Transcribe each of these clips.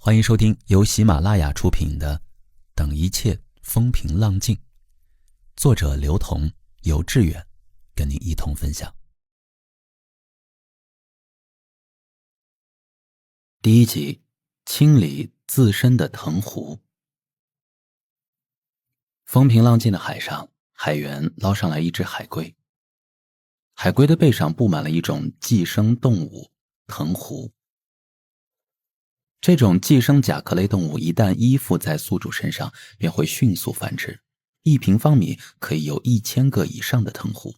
欢迎收听由喜马拉雅出品的《等一切风平浪静》，作者刘同，游致远，跟您一同分享。第一集，清理自身的藤壶。风平浪静的海上，海员捞上来一只海龟。海龟的背上布满了一种寄生动物——藤壶。这种寄生甲壳类动物一旦依附在宿主身上，便会迅速繁殖，1平方米可以有1000个以上的藤壶。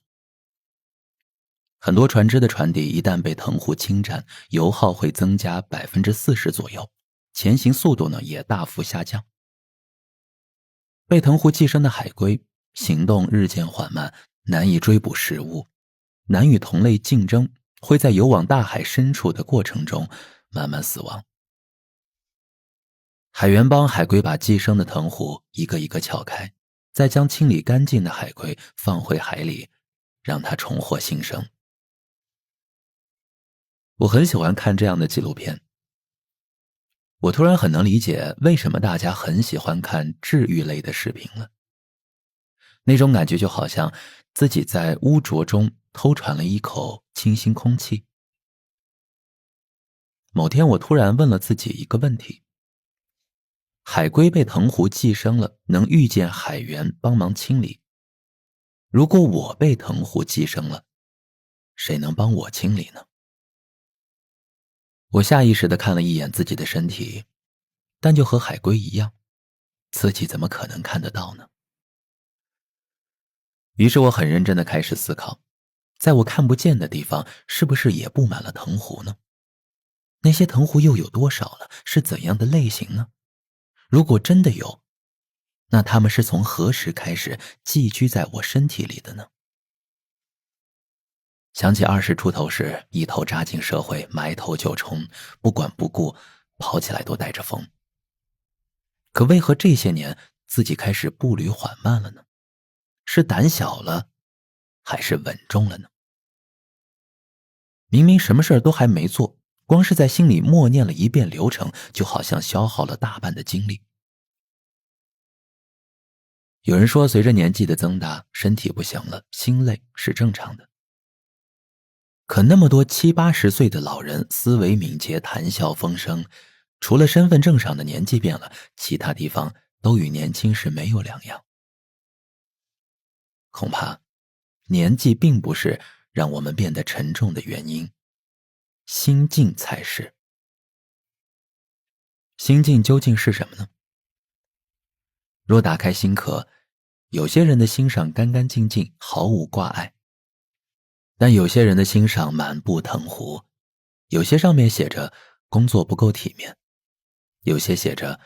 很多船只的船底一旦被藤壶侵占，油耗会增加40%左右，前行速度呢也大幅下降。被藤壶寄生的海龟行动日渐缓慢，难以追捕食物，难与同类竞争，会在游往大海深处的过程中慢慢死亡。海员帮海龟把寄生的藤壶一个一个撬开，再将清理干净的海龟放回海里，让它重获新生。我很喜欢看这样的纪录片。我突然很能理解为什么大家很喜欢看治愈类的视频了。那种感觉就好像自己在污浊中偷喘了一口清新空气。某天我突然问了自己一个问题：海龟被藤壶寄生了，能遇见海员帮忙清理。如果我被藤壶寄生了，谁能帮我清理呢？我下意识地看了一眼自己的身体，但就和海龟一样，自己怎么可能看得到呢？于是我很认真地开始思考，在我看不见的地方，是不是也布满了藤壶呢？那些藤壶又有多少呢？是怎样的类型呢？如果真的有，那它们是从何时开始寄居在我身体里的呢？想起20出头时一头扎进社会，埋头就冲，不管不顾，跑起来都带着风。可为何这些年自己开始步履缓慢了呢？是胆小了，还是稳重了呢？明明什么事儿都还没做，光是在心里默念了一遍流程，就好像消耗了大半的精力。有人说，随着年纪的增大，身体不行了，心累是正常的。可那么多70、80岁的老人，思维敏捷，谈笑风生，除了身份证上的年纪变了，其他地方都与年轻时没有两样。恐怕年纪并不是让我们变得沉重的原因，心境才是。心境究竟是什么呢？若打开心壳，有些人的心上干干净净，毫无挂碍，但有些人的心上满布藤壶，有些上面写着工作不够体面，有些写着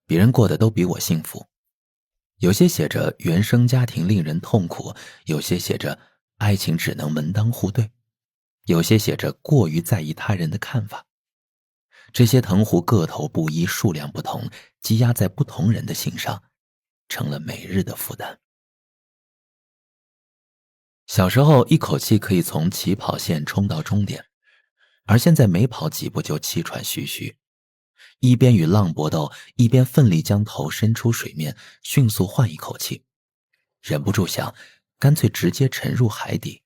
别人过得都比我幸福，有些写着原生家庭令人痛苦，有些写着爱情只能门当户对，有些写着过于在意他人的看法。这些藤壶个头不一，数量不同，积压在不同人的心上，成了每日的负担。小时候一口气可以从起跑线冲到终点，而现在没跑几步就气喘吁吁，一边与浪搏斗，一边奋力将头伸出水面，迅速换一口气，忍不住想，干脆直接沉入海底。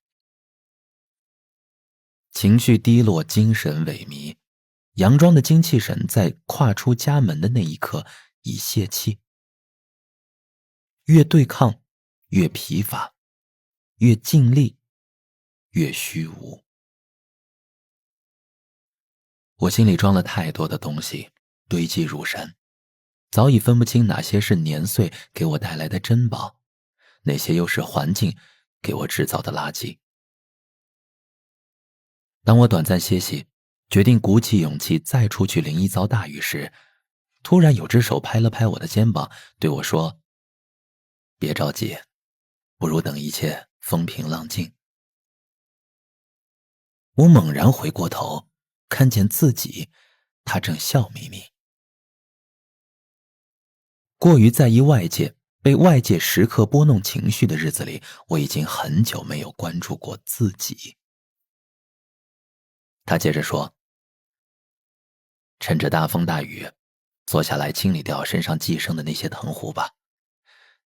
情绪低落，精神萎靡，佯装的精气神在跨出家门的那一刻已泄气。越对抗，越疲乏，越尽力，越虚无。我心里装了太多的东西，堆积如山，早已分不清哪些是年岁给我带来的珍宝，哪些又是环境给我制造的垃圾。当我短暂歇息，决定鼓起勇气再出去淋一遭大雨时，突然有只手拍了拍我的肩膀，对我说：别着急，不如等一切风平浪静。我猛然回过头，看见自己，他正笑眯眯。过于在意外界，被外界时刻拨弄情绪的日子里，我已经很久没有关注过自己。他接着说：趁着大风大雨，坐下来清理掉身上寄生的那些藤壶吧，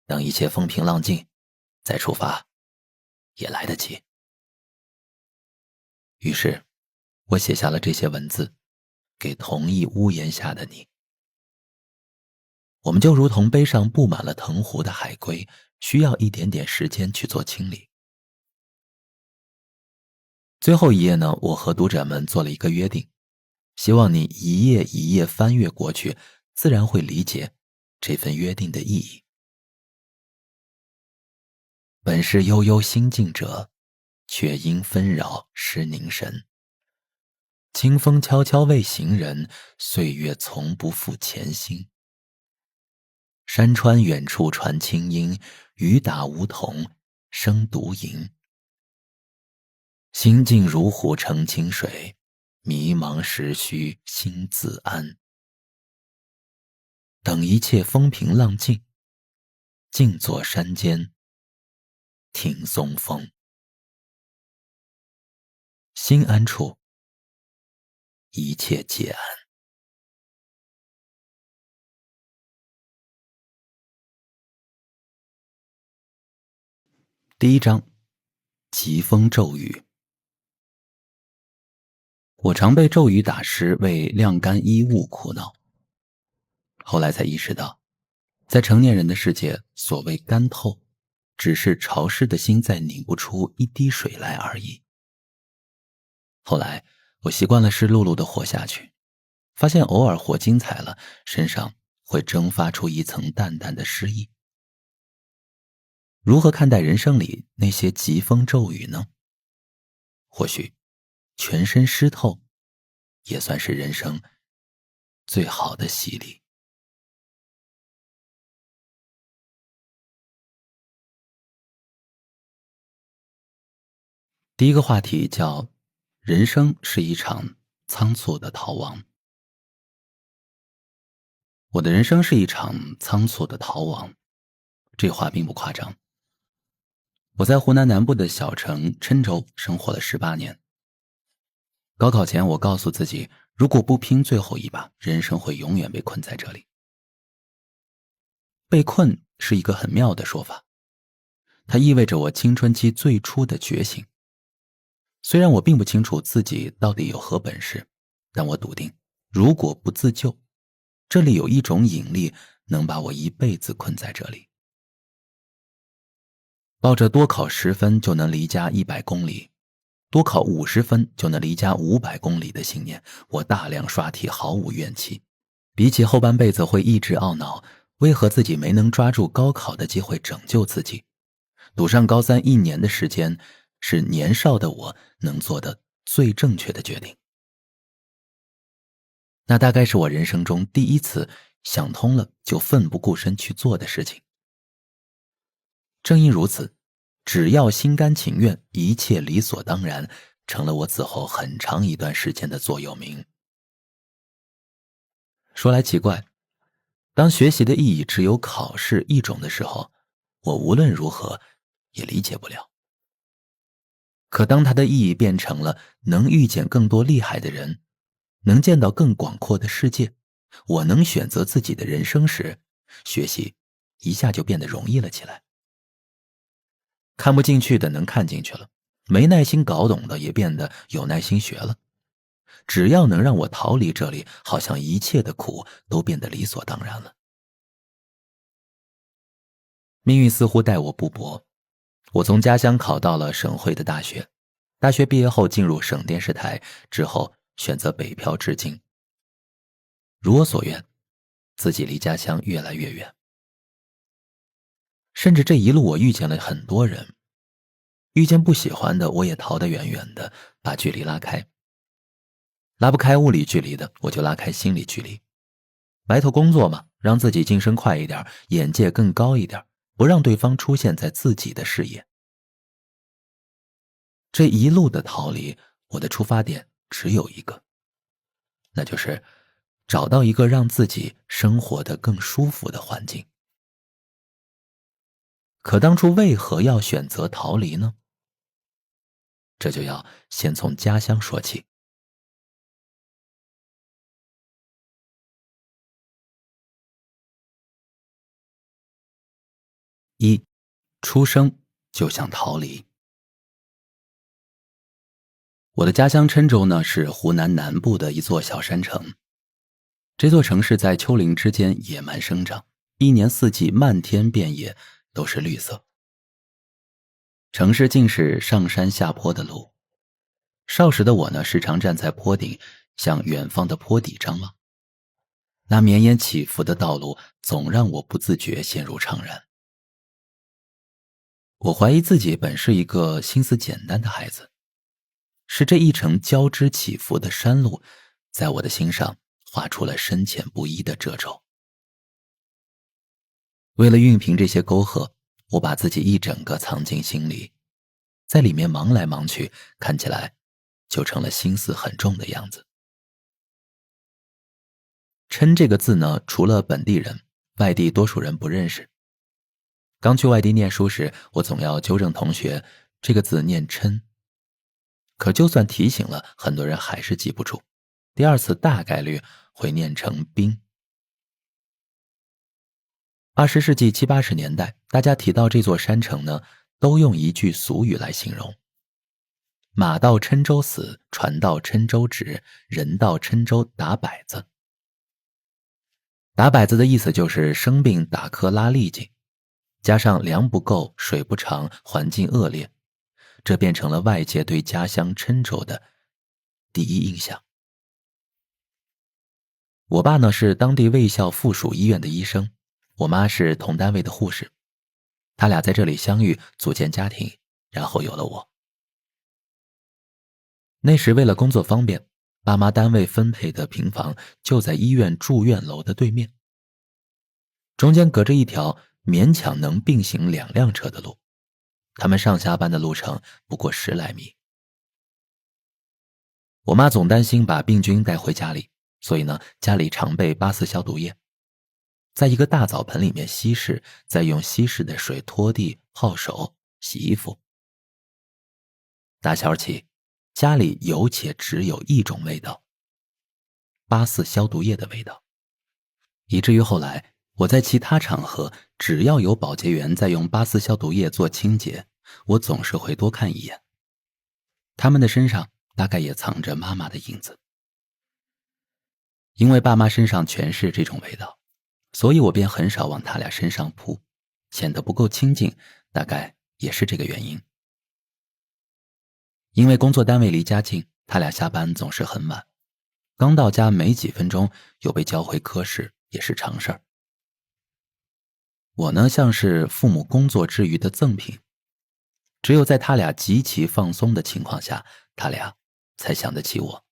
等一切风平浪静，再出发也来得及。于是，我写下了这些文字，给同一屋檐下的你。我们就如同背上布满了藤壶的海龟，需要一点点时间去做清理。最后一页呢，我和读者们做了一个约定，希望你一页一页翻阅过去，自然会理解这份约定的意义。本是悠悠心境者，却因纷扰失凝神。清风悄悄为行人，岁月从不负前心。山川远处传清音，雨打梧桐声独吟。心静如虎澄清水，迷茫时须心自安。等一切风平浪静，静坐山间听松风。心安处，一切皆安。第一章，疾风骤雨。我常被骤雨打湿为晾干衣物苦恼，后来才意识到，在成年人的世界，所谓干透，只是潮湿的心再拧不出一滴水来而已。后来我习惯了湿漉漉的活下去，发现偶尔活精彩了，身上会蒸发出一层淡淡的诗意。如何看待人生里那些疾风骤雨呢？或许全身湿透也算是人生最好的洗礼。第一个话题叫人生是一场仓促的逃亡。我的人生是一场仓促的逃亡，这话并不夸张。我在湖南南部的小城郴州生活了18年。高考前我告诉自己，如果不拼最后一把，人生会永远被困在这里。被困是一个很妙的说法，它意味着我青春期最初的觉醒。虽然我并不清楚自己到底有何本事，但我笃定，如果不自救，这里有一种引力能把我一辈子困在这里。抱着多考10分就能离家100公里，多考50分就能离家500公里的信念，我大量刷题毫无怨气。比起后半辈子会一直懊恼，为何自己没能抓住高考的机会拯救自己，赌上高31年的时间，是年少的我能做的最正确的决定。那大概是我人生中第一次想通了就奋不顾身去做的事情。正因如此，只要心甘情愿，一切理所当然，成了我此后很长一段时间的座右铭。说来奇怪，当学习的意义只有考试一种的时候，我无论如何也理解不了。可当它的意义变成了能遇见更多厉害的人，能见到更广阔的世界，我能选择自己的人生时，学习一下就变得容易了起来。看不进去的能看进去了，没耐心搞懂的也变得有耐心学了。只要能让我逃离这里，好像一切的苦都变得理所当然了。命运似乎待我不薄，我从家乡考到了省会的大学，大学毕业后进入省电视台，之后选择北漂至今。如我所愿，自己离家乡越来越远。甚至这一路我遇见了很多人，遇见不喜欢的我也逃得远远的，把距离拉开。拉不开物理距离的，我就拉开心理距离。埋头工作嘛，让自己晋升快一点，眼界更高一点，不让对方出现在自己的视野。这一路的逃离，我的出发点只有一个，那就是找到一个让自己生活得更舒服的环境。可当初为何要选择逃离呢？这就要先从家乡说起。一，出生就想逃离。我的家乡郴州呢，是湖南南部的一座小山城。这座城市在丘陵之间野蛮生长，一年四季漫天遍野都是绿色。城市尽是上山下坡的路，少时的我呢，时常站在坡顶，向远方的坡底张望。那绵延起伏的道路总让我不自觉陷入怅然。我怀疑自己本是一个心思简单的孩子，是这一程交织起伏的山路，在我的心上画出了深浅不一的褶皱。为了熨平这些沟壑，我把自己一整个藏进心里，在里面忙来忙去，看起来就成了心思很重的样子。郴这个字呢，除了本地人，外地多数人不认识。刚去外地念书时，我总要纠正同学，这个字念琛。可就算提醒了，很多人还是记不住，第二次大概率会念成冰。20世纪70、80年代，大家提到这座山城呢，都用一句俗语来形容：马到郴州死，船到郴州止，人到郴州打摆子。打摆子的意思就是生病打磕拉痢疾，加上粮不够、水不长、环境恶劣，这变成了外界对家乡郴州的第一印象。我爸呢，是当地卫校附属医院的医生，我妈是同单位的护士，他俩在这里相遇，组建家庭，然后有了我。那时为了工作方便，爸妈单位分配的平房就在医院住院楼的对面，中间隔着一条勉强能并行2辆车的路，他们上下班的路程不过10来米。我妈总担心把病菌带回家里，所以呢，家里常备8四消毒液，在一个大澡盆里面稀释，再用稀释的水拖地、泡手、洗衣服。打小起，家里有且只有一种味道，8四消毒液的味道，以至于后来我在其他场合，只要有保洁员在用8四消毒液做清洁，我总是会多看一眼，他们的身上大概也藏着妈妈的影子。因为爸妈身上全是这种味道，所以我便很少往他俩身上扑，显得不够亲近，大概也是这个原因。因为工作单位离家近，他俩下班总是很晚，刚到家没几分钟又被叫回科室，也是常事儿。我呢，像是父母工作之余的赠品，只有在他俩极其放松的情况下，他俩才想得起我。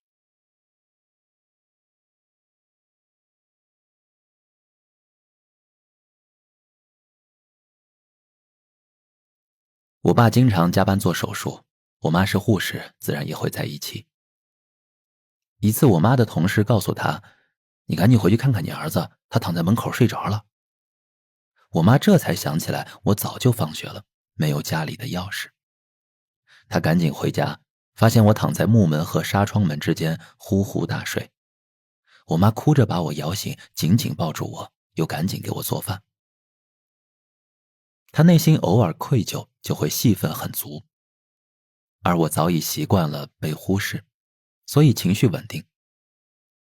我爸经常加班做手术，我妈是护士，自然也会在一起。一次我妈的同事告诉她，你赶紧回去看看你儿子，他躺在门口睡着了。我妈这才想起来，我早就放学了，没有家里的钥匙。她赶紧回家，发现我躺在木门和纱窗门之间呼呼大睡。我妈哭着把我摇醒，紧紧抱住我，又赶紧给我做饭。她内心偶尔愧疚，就会戏份很足，而我早已习惯了被忽视，所以情绪稳定。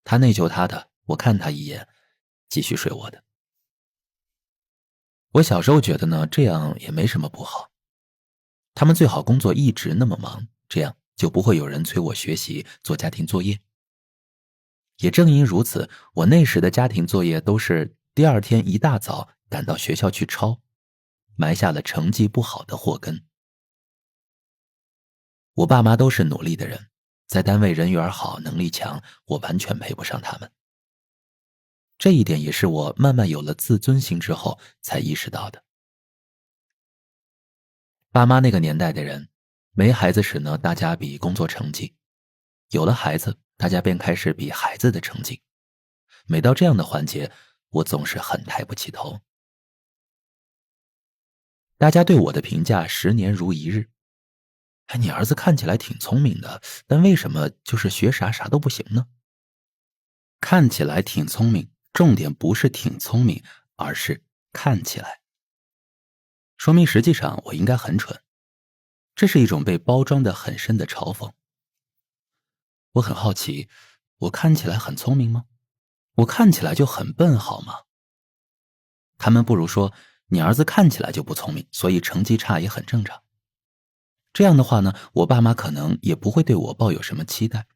她内疚她的，我看她一眼，继续睡我的。我小时候觉得呢，这样也没什么不好。他们最好工作一直那么忙，这样就不会有人催我学习做家庭作业。也正因如此，我那时的家庭作业都是第二天一大早赶到学校去抄，埋下了成绩不好的祸根。我爸妈都是努力的人，在单位人缘好，能力强，我完全配不上他们。这一点也是我慢慢有了自尊心之后才意识到的。爸妈那个年代的人，没孩子时呢，大家比工作成绩；有了孩子，大家便开始比孩子的成绩。每到这样的环节，我总是很抬不起头。大家对我的评价10年如一日。你儿子看起来挺聪明的，但为什么就是学啥都不行呢？看起来挺聪明，重点不是挺聪明，而是看起来。说明实际上我应该很蠢。这是一种被包装得很深的嘲讽。我很好奇，我看起来很聪明吗？我看起来就很笨好吗？他们不如说，你儿子看起来就不聪明，所以成绩差也很正常。这样的话呢，我爸妈可能也不会对我抱有什么期待。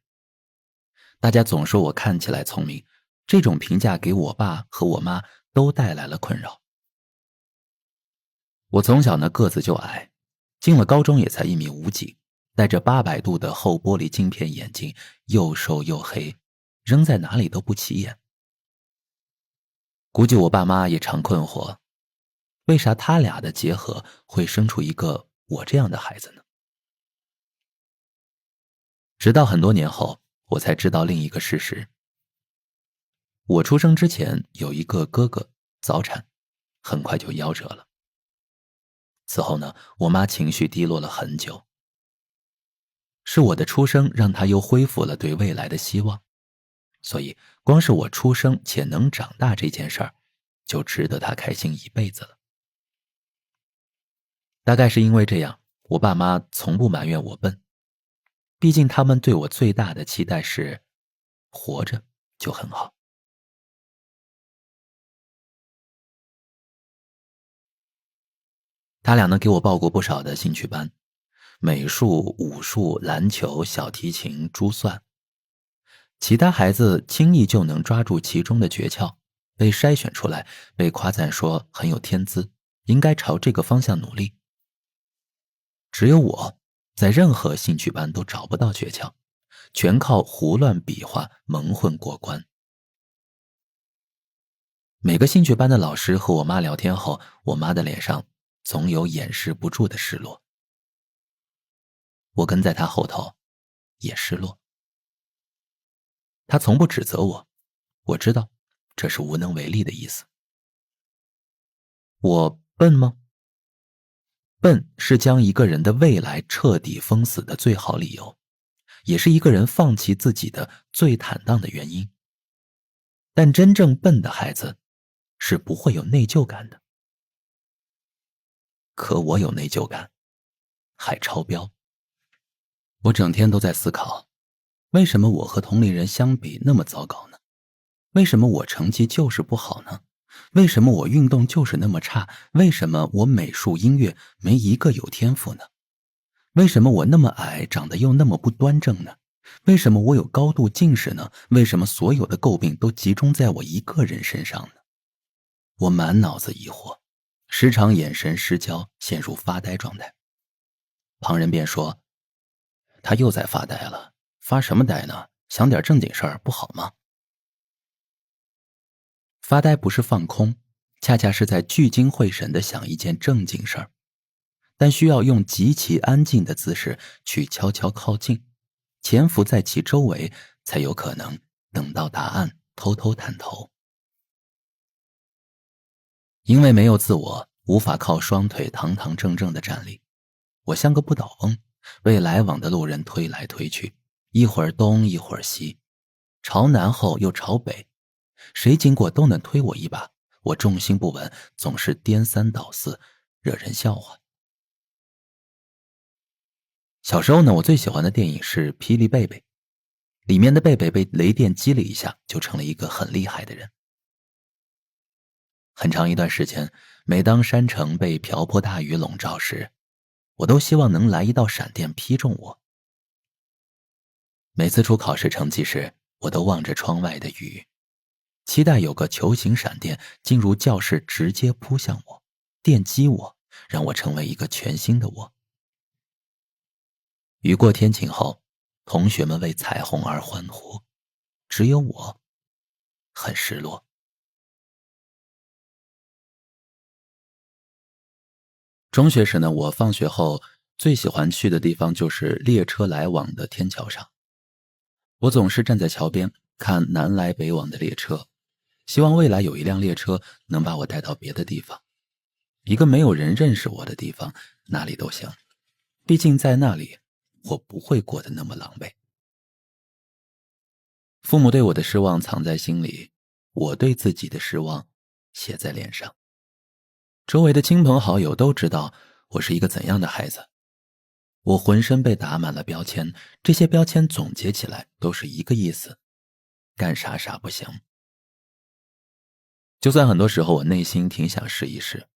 大家总说我看起来聪明，这种评价给我爸和我妈都带来了困扰。我从小呢个子就矮，进了高中也才1.5米几，戴着800度的厚玻璃镜片眼镜，又瘦又黑，扔在哪里都不起眼。估计我爸妈也常困惑，为啥他俩的结合会生出一个我这样的孩子呢？直到很多年后，我才知道另一个事实。我出生之前有一个哥哥早产，很快就夭折了。此后呢，我妈情绪低落了很久。是我的出生让她又恢复了对未来的希望，所以光是我出生且能长大这件事儿，就值得她开心一辈子了。大概是因为这样，我爸妈从不埋怨我笨，毕竟他们对我最大的期待是活着就很好。他俩呢给我报过不少的兴趣班，美术、武术、篮球、小提琴、珠算。其他孩子轻易就能抓住其中的诀窍，被筛选出来，被夸赞说很有天资，应该朝这个方向努力。只有我在任何兴趣班都找不到诀窍，全靠胡乱比划蒙混过关。每个兴趣班的老师和我妈聊天后，我妈的脸上总有掩饰不住的失落。我跟在她后头，也失落。她从不指责我，我知道这是无能为力的意思。我笨吗？笨是将一个人的未来彻底封死的最好理由，也是一个人放弃自己的最坦荡的原因。但真正笨的孩子是不会有内疚感的。可我有内疚感，还超标。我整天都在思考，为什么我和同龄人相比那么糟糕呢？为什么我成绩就是不好呢？为什么我运动就是那么差？为什么我美术音乐没一个有天赋呢？为什么我那么矮，长得又那么不端正呢？为什么我有高度近视呢？为什么所有的诟病都集中在我一个人身上呢？我满脑子疑惑，时常眼神失焦，陷入发呆状态。旁人便说，他又在发呆了，发什么呆呢？想点正经事儿不好吗？发呆不是放空，恰恰是在聚精会神地想一件正经事儿，但需要用极其安静的姿势去悄悄靠近，潜伏在其周围，才有可能等到答案，偷偷探头。因为没有自我，无法靠双腿堂堂正正地站立，我像个不倒翁，被来往的路人推来推去，一会儿东一会儿西，朝南后又朝北，谁经过都能推我一把，我重心不稳，总是颠三倒四，惹人笑话。小时候呢，我最喜欢的电影是《霹雳贝贝》，里面的贝贝被雷电击了一下，就成了一个很厉害的人。很长一段时间，每当山城被瓢泼大雨笼罩时，我都希望能来一道闪电劈中我。每次出考试成绩时，我都望着窗外的雨，期待有个球形闪电进入教室，直接扑向我，电击我，让我成为一个全新的我。雨过天晴后，同学们为彩虹而欢呼，只有我很失落。中学时呢，我放学后最喜欢去的地方就是列车来往的天桥上。我总是站在桥边看南来北往的列车，希望未来有一辆列车能把我带到别的地方，一个没有人认识我的地方，哪里都行。毕竟在那里，我不会过得那么狼狈。父母对我的失望藏在心里，我对自己的失望写在脸上。周围的亲朋好友都知道我是一个怎样的孩子。我浑身被打满了标签，这些标签总结起来都是一个意思：干啥啥不行。就算很多时候我内心挺想试一试，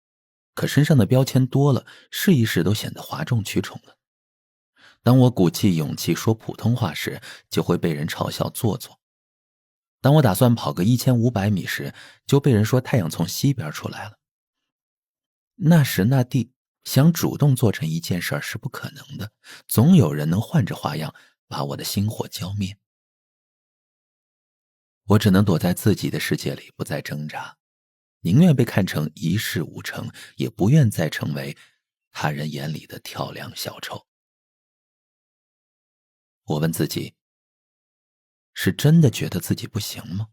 可身上的标签多了，试一试都显得哗众取宠了。当我鼓起勇气说普通话时，就会被人嘲笑做作。当我打算跑个1500米时，就被人说太阳从西边出来了。那时那地，想主动做成一件事是不可能的，总有人能换着花样把我的心火浇灭。我只能躲在自己的世界里，不再挣扎，宁愿被看成一事无成，也不愿再成为他人眼里的跳梁小丑。我问自己，是真的觉得自己不行吗？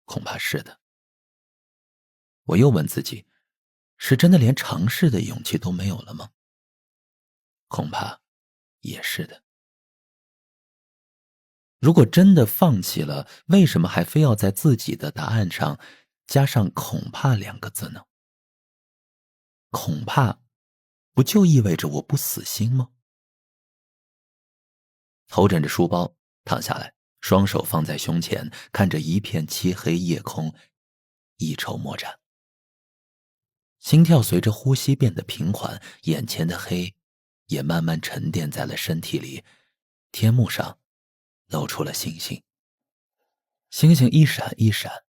恐怕是的。我又问自己，是真的连尝试的勇气都没有了吗？恐怕也是的。如果真的放弃了，为什么还非要在自己的答案上加上恐怕2个字呢？恐怕不就意味着我不死心吗？头枕着书包躺下来，双手放在胸前，看着一片漆黑夜空，一筹莫展。心跳随着呼吸变得平缓，眼前的黑也慢慢沉淀在了身体里，天幕上露出了星星。星星一闪一闪，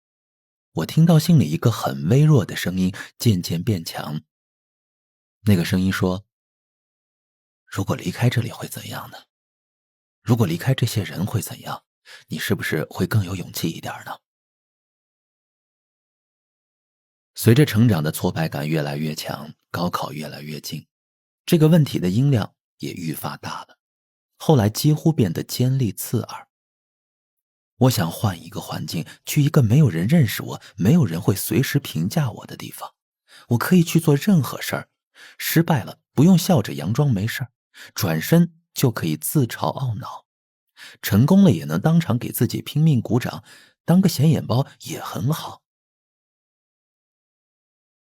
我听到心里一个很微弱的声音渐渐变强。那个声音说，如果离开这里会怎样呢？如果离开这些人会怎样？你是不是会更有勇气一点呢？随着成长的挫败感越来越强，高考越来越近，这个问题的音量也愈发大了，后来几乎变得尖利刺耳。我想换一个环境，去一个没有人认识我，没有人会随时评价我的地方。我可以去做任何事儿，失败了不用笑着佯装没事儿，转身就可以自嘲懊恼，成功了也能当场给自己拼命鼓掌，当个显眼包也很好。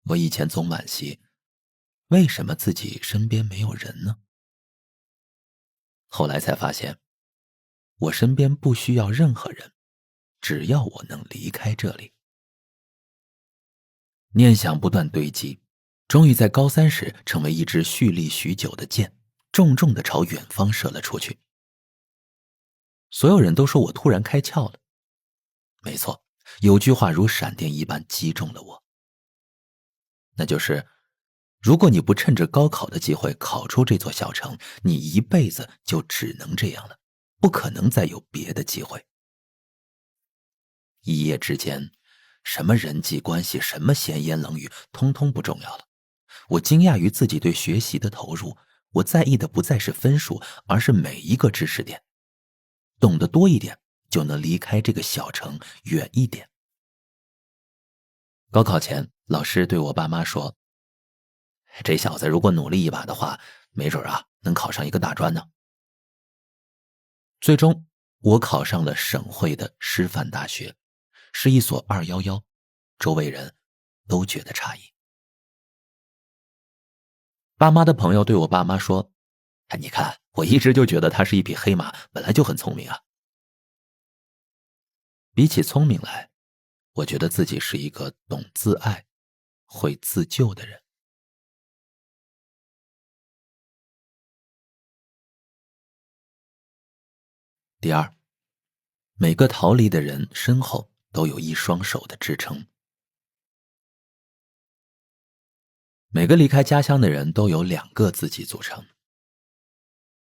我以前总惋惜，为什么自己身边没有人呢？后来才发现，我身边不需要任何人，只要我能离开这里。念想不断堆积，终于在高3时成为一支蓄力许久的箭，重重地朝远方射了出去。所有人都说我突然开窍了。没错，有句话如闪电一般击中了我。那就是，如果你不趁着高考的机会考出这座小城，你一辈子就只能这样了，不可能再有别的机会。一夜之间，什么人际关系，什么闲言冷语，通通不重要了。我惊讶于自己对学习的投入，我在意的不再是分数，而是每一个知识点。懂得多一点，就能离开这个小城远一点。高考前，老师对我爸妈说，这小子如果努力一把的话，没准能考上一个大专呢。最终，我考上了省会的师范大学，是一所211，周围人都觉得诧异。爸妈的朋友对我爸妈说，你看，我一直就觉得他是一匹黑马，本来就很聪明啊。比起聪明来，我觉得自己是一个懂自爱、会自救的人。第二，每个逃离的人身后都有一双手的支撑。每个离开家乡的人都有2个自己组成，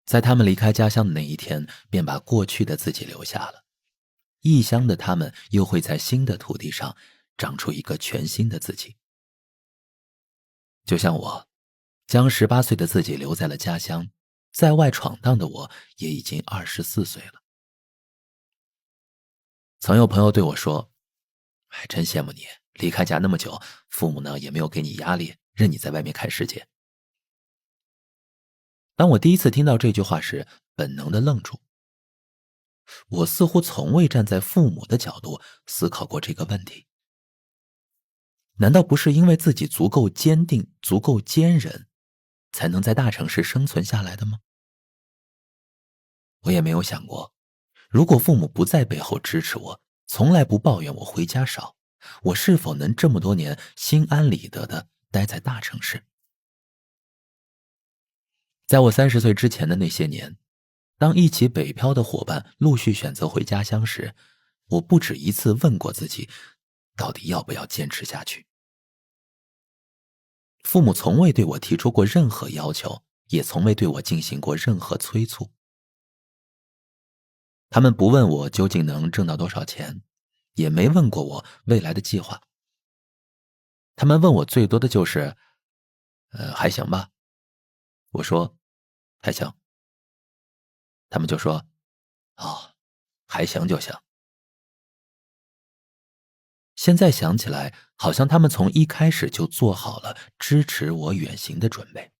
在他们离开家乡的那一天，便把过去的自己留下了。异乡的他们又会在新的土地上长出一个全新的自己。就像我，将18岁的自己留在了家乡，在外闯荡的我也已经24岁了。曾有朋友对我说，真羡慕你，离开家那么久，父母呢也没有给你压力，任你在外面看世界。当我第一次听到这句话时，本能地愣住。我似乎从未站在父母的角度思考过这个问题。难道不是因为自己足够坚定、足够坚韧，才能在大城市生存下来的吗？我也没有想过，如果父母不在背后支持我，从来不抱怨我回家少，我是否能这么多年心安理得地待在大城市？在我30岁之前的那些年，当一起北漂的伙伴陆续选择回家乡时，我不止一次问过自己，到底要不要坚持下去。父母从未对我提出过任何要求，也从未对我进行过任何催促。他们不问我究竟能挣到多少钱，也没问过我未来的计划。他们问我最多的就是还行吧。我说还行。他们就说哦，还行就行。现在想起来，好像他们从一开始就做好了支持我远行的准备。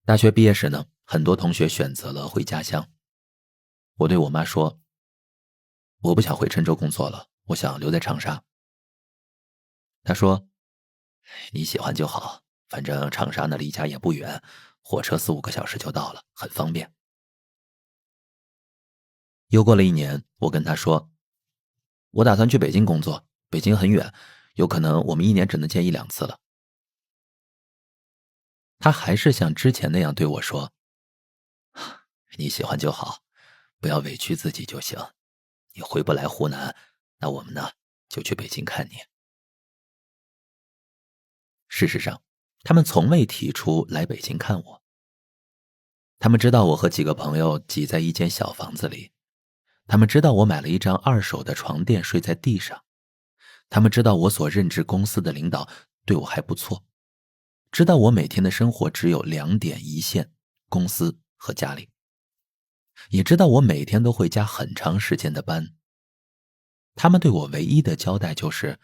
大学毕业时呢，很多同学选择了回家乡。我对我妈说，我不想回郴州工作了，我想留在长沙。她说，你喜欢就好，反正长沙呢离家也不远，火车4-5个小时就到了，很方便。又过了1年，我跟她说，我打算去北京工作，北京很远，有可能我们1年只能见1-2次了。她还是像之前那样对我说，你喜欢就好，不要委屈自己就行。你回不来湖南，那我们呢就去北京看你。事实上，他们从未提出来北京看我。他们知道我和几个朋友挤在一间小房子里，他们知道我买了一张2手的床垫睡在地上，他们知道我所任职公司的领导对我还不错，知道我每天的生活只有2点一线，公司和家里，也知道我每天都会加很长时间的班。他们对我唯一的交代就是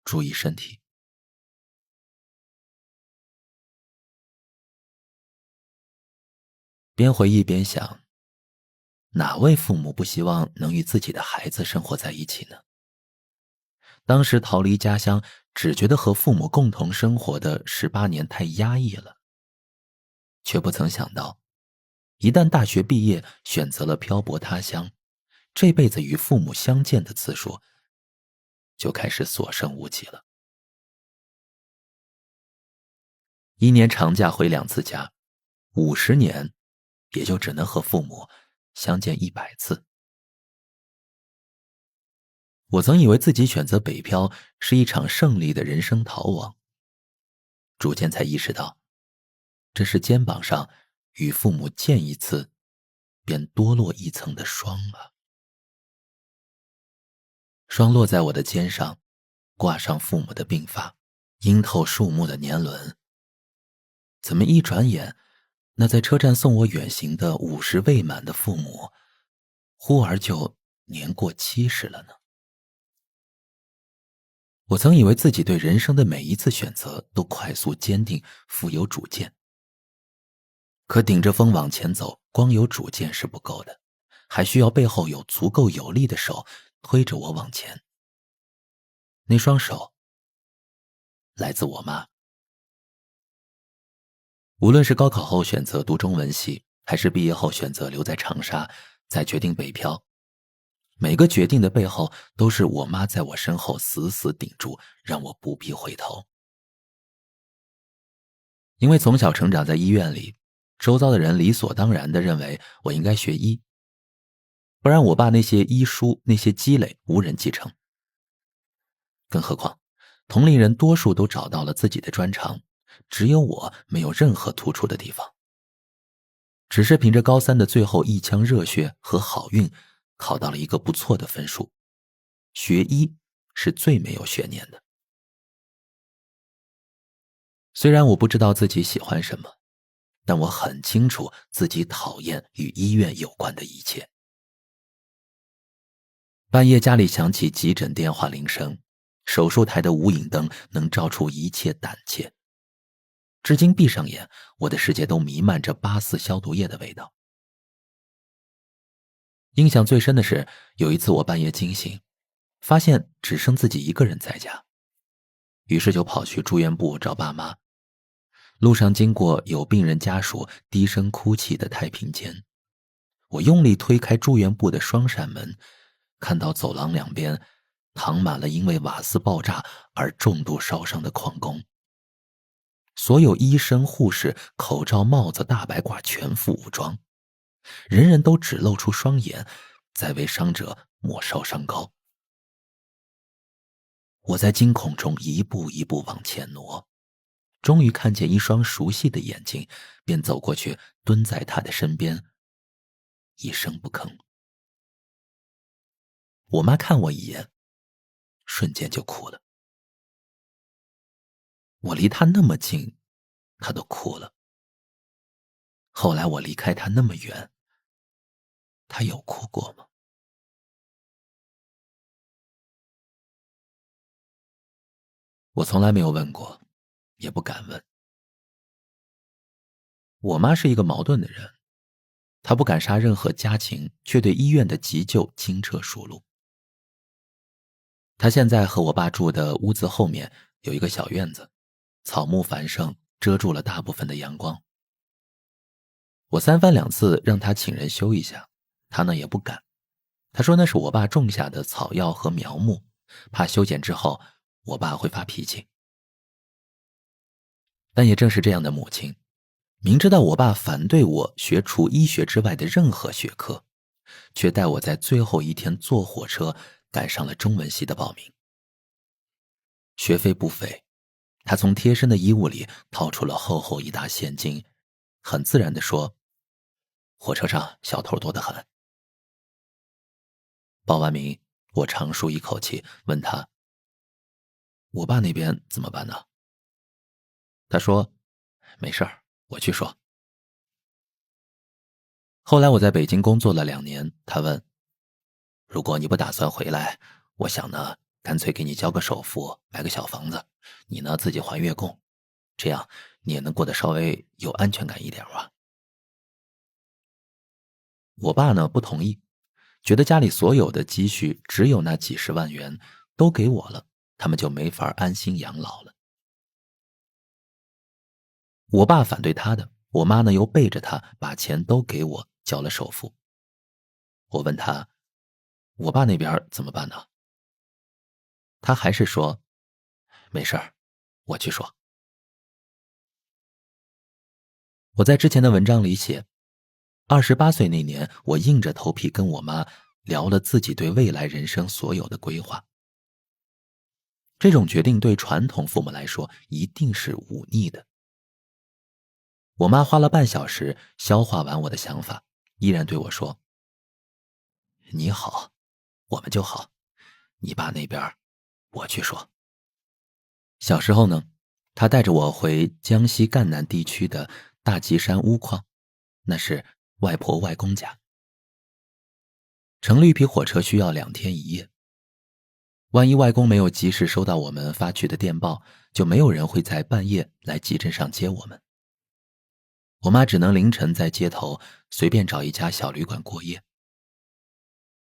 注意身体。边回忆边想，哪位父母不希望能与自己的孩子生活在一起呢？当时逃离家乡，只觉得和父母共同生活的18年太压抑了，却不曾想到，一旦大学毕业选择了漂泊他乡，这辈子与父母相见的次数就开始所剩无几了。1年长假回2次家，50年也就只能和父母相见100次。我曾以为自己选择北漂是一场胜利的人生逃亡，逐渐才意识到，这是肩膀上与父母见一次便多落一层的霜啊。霜落在我的肩上，挂上父母的鬓发，樱透树木的年轮。怎么一转眼，那在车站送我远行的50未满的父母，忽而就年过70了呢？我曾以为自己对人生的每一次选择都快速坚定，富有主见。可顶着风往前走，光有主见是不够的，还需要背后有足够有力的手推着我往前。那双手来自我妈。无论是高考后选择读中文系，还是毕业后选择留在长沙，再决定北漂，每个决定的背后都是我妈在我身后死死顶住，让我不必回头。因为从小成长在医院里，周遭的人理所当然地认为我应该学医，不然我爸那些医书那些积累无人继承。更何况同龄人多数都找到了自己的专长，只有我没有任何突出的地方。只是凭着高3的最后一腔热血和好运，考到了一个不错的分数。学医是最没有悬念的。虽然我不知道自己喜欢什么，但我很清楚自己讨厌与医院有关的一切。半夜家里响起急诊电话铃声，手术台的无影灯能照出一切胆怯。至今闭上眼，我的世界都弥漫着84消毒液的味道。印象最深的是，有一次我半夜惊醒，发现只剩自己一个人在家，于是就跑去住院部找爸妈。路上经过有病人家属低声哭泣的太平间，我用力推开住院部的双扇门，看到走廊两边躺满了因为瓦斯爆炸而重度烧伤的矿工。所有医生护士口罩帽子大白褂全副武装，人人都只露出双眼，在为伤者抹烧伤膏。我在惊恐中一步一步往前挪，终于看见一双熟悉的眼睛，便走过去蹲在他的身边，一声不吭。我妈看我一眼，瞬间就哭了。我离她那么近，她都哭了。后来我离开她那么远，她有哭过吗？我从来没有问过，也不敢问。我妈是一个矛盾的人，她不敢杀任何家禽，却对医院的急救轻车熟路。她现在和我爸住的屋子后面有一个小院子，草木繁盛，遮住了大部分的阳光。我三番两次让她请人修一下，她呢也不敢。她说那是我爸种下的草药和苗木，怕修剪之后我爸会发脾气。但也正是这样的母亲，明知道我爸反对我学除医学之外的任何学科，却带我在最后一天坐火车赶上了中文系的报名。学费不菲，他从贴身的衣物里掏出了厚厚一沓现金，很自然地说：火车上小偷多得很。报完名，我长舒一口气，问他：我爸那边怎么办呢？他说：没事儿，我去说。后来我在北京工作了2年，他问：如果你不打算回来，我想呢，干脆给你交个首付，买个小房子，你呢自己还月供，这样你也能过得稍微有安全感一点吧。我爸呢不同意，觉得家里所有的积蓄只有那几十万元，都给我了，他们就没法安心养老了。我爸反对他的，我妈呢又背着他把钱都给我交了首付。我问他，我爸那边怎么办呢？他还是说，没事儿，我去说。我在之前的文章里写，28岁那年，我硬着头皮跟我妈聊了自己对未来人生所有的规划。这种决定对传统父母来说一定是忤逆的。我妈花了半小时消化完我的想法，依然对我说：你好，我们就好，你爸那边我去说。小时候呢，他带着我回江西赣南地区的大吉山钨矿，那是外婆外公家。乘绿皮火车需要2天1夜，万一外公没有及时收到我们发去的电报，就没有人会在半夜来集镇上接我们。我妈只能凌晨在街头随便找一家小旅馆过夜。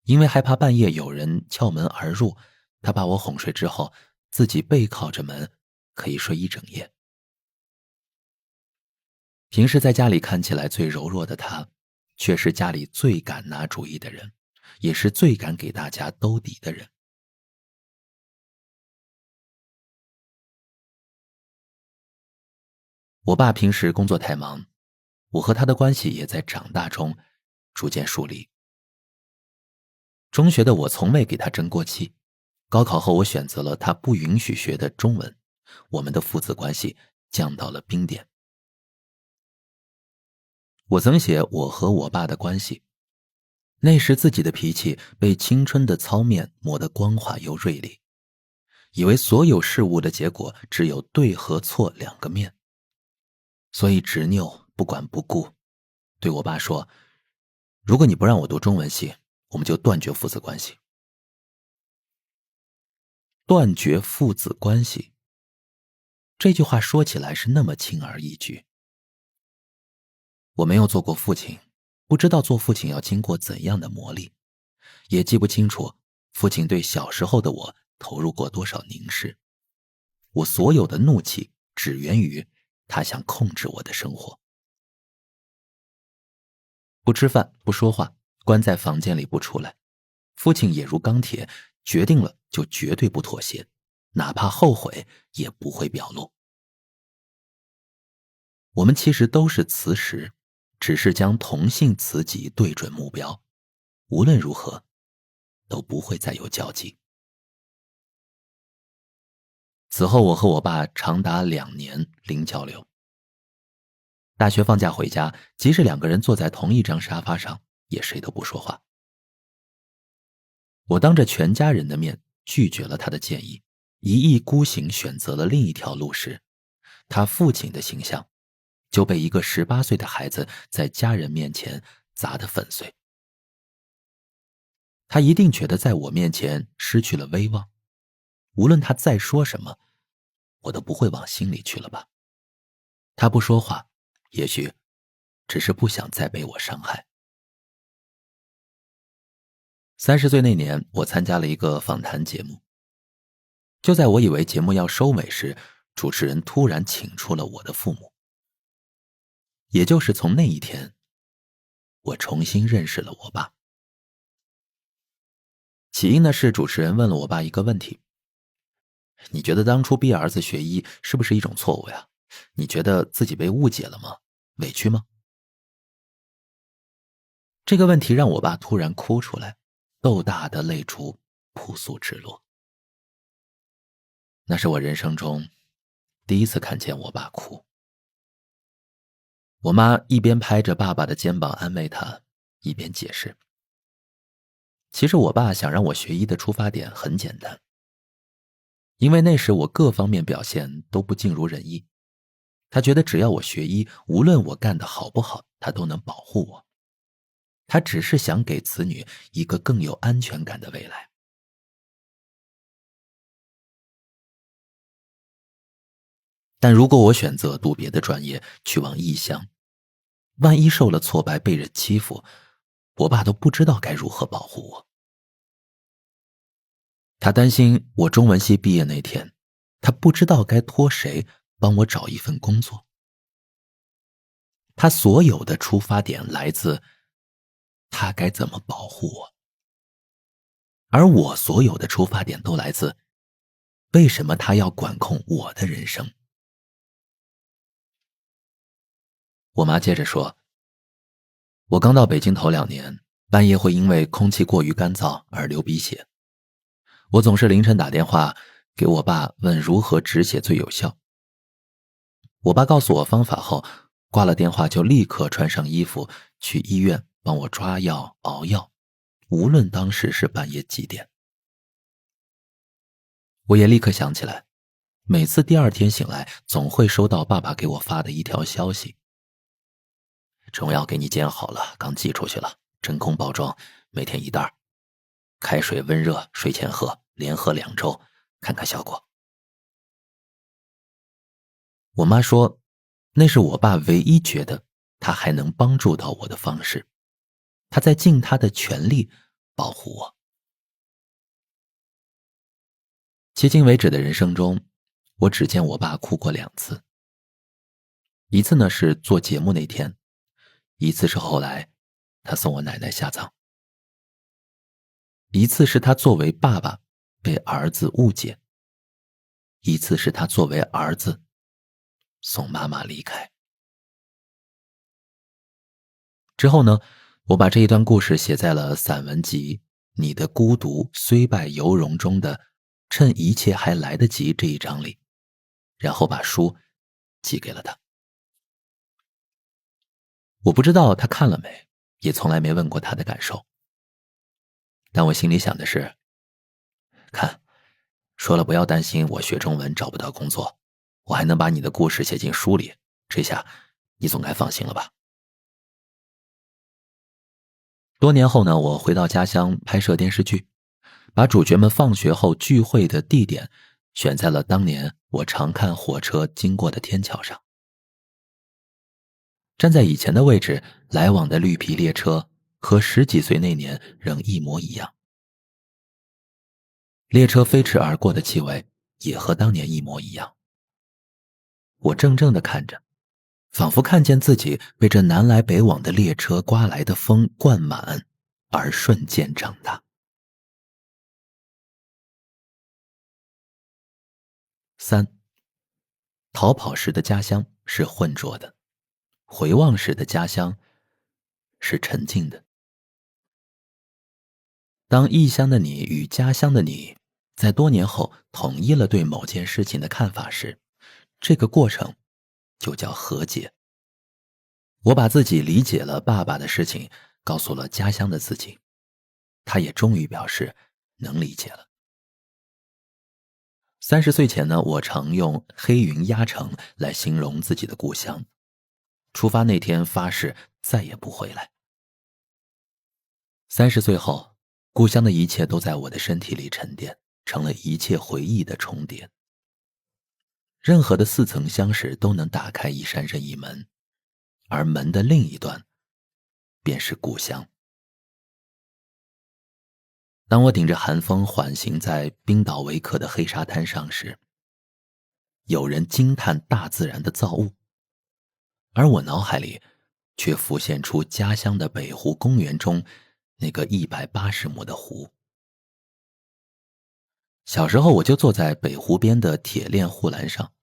因为害怕半夜有人撬门而入，她把我哄睡之后，自己背靠着门，可以睡一整夜。平时在家里看起来最柔弱的她，却是家里最敢拿主意的人，也是最敢给大家兜底的人。我爸平时工作太忙，我和他的关系也在长大中逐渐疏离。中学的我从未给他争过气，高考后我选择了他不允许学的中文，我们的父子关系降到了冰点。我曾写我和我爸的关系，那时自己的脾气被青春的糙面磨得光滑又锐利，以为所有事物的结果只有对和错2个面，所以执拗不管不顾，对我爸说，如果你不让我读中文系，我们就断绝父子关系。断绝父子关系，这句话说起来是那么轻而易举。我没有做过父亲，不知道做父亲要经过怎样的磨砺，也记不清楚父亲对小时候的我投入过多少凝视。我所有的怒气只源于他想控制我的生活。不吃饭，不说话，关在房间里不出来。父亲也如钢铁，决定了就绝对不妥协，哪怕后悔也不会表露。我们其实都是磁石，只是将同性磁极对准目标，无论如何都不会再有交集。此后我和我爸长达2年零交流。大学放假回家，即使2个人坐在同一张沙发上，也谁都不说话。我当着全家人的面拒绝了他的建议，一意孤行选择了另一条路时，他父亲的形象就被一个18岁的孩子在家人面前砸得粉碎。他一定觉得在我面前失去了威望，无论他再说什么，我都不会往心里去了吧。他不说话，也许只是不想再被我伤害。30岁那年，我参加了一个访谈节目。就在我以为节目要收尾时，主持人突然请出了我的父母。也就是从那一天，我重新认识了我爸。起因呢是主持人问了我爸一个问题：你觉得当初逼儿子学医是不是一种错误呀？你觉得自己被误解了吗？委屈吗？这个问题让我爸突然哭出来，豆大的泪珠扑簌直落。那是我人生中第一次看见我爸哭。我妈一边拍着爸爸的肩膀安慰他，一边解释。其实我爸想让我学医的出发点很简单，因为那时我各方面表现都不尽如人意。他觉得只要我学医，无论我干得好不好，他都能保护我。他只是想给子女一个更有安全感的未来。但如果我选择读别的专业，去往异乡，万一受了挫败，被人欺负，我爸都不知道该如何保护我。他担心我中文系毕业那天，他不知道该托谁帮我找一份工作。他所有的出发点来自他该怎么保护我，而我所有的出发点都来自为什么他要管控我的人生。我妈接着说，我刚到北京头2年，半夜会因为空气过于干燥而流鼻血。我总是凌晨打电话给我爸问如何止血最有效。我爸告诉我方法后，挂了电话就立刻穿上衣服去医院帮我抓药熬药，无论当时是半夜几点。我也立刻想起来，每次第2天醒来，总会收到爸爸给我发的一条消息：中药给你煎好了，刚寄出去了，真空包装，每天1袋，开水温热，睡前喝，连喝2周，看看效果。我妈说，那是我爸唯一觉得他还能帮助到我的方式，他在尽他的全力保护我。迄今为止的人生中，我只见我爸哭过2次。一次呢是做节目那天，一次是后来他送我奶奶下葬。一次是他作为爸爸被儿子误解，一次是他作为儿子送妈妈离开。之后呢，我把这一段故事写在了散文集《你的孤独虽败犹荣》中的趁一切还来得及这一章里，然后把书寄给了他。我不知道他看了没，也从来没问过他的感受。但我心里想的是，看，说了不要担心我学中文找不到工作，我还能把你的故事写进书里，这下你总该放心了吧。多年后呢，我回到家乡拍摄电视剧，把主角们放学后聚会的地点选在了当年我常看火车经过的天桥上。站在以前的位置，来往的绿皮列车和10几岁那年仍一模一样。列车飞驰而过的气味也和当年一模一样。我怔怔地看着，仿佛看见自己被这南来北往的列车刮来的风灌满，而瞬间长大。3. 逃跑时的家乡是浑浊的，回望时的家乡是沉静的。当异乡的你与家乡的你在多年后统一了对某件事情的看法时，这个过程就叫和解。我把自己理解了爸爸的事情告诉了家乡的自己，他也终于表示能理解了。30岁前呢，我常用黑云压城来形容自己的故乡。出发那天发誓再也不回来。30岁后，故乡的一切都在我的身体里沉淀，成了一切回忆的重叠。任何的似曾相识都能打开一扇任意门，而门的另一端便是故乡。当我顶着寒风缓行在冰岛维克的黑沙滩上时，有人惊叹大自然的造物，而我脑海里却浮现出家乡的北湖公园中那个180亩的湖。小时候我就坐在北湖边的铁链护栏上，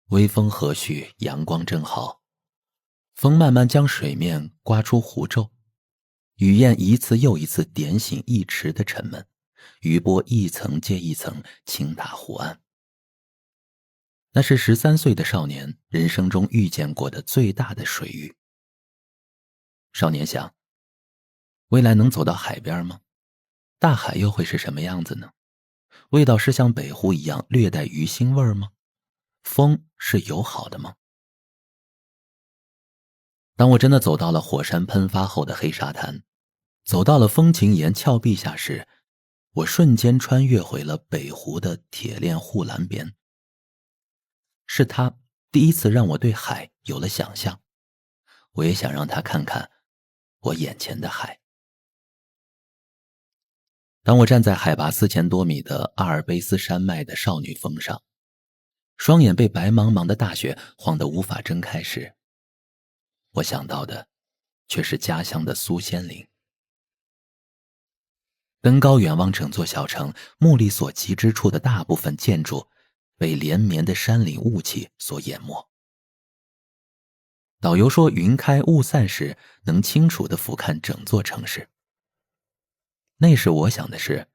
微风和煦，阳光正好，风慢慢将水面刮出湖皱，雨燕一次又一次点醒一池的沉闷，余波一层接一层倾打湖岸。那是13岁的少年人生中遇见过的最大的水域。少年想，未来能走到海边吗？大海又会是什么样子呢？味道是像北湖一样略带鱼腥味吗？风是友好的吗？当我真的走到了火山喷发后的黑沙滩，走到了风琴岩峭壁下时，我瞬间穿越回了北湖的铁链护栏边。是他第一次让我对海有了想象，我也想让他看看我眼前的海。当我站在海拔4000多米的阿尔卑斯山脉的少女峰上，双眼被白茫茫的大雪晃得无法睁开时，我想到的却是家乡的苏仙岭。登高远望整座小城，目力所及之处的大部分建筑被连绵的山岭雾气所淹没。导游说云开雾散时能清楚地俯瞰整座城市。那时我想的是，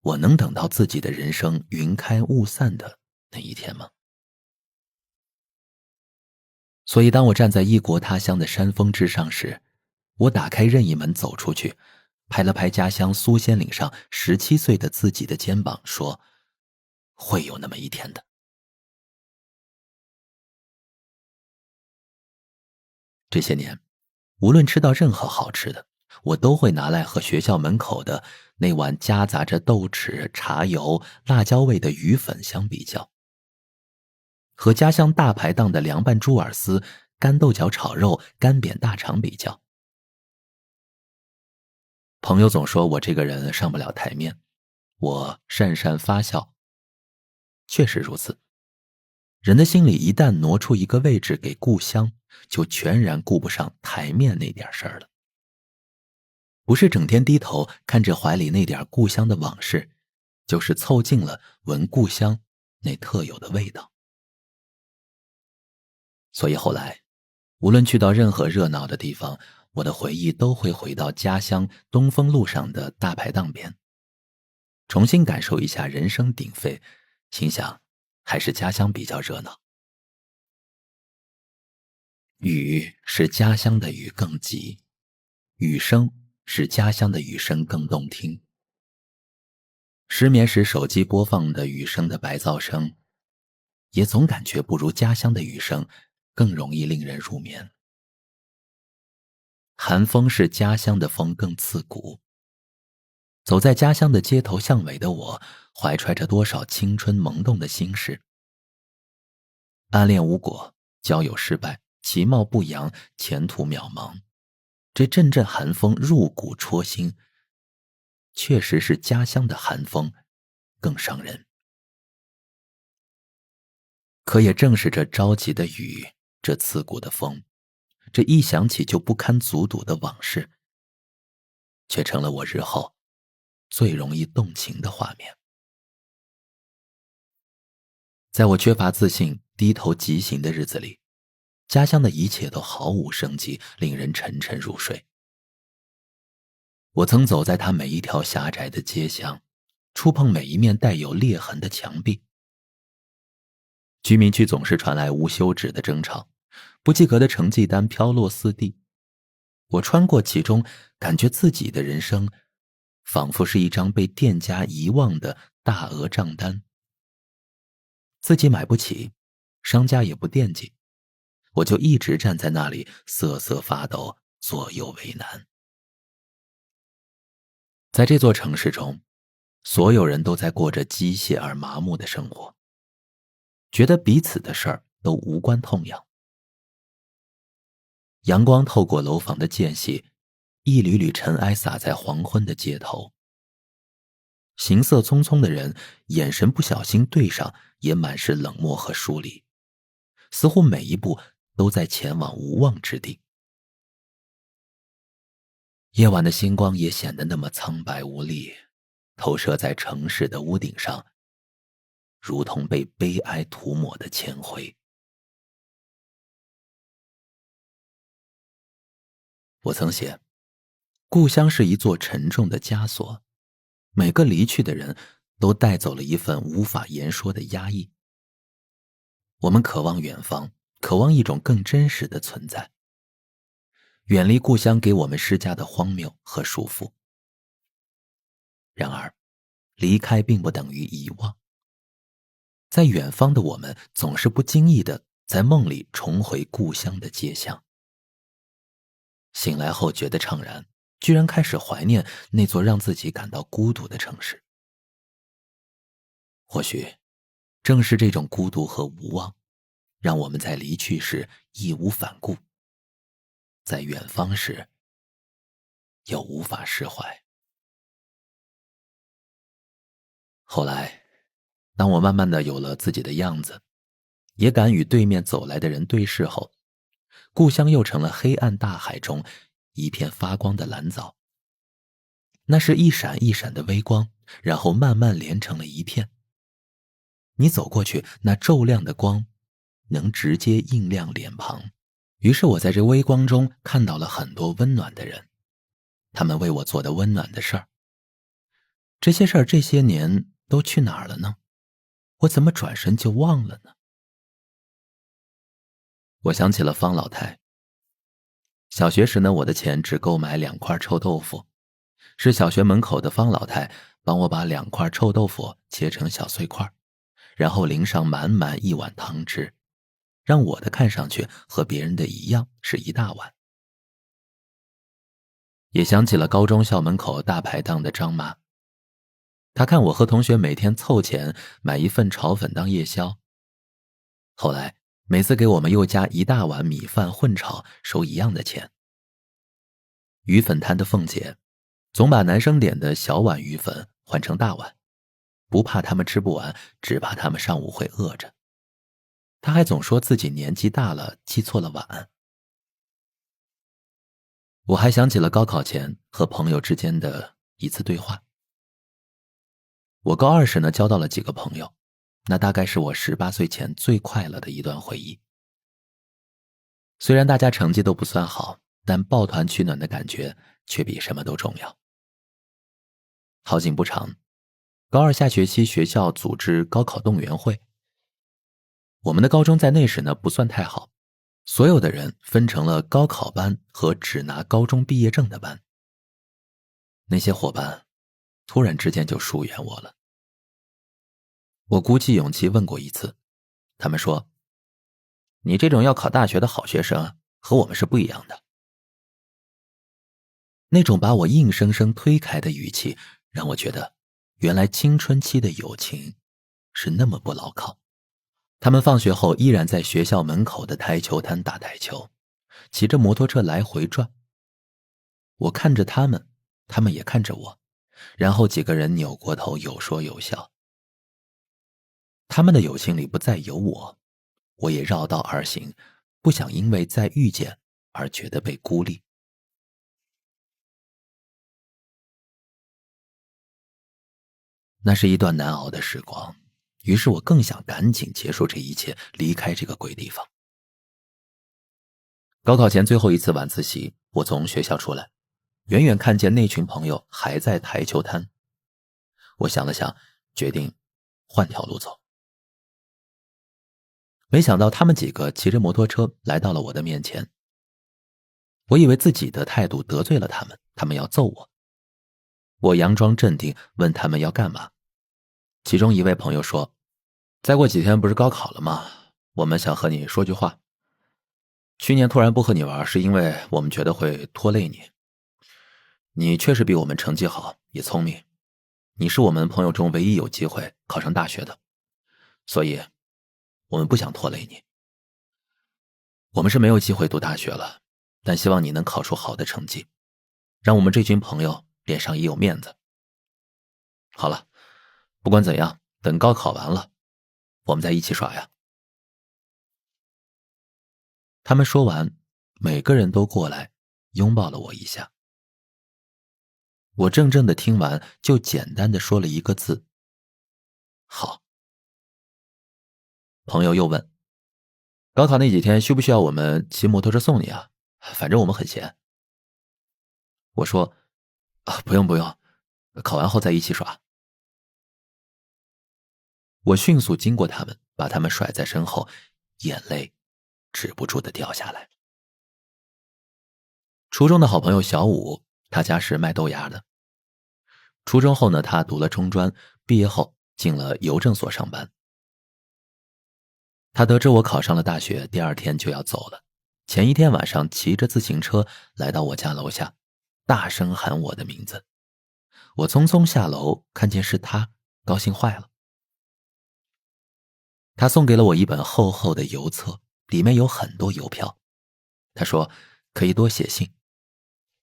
我能等到自己的人生云开雾散的那一天吗？所以当我站在异国他乡的山峰之上时，我打开任意门走出去，拍了拍家乡苏仙岭上17岁的自己的肩膀，说，会有那么一天的。这些年，无论吃到任何好吃的，我都会拿来和学校门口的那碗夹杂着豆豉、茶油、辣椒味的鱼粉相比较，和家乡大排档的凉拌猪耳丝、干豆角炒肉、干煸大肠比较。朋友总说我这个人上不了台面，我讪讪发笑。确实如此，人的心里一旦挪出一个位置给故乡，就全然顾不上台面那点事儿了。不是整天低头看着怀里那点故乡的往事，就是凑近了闻故乡那特有的味道。所以后来，无论去到任何热闹的地方，我的回忆都会回到家乡东风路上的大排档边，重新感受一下人声鼎沸，心想还是家乡比较热闹。雨使家乡的雨更急，雨声使家乡的雨声更动听。失眠时手机播放的雨声的白噪声，也总感觉不如家乡的雨声更容易令人入眠。寒风使家乡的风更刺骨。走在家乡的街头巷尾的我，怀揣着多少青春萌动的心事。暗恋无果，交友失败，其貌不扬，前途渺茫。这阵阵寒风入骨戳心，确实是家乡的寒风更伤人。可也正是这着急的雨，这刺骨的风，这一想起就不堪卒睹的往事，却成了我日后最容易动情的画面。在我缺乏自信、低头疾行的日子里，家乡的一切都毫无生机，令人沉沉入睡。我曾走在它每一条狭窄的街巷，触碰每一面带有裂痕的墙壁。居民区总是传来无休止的争吵，不及格的成绩单飘落四地。我穿过其中，感觉自己的人生仿佛是一张被店家遗忘的大额账单。自己买不起，商家也不惦记，我就一直站在那里瑟瑟发抖，左右为难。在这座城市中，所有人都在过着机械而麻木的生活，觉得彼此的事儿都无关痛痒。阳光透过楼房的间隙，一缕缕尘埃洒在黄昏的街头。行色匆匆的人，眼神不小心对上，也满是冷漠和疏离，似乎每一步都在前往无望之地。夜晚的星光也显得那么苍白无力，投射在城市的屋顶上，如同被悲哀涂抹的铅灰。我曾写，故乡是一座沉重的枷锁，每个离去的人都带走了一份无法言说的压抑。我们渴望远方，渴望一种更真实的存在，远离故乡给我们施加的荒谬和束缚。然而，离开并不等于遗忘。在远方的我们，总是不经意地在梦里重回故乡的街巷。醒来后觉得怅然，居然开始怀念那座让自己感到孤独的城市。或许正是这种孤独和无望，让我们在离去时义无反顾，在远方时又无法释怀。后来，当我慢慢的有了自己的样子，也敢与对面走来的人对视后，故乡又成了黑暗大海中一片发光的蓝藻。那是一闪一闪的微光，然后慢慢连成了一片。你走过去，那骤亮的光能直接映亮脸庞。于是我在这微光中看到了很多温暖的人，他们为我做的温暖的事儿。这些事儿这些年都去哪儿了呢？我怎么转身就忘了呢？我想起了方老太。小学时呢，我的钱只够买2块臭豆腐，是小学门口的方老太帮我把2块臭豆腐切成小碎块，然后淋上满满一碗汤汁，让我的看上去和别人的一样是一大碗。也想起了高中校门口大排档的张妈，她看我和同学每天凑钱买一份炒粉当夜宵，后来每次给我们又加一大碗米饭混炒，收一样的钱。鱼粉摊的凤姐总把男生点的小碗鱼粉换成大碗，不怕他们吃不完，只怕他们上午会饿着。她还总说自己年纪大了，记错了碗。我还想起了高考前和朋友之间的一次对话。我高2时呢，交到了几个朋友，那大概是我18岁前最快乐的一段回忆。虽然大家成绩都不算好，但抱团取暖的感觉却比什么都重要。好景不长，高2下学期学校组织高考动员会。我们的高中在那时呢不算太好，所有的人分成了高考班和只拿高中毕业证的班。那些伙伴突然之间就疏远我了。我鼓起勇气问过一次，他们说，你这种要考大学的好学生和我们是不一样的。那种把我硬生生推开的语气，让我觉得原来青春期的友情是那么不牢靠。他们放学后依然在学校门口的台球摊打台球，骑着摩托车来回转。我看着他们，他们也看着我，然后几个人扭过头有说有笑。他们的友情里不再有我，我也绕道而行，不想因为再遇见而觉得被孤立。那是一段难熬的时光，于是我更想赶紧结束这一切，离开这个鬼地方。高考前最后一次晚自习，我从学校出来，远远看见那群朋友还在台球摊。我想了想，决定换条路走。没想到他们几个骑着摩托车来到了我的面前。我以为自己的态度得罪了他们，他们要揍我。我佯装镇定，问他们要干嘛。其中一位朋友说，再过几天不是高考了吗？我们想和你说句话。去年突然不和你玩，是因为我们觉得会拖累你。你确实比我们成绩好，也聪明。你是我们朋友中唯一有机会考上大学的，所以我们不想拖累你。我们是没有机会读大学了，但希望你能考出好的成绩，让我们这群朋友脸上也有面子。好了，不管怎样，等高考完了，我们再一起耍呀。他们说完，每个人都过来拥抱了我一下。我怔怔地听完，就简单地说了一个字：好。朋友又问，高考那几天需不需要我们骑摩托车送你啊？反正我们很闲。我说，不用不用，考完后再一起耍。我迅速经过他们，把他们甩在身后，眼泪止不住地掉下来。初中的好朋友小武，他家是卖豆芽的。初中后呢，他读了中专，毕业后进了邮政所上班。他得知我考上了大学，第二天就要走了。前一天晚上骑着自行车来到我家楼下，大声喊我的名字。我匆匆下楼，看见是他，高兴坏了。他送给了我一本厚厚的邮册，里面有很多邮票。他说可以多写信，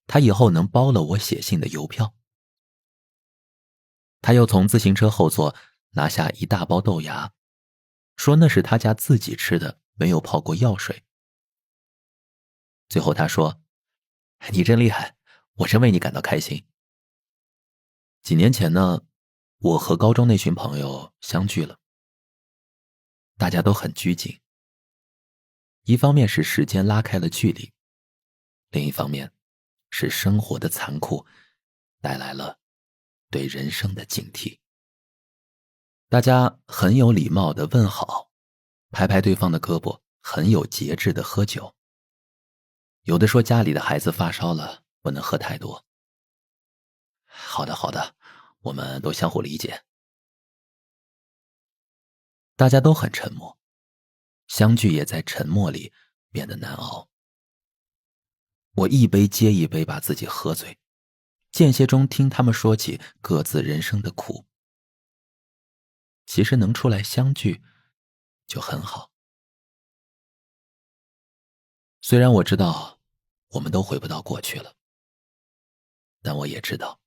他以后能包了我写信的邮票。他又从自行车后座拿下一大包豆芽，说那是他家自己吃的，没有泡过药水。最后他说，你真厉害，我真为你感到开心。几年前呢，我和高中那群朋友相聚了，大家都很拘谨。一方面是时间拉开了距离，另一方面是生活的残酷带来了对人生的警惕。大家很有礼貌地问好，拍拍对方的胳膊，很有节制地喝酒。有的说家里的孩子发烧了，不能喝太多。好的好的，我们都相互理解。大家都很沉默，相聚也在沉默里变得难熬。我一杯接一杯把自己喝醉，间歇中听他们说起各自人生的苦。其实能出来相聚就很好。虽然我知道我们都回不到过去了，但我也知道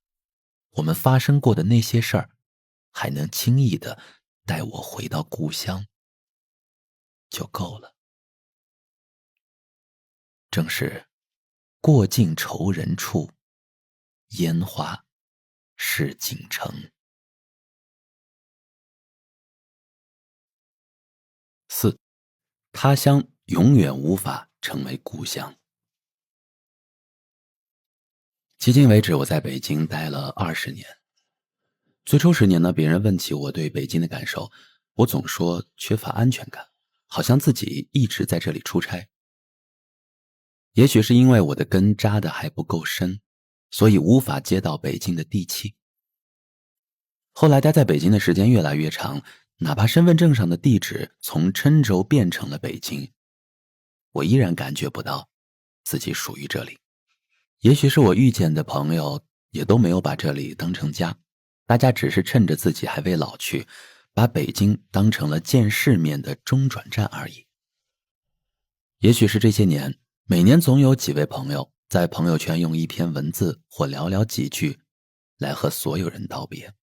我们发生过的那些事儿还能轻易地带我回到故乡就够了。正是过尽愁人处，烟花是锦城。4. 他乡永远无法成为故乡。迄今为止，我在北京待了20年。最初10年呢，别人问起我对北京的感受，我总说缺乏安全感，好像自己一直在这里出差。也许是因为我的根扎得还不够深，所以无法接到北京的地气。后来待在北京的时间越来越长，哪怕身份证上的地址从郴州变成了北京，我依然感觉不到自己属于这里。也许是我遇见的朋友也都没有把这里当成家，大家只是趁着自己还未老去，把北京当成了见世面的中转站而已。也许是这些年，每年总有几位朋友在朋友圈用一篇文字或寥寥几句来和所有人道别。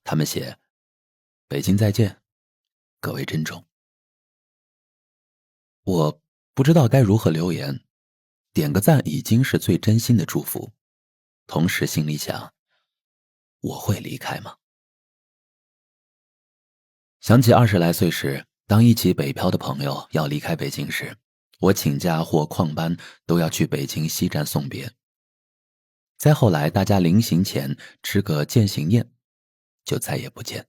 他们写：北京再见，各位珍重。我不知道该如何留言，点个赞已经是最真心的祝福，同时心里想，我会离开吗？想起20来岁时，当一起北漂的朋友要离开北京时，我请假或旷班都要去北京西站送别。再后来大家临行前吃个饯行宴，就再也不见。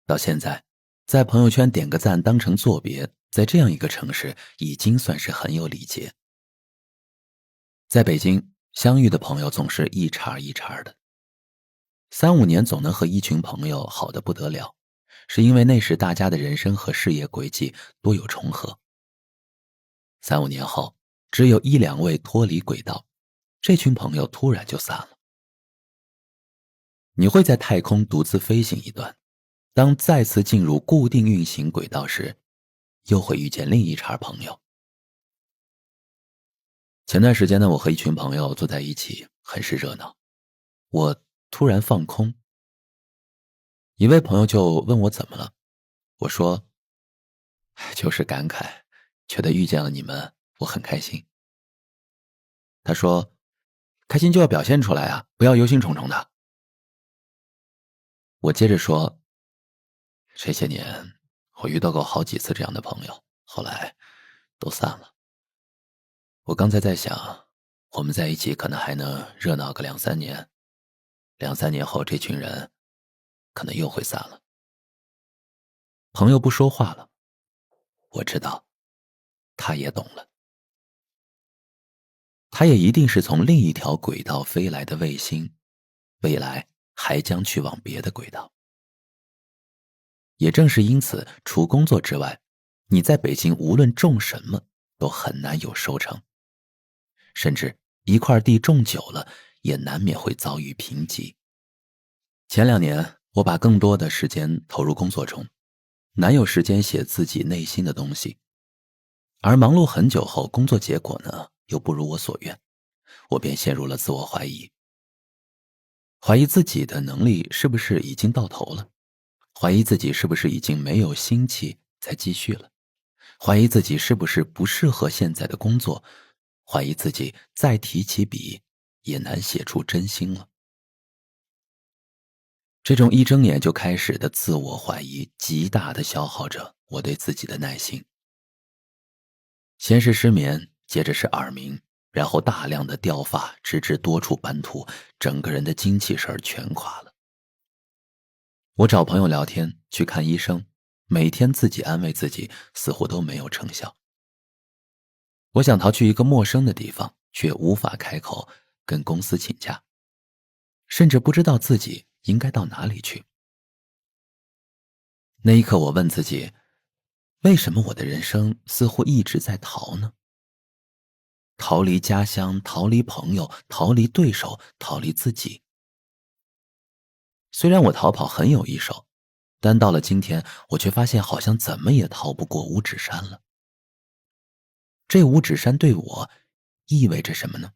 到现在，在朋友圈点个赞当成作别，在这样一个城市已经算是很有礼节。在北京相遇的朋友总是一茬一茬的，3、5年总能和一群朋友好得不得了，是因为那时大家的人生和事业轨迹多有重合。3、5年后，只有1、2位脱离轨道，这群朋友突然就散了。你会在太空独自飞行一段，当再次进入固定运行轨道时，又会遇见另一茬朋友。前段时间呢，我和一群朋友坐在一起，很是热闹。我突然放空，一位朋友就问我怎么了，我说，就是感慨，觉得遇见了你们，我很开心。他说，开心就要表现出来啊，不要忧心忡忡的。我接着说，这些年我遇到过好几次这样的朋友，后来都散了。我刚才在想，我们在一起可能还能热闹个2、3年，2、3年后这群人可能又会散了。朋友不说话了，我知道他也懂了，他也一定是从另一条轨道飞来的卫星，未来还将去往别的轨道。也正是因此，除工作之外，你在北京无论种什么都很难有收成，甚至一块地种久了也难免会遭遇贫瘠。前2年我把更多的时间投入工作中，难有时间写自己内心的东西，而忙碌很久后，工作结果呢又不如我所愿，我便陷入了自我怀疑，怀疑自己的能力是不是已经到头了，怀疑自己是不是已经没有心气再继续了，怀疑自己是不是不适合现在的工作，怀疑自己再提起笔也难写出真心了。这种一睁眼就开始的自我怀疑，极大地消耗着我对自己的耐心。先是失眠，接着是耳鸣，然后大量的掉发，直至多处斑秃，整个人的精气神全垮了。我找朋友聊天，去看医生，每天自己安慰自己，似乎都没有成效。我想逃去一个陌生的地方，却无法开口跟公司请假，甚至不知道自己应该到哪里去。那一刻我问自己，为什么我的人生似乎一直在逃呢？逃离家乡，逃离朋友，逃离对手，逃离自己。虽然我逃跑很有一手，但到了今天，我却发现好像怎么也逃不过五指山了。这五指山对我意味着什么呢？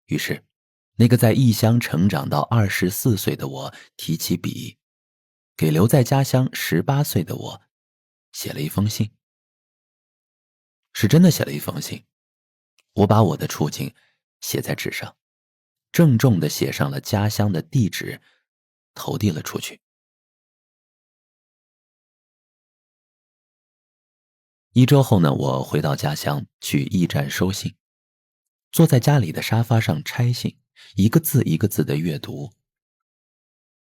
于是，那个在异乡成长到24岁的我提起笔，给留在家乡18岁的我写了一封信。是真的写了一封信，我把我的处境写在纸上，郑重地写上了家乡的地址，投递了出去。1周后呢，我回到家乡去驿站收信，坐在家里的沙发上拆信，一个字一个字地阅读。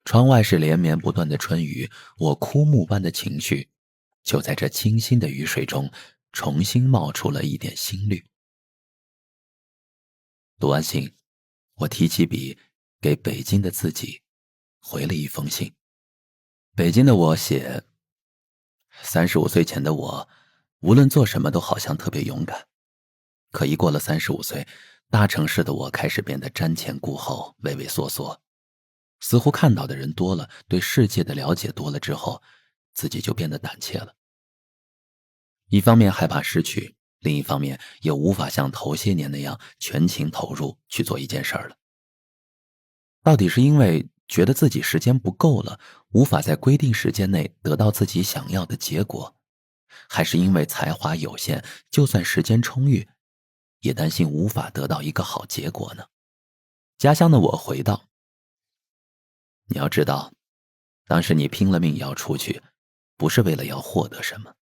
窗外是连绵不断的春雨，我枯木般的情绪就在这清新的雨水中重新冒出了一点新绿。读完信，我提起笔给北京的自己回了一封信。北京的我写，35岁前的我无论做什么都好像特别勇敢，可一过了35岁，大城市的我开始变得瞻前顾后，畏畏缩缩，似乎看到的人多了，对世界的了解多了之后，自己就变得胆怯了。一方面害怕失去，另一方面又无法像头些年那样全情投入去做一件事儿了。到底是因为觉得自己时间不够了，无法在规定时间内得到自己想要的结果，还是因为才华有限，就算时间充裕，也担心无法得到一个好结果呢？家乡的我回道：你要知道，当时你拼了命要出去，不是为了要获得什么，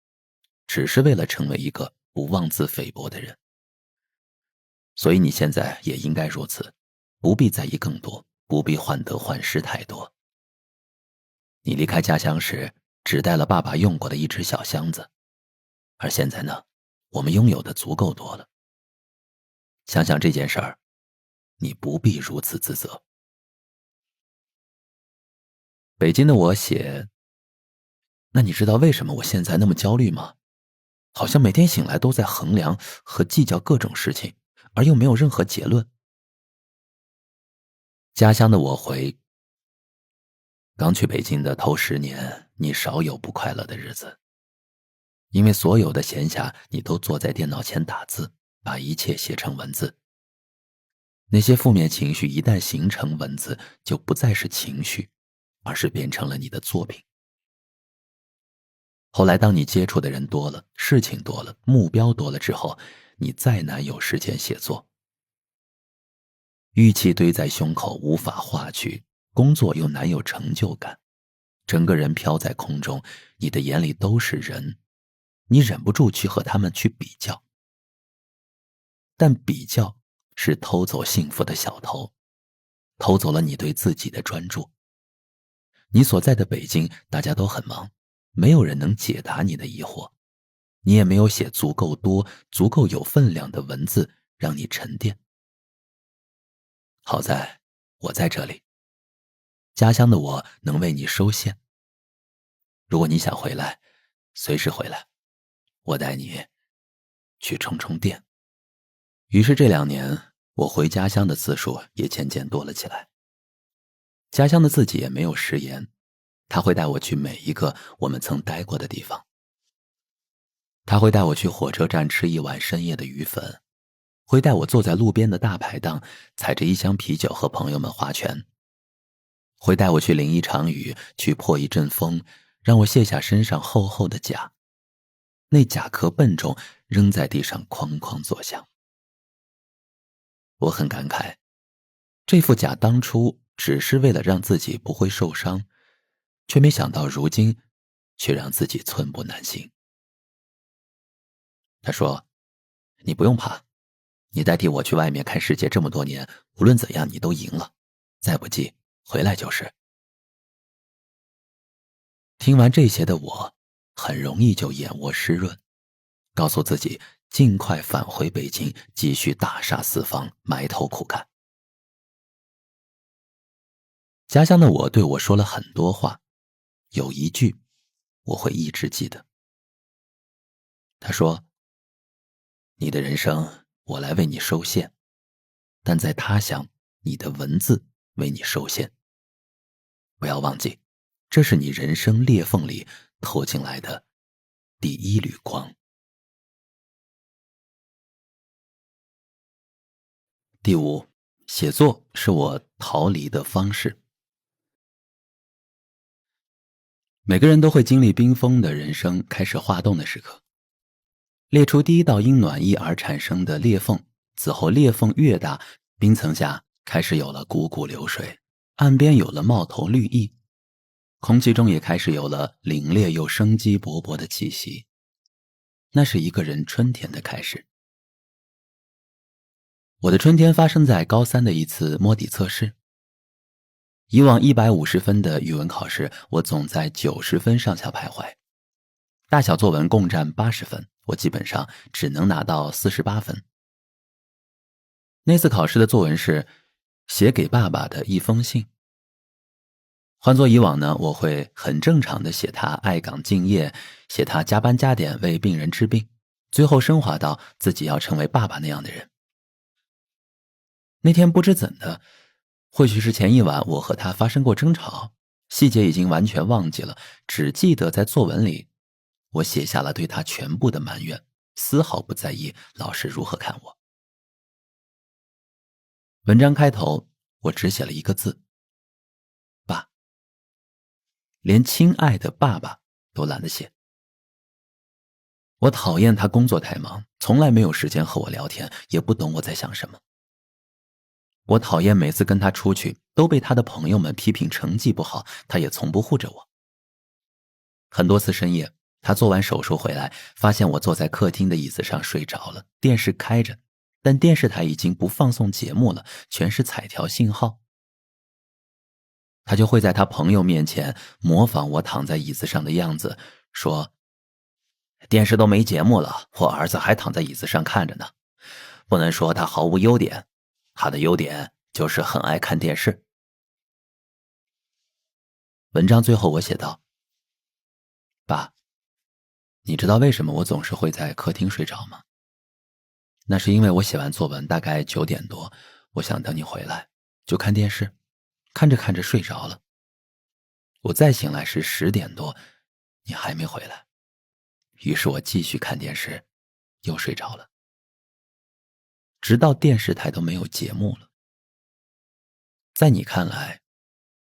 只是为了成为一个不妄自菲薄的人。所以你现在也应该如此，不必在意更多，不必患得患失太多。你离开家乡时，只带了爸爸用过的一只小箱子，而现在呢，我们拥有的足够多了。想想这件事儿，你不必如此自责。北京的我写，那你知道为什么我现在那么焦虑吗？好像每天醒来都在衡量和计较各种事情，而又没有任何结论。家乡的我回，刚去北京的头10年，你少有不快乐的日子，因为所有的闲暇你都坐在电脑前打字，把一切写成文字。那些负面情绪一旦形成文字，就不再是情绪，而是变成了你的作品。后来当你接触的人多了，事情多了，目标多了之后，你再难有时间写作。郁气堆在胸口无法化去，工作又难有成就感，整个人飘在空中，你的眼里都是人，你忍不住去和他们去比较。但比较是偷走幸福的小偷，偷走了你对自己的专注。你所在的北京，大家都很忙，没有人能解答你的疑惑，你也没有写足够多、足够有分量的文字让你沉淀。好在我在这里，家乡的我能为你收线。如果你想回来，随时回来，我带你去充充电。于是这2年，我回家乡的次数也渐渐多了起来。家乡的自己也没有食言，他会带我去每一个我们曾待过的地方。他会带我去火车站吃一碗深夜的鱼粉，会带我坐在路边的大排档，踩着一箱啤酒和朋友们划拳，会带我去淋一场雨，去破一阵风，让我卸下身上厚厚的甲，那甲壳笨重，扔在地上哐哐作响。我很感慨，这副甲当初只是为了让自己不会受伤，却没想到如今却让自己寸步难行。他说，你不用怕，你代替我去外面看世界这么多年，无论怎样你都赢了，再不济回来就是。听完这些的我，很容易就眼窝湿润，告诉自己尽快返回北京，继续大杀四方，埋头苦干。家乡的我对我说了很多话，有一句我会一直记得。他说，你的人生我来为你收线，但在他乡，你的文字为你收线。不要忘记，这是你人生裂缝里透进来的第一缕光。第5，写作是我逃离的方式。每个人都会经历冰封的人生开始化冻的时刻，裂出第一道因暖意而产生的裂缝，此后裂缝越大，冰层下开始有了汩汩流水，岸边有了冒头绿意，空气中也开始有了凛冽又生机勃勃的气息。那是一个人春天的开始。我的春天发生在高3的一次摸底测试。以往150分的语文考试，我总在90分上下徘徊。大小作文共占80分，我基本上只能拿到48分。那次考试的作文是写给爸爸的一封信。换作以往呢，我会很正常的写他爱岗敬业，写他加班加点为病人治病，最后升华到自己要成为爸爸那样的人。那天不知怎的，或许是前一晚我和他发生过争吵，细节已经完全忘记了，只记得在作文里我写下了对他全部的埋怨，丝毫不在意老师如何看我。文章开头我只写了一个字：爸。连亲爱的爸爸都懒得写。我讨厌他工作太忙，从来没有时间和我聊天，也不懂我在想什么。我讨厌每次跟他出去都被他的朋友们批评成绩不好，他也从不护着我。很多次深夜，他做完手术回来，发现我坐在客厅的椅子上睡着了，电视开着，但电视台已经不放送节目了，全是彩条信号。他就会在他朋友面前模仿我躺在椅子上的样子，说电视都没节目了，我儿子还躺在椅子上看着呢。不能说他毫无优点，他的优点就是很爱看电视。文章最后我写道：爸，你知道为什么我总是会在客厅睡着吗？那是因为我写完作文大概9点多，我想等你回来，就看电视，看着看着睡着了。我再醒来是10点多，你还没回来，于是我继续看电视，又睡着了，直到电视台都没有节目了。在你看来，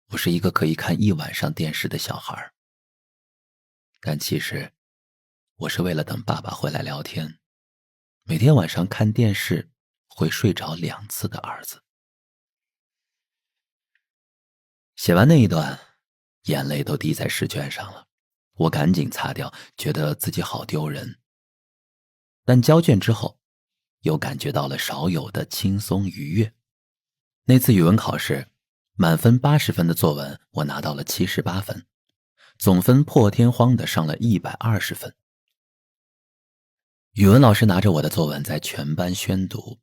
我是一个可以看一晚上电视的小孩，但其实我是为了等爸爸回来聊天，每天晚上看电视会睡着2次的儿子。写完那一段，眼泪都滴在试卷上了，我赶紧擦掉，觉得自己好丢人。但交卷之后，又感觉到了少有的轻松愉悦。那次语文考试，满分80分的作文，我拿到了78分，总分破天荒的上了120分。语文老师拿着我的作文在全班宣读。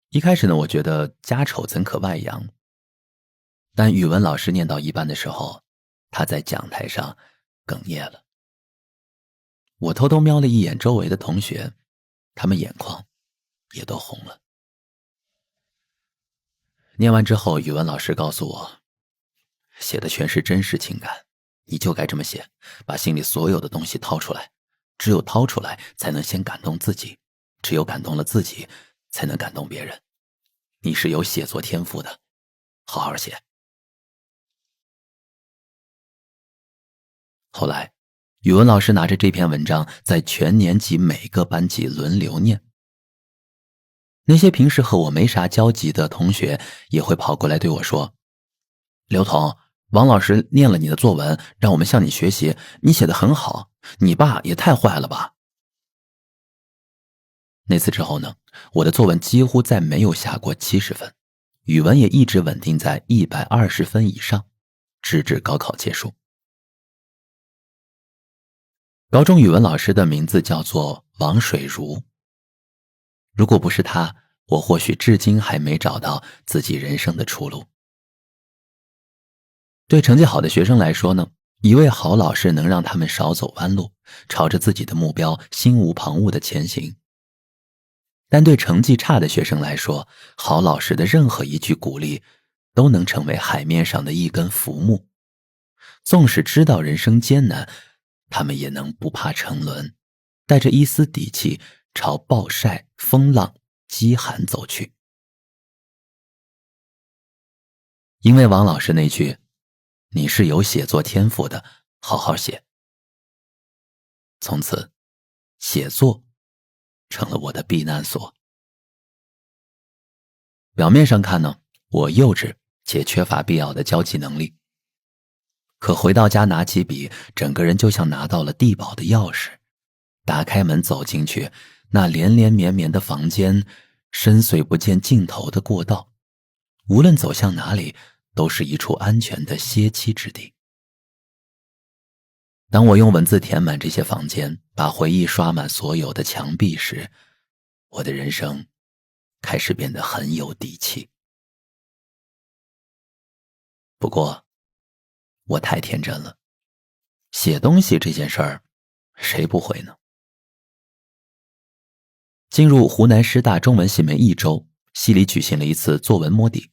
一开始呢，我觉得家丑怎可外扬，但语文老师念到一半的时候，他在讲台上哽咽了。我偷偷瞄了一眼周围的同学，他们眼眶也都红了。念完之后，语文老师告诉我，写的全是真实情感，你就该这么写，把心里所有的东西掏出来，只有掏出来才能先感动自己，只有感动了自己才能感动别人。你是有写作天赋的，好好写。后来语文老师拿着这篇文章在全年级每个班级轮流念，那些平时和我没啥交集的同学也会跑过来对我说，刘同，王老师念了你的作文，让我们向你学习，你写得很好，你爸也太坏了吧。那次之后呢，我的作文几乎再没有下过70分，语文也一直稳定在120分以上，直至高考结束。高中语文老师的名字叫做王水如，如果不是他，我或许至今还没找到自己人生的出路。对成绩好的学生来说呢，一位好老师能让他们少走弯路，朝着自己的目标心无旁骛地前行。但对成绩差的学生来说，好老师的任何一句鼓励都能成为海面上的一根浮木，纵使知道人生艰难，他们也能不怕沉沦，带着一丝底气朝暴晒、风浪、饥寒走去。因为王老师那句你是有写作天赋的，好好写，从此写作成了我的避难所。表面上看呢，我幼稚且缺乏必要的交际能力，可回到家拿起笔，整个人就像拿到了地堡的钥匙，打开门走进去，那连连绵绵的房间，深邃不见尽头的过道，无论走向哪里，都是一处安全的歇栖之地。当我用文字填满这些房间，把回忆刷满所有的墙壁时，我的人生开始变得很有底气。不过我太天真了，写东西这件事儿谁不会呢？进入湖南师大中文系没1周，系里举行了一次作文摸底。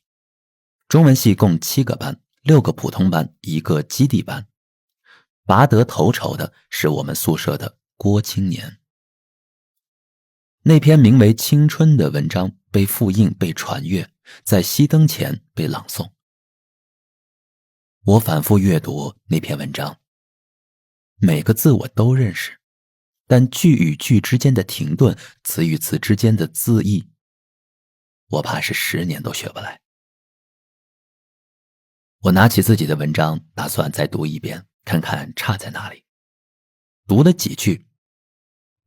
中文系共7个班，6个普通班，1个基地班。拔得头筹的是我们宿舍的郭青年。那篇名为《青春》的文章被复印、被传阅，在熄灯前被朗诵。我反复阅读那篇文章，每个字我都认识，但句与句之间的停顿，词与词之间的字义，我怕是10年都学不来。我拿起自己的文章，打算再读一遍，看看差在哪里。读了几句，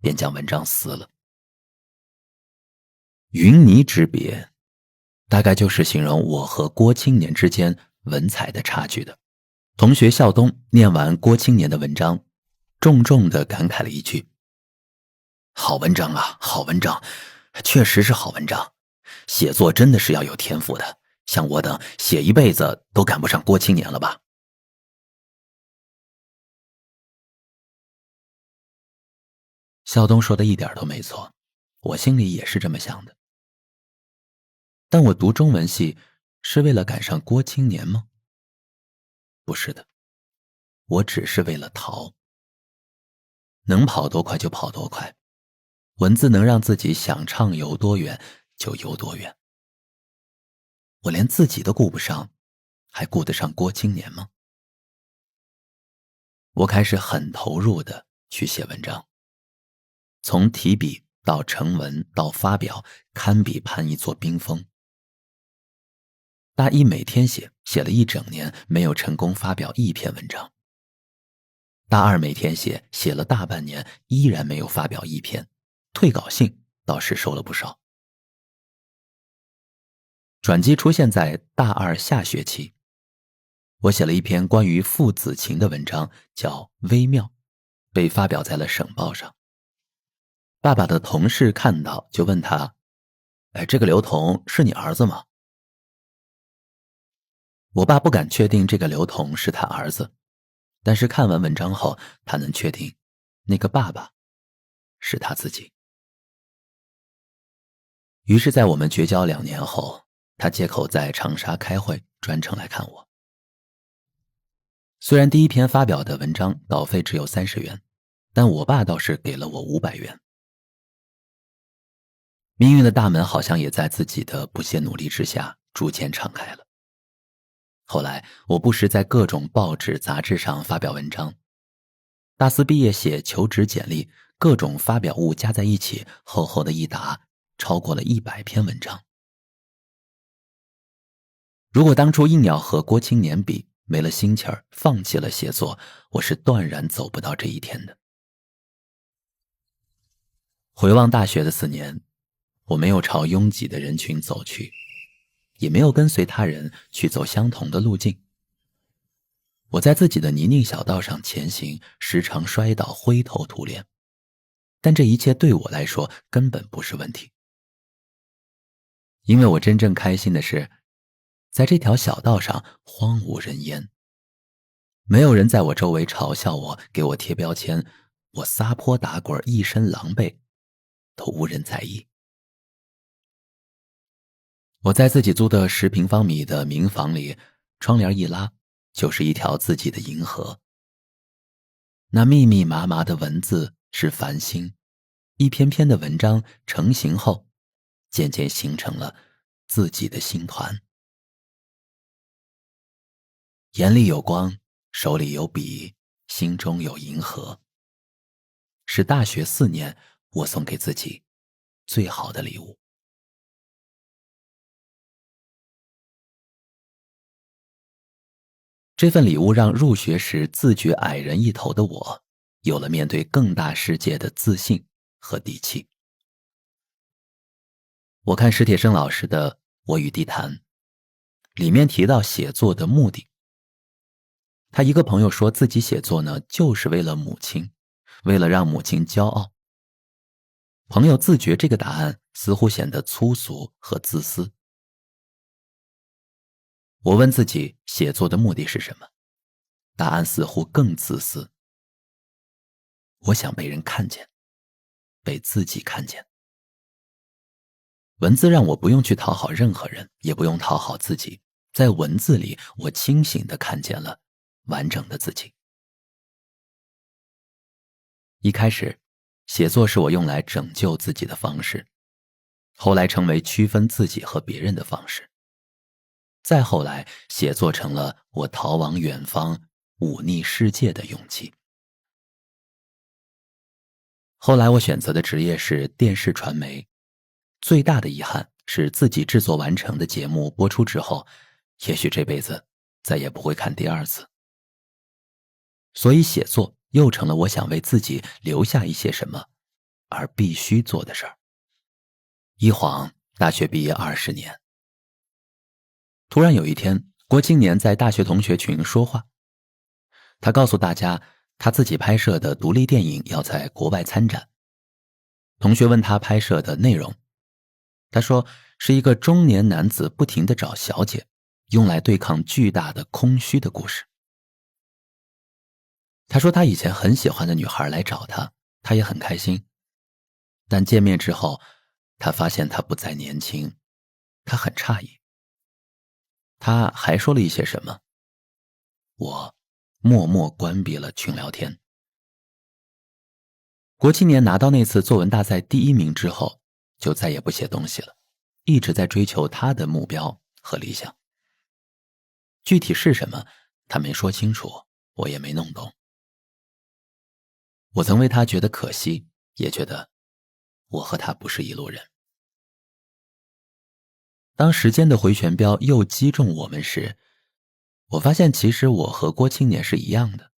便将文章撕了。云泥之别，大概就是形容我和郭青年之间文采的差距的。同学校东念完郭青年的文章，重重地感慨了一句：好文章啊，好文章，确实是好文章。写作真的是要有天赋的，像我等写一辈子都赶不上郭青年了吧。校东说的一点都没错，我心里也是这么想的。但我读中文系是为了赶上郭青年吗？不是的，我只是为了逃。能跑多快就跑多快，文字能让自己想畅游多远就游多远。我连自己都顾不上，还顾得上郭青年吗？我开始很投入地去写文章，从提笔到成文到发表，堪比攀一座冰峰。大一每天写了1整年，没有成功发表1篇文章。大二每天写了大半年，依然没有发表1篇，退稿信倒是收了不少。转机出现在大二下学期，我写了一篇关于父子情的文章，叫《微妙》，被发表在了省报上。爸爸的同事看到就问他：这个刘同是你儿子吗？我爸不敢确定这个刘同是他儿子，但是看完文章后，他能确定那个爸爸是他自己。于是在我们绝交2年后，他借口在长沙开会，专程来看我。虽然第1篇发表的文章稿费只有30元，但我爸倒是给了我500元。命运的大门好像也在自己的不懈努力之下逐渐敞开了。后来我不时在各种报纸杂志上发表文章，大4毕业写求职简历，各种发表物加在一起，厚厚的一沓，超过了100篇文章。如果当初硬要和郭青年比，没了心气儿，放弃了写作，我是断然走不到这一天的。回望大学的4年，我没有朝拥挤的人群走去，也没有跟随他人去走相同的路径。我在自己的泥泞小道上前行，时常摔倒，灰头土脸，但这一切对我来说根本不是问题。因为我真正开心的是，在这条小道上荒无人烟，没有人在我周围嘲笑我，给我贴标签，我撒泼打滚，一身狼狈，都无人在意。我在自己租的10平方米的民房里，窗帘一拉，就是一条自己的银河。那密密麻麻的文字是繁星，一篇篇的文章成型后，渐渐形成了自己的星团。眼里有光，手里有笔，心中有银河，是大学4年我送给自己最好的礼物。这份礼物让入学时自觉矮人一头的我，有了面对更大世界的自信和底气。我看史铁生老师的《我与地坛》，里面提到写作的目的。他一个朋友说自己写作呢，就是为了母亲，为了让母亲骄傲。朋友自觉这个答案似乎显得粗俗和自私。我问自己写作的目的是什么，答案似乎更自私。我想被人看见，被自己看见。文字让我不用去讨好任何人，也不用讨好自己，在文字里我清醒地看见了完整的自己。一开始写作是我用来拯救自己的方式，后来成为区分自己和别人的方式，再后来写作成了我逃往远方忤逆世界的勇气。后来我选择的职业是电视传媒，最大的遗憾是自己制作完成的节目播出之后，也许这辈子再也不会看第二次。所以写作又成了我想为自己留下一些什么而必须做的事儿。一晃大学毕业20年。突然有一天，郭青年在大学同学群说话，他告诉大家他自己拍摄的独立电影要在国外参展。同学问他拍摄的内容，他说是一个中年男子不停地找小姐，用来对抗巨大的空虚的故事。他说他以前很喜欢的女孩来找他，他也很开心，但见面之后，他发现他不再年轻，他很诧异。他还说了一些什么，我默默关闭了群聊天。郭青年拿到那次作文大赛第1名之后，就再也不写东西了，一直在追求他的目标和理想。具体是什么，他没说清楚，我也没弄懂。我曾为他觉得可惜，也觉得我和他不是一路人。当时间的回旋镖又击中我们时，我发现其实我和郭青年是一样的。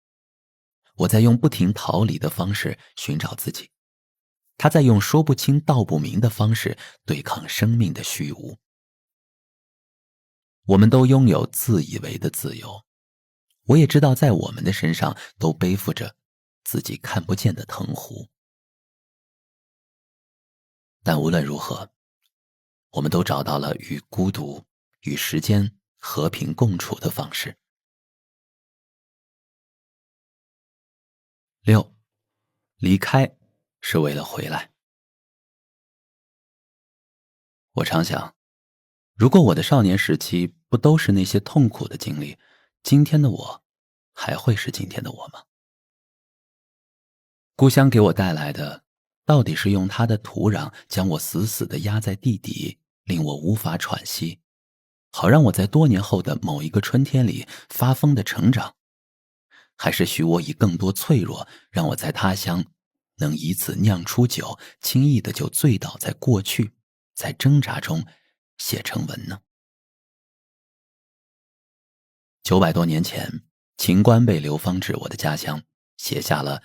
我在用不停逃离的方式寻找自己，他在用说不清道不明的方式对抗生命的虚无。我们都拥有自以为的自由，我也知道在我们的身上都背负着自己看不见的藤壶。但无论如何，我们都找到了与孤独、与时间和平共处的方式。6. 离开是为了回来。我常想，如果我的少年时期不都是那些痛苦的经历，今天的我还会是今天的我吗？故乡给我带来的，到底是用它的土壤将我死死地压在地底，令我无法喘息，好让我在多年后的某一个春天里发疯地成长，还是许我以更多脆弱，让我在他乡能以此酿出酒，轻易的就醉倒在过去，在挣扎中写成文呢？900多年前，秦观被流放至我的家乡，写下了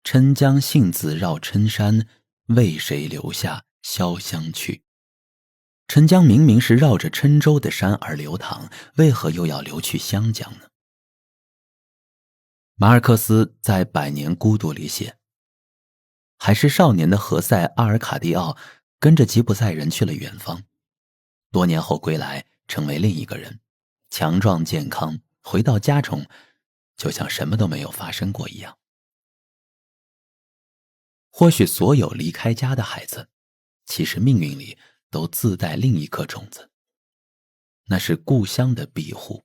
郴江信自绕郴山，为谁留下潇湘去。郴江明明是绕着郴州的山而流淌，为何又要流去湘江呢？马尔克斯在《百年孤独》里写，还是少年的何塞·阿尔卡蒂奥跟着吉普赛人去了远方，多年后归来，成为另一个人，强壮健康，回到家中就像什么都没有发生过一样。或许所有离开家的孩子，其实命运里都自带另一颗种子，那是故乡的庇护，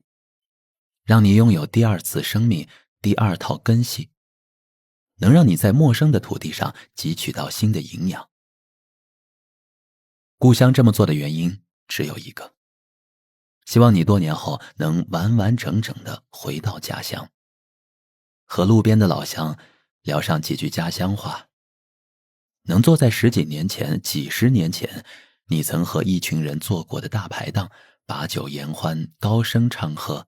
让你拥有第二次生命，第二套根系，能让你在陌生的土地上汲取到新的营养。故乡这么做的原因只有一个，希望你多年后能完完整整地回到家乡，和路边的老乡聊上几句家乡话，能坐在10几年前、几十年前你曾和一群人坐过的大排档，把酒言欢，高声唱和，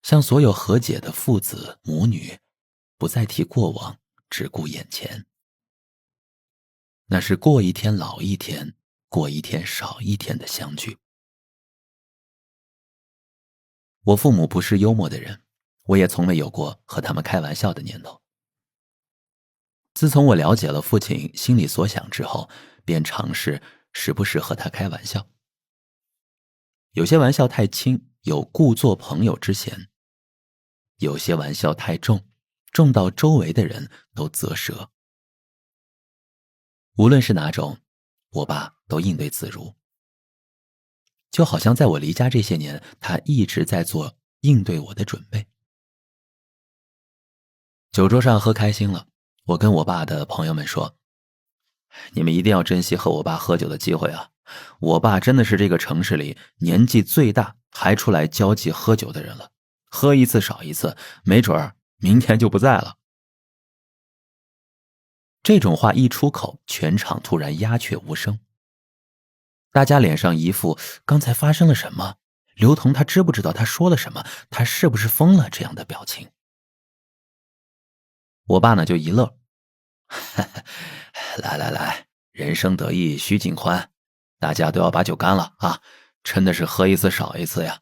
像所有和解的父子母女，不再提过往，只顾眼前。那是过一天老一天，过一天少一天的相聚。我父母不是幽默的人，我也从未有过和他们开玩笑的念头。自从我了解了父亲心里所想之后，便尝试时不时和他开玩笑。有些玩笑太轻，有故作朋友之嫌；有些玩笑太重，重到周围的人都啧舌。无论是哪种，我爸都应对自如。就好像在我离家这些年，他一直在做应对我的准备。酒桌上喝开心了，我跟我爸的朋友们说，你们一定要珍惜和我爸喝酒的机会啊！我爸真的是这个城市里年纪最大还出来交际喝酒的人了，喝一次少一次，没准儿明天就不在了。这种话一出口，全场突然鸦雀无声，大家脸上一副刚才发生了什么，刘同他知不知道他说了什么，他是不是疯了这样的表情。我爸呢就一乐，来来来，人生得意须尽欢，大家都要把酒干了啊，真的是喝一次少一次呀。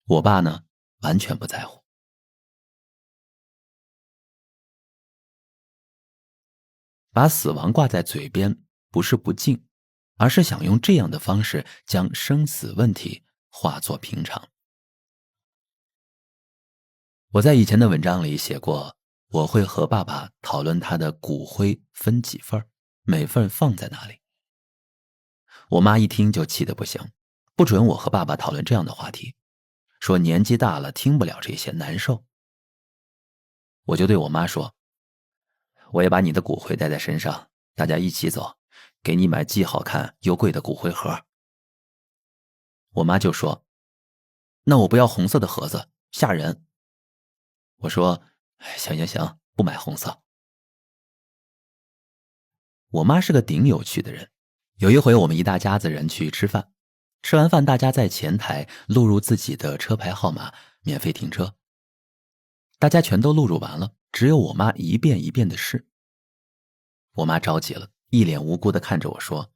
我爸呢完全不在乎。把死亡挂在嘴边不是不敬，而是想用这样的方式将生死问题化作平常。我在以前的文章里写过，我会和爸爸讨论他的骨灰分几份，每份放在哪里。我妈一听就气得不行，不准我和爸爸讨论这样的话题，说年纪大了听不了这些难受。我就对我妈说，我也把你的骨灰带在身上，大家一起走，给你买既好看又贵的骨灰盒。我妈就说，那我不要红色的盒子，吓人。我说，行行行，不买红色。我妈是个顶有趣的人。有一回我们一大家子人去吃饭，吃完饭大家在前台录入自己的车牌号码，免费停车。大家全都录入完了，只有我妈一遍一遍的试。我妈着急了，一脸无辜的看着我说，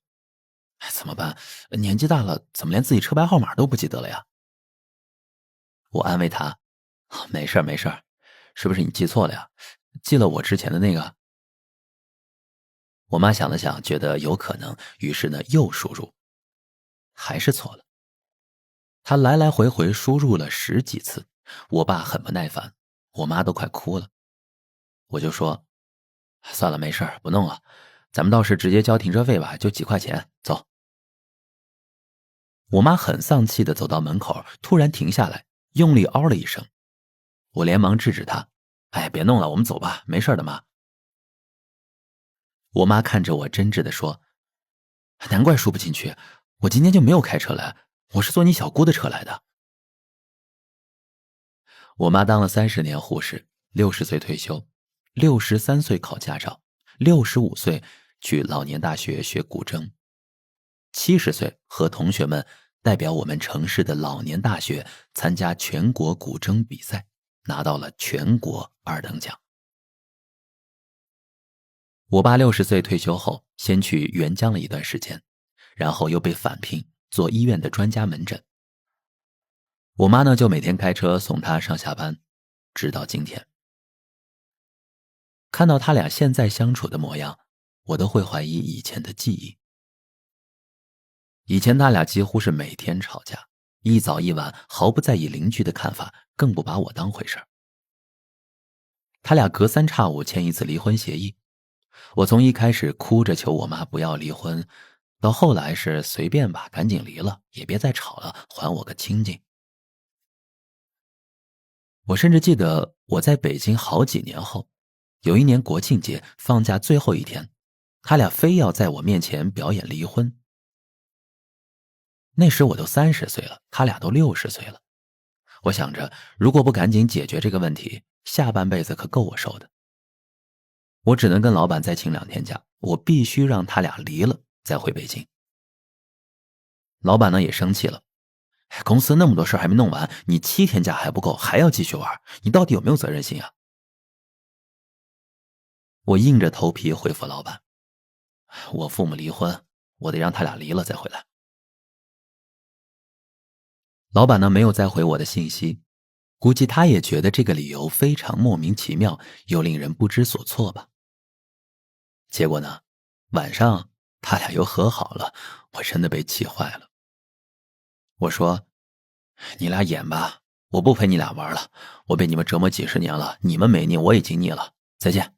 怎么办？年纪大了，怎么连自己车牌号码都不记得了呀？我安慰她，没事没事，是不是你记错了呀？记了我之前的那个。我妈想了想，觉得有可能，于是呢又输入，还是错了。她来来回回输入了10几次，我爸很不耐烦，我妈都快哭了。我就说，算了，没事不弄了，咱们倒是直接交停车费吧，就几块钱，走。我妈很丧气的走到门口，突然停下来，用力嗷了一声。我连忙制止她，别弄了，我们走吧，没事的妈。我妈看着我真挚地说，难怪输不进去，我今天就没有开车来，我是坐你小姑的车来的。我妈当了30年护士，60岁退休，63岁考驾照，65岁去老年大学学古筝，70岁和同学们代表我们城市的老年大学参加全国古筝比赛，拿到了全国2等奖。我爸60岁退休后，先去援疆了一段时间，然后又被返聘做医院的专家门诊。我妈呢，就每天开车送他上下班，直到今天。看到他俩现在相处的模样，我都会怀疑以前的记忆。以前他俩几乎是每天吵架，一早一晚毫不在意邻居的看法，更不把我当回事儿。他俩隔3差5签一次离婚协议，我从一开始哭着求我妈不要离婚，到后来是随便吧，赶紧离了，也别再吵了，还我个清净。我甚至记得我在北京好几年后，有一年国庆节放假最后一天，他俩非要在我面前表演离婚。那时我都30岁了，他俩都60岁了。我想着，如果不赶紧解决这个问题，下半辈子可够我受的。我只能跟老板再请2天假，我必须让他俩离了再回北京。老板呢也生气了，公司那么多事还没弄完，你7天假还不够，还要继续玩，你到底有没有责任心啊？我硬着头皮回复老板，我父母离婚，我得让他俩离了再回来。老板呢没有再回我的信息，估计他也觉得这个理由非常莫名其妙，又令人不知所措吧。结果呢，晚上他俩又和好了，我真的被气坏了。我说，你俩演吧，我不陪你俩玩了，我被你们折磨几10年了，你们没腻，我已经腻了，再见。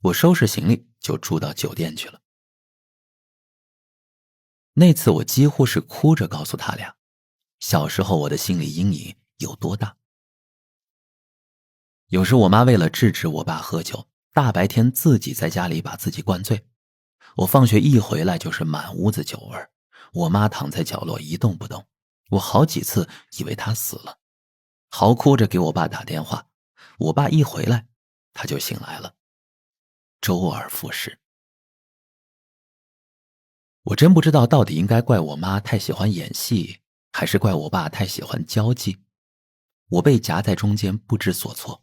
我收拾行李就住到酒店去了。那次我几乎是哭着告诉他俩，小时候我的心理阴影有多大。有时我妈为了制止我爸喝酒，大白天自己在家里把自己灌醉。我放学一回来就是满屋子酒味儿，我妈躺在角落一动不动，我好几次以为她死了，嚎哭着给我爸打电话，我爸一回来他就醒来了，周而复始。我真不知道到底应该怪我妈太喜欢演戏，还是怪我爸太喜欢交际。我被夹在中间不知所措，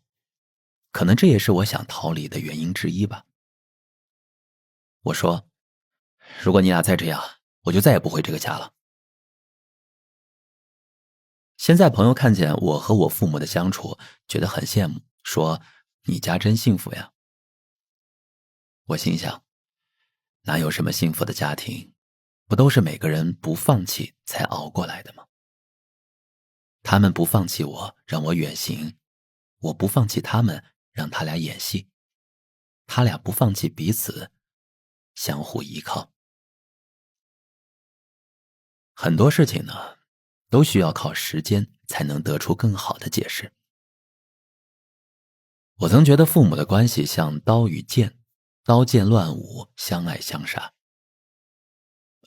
可能这也是我想逃离的原因之一吧。我说，如果你俩再这样，我就再也不回这个家了。现在朋友看见我和我父母的相处，觉得很羡慕，说你家真幸福呀。我心想，哪有什么幸福的家庭，不都是每个人不放弃才熬过来的吗？他们不放弃我，让我远行，我不放弃他们，让他俩演戏，他俩不放弃彼此，相互依靠。很多事情呢，都需要靠时间才能得出更好的解释。我曾觉得父母的关系像刀与剑，刀剑乱舞，相爱相杀。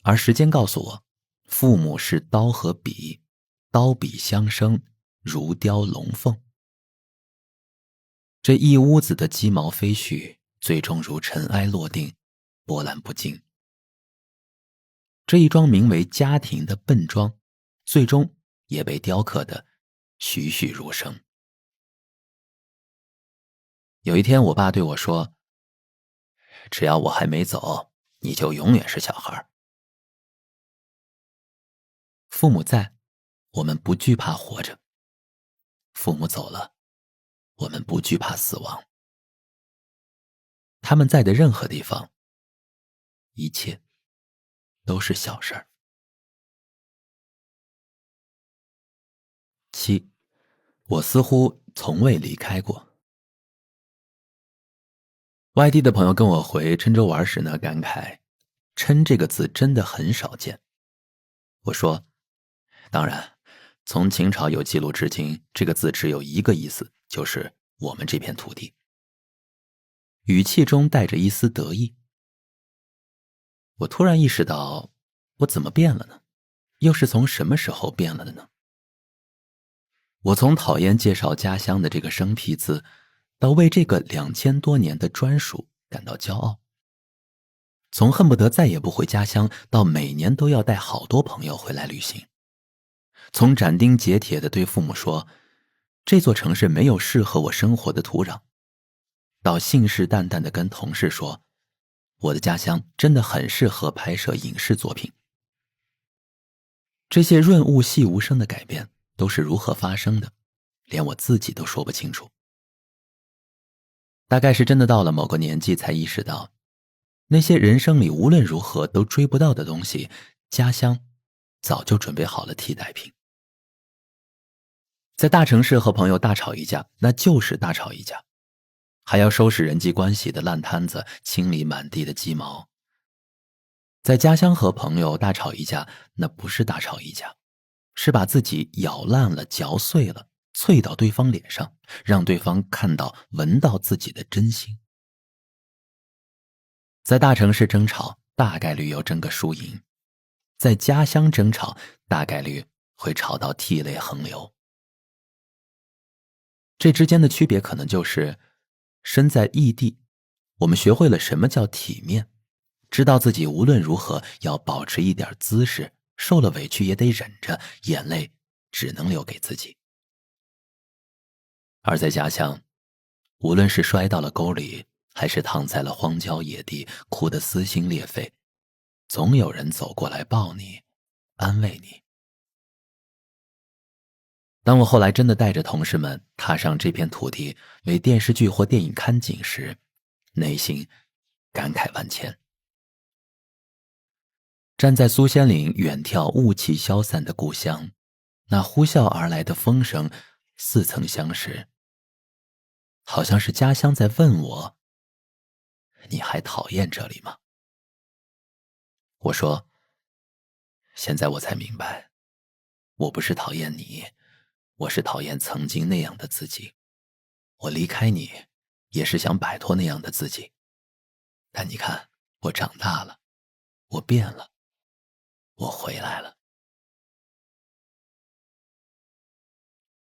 而时间告诉我，父母是刀和笔，刀笔相生，如雕龙凤。这一屋子的鸡毛飞絮，最终如尘埃落定，波澜不惊。这一桩名为家庭的笨桩，最终也被雕刻得栩栩如生。有一天我爸对我说，只要我还没走，你就永远是小孩。父母在，我们不惧怕活着；父母走了，我们不惧怕死亡。他们在的任何地方，一切都是小事儿。7. 我似乎从未离开过。外地的朋友跟我回郴州玩时呢，感慨郴这个字真的很少见。我说，当然，从秦朝有记录至今，这个字只有一个意思，就是我们这片土地。语气中带着一丝得意。我突然意识到，我怎么变了呢？又是从什么时候变了的呢？我从讨厌介绍家乡的这个生僻字，到为这个2000多年的专属感到骄傲。从恨不得再也不回家乡，到每年都要带好多朋友回来旅行。从斩钉截铁地对父母说，这座城市没有适合我生活的土壤，到信誓旦旦地跟同事说，我的家乡真的很适合拍摄影视作品。这些润物细无声的改变都是如何发生的，连我自己都说不清楚。大概是真的到了某个年纪才意识到，那些人生里无论如何都追不到的东西，家乡早就准备好了替代品。在大城市和朋友大吵一架，那就是大吵一架，还要收拾人际关系的烂摊子，清理满地的鸡毛。在家乡和朋友大吵一架，那不是大吵一架，是把自己咬烂了，嚼碎了，啐到对方脸上，让对方看到闻到自己的真心。在大城市争吵，大概率要争个输赢；在家乡争吵，大概率会吵到涕泪横流。这之间的区别可能就是，身在异地，我们学会了什么叫体面，知道自己无论如何要保持一点姿势，受了委屈也得忍着，眼泪只能留给自己。而在家乡，无论是摔到了沟里，还是躺在了荒郊野地，哭得撕心裂肺，总有人走过来抱你，安慰你。当我后来真的带着同事们踏上这片土地，为电视剧或电影看景时，内心感慨万千。站在苏仙岭远眺雾气消散的故乡，那呼啸而来的风声似曾相识，好像是家乡在问我，你还讨厌这里吗？我说，现在我才明白，我不是讨厌你，我是讨厌曾经那样的自己。我离开你，也是想摆脱那样的自己。但你看，我长大了，我变了，我回来了。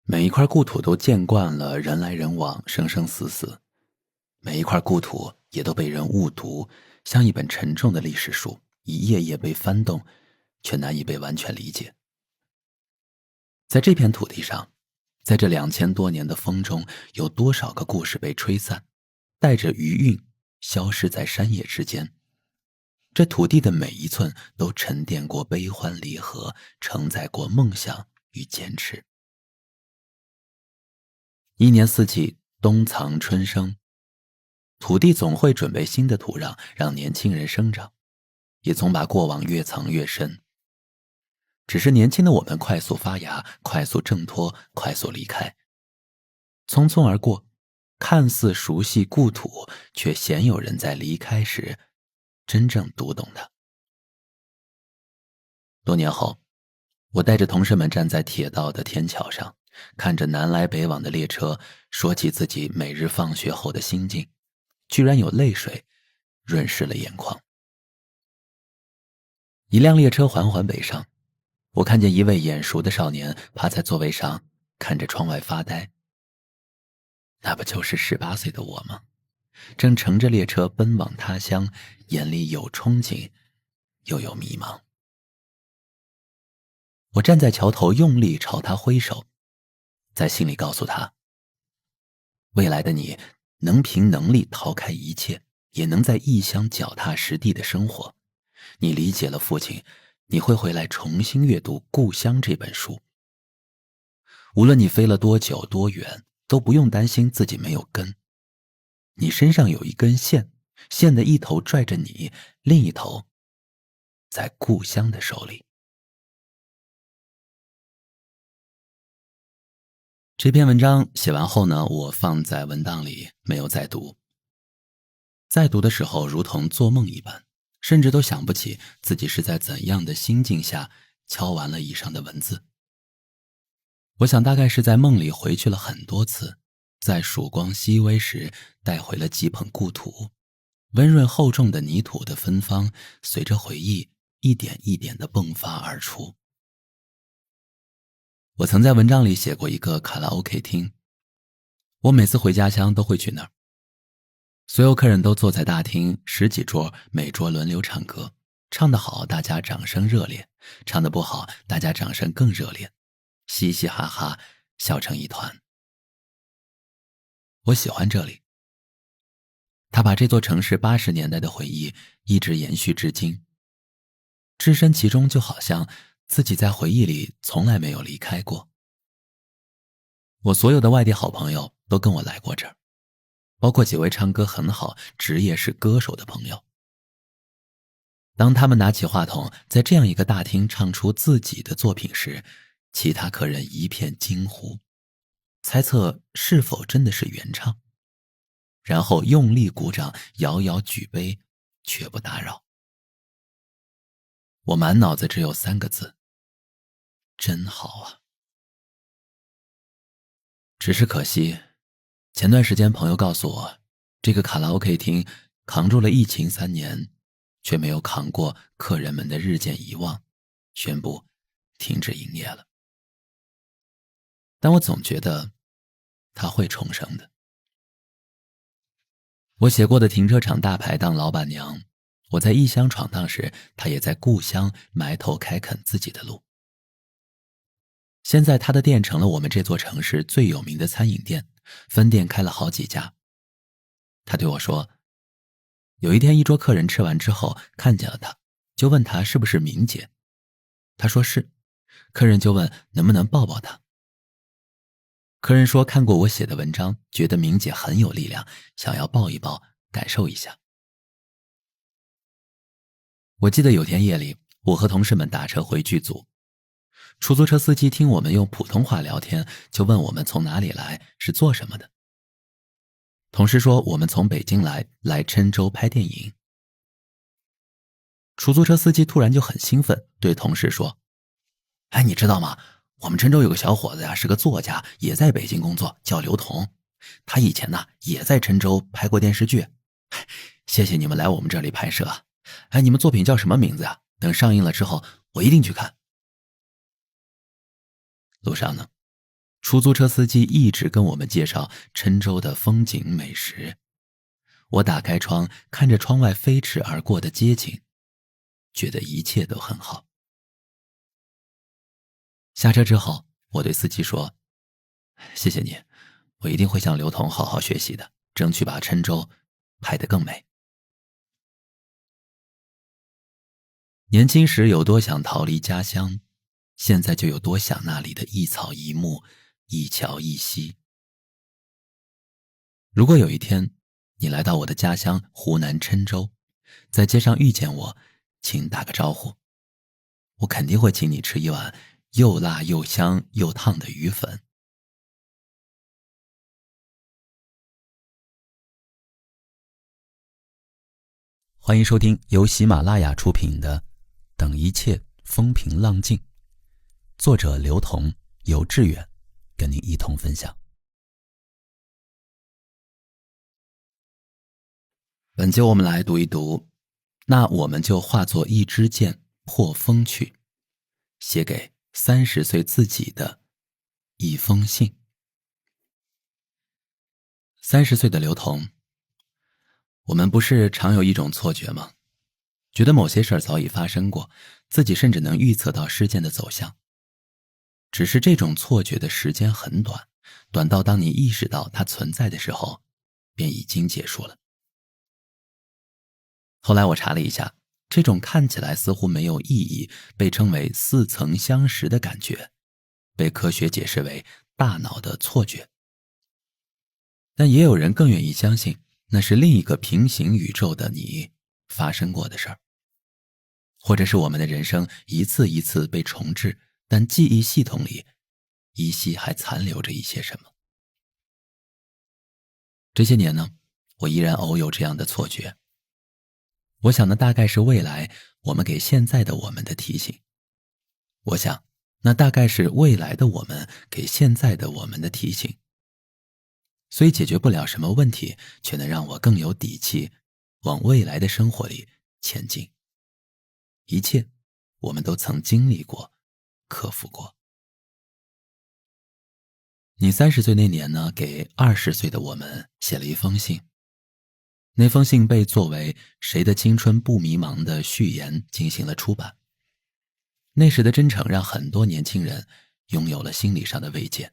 每一块故土都见惯了人来人往，生生死死，每一块故土也都被人误读，像一本沉重的历史书，一页页被翻动，却难以被完全理解。在这片土地上，在这2000多年的风中，有多少个故事被吹散，带着余韵消失在山野之间。这土地的每一寸都沉淀过悲欢离合，承载过梦想与坚持。一年四季，冬藏春生，土地总会准备新的土壤，让年轻人生长，也总把过往越藏越深。只是年轻的我们快速发芽，快速挣脱，快速离开，匆匆而过，看似熟悉故土，却鲜有人在离开时真正读懂它。多年后，我带着同事们站在铁道的天桥上，看着南来北往的列车，说起自己每日放学后的心境，居然有泪水润湿了眼眶。一辆列车缓缓北上，我看见一位眼熟的少年趴在座位上，看着窗外发呆。那不就是18岁的我吗？正乘着列车奔往他乡，眼里有憧憬，又有迷茫。我站在桥头，用力朝他挥手，在心里告诉他，未来的你能凭能力逃开一切，也能在异乡脚踏实地的生活。你理解了父亲，你会回来重新阅读《故乡》这本书。无论你飞了多久多远，都不用担心自己没有根。你身上有一根线，线的一头拽着你，另一头在故乡的手里。这篇文章写完后呢，我放在文档里没有再读。再读的时候如同做梦一般，甚至都想不起自己是在怎样的心境下敲完了以上的文字。我想大概是在梦里回去了很多次，在曙光熹微时带回了几捧故土，温润厚重的泥土的芬芳随着回忆一点一点地迸发而出。我曾在文章里写过一个卡拉 OK 厅，我每次回家乡都会去那儿。所有客人都坐在大厅10几桌，每桌轮流唱歌，唱得好大家掌声热烈，唱得不好大家掌声更热烈，嘻嘻哈哈笑成一团。我喜欢这里，他把这座城市80年代的回忆一直延续至今，置身其中就好像自己在回忆里从来没有离开过。我所有的外地好朋友都跟我来过这儿，包括几位唱歌很好，职业是歌手的朋友。当他们拿起话筒，在这样一个大厅唱出自己的作品时，其他客人一片惊呼，猜测是否真的是原唱，然后用力鼓掌，遥遥举杯，却不打扰。我满脑子只有3个字，真好啊。只是可惜，前段时间朋友告诉我，这个卡拉 OK 厅扛住了疫情3年，却没有扛过客人们的日渐遗忘，宣布停止营业了。但我总觉得它会重生的。我写过的停车场大排档老板娘，我在异乡闯荡时，她也在故乡埋头开垦自己的路。现在她的店成了我们这座城市最有名的餐饮店，分店开了好几家。她对我说，有一天一桌客人吃完之后看见了她，就问她是不是明姐。她说是，客人就问能不能抱抱她。客人说看过我写的文章，觉得明姐很有力量，想要抱一抱，感受一下。我记得有天夜里，我和同事们打车回剧组，出租车司机听我们用普通话聊天，就问我们从哪里来，是做什么的。同事说我们从北京来郴州拍电影。出租车司机突然就很兴奋，对同事说，哎，你知道吗？我们郴州有个小伙子呀，是个作家，也在北京工作，叫刘同。他以前呢也在郴州拍过电视剧。谢谢你们来我们这里拍摄。哎，你们作品叫什么名字啊？等上映了之后，我一定去看。路上呢，出租车司机一直跟我们介绍郴州的风景美食。我打开窗，看着窗外飞驰而过的街景，觉得一切都很好。下车之后，我对司机说：谢谢你，我一定会向刘同好好学习的，争取把郴州拍得更美。年轻时有多想逃离家乡，现在就有多想那里的一草一木，一桥一溪。如果有一天你来到我的家乡湖南郴州，在街上遇见我，请打个招呼，我肯定会请你吃一碗又辣又香又烫的鱼粉。欢迎收听由喜马拉雅出品的《等一切风平浪静》，作者刘同，由志远跟您一同分享。本节我们来读一读，那我们就化作一支箭破风去，写给30岁自己的一封信。30岁的刘同，我们不是常有一种错觉吗？觉得某些事儿早已发生过，自己甚至能预测到事件的走向。只是这种错觉的时间很短，短到当你意识到它存在的时候，便已经结束了。后来我查了一下，这种看起来似乎没有意义，被称为似曾相识的感觉，被科学解释为大脑的错觉。但也有人更愿意相信，那是另一个平行宇宙的你发生过的事儿，或者是我们的人生一次一次被重置，但记忆系统里依稀还残留着一些什么。这些年呢，我依然偶有这样的错觉。我想那大概是未来我们给现在的我们的提醒。我想那大概是未来的我们给现在的我们的提醒。虽解决不了什么问题，却能让我更有底气往未来的生活里前进。一切我们都曾经历过，克服过。你30岁那年呢，给20岁的我们写了一封信。那封信被作为《谁的青春不迷茫》的序言进行了出版。那时的真诚让很多年轻人拥有了心理上的慰藉。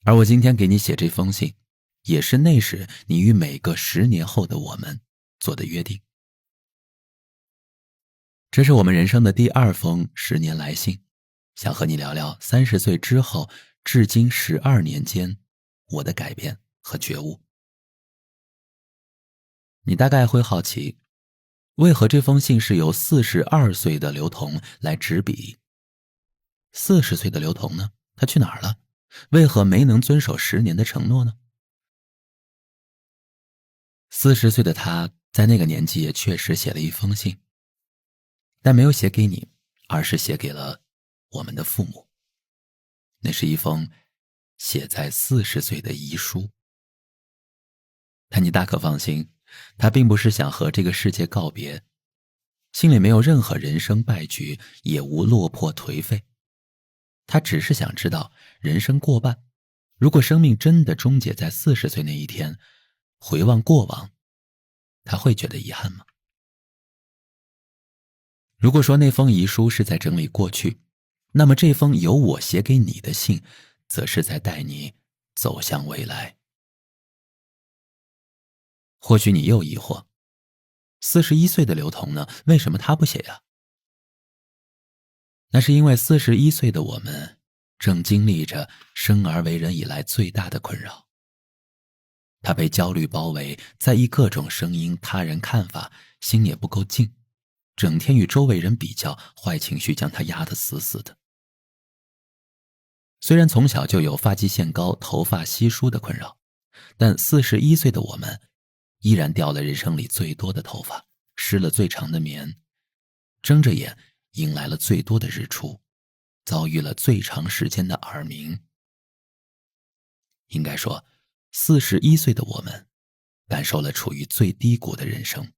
而我今天给你写这封信，也是那时你与每个10年后的我们做的约定。这是我们人生的第2封10年来信，想和你聊聊30岁之后至今12年间我的改变和觉悟。你大概会好奇，为何这封信是由42岁的刘同来执笔？40岁的刘同呢？他去哪儿了？为何没能遵守10年的承诺呢？40岁的他在那个年纪也确实写了一封信，但没有写给你，而是写给了我们的父母。那是一封写在40岁的遗书。但你大可放心，他并不是想和这个世界告别，心里没有任何人生败局，也无落魄颓废。他只是想知道，人生过半，如果生命真的终结在40岁那一天，回望过往，他会觉得遗憾吗？如果说那封遗书是在整理过去，那么这封由我写给你的信，则是在带你走向未来。或许你又疑惑，41岁的刘同呢，为什么他不写呀？那是因为41岁的我们正经历着生而为人以来最大的困扰。他被焦虑包围，在意各种声音、他人看法，心也不够静，整天与周围人比较，坏情绪将他压得死死的。虽然从小就有发际线高、头发稀疏的困扰，但41岁的我们依然掉了人生里最多的头发，湿了最长的眠，睁着眼迎来了最多的日出，遭遇了最长时间的耳鸣。应该说41岁的我们感受了处于最低谷的人生。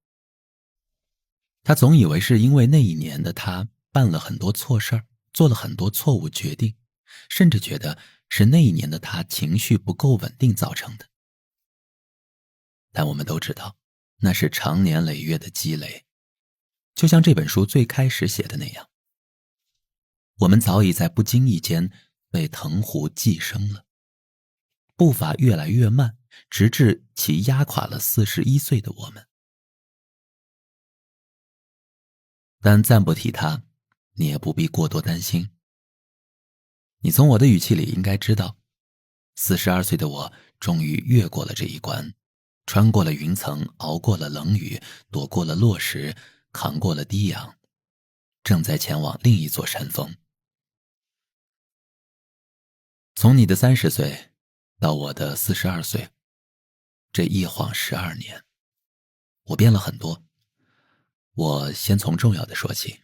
他总以为是因为那一年的他办了很多错事儿，做了很多错误决定，甚至觉得是那一年的他情绪不够稳定造成的。但我们都知道，那是长年累月的积累，就像这本书最开始写的那样，我们早已在不经意间被藤壶寄生了，步伐越来越慢，直至其压垮了41岁的我们。但暂不提他，你也不必过多担心。你从我的语气里应该知道，42岁的我终于越过了这一关，穿过了云层，熬过了冷雨，躲过了落石，扛过了低氧，正在前往另一座山峰。从你的30岁到我的42岁，这一晃12年，我变了很多。我先从重要的说起。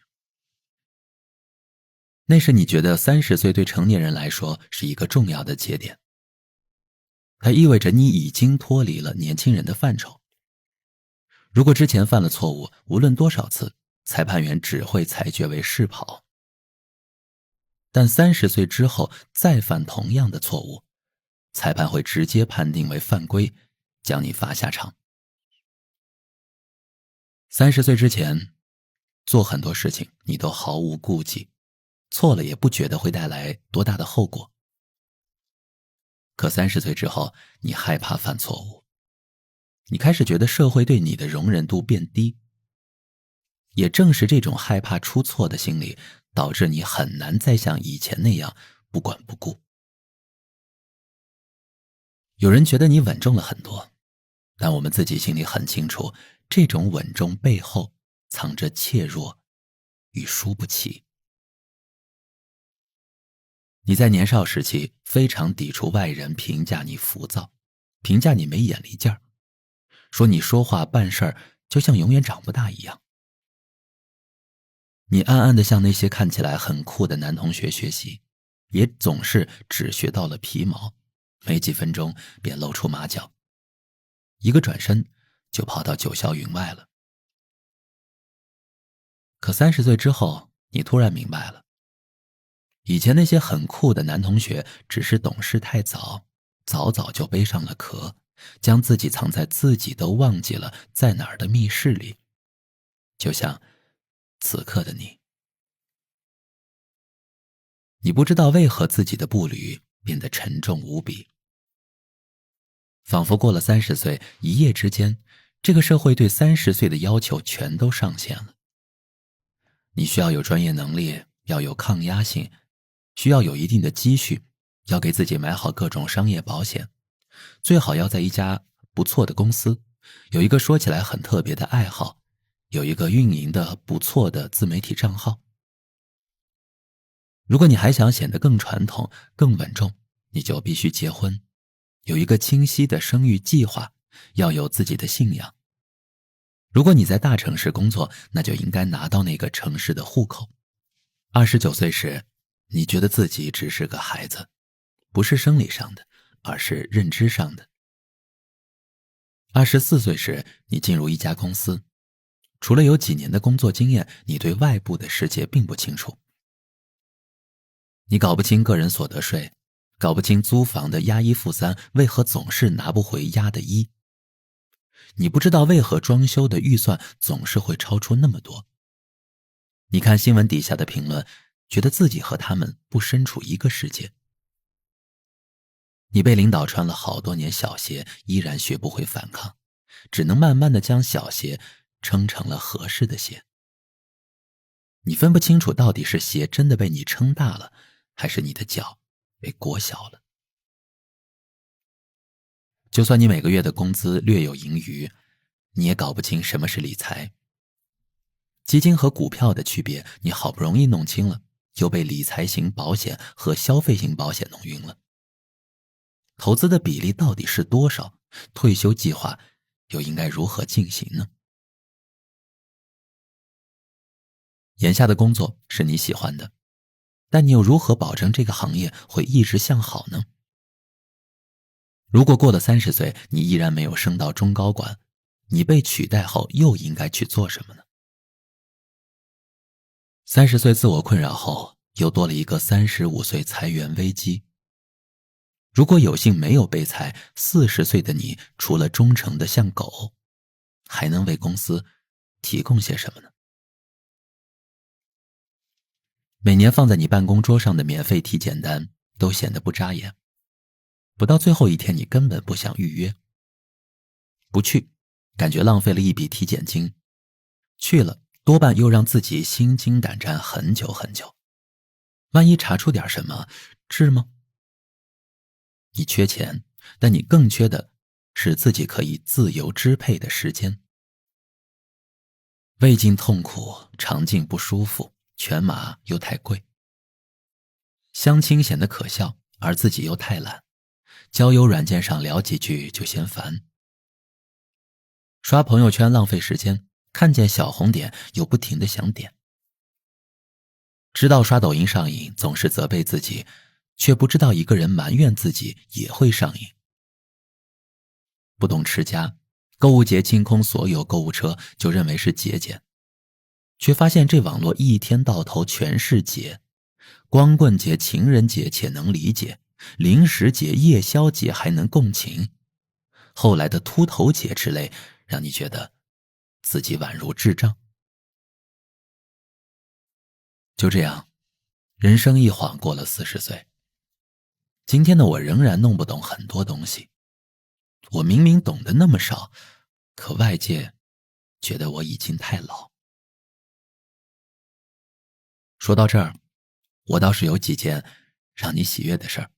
那是你觉得30岁对成年人来说是一个重要的节点，它意味着你已经脱离了年轻人的范畴。如果之前犯了错误，无论多少次，裁判员只会裁决为试跑。但30岁之后再犯同样的错误，裁判会直接判定为犯规，将你罚下场。30岁之前，做很多事情你都毫无顾忌，错了也不觉得会带来多大的后果。可30岁之后，你害怕犯错误，你开始觉得社会对你的容忍度变低。也正是这种害怕出错的心理，导致你很难再像以前那样不管不顾。有人觉得你稳重了很多，但我们自己心里很清楚，这种稳重背后藏着怯弱与输不起。你在年少时期非常抵触外人评价你浮躁，评价你没眼力劲儿，说你说话办事儿就像永远长不大一样。你暗暗地向那些看起来很酷的男同学学习，也总是只学到了皮毛，没几分钟便露出马脚，一个转身就跑到九霄云外了。可30岁之后，你突然明白了，以前那些很酷的男同学只是懂事太早，早早就背上了壳，将自己藏在自己都忘记了在哪儿的密室里，就像此刻的你。你不知道为何自己的步履变得沉重无比，仿佛过了30岁，一夜之间，这个社会对30岁的要求全都上线了。你需要有专业能力，要有抗压性，需要有一定的积蓄，要给自己买好各种商业保险，最好要在一家不错的公司，有一个说起来很特别的爱好，有一个运营的不错的自媒体账号。如果你还想显得更传统、更稳重，你就必须结婚，有一个清晰的生育计划，要有自己的信仰。如果你在大城市工作，那就应该拿到那个城市的户口。29岁时，你觉得自己只是个孩子，不是生理上的，而是认知上的。24岁时，你进入一家公司，除了有几年的工作经验，你对外部的世界并不清楚。你搞不清个人所得税，搞不清租房的押一付三为何总是拿不回押的一，你不知道为何装修的预算总是会超出那么多。你看新闻底下的评论，觉得自己和他们不身处一个世界。你被领导穿了好多年小鞋，依然学不会反抗，只能慢慢地将小鞋撑成了合适的鞋。你分不清楚到底是鞋真的被你撑大了，还是你的脚被裹小了。就算你每个月的工资略有盈余，你也搞不清什么是理财。基金和股票的区别你好不容易弄清了，又被理财型保险和消费型保险弄晕了。投资的比例到底是多少？退休计划又应该如何进行呢？眼下的工作是你喜欢的，但你又如何保证这个行业会一直向好呢？如果过了30岁，你依然没有升到中高管，你被取代后又应该去做什么呢？30岁自我困扰后，又多了一个35岁裁员危机。如果有幸没有被裁，40岁的你除了忠诚的像狗，还能为公司提供些什么呢？每年放在你办公桌上的免费体检单都显得不扎眼，不到最后一天你根本不想预约。不去，感觉浪费了一笔体检金；去了，多半又让自己心惊胆战很久很久。万一查出点什么，治吗？你缺钱，但你更缺的是自己可以自由支配的时间。胃镜痛苦，肠镜不舒服，全麻又太贵。相亲显得可笑，而自己又太懒。交友软件上聊几句就嫌烦。刷朋友圈浪费时间，看见小红点又不停地想点。知道刷抖音上瘾，总是责备自己，却不知道一个人埋怨自己也会上瘾。不懂持家，购物节清空所有购物车就认为是节俭，却发现这网络一天到头全是节。光棍节、情人节且能理解，零食节、夜宵节还能共情，后来的秃头节之类，让你觉得自己宛如智障。就这样，人生一晃过了40岁。今天的我仍然弄不懂很多东西，我明明懂得那么少，可外界觉得我已经太老。说到这儿，我倒是有几件让你喜悦的事儿。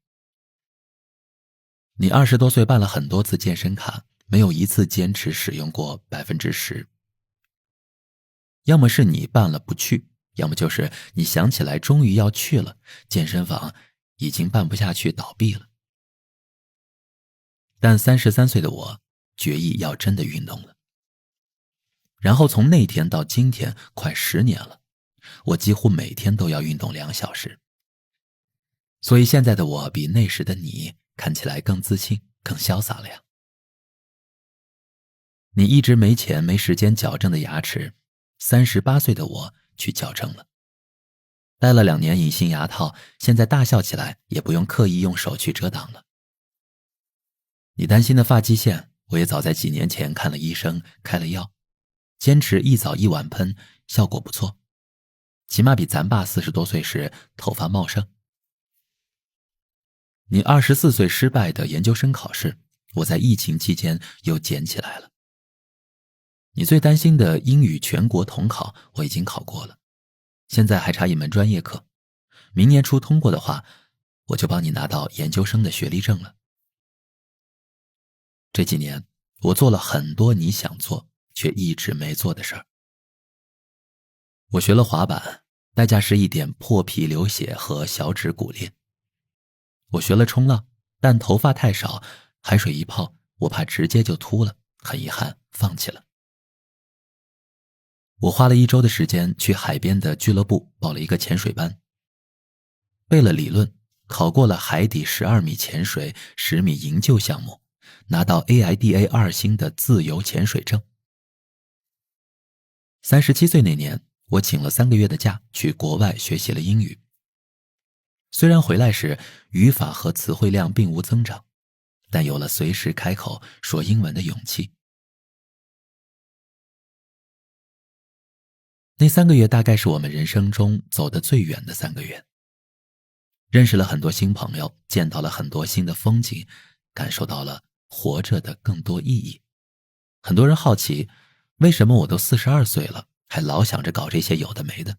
你20多岁办了很多次健身卡，没有一次坚持使用过10%。要么是你办了不去，要么就是你想起来终于要去了，健身房已经办不下去倒闭了。但33岁的我决意要真的运动了。然后从那天到今天快10年了，我几乎每天都要运动2小时。所以现在的我比那时的你看起来更自信，更潇洒了呀。你一直没钱没时间矫正的牙齿，38岁的我去矫正了。戴了2年隐形牙套，现在大笑起来也不用刻意用手去遮挡了。你担心的发际线，我也早在几年前看了医生，开了药，坚持一早一晚喷，效果不错，起码比咱爸40多岁时头发茂盛。你24岁失败的研究生考试，我在疫情期间又捡起来了。你最担心的英语全国统考，我已经考过了，现在还差一门专业课，明年初通过的话，我就帮你拿到研究生的学历证了。这几年，我做了很多你想做却一直没做的事儿。我学了滑板，代价是一点破皮流血和小指骨裂。我学了冲浪，但头发太少，海水一泡，我怕直接就秃了，很遗憾，放弃了。我花了1周的时间去海边的俱乐部报了一个潜水班，背了理论，考过了海底12米潜水、10米营救项目，拿到 AIDA 2星的自由潜水证。37岁那年，我请了3个月的假去国外学习了英语。虽然回来时语法和词汇量并无增长，但有了随时开口说英文的勇气。那3个月大概是我们人生中走得最远的3个月。认识了很多新朋友，见到了很多新的风景，感受到了活着的更多意义。很多人好奇，为什么我都42岁了，还老想着搞这些有的没的。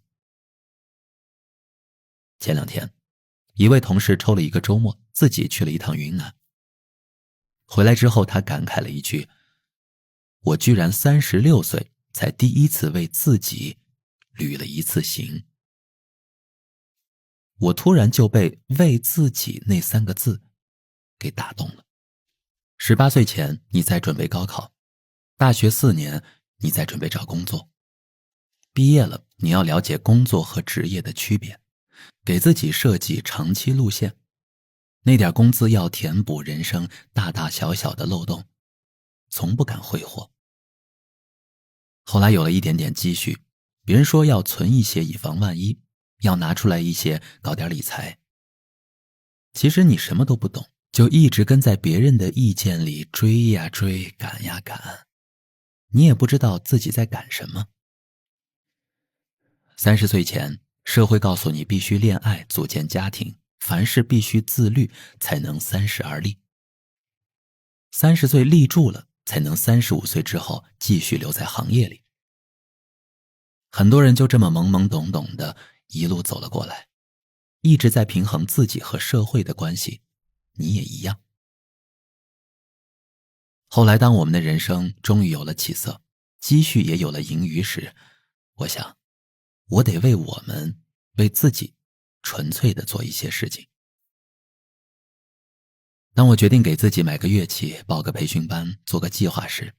前2天，一位同事抽了一个周末，自己去了一趟云南。回来之后，他感慨了一句：我居然36岁才第一次为自己旅了一次行。我突然就被为自己那3个字给打动了。18岁前你在准备高考，大学4年你在准备找工作，毕业了你要了解工作和职业的区别，给自己设计长期路线。那点工资要填补人生大大小小的漏洞，从不敢挥霍。后来有了一点点积蓄，别人说要存一些以防万一，要拿出来一些搞点理财。其实你什么都不懂，就一直跟在别人的意见里追呀追，赶呀赶，你也不知道自己在赶什么。30岁前，社会告诉你必须恋爱，组建家庭，凡事必须自律，才能30而立。30岁立住了，才能35岁之后继续留在行业里。很多人就这么懵懵懂懂的一路走了过来，一直在平衡自己和社会的关系，你也一样。后来当我们的人生终于有了起色，积蓄也有了盈余时，我想我得为我们，为自己纯粹的做一些事情。当我决定给自己买个乐器，报个培训班，做个计划时，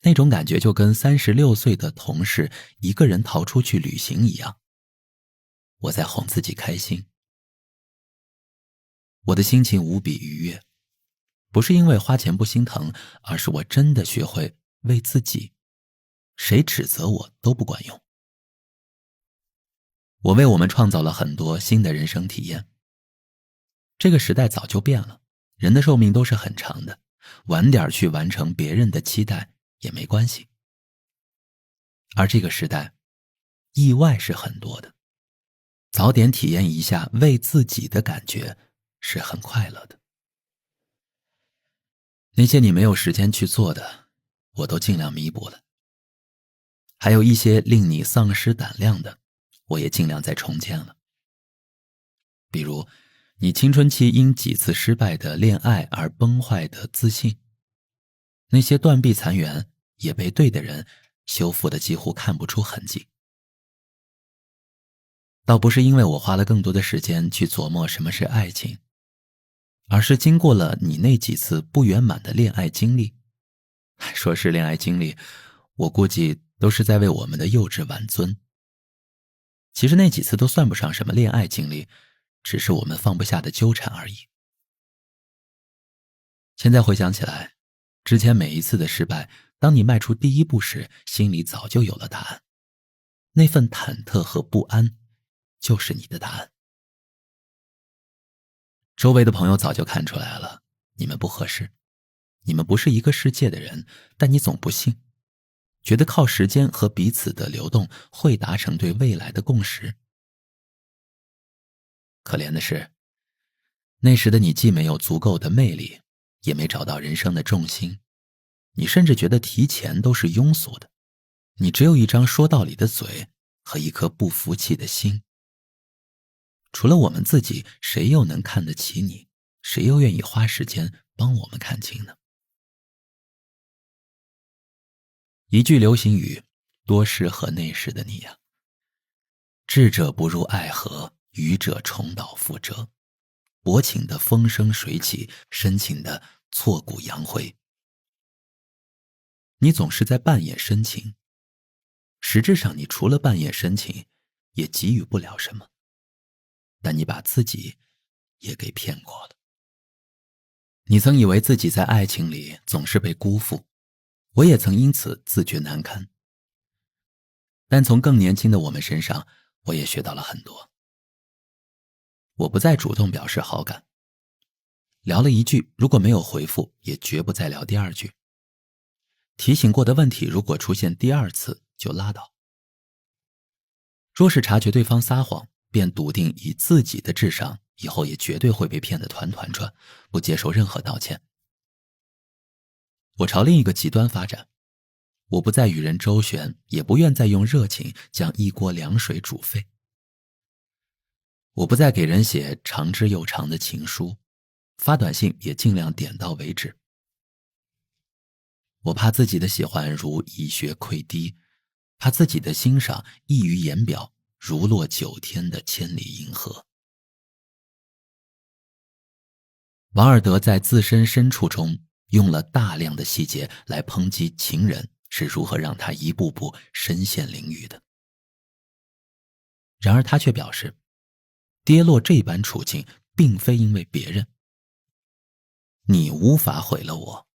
那种感觉就跟36岁的同事一个人逃出去旅行一样。我在哄自己开心，我的心情无比愉悦，不是因为花钱不心疼，而是我真的学会为自己，谁指责我都不管用。我为我们创造了很多新的人生体验。这个时代早就变了，人的寿命都是很长的，晚点去完成别人的期待也没关系。而这个时代，意外是很多的，早点体验一下为自己的感觉是很快乐的。那些你没有时间去做的，我都尽量弥补了。还有一些令你丧失胆量的，我也尽量再重建了。比如你青春期因几次失败的恋爱而崩坏的自信，那些断壁残垣也被对的人修复的几乎看不出痕迹。倒不是因为我花了更多的时间去琢磨什么是爱情，而是经过了你那几次不圆满的恋爱经历。说是恋爱经历，我估计都是在为我们的幼稚挽尊。其实那几次都算不上什么恋爱经历，只是我们放不下的纠缠而已。现在回想起来，之前每一次的失败，当你迈出第一步时，心里早就有了答案。那份忐忑和不安，就是你的答案。周围的朋友早就看出来了，你们不合适，你们不是一个世界的人，但你总不信，觉得靠时间和彼此的流动会达成对未来的共识。可怜的是，那时的你既没有足够的魅力，也没找到人生的重心，你甚至觉得提钱都是庸俗的，你只有一张说道理的嘴和一颗不服气的心。除了我们自己，谁又能看得起你？谁又愿意花时间帮我们看清呢？一句流行语，多适合那时的你呀。智者不入爱河，愚者重蹈覆辙。薄情的风生水起，深情的挫骨扬灰。你总是在扮演深情，实质上你除了扮演深情，也给予不了什么。但你把自己也给骗过了。你曾以为自己在爱情里总是被辜负，我也曾因此自觉难堪。但从更年轻的我们身上，我也学到了很多。我不再主动表示好感，聊了一句，如果没有回复，也绝不再聊第二句。提醒过的问题，如果出现第二次，就拉倒。若是察觉对方撒谎，便笃定以自己的智商，以后也绝对会被骗得团团转，不接受任何道歉。我朝另一个极端发展，我不再与人周旋，也不愿再用热情将一锅凉水煮沸。我不再给人写长之又长的情书，发短信也尽量点到为止。我怕自己的喜欢如蚁穴溃堤，怕自己的欣赏溢于言表，如落9天的千里银河。王尔德在自身深处中用了大量的细节来抨击情人是如何让他一步步身陷囹圄的。然而他却表示，跌落这般处境并非因为别人。你无法毁了我，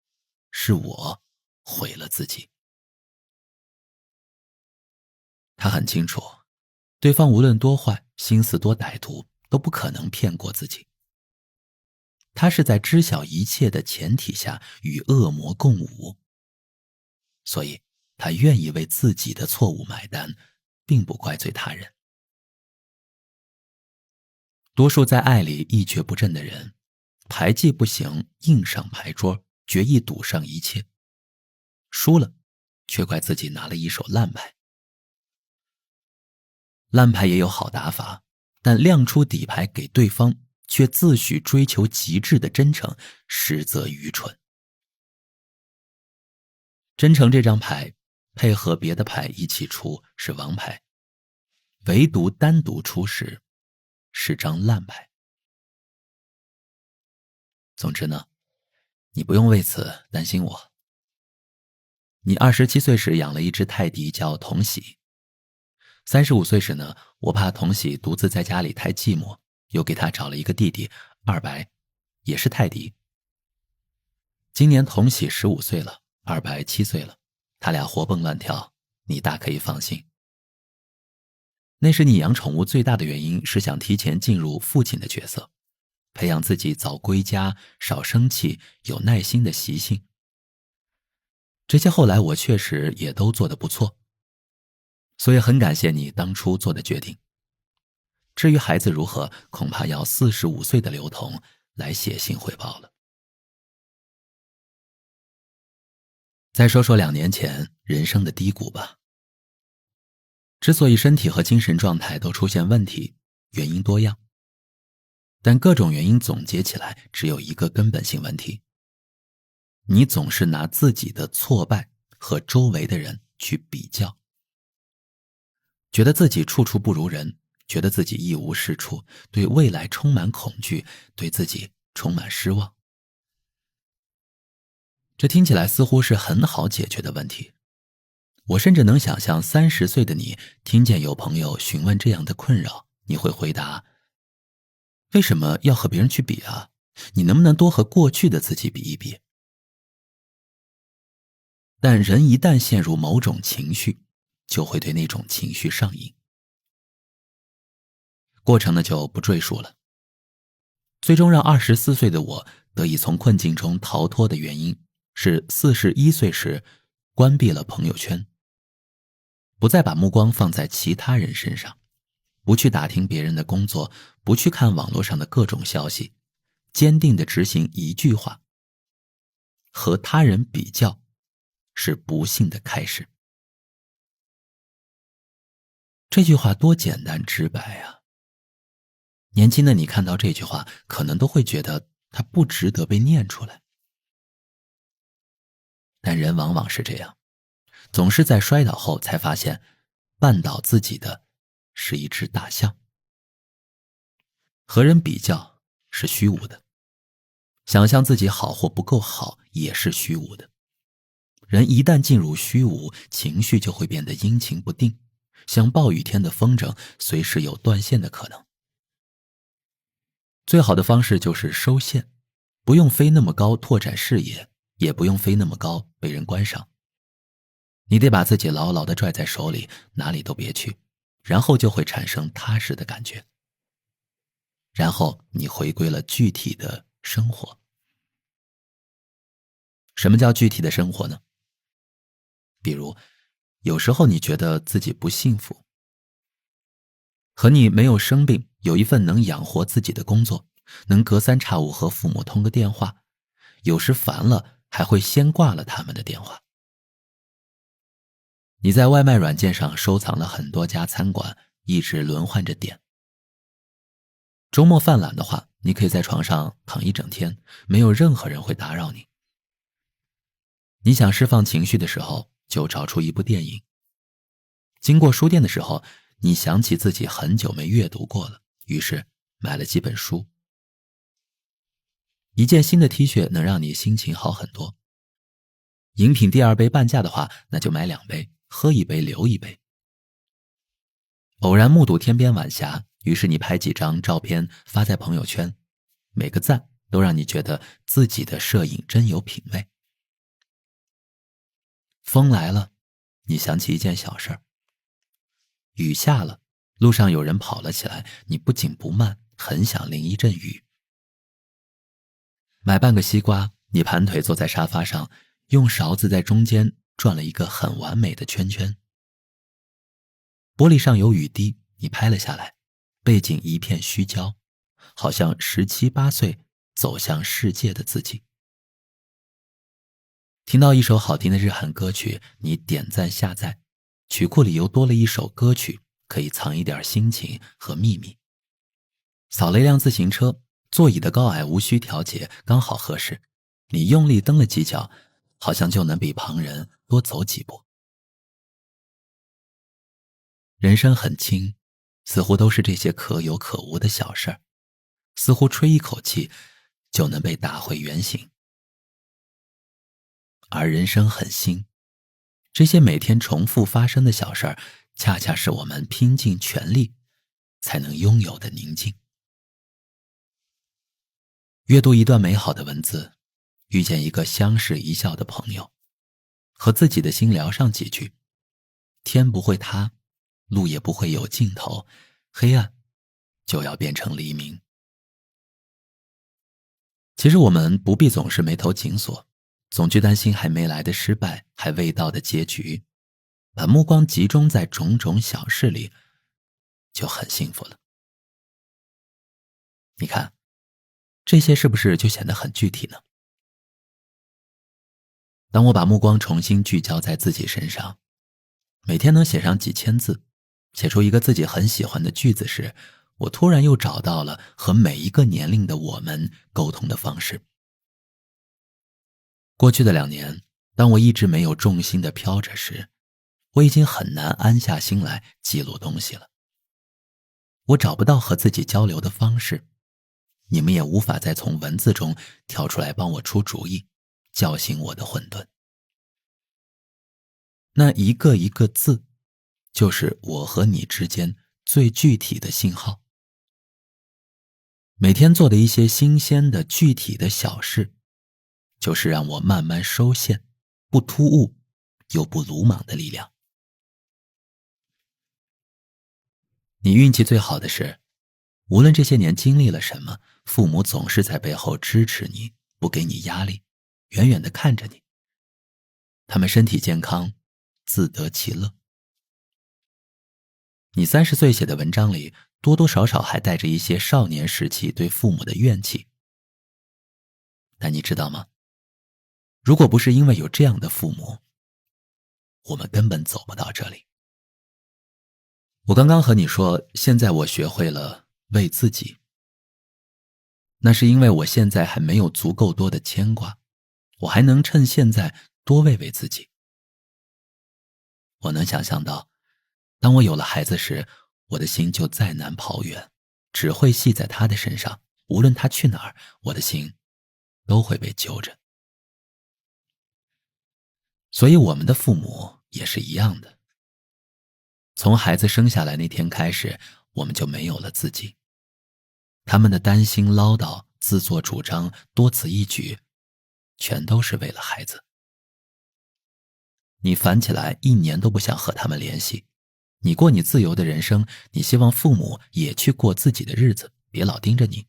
是我毁了自己。他很清楚，对方无论多坏，心思多歹毒，都不可能骗过自己。他是在知晓一切的前提下与恶魔共舞，所以他愿意为自己的错误买单，并不怪罪他人。多数在爱里一蹶不振的人，牌技不行，硬上牌桌，决意赌上一切，输了却怪自己拿了一手烂牌。烂牌也有好打法，但亮出底牌给对方，却自诩追求极致的真诚，实则愚蠢。真诚这张牌配合别的牌一起出是王牌，唯独单独出时是张烂牌。总之呢，你不用为此担心我。你27岁时养了一只泰迪叫童喜，35岁时呢，我怕童喜独自在家里太寂寞，又给他找了一个弟弟二白，也是泰迪。今年童喜15岁了，二白7岁了，他俩活蹦乱跳，你大可以放心。那时你养宠物最大的原因是想提前进入父亲的角色，培养自己早归家、少生气、有耐心的习性。这些后来我确实也都做得不错，所以很感谢你当初做的决定。至于孩子如何，恐怕要45岁的刘同来写信汇报了。再说说2年前人生的低谷吧。之所以身体和精神状态都出现问题，原因多样，但各种原因总结起来只有一个根本性问题：你总是拿自己的挫败和周围的人去比较，觉得自己处处不如人，觉得自己一无是处，对未来充满恐惧，对自己充满失望。这听起来似乎是很好解决的问题。我甚至能想象30岁的你听见有朋友询问这样的困扰，你会回答：为什么要和别人去比啊？你能不能多和过去的自己比一比？但人一旦陷入某种情绪，就会对那种情绪上瘾。过程呢就不赘述了。最终让24岁的我得以从困境中逃脱的原因，是41岁时关闭了朋友圈，不再把目光放在其他人身上，不去打听别人的工作，不去看网络上的各种消息，坚定地执行一句话：和他人比较是不幸的开始。这句话多简单直白啊！年轻的你看到这句话，可能都会觉得它不值得被念出来。但人往往是这样，总是在摔倒后才发现，绊倒自己的是一只大象。和人比较是虚无的，想象自己好或不够好也是虚无的。人一旦进入虚无，情绪就会变得阴晴不定，像暴雨天的风筝，随时有断线的可能。最好的方式就是收线，不用飞那么高拓展视野，也不用飞那么高被人观赏。你得把自己牢牢地拽在手里，哪里都别去，然后就会产生踏实的感觉。然后你回归了具体的生活。什么叫具体的生活呢？比如，有时候你觉得自己不幸福，和你没有生病，有一份能养活自己的工作，能隔三差五和父母通个电话，有时烦了还会先挂了他们的电话。你在外卖软件上收藏了很多家餐馆，一直轮换着点。周末犯懒的话，你可以在床上躺一整天，没有任何人会打扰你。你想释放情绪的时候，就找出一部电影。经过书店的时候，你想起自己很久没阅读过了，于是买了几本书。一件新的 T 恤能让你心情好很多。饮品第2杯半价的话，那就买2杯，喝1杯留1杯。偶然目睹天边晚霞，于是你拍几张照片发在朋友圈，每个赞都让你觉得自己的摄影真有品味。风来了，你想起一件小事儿；雨下了，路上有人跑了起来，你不紧不慢，很想淋一阵雨。买半个西瓜，你盘腿坐在沙发上，用勺子在中间转了一个很完美的圈圈。玻璃上有雨滴，你拍了下来，背景一片虚焦，好像17、18岁走向世界的自己。听到一首好听的日韩歌曲，你点赞下载，曲库里又多了一首歌曲，可以藏一点心情和秘密。扫了一辆自行车，座椅的高矮无需调节，刚好合适，你用力蹬了几脚，好像就能比旁人多走几步。人生很轻，似乎都是这些可有可无的小事儿，似乎吹一口气就能被打回原形。而人生很新，这些每天重复发生的小事儿，恰恰是我们拼尽全力才能拥有的宁静。阅读一段美好的文字，遇见一个相视一笑的朋友，和自己的心聊上几句，天不会塌，路也不会有尽头，黑暗就要变成黎明。其实我们不必总是眉头紧锁，总去担心还没来的失败，还未到的结局，把目光集中在种种小事里，就很幸福了。你看，这些是不是就显得很具体呢？当我把目光重新聚焦在自己身上，每天能写上几千字，写出一个自己很喜欢的句子时，我突然又找到了和每一个年龄的我们沟通的方式。过去的2年，当我一直没有重心地飘着时，我已经很难安下心来记录东西了。我找不到和自己交流的方式，你们也无法再从文字中跳出来帮我出主意，叫醒我的混沌。那一个一个字，就是我和你之间最具体的信号。每天做的一些新鲜的具体的小事，就是让我慢慢收线，不突兀又不鲁莽的力量。你运气最好的是，无论这些年经历了什么，父母总是在背后支持你，不给你压力，远远地看着你。他们身体健康，自得其乐。你30岁写的文章里，多多少少还带着一些少年时期对父母的怨气。但你知道吗？如果不是因为有这样的父母，我们根本走不到这里。我刚刚和你说，现在我学会了为自己，那是因为我现在还没有足够多的牵挂，我还能趁现在多喂喂自己。我能想象到，当我有了孩子时，我的心就再难跑远，只会系在他的身上，无论他去哪儿，我的心都会被揪着。所以我们的父母也是一样的。从孩子生下来那天开始，我们就没有了自己。他们的担心唠叨、自作主张、多此一举，全都是为了孩子。你烦起来1年都不想和他们联系，你过你自由的人生，你希望父母也去过自己的日子，别老盯着你。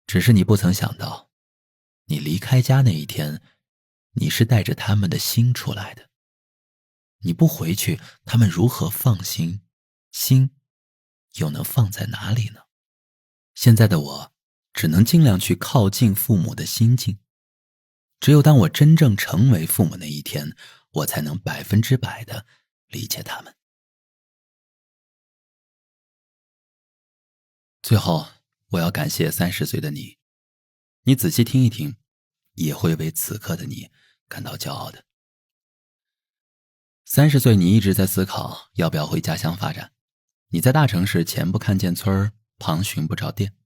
只是你不曾想到，你离开家那一天，你是带着他们的心出来的。你不回去，他们如何放心？心又能放在哪里呢？现在的我只能尽量去靠近父母的心境。只有当我真正成为父母那一天，我才能100%的理解他们。最后，我要感谢30岁的你，你仔细听一听，也会为此刻的你感到骄傲的。30岁，你一直在思考要不要回家乡发展。你在大城市前不看见村儿，旁寻不着店，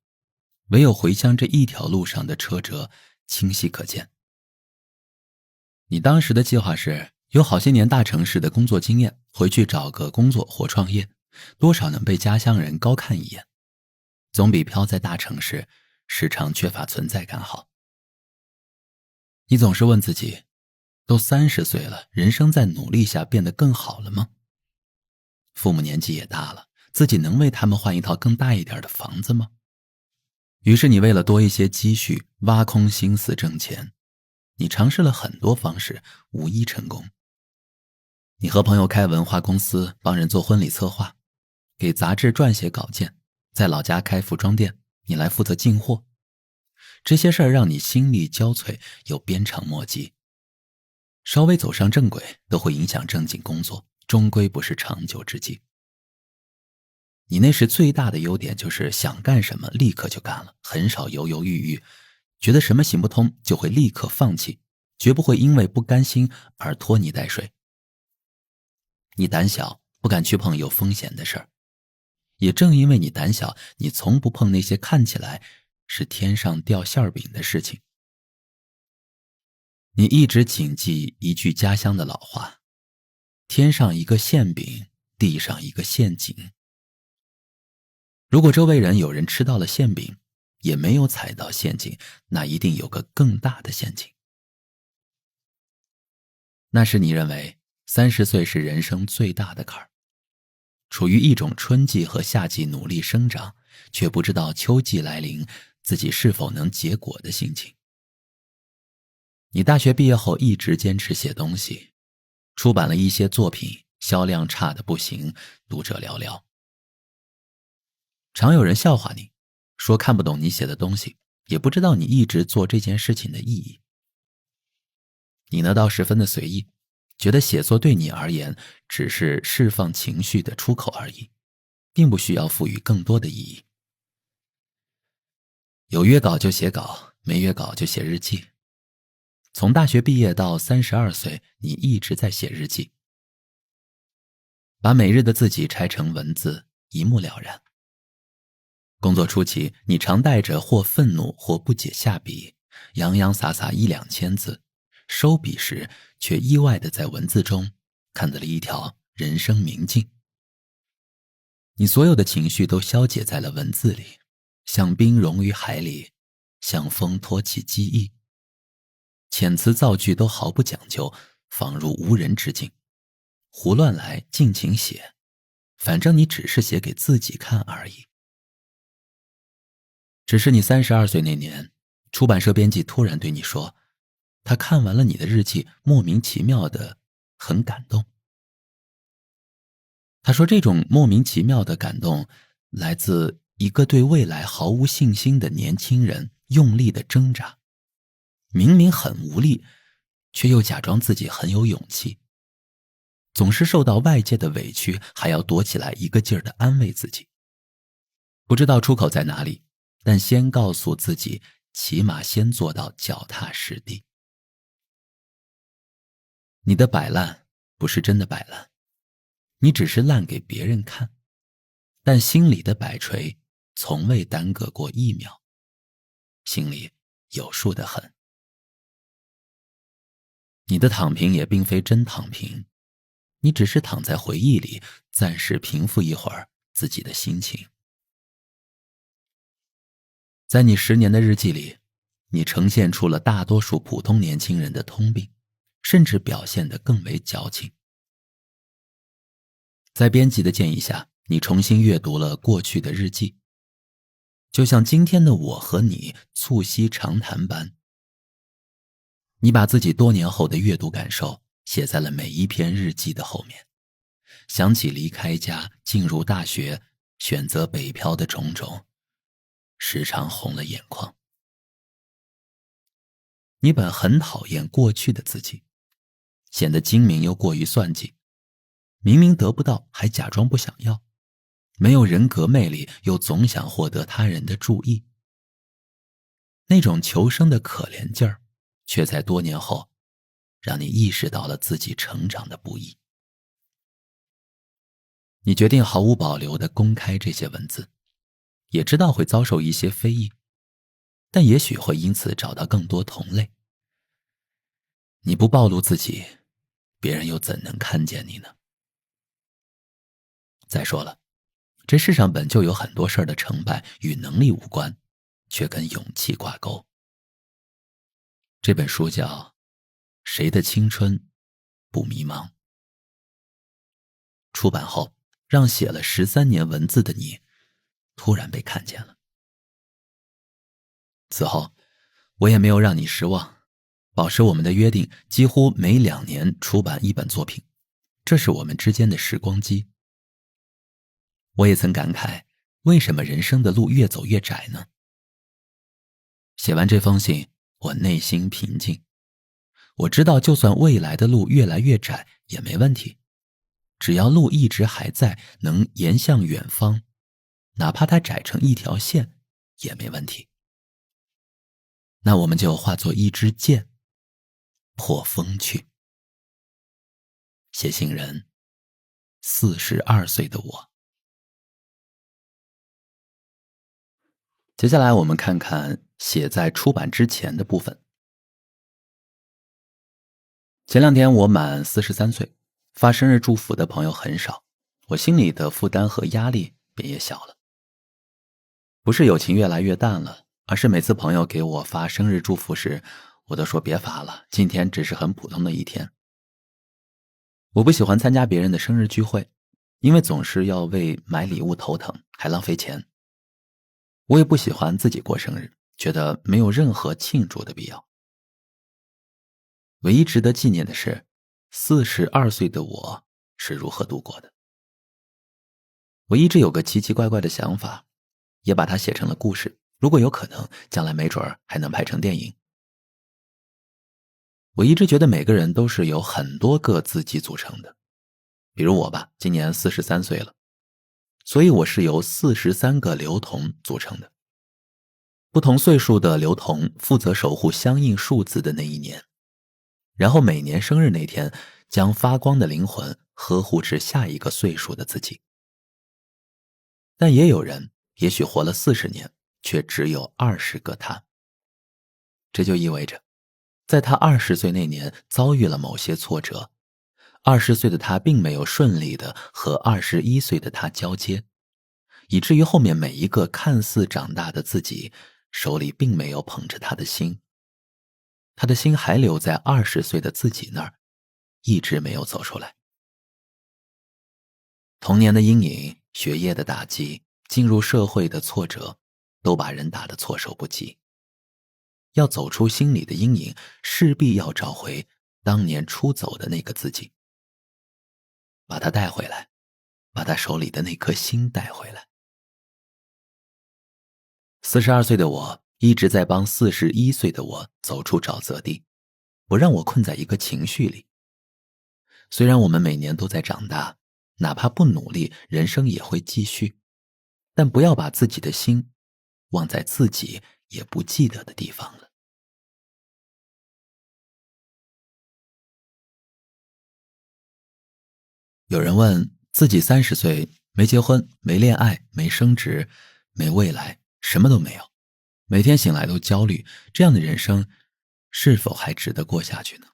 唯有回乡这一条路上的车辙清晰可见。你当时的计划是有好些年大城市的工作经验，回去找个工作或创业，多少能被家乡人高看一眼。总比飘在大城市时常缺乏存在感好。你总是问自己，都30岁了，人生在努力下变得更好了吗？父母年纪也大了，自己能为他们换一套更大一点的房子吗？于是你为了多一些积蓄，挖空心思挣钱。你尝试了很多方式，无一成功。你和朋友开文化公司，帮人做婚礼策划，给杂志撰写稿件，在老家开服装店，你来负责进货。这些事儿让你心力交瘁又鞭长莫及。稍微走上正轨，都会影响正经工作，终归不是长久之计。你那时最大的优点就是想干什么立刻就干了，很少犹犹豫豫，觉得什么行不通就会立刻放弃，绝不会因为不甘心而拖泥带水。你胆小，不敢去碰有风险的事儿。也正因为你胆小，你从不碰那些看起来是天上掉馅饼的事情。你一直谨记一句家乡的老话，天上一个馅饼，地上一个陷阱。如果周围人有人吃到了馅饼，也没有踩到陷阱，那一定有个更大的陷阱。那时你认为30岁是人生最大的坎儿，处于一种春季和夏季努力生长，却不知道秋季来临自己是否能结果的心情。你大学毕业后一直坚持写东西，出版了一些作品，销量差得不行，读者寥寥。常有人笑话你，说看不懂你写的东西，也不知道你一直做这件事情的意义。你呢倒十分的随意，觉得写作对你而言只是释放情绪的出口而已，并不需要赋予更多的意义。有约稿就写稿，没约稿就写日记。从大学毕业到32岁，你一直在写日记，把每日的自己拆成文字，一目了然。工作初期，你常带着或愤怒或不解下笔，洋洋洒洒1-2千字，收笔时却意外地在文字中看到了一条人生明镜。你所有的情绪都消解在了文字里，像冰融于海里，像风托起机翼。遣词造句都毫不讲究，仿如无人之境。胡乱来，尽情写，反正你只是写给自己看而已。只是你32岁那年，出版社编辑突然对你说，他看完了你的日记，莫名其妙的很感动。他说这种莫名其妙的感动来自一个对未来毫无信心的年轻人用力的挣扎，明明很无力，却又假装自己很有勇气。总是受到外界的委屈，还要躲起来一个劲儿地安慰自己。不知道出口在哪里，但先告诉自己，起码先做到脚踏实地。你的摆烂不是真的摆烂，你只是烂给别人看，但心里的摆锤从未耽搁过1秒，心里有数得很。你的躺平也并非真躺平，你只是躺在回忆里，暂时平复一会儿自己的心情。在你10年的日记里，你呈现出了大多数普通年轻人的通病，甚至表现得更为矫情。在编辑的建议下，你重新阅读了过去的日记，就像今天的我和你促膝长谈般。你把自己多年后的阅读感受写在了每一篇日记的后面，想起离开家，进入大学，选择北漂的种种，时常红了眼眶。你本很讨厌过去的自己，显得精明又过于算计，明明得不到还假装不想要，没有人格魅力又总想获得他人的注意。那种求生的可怜劲儿，却在多年后让你意识到了自己成长的不易。你决定毫无保留地公开这些文字，也知道会遭受一些非议，但也许会因此找到更多同类。你不暴露自己，别人又怎能看见你呢？再说了，这世上本就有很多事儿的成败与能力无关，却跟勇气挂钩。这本书叫《谁的青春不迷茫》，出版后让写了13年文字的你突然被看见了。此后我也没有让你失望，保持我们的约定，几乎每2年出版一本作品，这是我们之间的时光机。我也曾感慨，为什么人生的路越走越窄呢？写完这封信，我内心平静。我知道就算未来的路越来越窄也没问题，只要路一直还在，能延向远方，哪怕它窄成一条线也没问题。那我们就化作一支箭，破风去。写信人，42岁的我。接下来我们看看写在出版之前的部分。前2天我满43岁，发生日祝福的朋友很少，我心里的负担和压力便也小了。不是友情越来越淡了，而是每次朋友给我发生日祝福时，我都说别发了，今天只是很普通的一天。我不喜欢参加别人的生日聚会，因为总是要为买礼物头疼，还浪费钱。我也不喜欢自己过生日，觉得没有任何庆祝的必要。唯一值得纪念的是，42岁的我是如何度过的。我一直有个奇奇怪怪的想法，也把它写成了故事，如果有可能，将来没准还能拍成电影。我一直觉得每个人都是由很多个自己组成的，比如我吧，今年43岁了，所以我是由43个刘同组成的。不同岁数的刘同负责守护相应数字的那一年，然后每年生日那天，将发光的灵魂呵护至下一个岁数的自己。但也有人也许活了40年，却只有20个他。这就意味着，在他20岁那年遭遇了某些挫折，20岁的他并没有顺利的和21岁的他交接，以至于后面每一个看似长大的自己，手里并没有捧着他的心，他的心还留在20岁的自己那儿，一直没有走出来。童年的阴影，学业的打击，进入社会的挫折，都把人打得措手不及。要走出心里的阴影，势必要找回当年出走的那个自己，把他带回来，把他手里的那颗心带回来。42岁的我一直在帮41岁的我走出沼泽地，不让我困在一个情绪里。虽然我们每年都在长大，哪怕不努力，人生也会继续，但不要把自己的心忘在自己也不记得的地方了。有人问自己30岁没结婚，没恋爱，没升职，没未来，什么都没有，每天醒来都焦虑，这样的人生是否还值得过下去呢？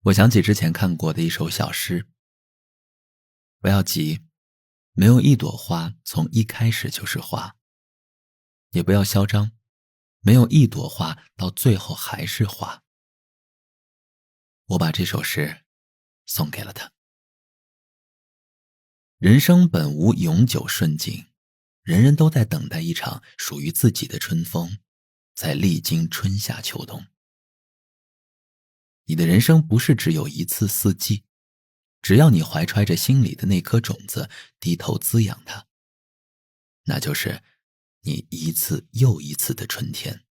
我想起之前看过的一首小诗，不要急，没有一朵花从一开始就是花，也不要嚣张，没有一朵花到最后还是花。我把这首诗送给了他。人生本无永久顺境，人人都在等待一场属于自己的春风，在历经春夏秋冬。你的人生不是只有一次四季，只要你怀揣着心里的那颗种子，低头滋养它，那就是你一次又一次的春天。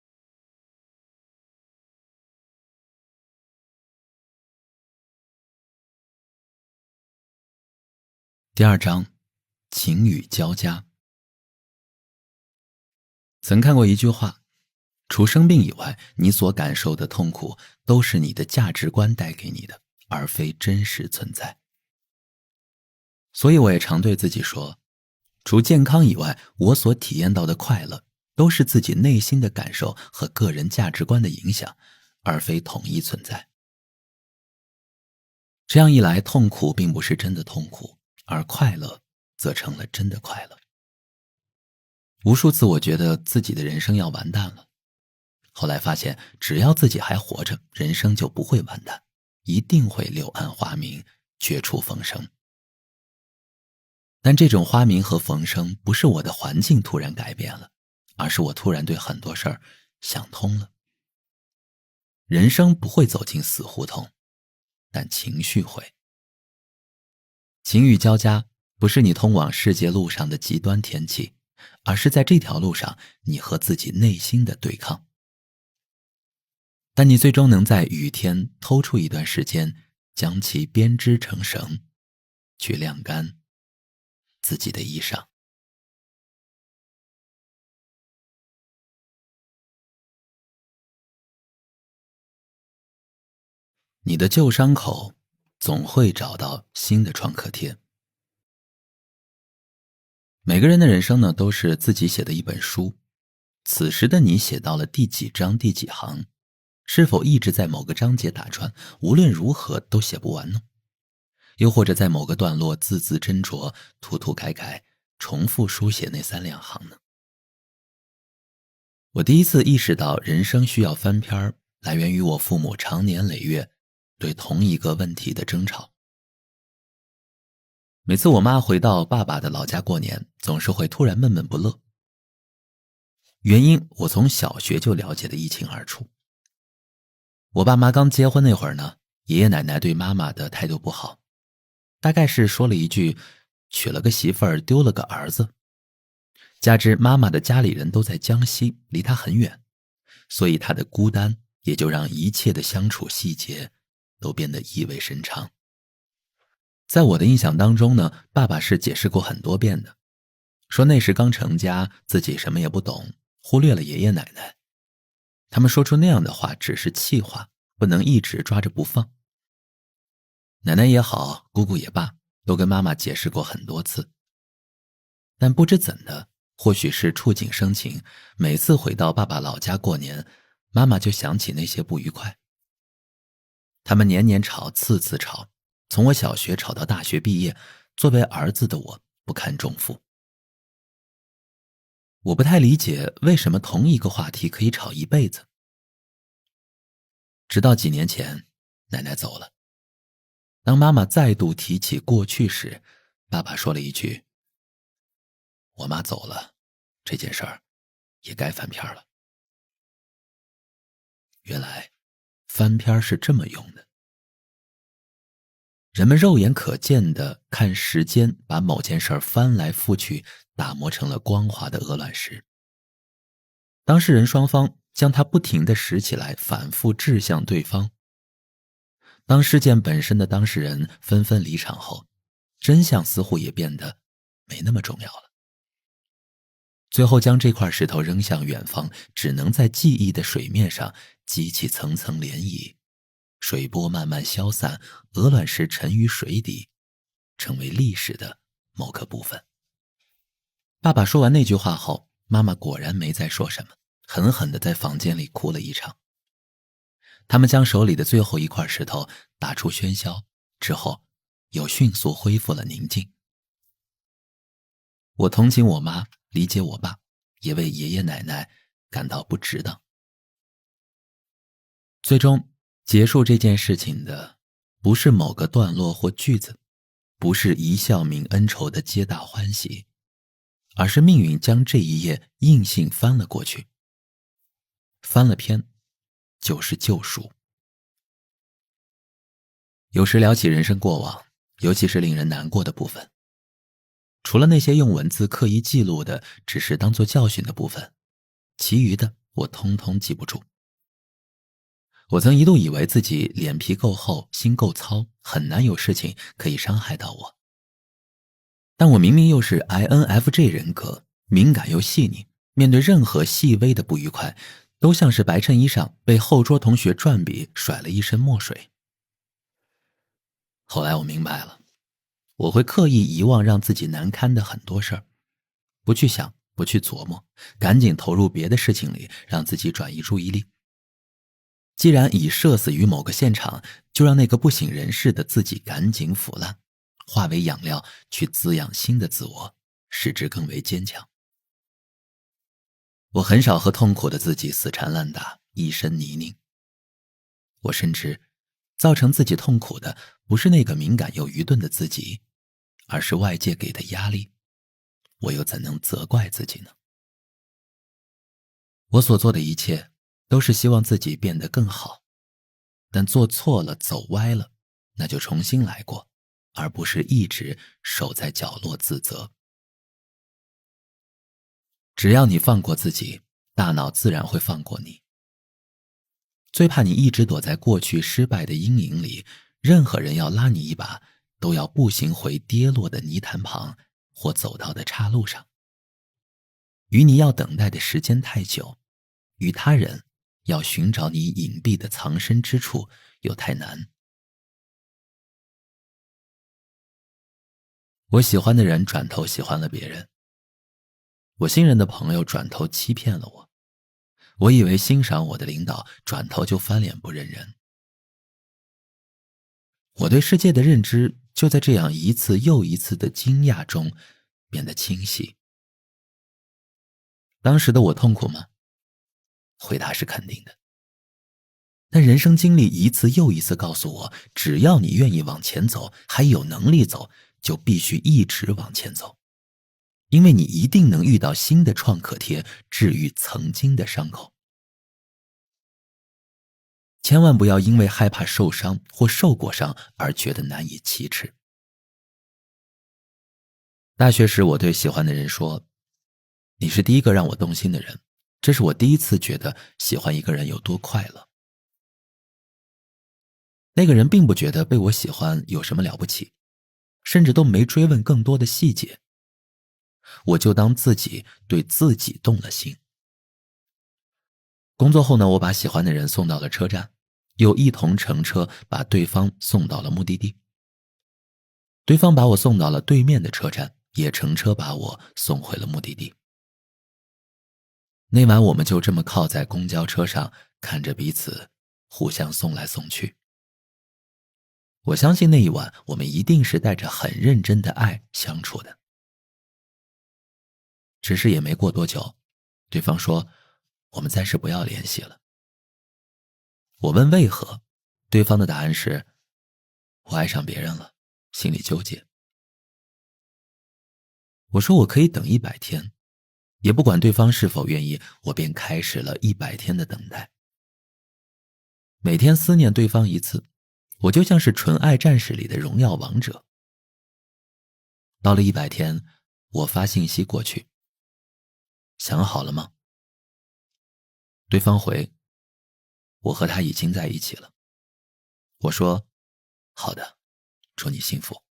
第2章，晴雨交加。曾看过一句话，除生病以外，你所感受的痛苦都是你的价值观带给你的，而非真实存在。所以我也常对自己说，除健康以外，我所体验到的快乐都是自己内心的感受和个人价值观的影响，而非统一存在。这样一来，痛苦并不是真的痛苦，而快乐则成了真的快乐。无数次我觉得自己的人生要完蛋了，后来发现只要自己还活着，人生就不会完蛋，一定会柳暗花明，绝处逢生。但这种花明和逢生不是我的环境突然改变了，而是我突然对很多事儿想通了。人生不会走进死胡同，但情绪会。晴雨交加不是你通往世界路上的极端天气，而是在这条路上你和自己内心的对抗。但你最终能在雨天偷出一段时间，将其编织成绳，去晾干自己的衣裳。你的旧伤口总会找到新的创可贴。每个人的人生呢，都是自己写的一本书。此时的你写到了第几章第几行，是否一直在某个章节打转，无论如何都写不完呢？又或者在某个段落字字斟酌，涂涂改改，重复书写那3两行呢？我第一次意识到人生需要翻篇，来源于我父母长年累月对同一个问题的争吵。每次我妈回到爸爸的老家过年，总是会突然闷闷不乐。原因我从小学就了解得一清二楚。我爸妈刚结婚那会儿呢，爷爷奶奶对妈妈的态度不好，大概是说了一句娶了个媳妇儿丢了个儿子。加之妈妈的家里人都在江西，离她很远，所以她的孤单也就让一切的相处细节都变得意味深长。在我的印象当中呢，爸爸是解释过很多遍的，说那时刚成家，自己什么也不懂，忽略了爷爷奶奶。他们说出那样的话只是气话，不能一直抓着不放。奶奶也好，姑姑也罢，都跟妈妈解释过很多次。但不知怎的，或许是触景生情，每次回到爸爸老家过年，妈妈就想起那些不愉快。他们年年吵，次次吵，从我小学吵到大学毕业，作为儿子的我不堪重负。我不太理解为什么同一个话题可以吵一辈子。直到几年前，奶奶走了。当妈妈再度提起过去时，爸爸说了一句：“我妈走了，这件事儿也该翻篇了。”原来翻篇是这么用的。人们肉眼可见地看时间把某件事翻来覆去，打磨成了光滑的鹅卵石。当事人双方将它不停地拾起来，反复掷向对方。当事件本身的当事人纷纷离场后，真相似乎也变得没那么重要了。最后将这块石头扔向远方，只能在记忆的水面上激起层层涟漪，水波慢慢消散，鹅卵石沉于水底，成为历史的某个部分。爸爸说完那句话后，妈妈果然没再说什么，狠狠地在房间里哭了一场。他们将手里的最后一块石头打出喧嚣，之后又迅速恢复了宁静。我同情我妈，理解我爸，也为爷爷奶奶感到不值当。最终结束这件事情的不是某个段落或句子，不是一笑泯恩仇的皆大欢喜，而是命运将这一页硬性翻了过去。翻了篇就是救赎。有时聊起人生过往，尤其是令人难过的部分，除了那些用文字刻意记录的只是当作教训的部分，其余的我通通记不住。我曾一度以为自己脸皮够厚，心够糙，很难有事情可以伤害到我。但我明明又是 INFJ 人格，敏感又细腻，面对任何细微的不愉快，都像是白衬衣上被后桌同学转笔甩了一身墨水。后来我明白了，我会刻意遗忘让自己难堪的很多事儿，不去想，不去琢磨，赶紧投入别的事情里，让自己转移注意力。既然已社死于某个现场，就让那个不省人事的自己赶紧腐烂，化为养料去滋养新的自我，使之更为坚强。我很少和痛苦的自己死缠烂打，一身泥泞。我深知，造成自己痛苦的不是那个敏感又愚钝的自己，而是外界给的压力。我又怎能责怪自己呢？我所做的一切都是希望自己变得更好，但做错了走歪了，那就重新来过，而不是一直守在角落自责。只要你放过自己，大脑自然会放过你。最怕你一直躲在过去失败的阴影里，任何人要拉你一把，都要步行回跌落的泥潭旁或走到的岔路上。与你要等待的时间太久，与他人要寻找你隐蔽的藏身之处又太难。我喜欢的人转头喜欢了别人，我信任的朋友转头欺骗了我，我以为欣赏我的领导转头就翻脸不认人。我对世界的认知就在这样一次又一次的惊讶中变得清晰。当时的我痛苦吗？回答是肯定的。但人生经历一次又一次告诉我，只要你愿意往前走，还有能力走，就必须一直往前走。因为你一定能遇到新的创可贴，治愈曾经的伤口。千万不要因为害怕受伤或受过伤而觉得难以启齿。大学时我对喜欢的人说，你是第一个让我动心的人，这是我第一次觉得喜欢一个人有多快乐。那个人并不觉得被我喜欢有什么了不起，甚至都没追问更多的细节。我就当自己对自己动了心。工作后呢，我把喜欢的人送到了车站，又一同乘车把对方送到了目的地。对方把我送到了对面的车站，也乘车把我送回了目的地。那晚我们就这么靠在公交车上，看着彼此互相送来送去。我相信那一晚我们一定是带着很认真的爱相处的。只是也没过多久，对方说我们暂时不要联系了。我问为何，对方的答案是我爱上别人了，心里纠结。我说我可以等100天，也不管对方是否愿意，我便开始了100天的等待。每天思念对方一次，我就像是纯爱战士里的荣耀王者。到了100天，我发信息过去，想好了吗？对方回，我和他已经在一起了。我说，好的，祝你幸福。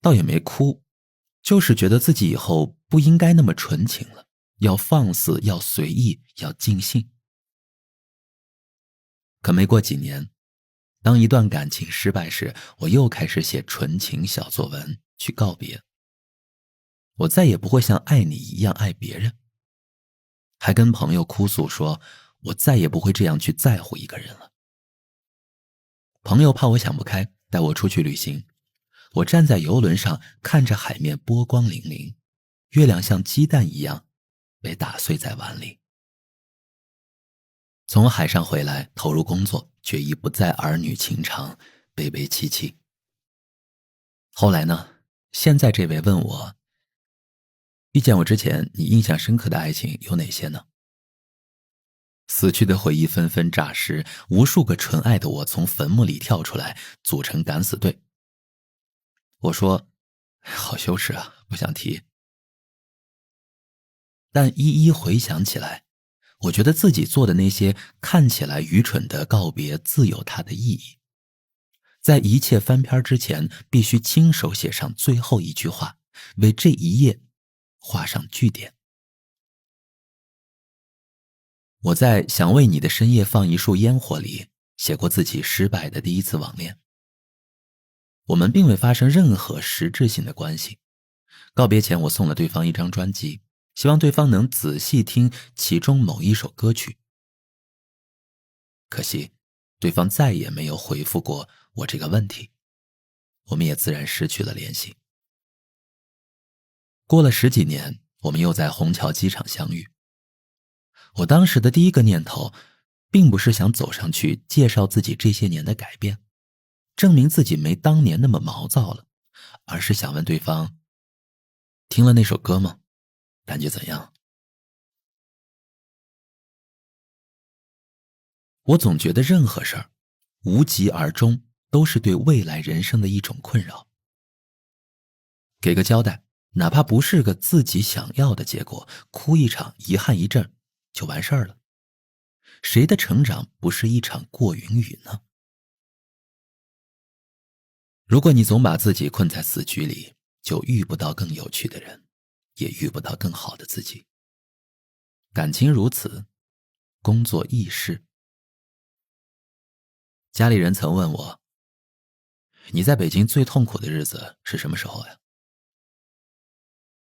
倒也没哭，就是觉得自己以后不应该那么纯情了，要放肆，要随意，要尽兴。可没过几年，当一段感情失败时，我又开始写纯情小作文去告别。我再也不会像爱你一样爱别人，还跟朋友哭诉说，我再也不会这样去在乎一个人了。朋友怕我想不开，带我出去旅行。我站在游轮上，看着海面波光粼粼，月亮像鸡蛋一样被打碎在碗里。从海上回来，投入工作，却已不再儿女情长，悲悲戚戚。后来呢，现在这位问我，遇见我之前，你印象深刻的爱情有哪些呢？死去的回忆纷纷诈尸，无数个纯爱的我从坟墓里跳出来，组成敢死队。我说，好羞耻啊，不想提。但一一回想起来，我觉得自己做的那些看起来愚蠢的告别自有它的意义。在一切翻篇之前，必须亲手写上最后一句话，为这一页画上句点。我在想为你的深夜放一束烟火里写过自己失败的第一次网恋。我们并未发生任何实质性的关系。告别前，我送了对方一张专辑，希望对方能仔细听其中某一首歌曲。可惜，对方再也没有回复过我这个问题。我们也自然失去了联系。过了10几年，我们又在虹桥机场相遇。我当时的第一个念头，并不是想走上去介绍自己这些年的改变，证明自己没当年那么毛躁了，而是想问对方，听了那首歌吗？感觉怎样？我总觉得任何事儿无疾而终，都是对未来人生的一种困扰。给个交代，哪怕不是个自己想要的结果，哭一场，遗憾一阵就完事儿了。谁的成长不是一场过云雨呢？如果你总把自己困在死局里，就遇不到更有趣的人，也遇不到更好的自己。感情如此，工作亦是。家里人曾问我，你在北京最痛苦的日子是什么时候呀？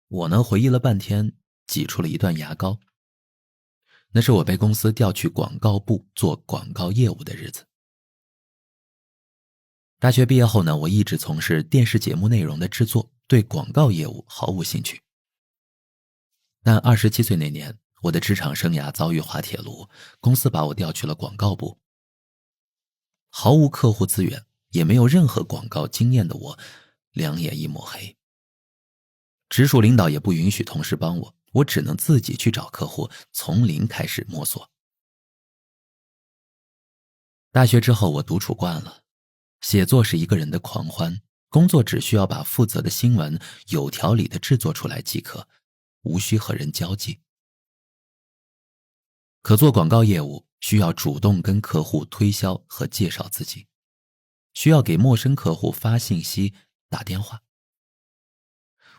我呢回忆了半天，挤出了一段牙膏。那是我被公司调去广告部做广告业务的日子。大学毕业后呢，我一直从事电视节目内容的制作，对广告业务毫无兴趣。但27岁那年，我的职场生涯遭遇滑铁卢，公司把我调去了广告部。毫无客户资源，也没有任何广告经验的我，两眼一抹黑。直属领导也不允许同事帮我，我只能自己去找客户，从零开始摸索。大学之后我独处惯了，写作是一个人的狂欢，工作只需要把负责的新闻有条理地制作出来即可，无需和人交际。可做广告业务需要主动跟客户推销和介绍自己，需要给陌生客户发信息、打电话。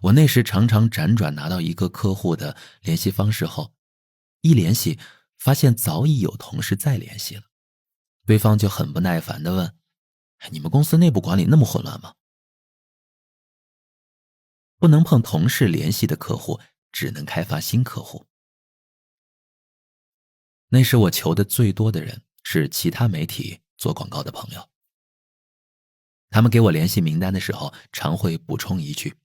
我那时常常辗转拿到一个客户的联系方式后，一联系发现早已有同事在联系了，对方就很不耐烦地问，你们公司内部管理那么混乱吗？不能碰同事联系的客户，只能开发新客户。那时我求的最多的人是其他媒体做广告的朋友，他们给我联系名单的时候，常会补充一句，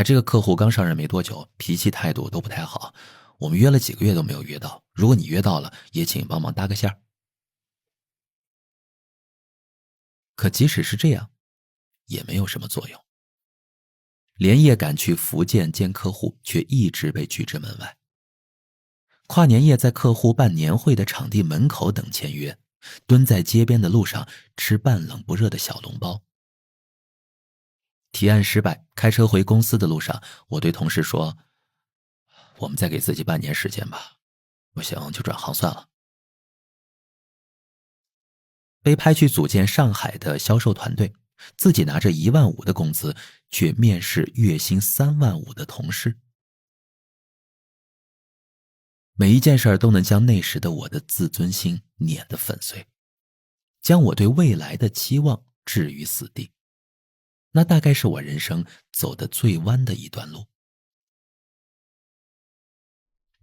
这个客户刚上任没多久，脾气态度都不太好，我们约了几个月都没有约到，如果你约到了，也请帮忙搭个线儿。可即使是这样，也没有什么作用。连夜赶去福建见客户，却一直被拒之门外。跨年夜在客户办年会的场地门口等签约，蹲在街边的路上吃半冷不热的小笼包。提案失败，开车回公司的路上，我对同事说，我们再给自己半年时间吧，不行就转行算了。被派去组建上海的销售团队，自己拿着1.5万的工资，却面试月薪3.5万的同事。每一件事都能将那时的我的自尊心碾得粉碎，将我对未来的期望置于死地。那大概是我人生走得最弯的一段路。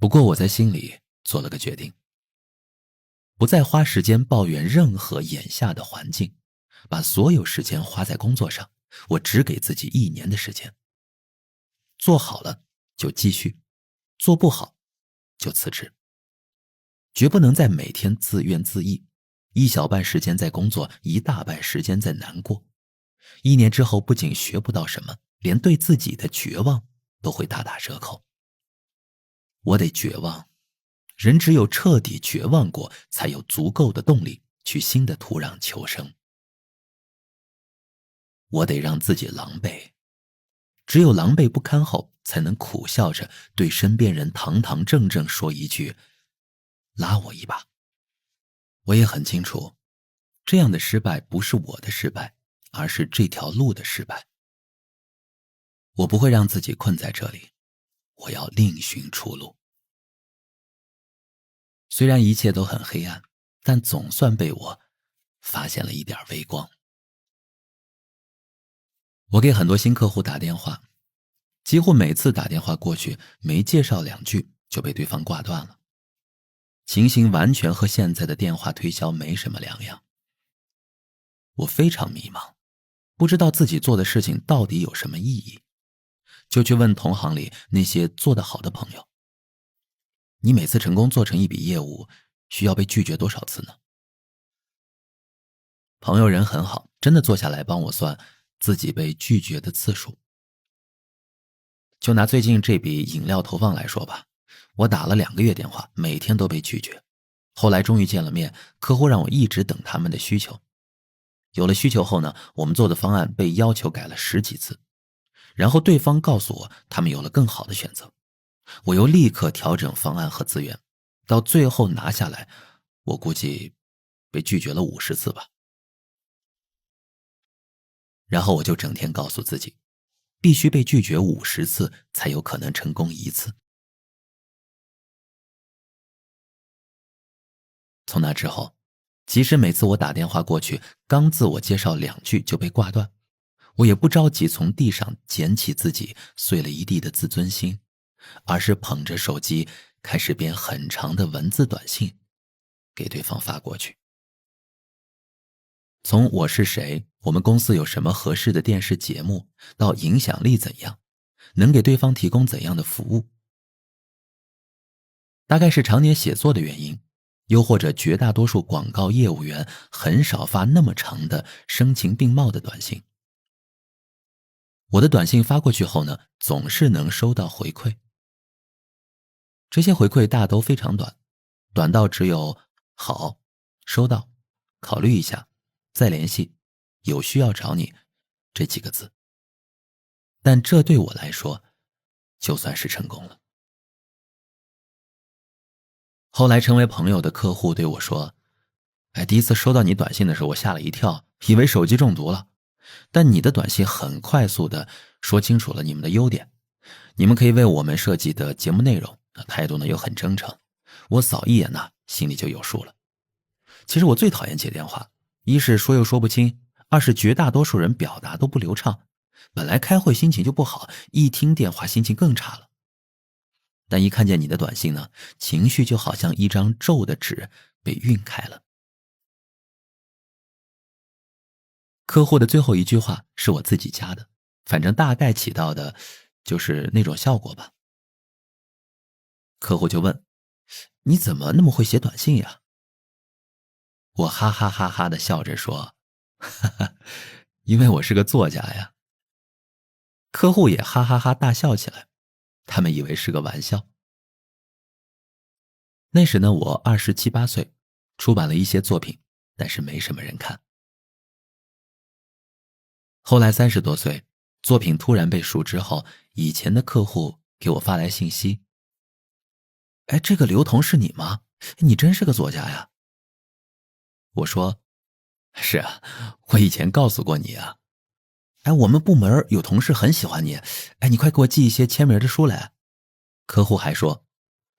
不过我在心里做了个决定，不再花时间抱怨任何眼下的环境，把所有时间花在工作上，我只给自己1年的时间。做好了就继续，做不好就辞职。绝不能再每天自怨自艾，一小半时间在工作，一大半时间在难过。1年之后不仅学不到什么，连对自己的绝望都会大打折扣。我得绝望，人只有彻底绝望过，才有足够的动力去新的土壤求生。我得让自己狼狈，只有狼狈不堪后，才能苦笑着对身边人堂堂正正说一句，拉我一把。我也很清楚，这样的失败不是我的失败，而是这条路的失败。我不会让自己困在这里，我要另寻出路。虽然一切都很黑暗，但总算被我发现了一点微光。我给很多新客户打电话，几乎每次打电话过去，没介绍2句就被对方挂断了。情形完全和现在的电话推销没什么两样。我非常迷茫，不知道自己做的事情到底有什么意义，就去问同行里那些做得好的朋友，你每次成功做成一笔业务，需要被拒绝多少次呢？朋友人很好，真的坐下来帮我算自己被拒绝的次数。就拿最近这笔饮料投放来说吧，我打了2个月电话，每天都被拒绝。后来终于见了面，客户让我一直等他们的需求。有了需求后呢，我们做的方案被要求改了10几次，然后对方告诉我他们有了更好的选择，我又立刻调整方案和资源，到最后拿下来，我估计被拒绝了50次吧。然后我就整天告诉自己，必须被拒绝50次才有可能成功1次。从那之后，即使每次我打电话过去，刚自我介绍2句就被挂断，我也不着急从地上捡起自己碎了一地的自尊心，而是捧着手机开始编很长的文字短信给对方发过去。从我是谁，我们公司有什么合适的电视节目，到影响力怎样，能给对方提供怎样的服务。大概是常年写作的原因，又或者绝大多数广告业务员很少发那么长的声情并茂的短信。我的短信发过去后呢，总是能收到回馈。这些回馈大都非常短，短到只有好、收到、考虑一下、再联系、有需要找你这几个字。但这对我来说就算是成功了。后来成为朋友的客户对我说，第一次收到你短信的时候，我吓了一跳，以为手机中毒了。但你的短信很快速地说清楚了你们的优点，你们可以为我们设计的节目内容，态度呢又很真诚，我扫一眼呢，心里就有数了。其实我最讨厌接电话，一是说又说不清，二是绝大多数人表达都不流畅，本来开会心情就不好，一听电话心情更差了。但一看见你的短信呢，情绪就好像一张皱的纸被晕开了。客户的最后一句话是我自己加的，反正大概起到的就是那种效果吧。客户就问，你怎么那么会写短信呀？我哈哈哈哈的笑着说，哈哈，因为我是个作家呀。客户也哈哈哈大笑起来，他们以为是个玩笑。那时呢，我27、28岁，出版了一些作品，但是没什么人看。后来30多岁，作品突然被熟知后，以前的客户给我发来信息，这个刘同是你吗？你真是个作家呀。我说，是啊，我以前告诉过你啊。我们部门有同事很喜欢你，你快给我寄一些签名的书来。客户还说，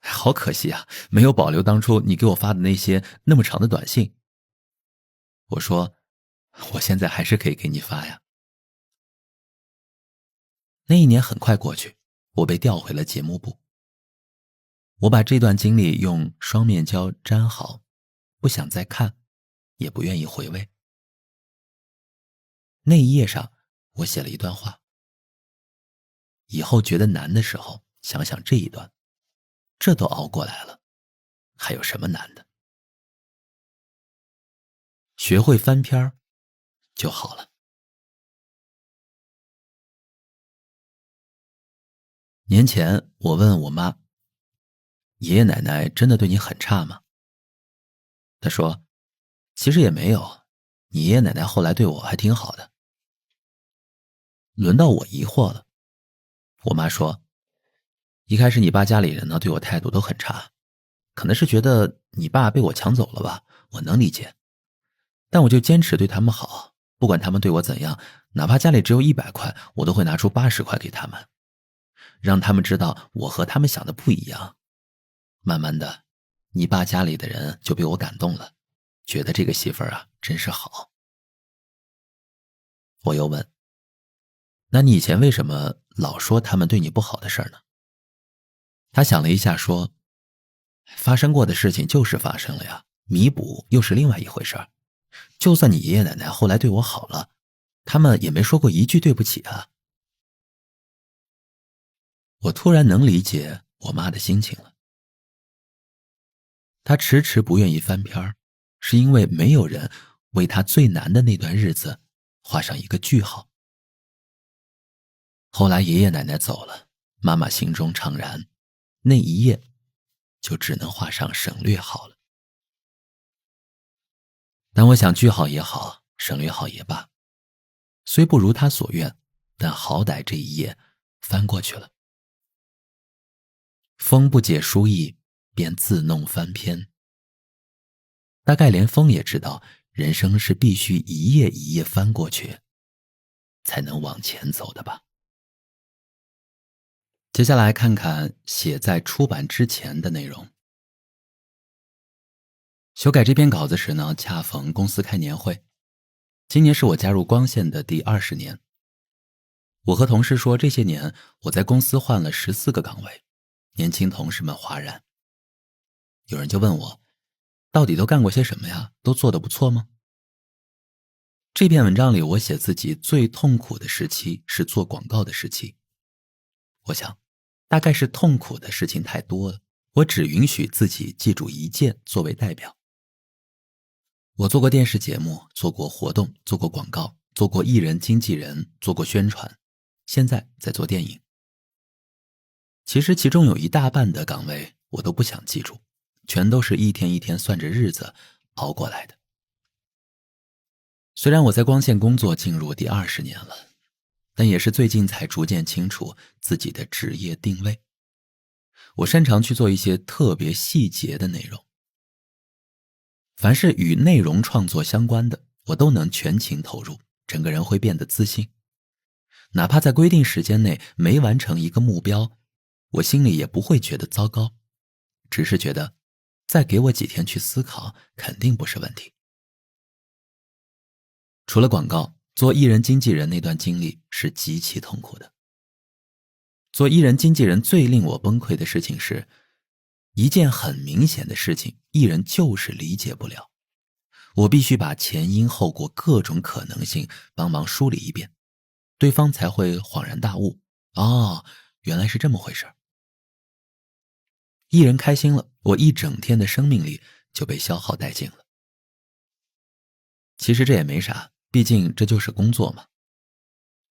好可惜啊，没有保留当初你给我发的那些那么长的短信。我说，我现在还是可以给你发呀。那一年很快过去，我被调回了节目部。我把这段经历用双面胶粘好，不想再看，也不愿意回味。那一页上，我写了一段话，以后觉得难的时候，想想这一段，这都熬过来了，还有什么难的？学会翻篇儿就好了。年前我问我妈，爷爷奶奶真的对你很差吗？她说，其实也没有，你爷爷奶奶后来对我还挺好的。轮到我疑惑了，我妈说，一开始你爸家里人呢对我态度都很差，可能是觉得你爸被我抢走了吧，我能理解。但我就坚持对他们好，不管他们对我怎样，哪怕家里只有100块，我都会拿出80块给他们，让他们知道我和他们想的不一样。慢慢的，你爸家里的人就被我感动了，觉得这个媳妇儿啊真是好。我又问，那你以前为什么老说他们对你不好的事儿呢？他想了一下说，发生过的事情就是发生了呀，弥补又是另外一回事儿。就算你爷爷奶奶后来对我好了，他们也没说过一句对不起啊。我突然能理解我妈的心情了。她迟迟不愿意翻篇，是因为没有人为她最难的那段日子画上一个句号。后来爷爷奶奶走了，妈妈心中怅然，那一页就只能画上省略号了。但我想句号也好，省略号也罢，虽不如她所愿，但好歹这一页翻过去了。风不解书意，便自弄翻篇。大概连风也知道，人生是必须一页一页翻过去，才能往前走的吧。接下来看看写在出版之前的内容。修改这篇稿子时呢，恰逢公司开年会。今年是我加入光线的第20年。我和同事说，这些年我在公司换了14个岗位，年轻同事们哗然。有人就问我，到底都干过些什么呀？都做得不错吗？这篇文章里我写自己最痛苦的时期是做广告的时期。我想，大概是痛苦的事情太多了，我只允许自己记住一件作为代表。我做过电视节目，做过活动，做过广告，做过艺人经纪人，做过宣传，现在在做电影。其实其中有一大半的岗位我都不想记住，全都是一天一天算着日子熬过来的。虽然我在光线工作进入第20年了，但也是最近才逐渐清楚自己的职业定位。我擅长去做一些特别细节的内容，凡是与内容创作相关的，我都能全情投入，整个人会变得自信。哪怕在规定时间内没完成一个目标，我心里也不会觉得糟糕，只是觉得再给我几天去思考，肯定不是问题。除了广告，做艺人经纪人那段经历是极其痛苦的。做艺人经纪人最令我崩溃的事情是，一件很明显的事情，艺人就是理解不了。我必须把前因后果各种可能性帮忙梳理一遍，对方才会恍然大悟，哦，原来是这么回事。艺人开心了，我一整天的生命力就被消耗殆尽了。其实这也没啥，毕竟这就是工作嘛。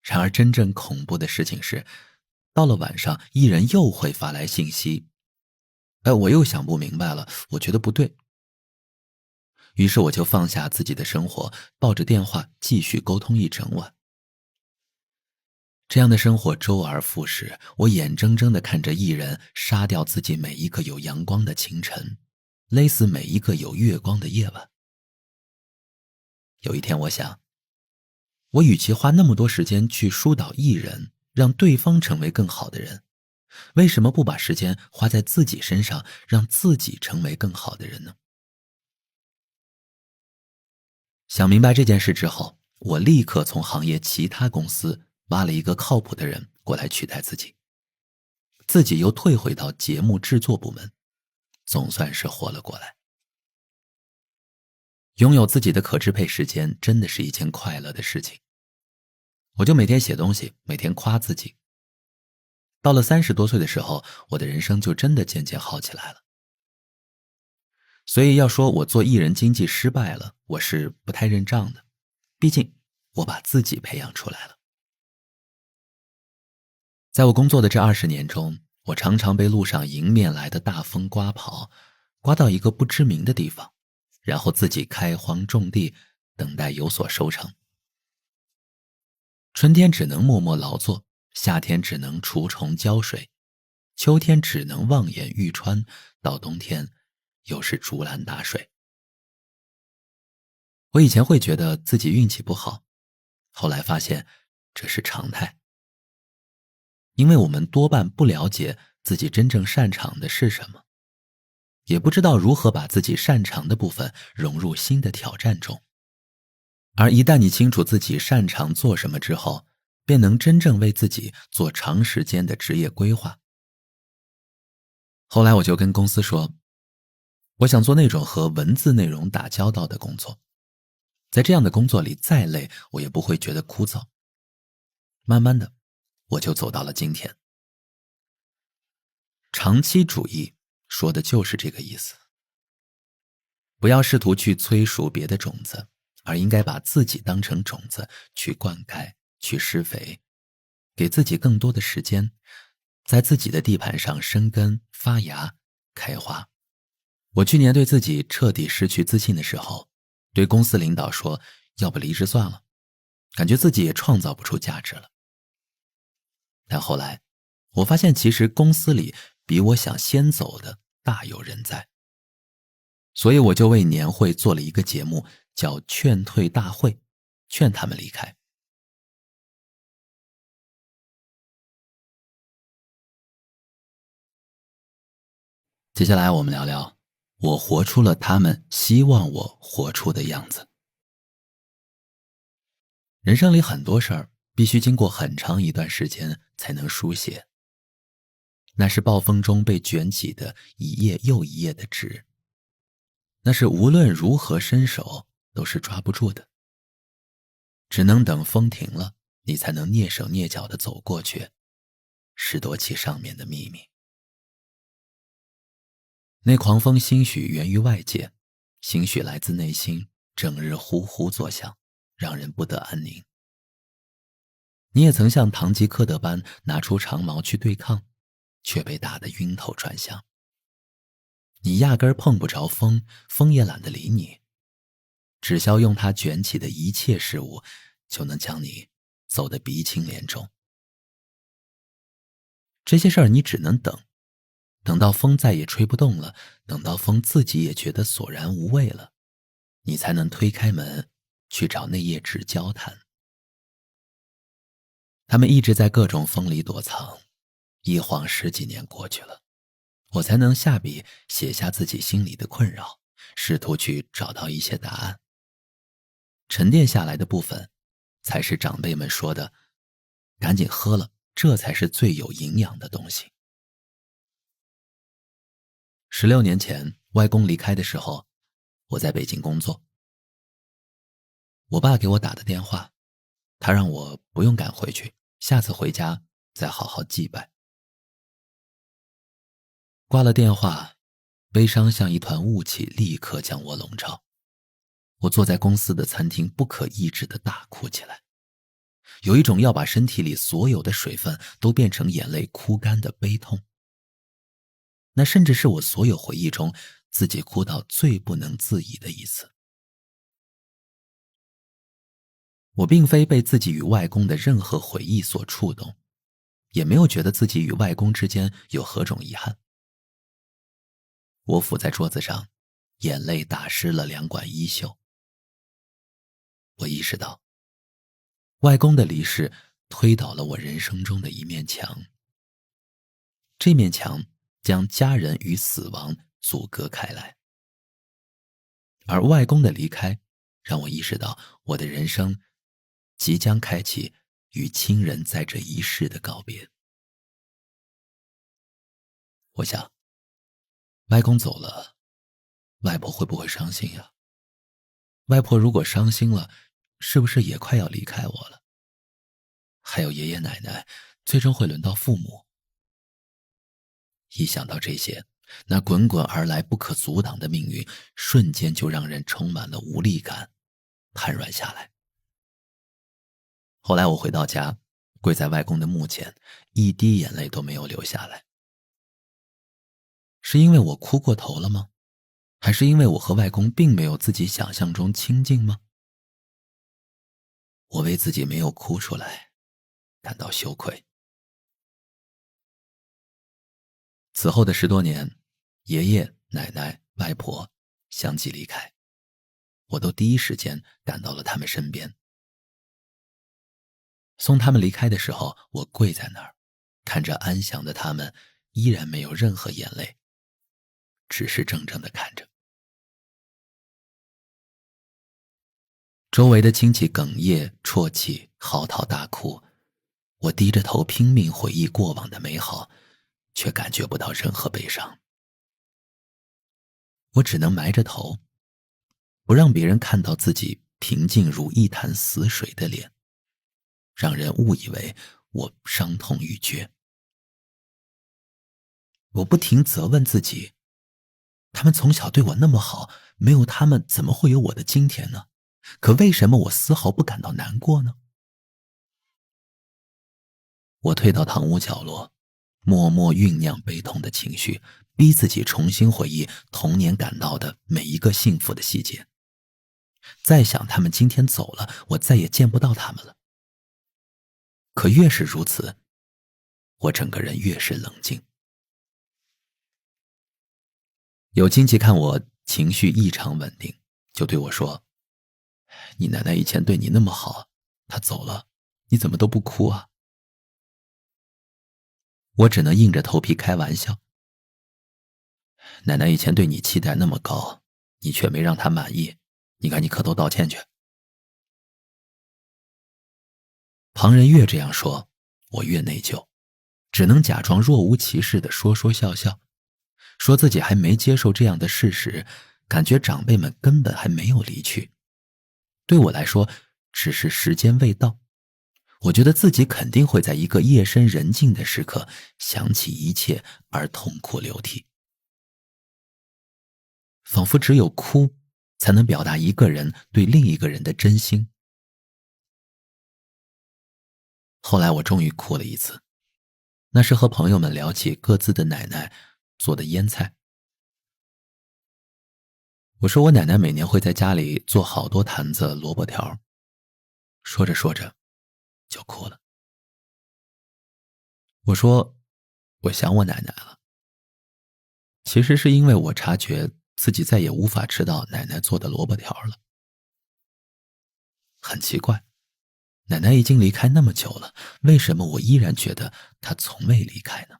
然而真正恐怖的事情是，到了晚上，艺人又会发来信息，我又想不明白了，我觉得不对。于是我就放下自己的生活，抱着电话继续沟通一整晚。这样的生活周而复始，我眼睁睁地看着艺人杀掉自己每一个有阳光的清晨，勒死每一个有月光的夜晚。有一天我想，我与其花那么多时间去疏导艺人，让对方成为更好的人，为什么不把时间花在自己身上，让自己成为更好的人呢？想明白这件事之后，我立刻从行业其他公司挖了一个靠谱的人过来取代自己，自己又退回到节目制作部门，总算是活了过来。拥有自己的可支配时间真的是一件快乐的事情。我就每天写东西，每天夸自己。到了30多岁的时候，我的人生就真的渐渐好起来了。所以要说我做艺人经济失败了，我是不太认账的，毕竟我把自己培养出来了。在我工作的这20年中，我常常被路上迎面来的大风刮跑，刮到一个不知名的地方，然后自己开荒种地，等待有所收成。春天只能默默劳作，夏天只能除虫浇水，秋天只能望眼欲穿，到冬天又是竹篮打水。我以前会觉得自己运气不好，后来发现这是常态。因为我们多半不了解自己真正擅长的是什么，也不知道如何把自己擅长的部分融入新的挑战中。而一旦你清楚自己擅长做什么之后，便能真正为自己做长时间的职业规划。后来我就跟公司说，我想做那种和文字内容打交道的工作。在这样的工作里再累，我也不会觉得枯燥。慢慢的，我就走到了今天。长期主义说的就是这个意思。不要试图去催熟别的种子，而应该把自己当成种子去灌溉、去施肥，给自己更多的时间，在自己的地盘上生根、发芽、开花。我去年对自己彻底失去自信的时候，对公司领导说要不离职算了，感觉自己也创造不出价值了。但后来我发现其实公司里比我想先走的大有人在，所以我就为年会做了一个节目，叫劝退大会，劝他们离开。接下来我们聊聊我活出了他们希望我活出的样子。人生里很多事儿必须经过很长一段时间才能书写，那是暴风中被卷起的一页又一页的纸，那是无论如何伸手都是抓不住的，只能等风停了，你才能蹑手蹑脚地走过去，拾掇起上面的秘密。那狂风兴许源于外界，兴许来自内心，整日呼呼作响，让人不得安宁。你也曾像堂吉诃德般拿出长矛去对抗，却被打得晕头转向。你压根儿碰不着风，风也懒得理你，只消用它卷起的一切事物，就能将你走得鼻青脸肿。这些事儿你只能等，等到风再也吹不动了，等到风自己也觉得索然无味了，你才能推开门去找那页纸交谈。他们一直在各种风里躲藏，一晃10几年过去了，我才能下笔写下自己心里的困扰，试图去找到一些答案。沉淀下来的部分，才是长辈们说的赶紧喝了，这才是最有营养的东西。16年前外公离开的时候，我在北京工作。我爸给我打的电话，他让我不用赶回去，下次回家再好好祭拜。挂了电话，悲伤像一团雾气立刻将我笼罩。我坐在公司的餐厅，不可抑制地大哭起来，有一种要把身体里所有的水分都变成眼泪哭干的悲痛。那甚至是我所有回忆中自己哭到最不能自已的一次。我并非被自己与外公的任何回忆所触动，也没有觉得自己与外公之间有何种遗憾。我伏在桌子上，眼泪打湿了2管衣袖。我意识到，外公的离世推倒了我人生中的一面墙。这面墙将家人与死亡阻隔开来，而外公的离开让我意识到，我的人生即将开启与亲人在这一世的告别。我想，外公走了，外婆会不会伤心呀？外婆如果伤心了，是不是也快要离开我了？还有爷爷奶奶，最终会轮到父母。一想到这些，那滚滚而来不可阻挡的命运，瞬间就让人充满了无力感，瘫软下来。后来我回到家，跪在外公的墓前，一滴眼泪都没有流下来。是因为我哭过头了吗？还是因为我和外公并没有自己想象中亲近吗？我为自己没有哭出来感到羞愧。此后的10多年，爷爷、奶奶、外婆相继离开，我都第一时间赶到了他们身边。送他们离开的时候，我跪在那儿，看着安详的他们，依然没有任何眼泪，只是怔怔地看着。周围的亲戚哽咽、啜泣、嚎啕大哭，我低着头拼命回忆过往的美好，却感觉不到任何悲伤。我只能埋着头，不让别人看到自己平静如一潭死水的脸，让人误以为我伤痛欲绝。我不停责问自己，他们从小对我那么好，没有他们怎么会有我的今天呢？可为什么我丝毫不感到难过呢？我退到堂屋角落，默默酝酿悲痛的情绪，逼自己重新回忆童年感到的每一个幸福的细节。再想他们今天走了，我再也见不到他们了。可越是如此，我整个人越是冷静。有亲戚看我情绪异常稳定，就对我说：“你奶奶以前对你那么好，她走了，你怎么都不哭啊？”我只能硬着头皮开玩笑：“奶奶以前对你期待那么高，你却没让她满意，你赶紧磕头道歉去。”旁人越这样说，我越内疚，只能假装若无其事地说说笑笑，说自己还没接受这样的事实，感觉长辈们根本还没有离去。对我来说，只是时间未到。我觉得自己肯定会在一个夜深人静的时刻想起一切而痛哭流涕。仿佛只有哭才能表达一个人对另一个人的真心。后来我终于哭了一次，那是和朋友们聊起各自的奶奶做的腌菜。我说我奶奶每年会在家里做好多坛子萝卜条，说着说着就哭了。我说我想我奶奶了，其实是因为我察觉自己再也无法吃到奶奶做的萝卜条了。很奇怪，奶奶已经离开那么久了，为什么我依然觉得她从未离开呢？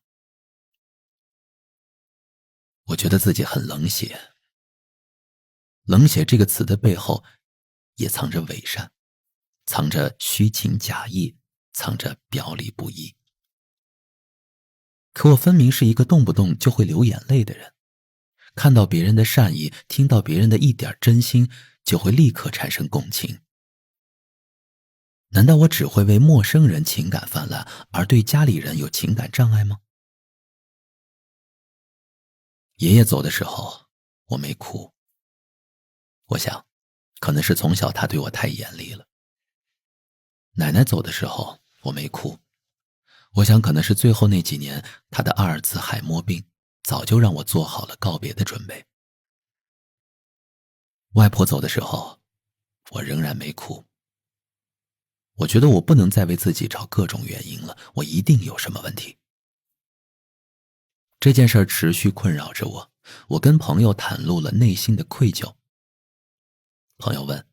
我觉得自己很冷血。冷血这个词的背后也藏着伪善，藏着虚情假意，藏着表里不一。可我分明是一个动不动就会流眼泪的人，看到别人的善意，听到别人的一点真心，就会立刻产生共情。难道我只会为陌生人情感泛滥，而对家里人有情感障碍吗？爷爷走的时候，我没哭。我想，可能是从小他对我太严厉了。奶奶走的时候，我没哭。我想可能是最后那几年，他的阿尔茨海默病早就让我做好了告别的准备。外婆走的时候，我仍然没哭。我觉得我不能再为自己找各种原因了，我一定有什么问题。这件事持续困扰着我，我跟朋友袒露了内心的愧疚。朋友问：“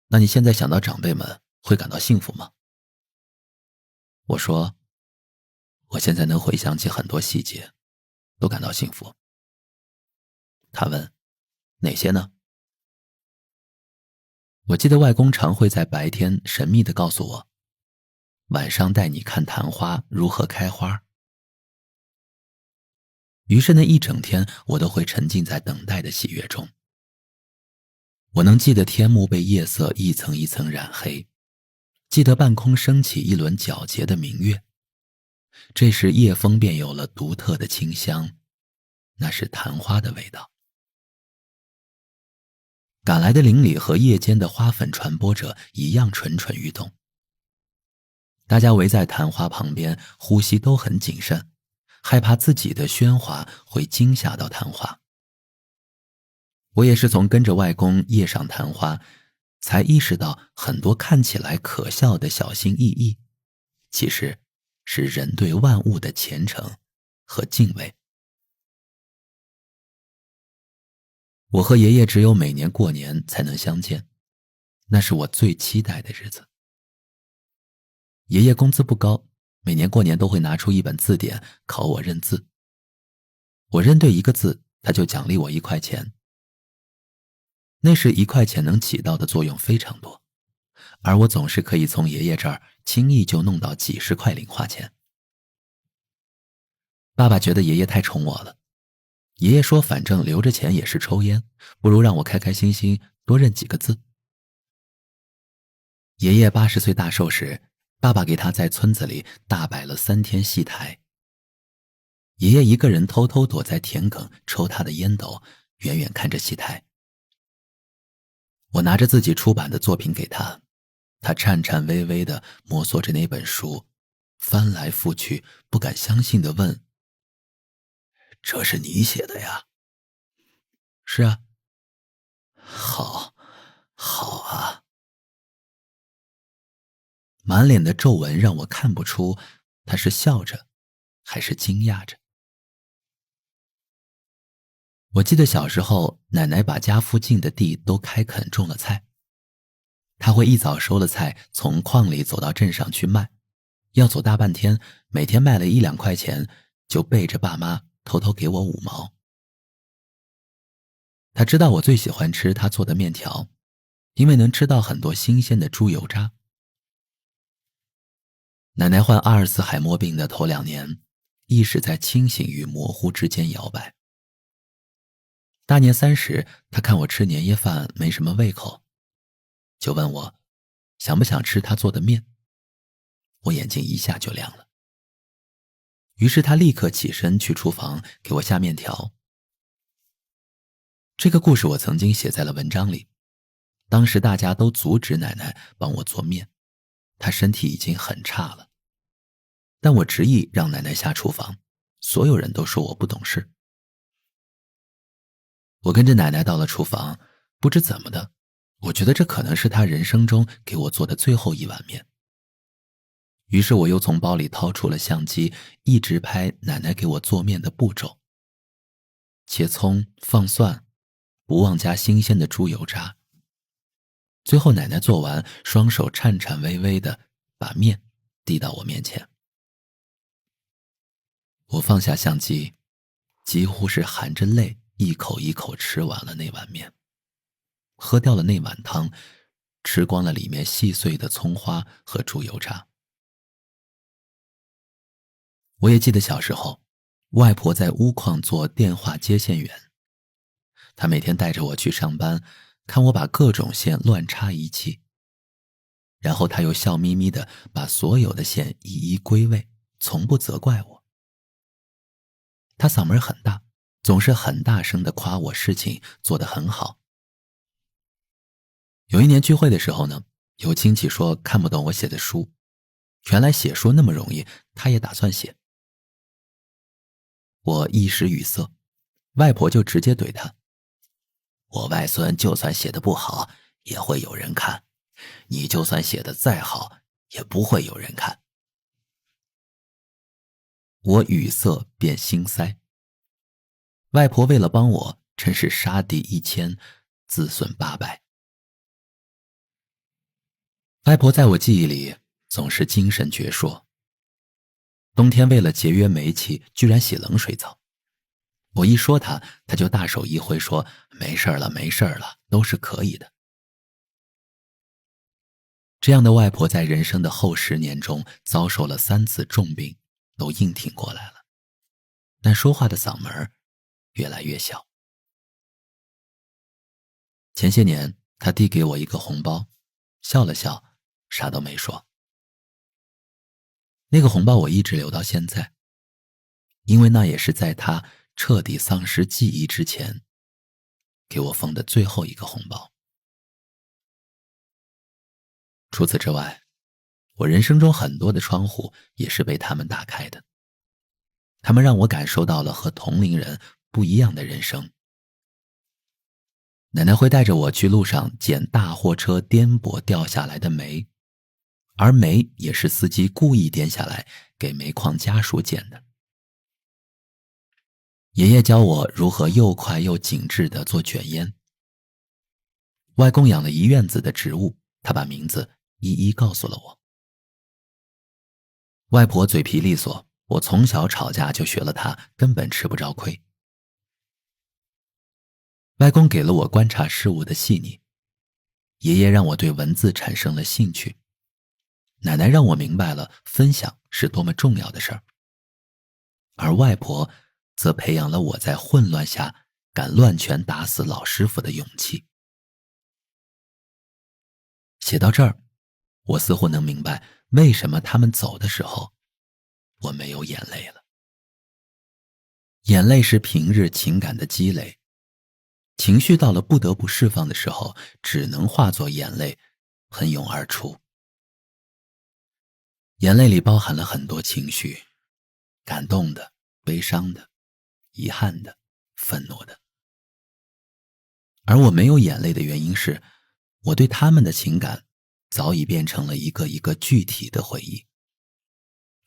那你现在想到长辈们，会感到幸福吗？”我说：“我现在能回想起很多细节，都感到幸福。”他问：“哪些呢？”我记得外公常会在白天神秘地告诉我，晚上带你看昙花如何开花。于是那一整天，我都会沉浸在等待的喜悦中。我能记得天幕被夜色一层一层染黑，记得半空升起一轮皎洁的明月。这时夜风便有了独特的清香，那是昙花的味道。赶来的邻里和夜间的花粉传播者一样蠢蠢欲动。大家围在昙花旁边，呼吸都很谨慎，害怕自己的喧哗会惊吓到昙花。我也是从跟着外公夜赏昙花，才意识到很多看起来可笑的小心翼翼，其实是人对万物的虔诚和敬畏。我和爷爷只有每年过年才能相见，那是我最期待的日子。爷爷工资不高，每年过年都会拿出一本字典考我认字。我认对一个字，他就奖励我1块钱。那时1块钱能起到的作用非常多，而我总是可以从爷爷这儿轻易就弄到几十块零花钱。爸爸觉得爷爷太宠我了，爷爷说反正留着钱也是抽烟，不如让我开开心心多认几个字。爷爷80岁大寿时，爸爸给他在村子里大摆了3天戏台。爷爷一个人偷偷躲在田埂抽他的烟斗，远远看着戏台。我拿着自己出版的作品给他，他颤颤巍巍地摸索着那本书，翻来覆去，不敢相信地问：这是你写的呀？是啊。好啊。满脸的皱纹让我看不出他是笑着还是惊讶着。我记得小时候，奶奶把家附近的地都开垦种了菜，她会一早收了菜从矿里走到镇上去卖，要走大半天，每天卖了1-2块钱，就背着爸妈偷偷给我5毛。她知道我最喜欢吃她做的面条，因为能吃到很多新鲜的猪油渣。奶奶患阿尔茨海默病的头2年，意识在清醒与模糊之间摇摆。大年30，她看我吃年夜饭没什么胃口，就问我想不想吃她做的面。我眼睛一下就亮了。于是她立刻起身去厨房给我下面条。这个故事我曾经写在了文章里，当时大家都阻止奶奶帮我做面，她身体已经很差了。但我执意让奶奶下厨房，所有人都说我不懂事。我跟着奶奶到了厨房，不知怎么的，我觉得这可能是她人生中给我做的最后一碗面。于是我又从包里掏出了相机，一直拍奶奶给我做面的步骤。切葱，放蒜，不忘加新鲜的猪油渣。最后奶奶做完，双手颤颤巍巍地把面递到我面前。我放下相机，几乎是含着泪一口一口吃完了那碗面，喝掉了那碗汤，吃光了里面细碎的葱花和猪油渣。我也记得小时候，外婆在钨矿做电话接线员，她每天带着我去上班，看我把各种线乱插一气，然后她又笑眯眯地把所有的线一一归位，从不责怪我。她嗓门很大，总是很大声地夸我事情做得很好。有一年聚会的时候呢，有亲戚说看不懂我写的书，原来写书那么容易，他也打算写。我一时语塞，外婆就直接怼他：我外孙就算写得不好，也会有人看，你就算写得再好，也不会有人看。我语塞变心塞。外婆为了帮我，真是杀敌1000，自损800。外婆在我记忆里总是精神矍铄。冬天为了节约煤气，居然洗冷水澡。我一说她，她就大手一挥说没事了没事了，都是可以的。这样的外婆在人生的后10年中遭受了3次重病，都硬挺过来了，但说话的嗓门越来越小。前些年她递给我一个红包，笑了笑，啥都没说。那个红包我一直留到现在，因为那也是在她彻底丧失记忆之前给我封的最后一个红包。除此之外，我人生中很多的窗户也是被他们打开的，他们让我感受到了和同龄人不一样的人生。奶奶会带着我去路上捡大货车颠簸掉下来的煤，而煤也是司机故意颠下来给煤矿家属捡的。爷爷教我如何又快又紧致地做卷烟。外公养了一院子的植物，他把名字一一告诉了我。外婆嘴皮利索，我从小吵架就学了她，根本吃不着亏。外公给了我观察事物的细腻，爷爷让我对文字产生了兴趣，奶奶让我明白了分享是多么重要的事儿，而外婆则培养了我在混乱下敢乱拳打死老师傅的勇气。写到这儿，我似乎能明白为什么他们走的时候，我没有眼泪了。眼泪是平日情感的积累，情绪到了不得不释放的时候，只能化作眼泪，喷涌而出。眼泪里包含了很多情绪，感动的、悲伤的、遗憾的、愤怒的。而我没有眼泪的原因是，我对他们的情感早已变成了一个一个具体的回忆，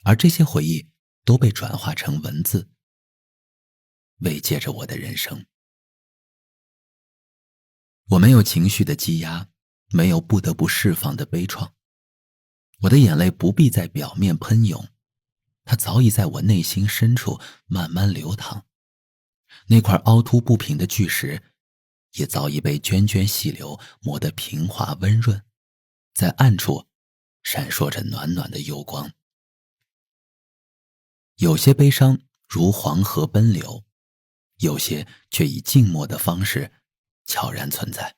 而这些回忆都被转化成文字，慰藉着我的人生。我没有情绪的积压，没有不得不释放的悲怆，我的眼泪不必在表面喷涌，它早已在我内心深处慢慢流淌。那块凹凸不平的巨石也早已被涓涓细流磨得平滑温润，在暗处闪烁着暖暖的幽光。有些悲伤如黄河奔流，有些却以静默的方式悄然存在。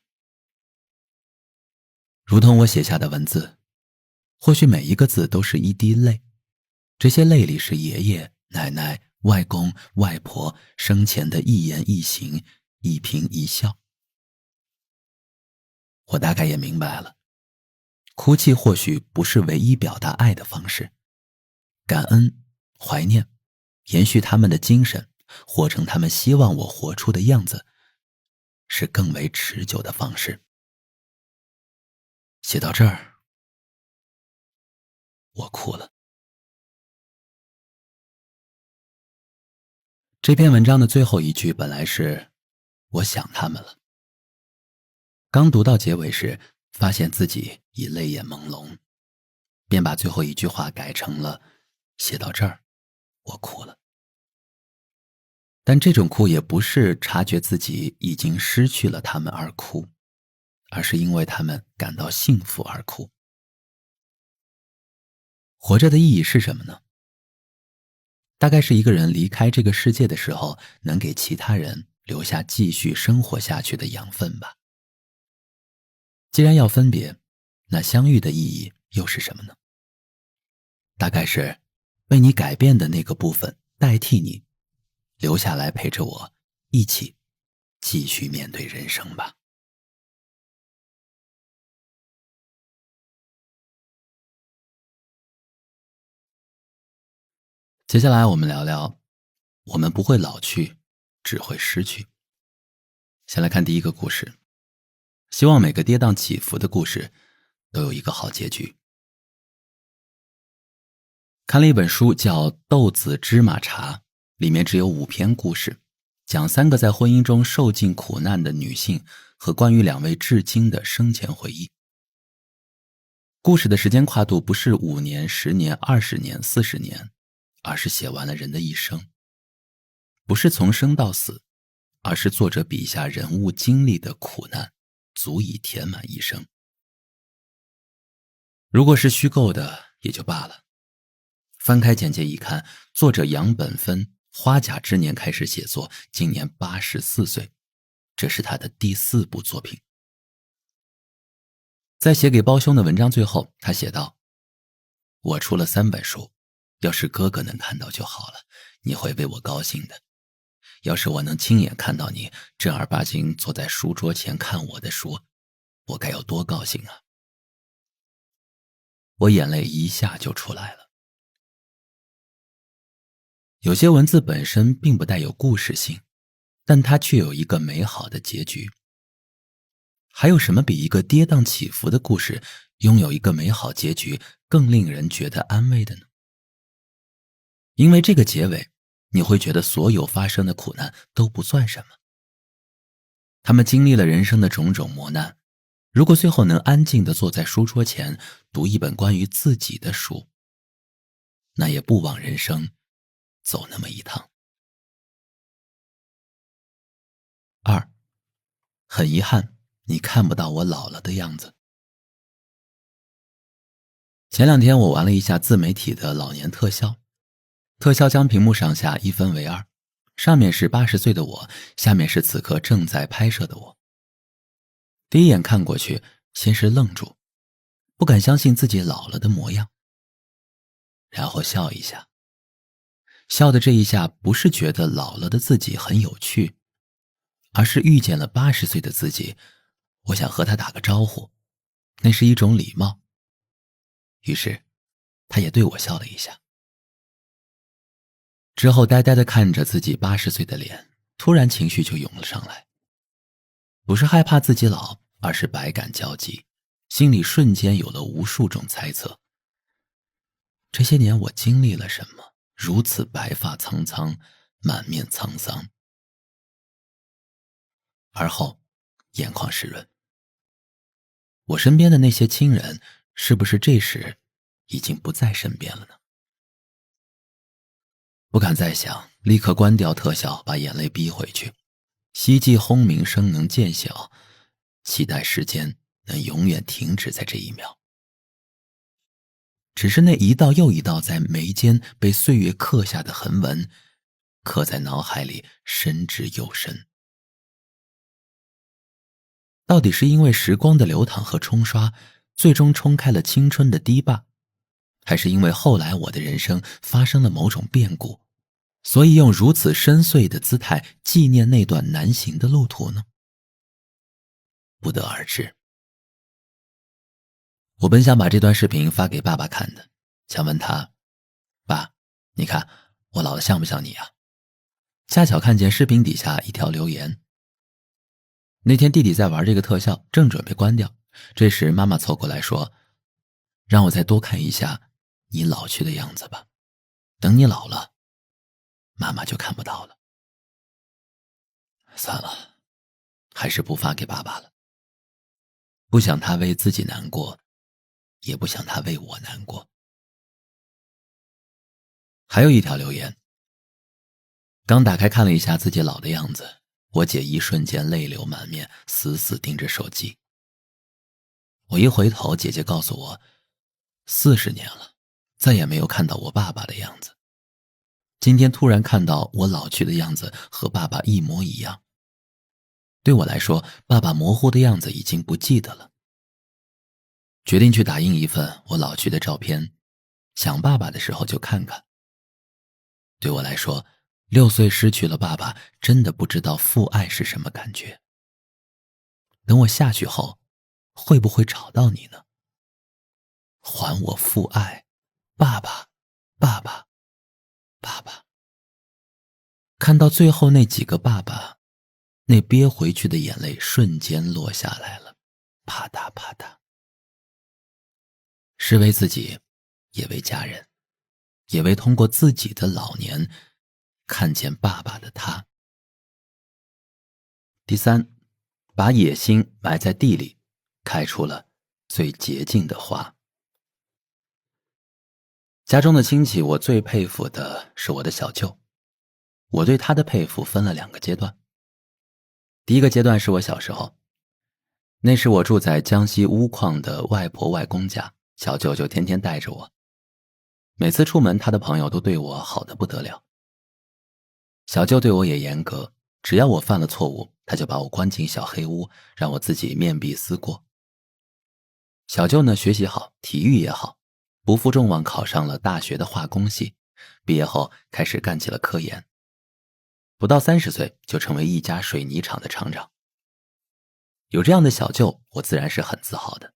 如同我写下的文字，或许每一个字都是一滴泪，这些泪里是爷爷、奶奶、外公、外婆生前的一言一行、一颦一笑。我大概也明白了，哭泣或许不是唯一表达爱的方式，感恩、怀念，延续他们的精神，活成他们希望我活出的样子，是更为持久的方式。写到这儿，我哭了。这篇文章的最后一句本来是我想他们了，刚读到结尾时，发现自己已泪眼朦胧，便把最后一句话改成了写到这儿，我哭了。但这种哭也不是察觉自己已经失去了他们而哭，而是因为他们感到幸福而哭。活着的意义是什么呢？大概是一个人离开这个世界的时候，能给其他人留下继续生活下去的养分吧。既然要分别，那相遇的意义又是什么呢？大概是被你改变的那个部分代替你，留下来陪着我一起继续面对人生吧。接下来我们聊聊，我们不会老去，只会失去。先来看第一个故事，希望每个跌宕起伏的故事都有一个好结局。看了一本书叫《豆子芝麻茶》，里面只有5篇故事，讲3个在婚姻中受尽苦难的女性和关于2位至今的生前回忆。故事的时间跨度不是5年、10年、20年、40年，而是写完了人的一生。不是从生到死，而是作者笔下人物经历的苦难，足以填满一生。如果是虚构的也就罢了，翻开简介一看，作者杨本芬花甲之年开始写作，今年84岁，这是他的第4部作品。在写给胞兄的文章最后，他写道：我出了3本书，要是哥哥能看到就好了，你会为我高兴的。要是我能亲眼看到你正儿八经坐在书桌前看我的书，我该有多高兴啊！我眼泪一下就出来了。有些文字本身并不带有故事性，但它却有一个美好的结局。还有什么比一个跌宕起伏的故事拥有一个美好结局更令人觉得安慰的呢？因为这个结尾，你会觉得所有发生的苦难都不算什么。他们经历了人生的种种磨难，如果最后能安静地坐在书桌前读一本关于自己的书，那也不枉人生走那么一趟。2，很遗憾，你看不到我老了的样子。前2天我玩了一下自媒体的老年特效，特效将屏幕上下一分为2，上面是80岁的我，下面是此刻正在拍摄的我。第一眼看过去，先是愣住，不敢相信自己老了的模样，然后笑一下。笑的这一下不是觉得老了的自己很有趣，而是遇见了80岁的自己，我想和他打个招呼，那是一种礼貌。于是他也对我笑了一下。之后呆呆地看着自己80岁的脸，突然情绪就涌了上来。不是害怕自己老，而是百感交集，心里瞬间有了无数种猜测。这些年我经历了什么，如此白发苍苍，满面沧桑。而后眼眶湿润。我身边的那些亲人，是不是这时已经不在身边了呢？不敢再想，立刻关掉特效，把眼泪逼回去。希冀轰鸣声能渐小，期待时间能永远停止在这一秒。只是那一道又一道在眉间被岁月刻下的痕纹，刻在脑海里深之又深。到底是因为时光的流淌和冲刷，最终冲开了青春的堤坝，还是因为后来我的人生发生了某种变故，所以用如此深邃的姿态纪念那段难行的路途呢？不得而知。我本想把这段视频发给爸爸看的，想问他，爸，你看我老得像不像你啊？恰巧看见视频底下一条留言。那天弟弟在玩这个特效，正准备关掉，这时妈妈凑过来说，让我再多看一下你老去的样子吧，等你老了，妈妈就看不到了。算了，还是不发给爸爸了，不想他为自己难过，也不想他为我难过。还有一条留言，刚打开看了一下自己老的样子，我姐一瞬间泪流满面，死死盯着手机。我一回头，姐姐告诉我，40年了，再也没有看到我爸爸的样子。今天突然看到我老去的样子和爸爸一模一样。对我来说，爸爸模糊的样子已经不记得了。决定去打印一份我老去的照片，想爸爸的时候就看看。对我来说，6岁失去了爸爸，真的不知道父爱是什么感觉。等我下去后，会不会找到你呢？还我父爱，爸爸，爸爸，爸爸。看到最后那几个爸爸，那憋回去的眼泪瞬间落下来了，啪嗒啪嗒。是为自己，也为家人，也为通过自己的老年看见爸爸的他。第3，把野心埋在地里，开出了最洁净的花。家中的亲戚，我最佩服的是我的小舅。我对他的佩服分了2个阶段。第一个阶段是我小时候，那时我住在江西钨矿的外婆外公家，小舅就天天带着我。每次出门，他的朋友都对我好得不得了。小舅对我也严格，只要我犯了错误，他就把我关进小黑屋，让我自己面壁思过。小舅呢，学习好，体育也好，不负众望考上了大学的化工系，毕业后开始干起了科研。不到30岁就成为一家水泥厂的厂长。有这样的小舅，我自然是很自豪的。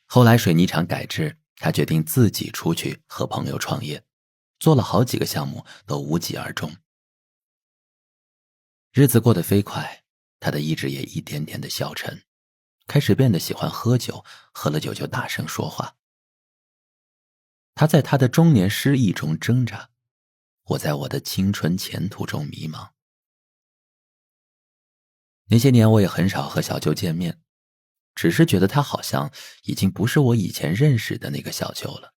后来水泥厂改制，他决定自己出去和朋友创业，做了好几个项目都无疾而终。日子过得飞快，他的意志也一点点的消沉，开始变得喜欢喝酒，喝了酒就大声说话。他在他的中年失意中挣扎，我在我的青春前途中迷茫。那些年我也很少和小舅见面，只是觉得他好像已经不是我以前认识的那个小舅了。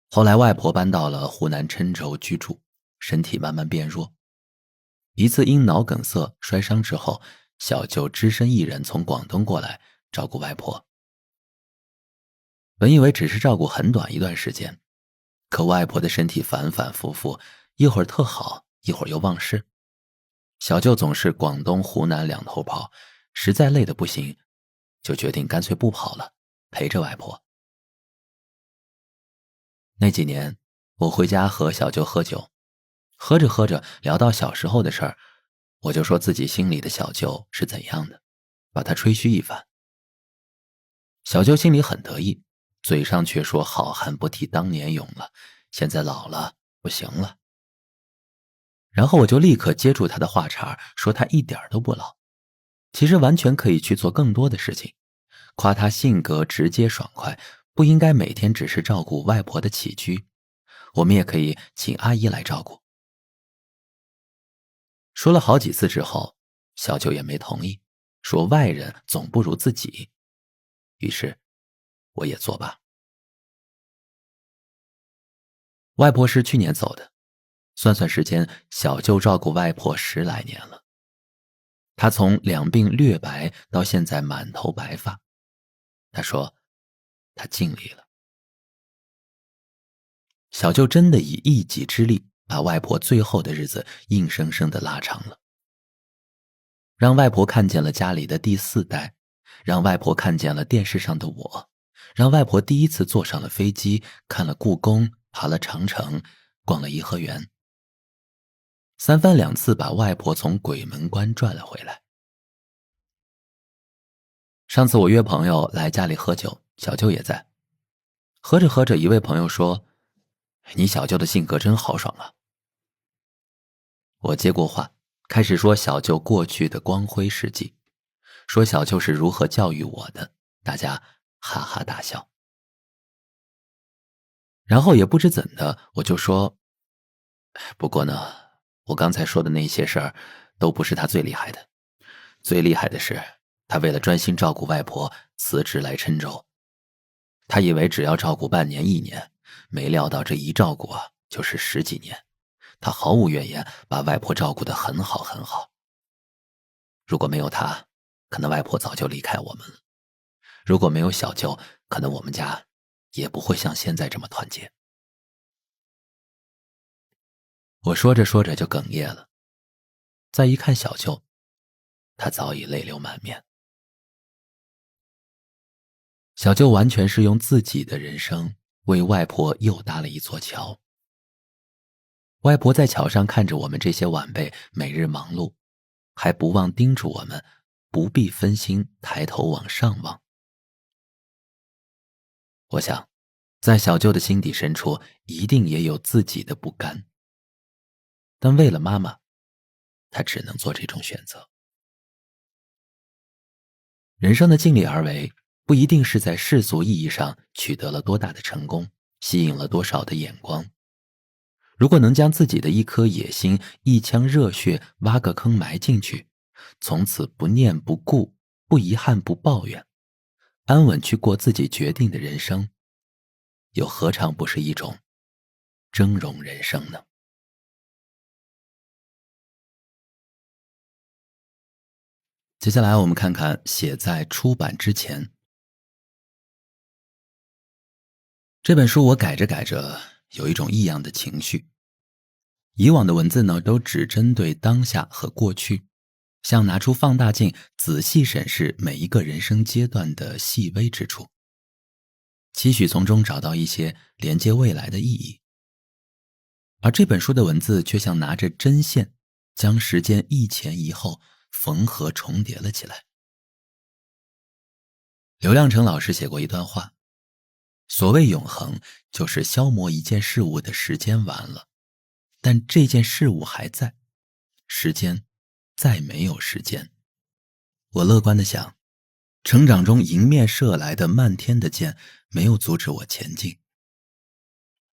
后来外婆搬到了湖南郴州居住，身体慢慢变弱。一次因脑梗塞摔伤之后，小舅只身一人从广东过来照顾外婆。本以为只是照顾很短一段时间，可外婆的身体反反复复，一会儿特好，一会儿又忘事。小舅总是广东湖南两头跑，实在累得不行，就决定干脆不跑了，陪着外婆。那几年，我回家和小舅喝酒，喝着喝着聊到小时候的事儿，我就说自己心里的小舅是怎样的，把他吹嘘一番。小舅心里很得意，嘴上却说好汉不提当年勇了，现在老了不行了。然后我就立刻接住他的话茬，说他一点都不老，其实完全可以去做更多的事情，夸他性格直接爽快，不应该每天只是照顾外婆的起居，我们也可以请阿姨来照顾。说了好几次之后，小舅也没同意，说外人总不如自己，于是我也作罢。外婆是去年走的，算算时间，小舅照顾外婆10来年了。他从两鬓略白到现在满头白发，他说他尽力了。小舅真的以一己之力把外婆最后的日子硬生生地拉长了，让外婆看见了家里的第4代，让外婆看见了电视上的我，让外婆第一次坐上了飞机，看了故宫，爬了长城，逛了颐和园，三番两次把外婆从鬼门关转了回来。上次我约朋友来家里喝酒，小舅也在。喝着喝着，一位朋友说：“你小舅的性格真豪爽啊。”我接过话，开始说小舅过去的光辉事迹，说小舅是如何教育我的，大家哈哈大笑。然后也不知怎的，我就说：“不过呢，我刚才说的那些事儿都不是他最厉害的，最厉害的是他为了专心照顾外婆辞职来郴州。他以为只要照顾半年1年，没料到这一照顾啊就是10几年，他毫无怨言，把外婆照顾得很好很好。如果没有他，可能外婆早就离开我们了，如果没有小舅，可能我们家也不会像现在这么团结。”我说着说着就哽咽了，再一看小舅，他早已泪流满面。小舅完全是用自己的人生为外婆又搭了一座桥。外婆在桥上看着我们这些晚辈每日忙碌，还不忘叮嘱我们不必分心，抬头往上望。我想，在小舅的心底深处，一定也有自己的不甘。但为了妈妈，他只能做这种选择。人生的尽力而为，不一定是在世俗意义上取得了多大的成功，吸引了多少的眼光。如果能将自己的一颗野心、一腔热血挖个坑埋进去，从此不念不顾，不遗憾不抱怨，安稳去过自己决定的人生，又何尝不是一种峥嵘人生呢？接下来我们看看写在出版之前。这本书我改着改着，有一种异样的情绪。以往的文字呢，都只针对当下和过去，像拿出放大镜仔细审视每一个人生阶段的细微之处，期许从中找到一些连接未来的意义。而这本书的文字却像拿着针线，将时间一前一后缝合重叠了起来。刘亮程老师写过一段话，所谓永恒，就是消磨一件事物的时间完了，但这件事物还在，时间再没有时间。我乐观地想，成长中迎面射来的漫天的箭没有阻止我前进。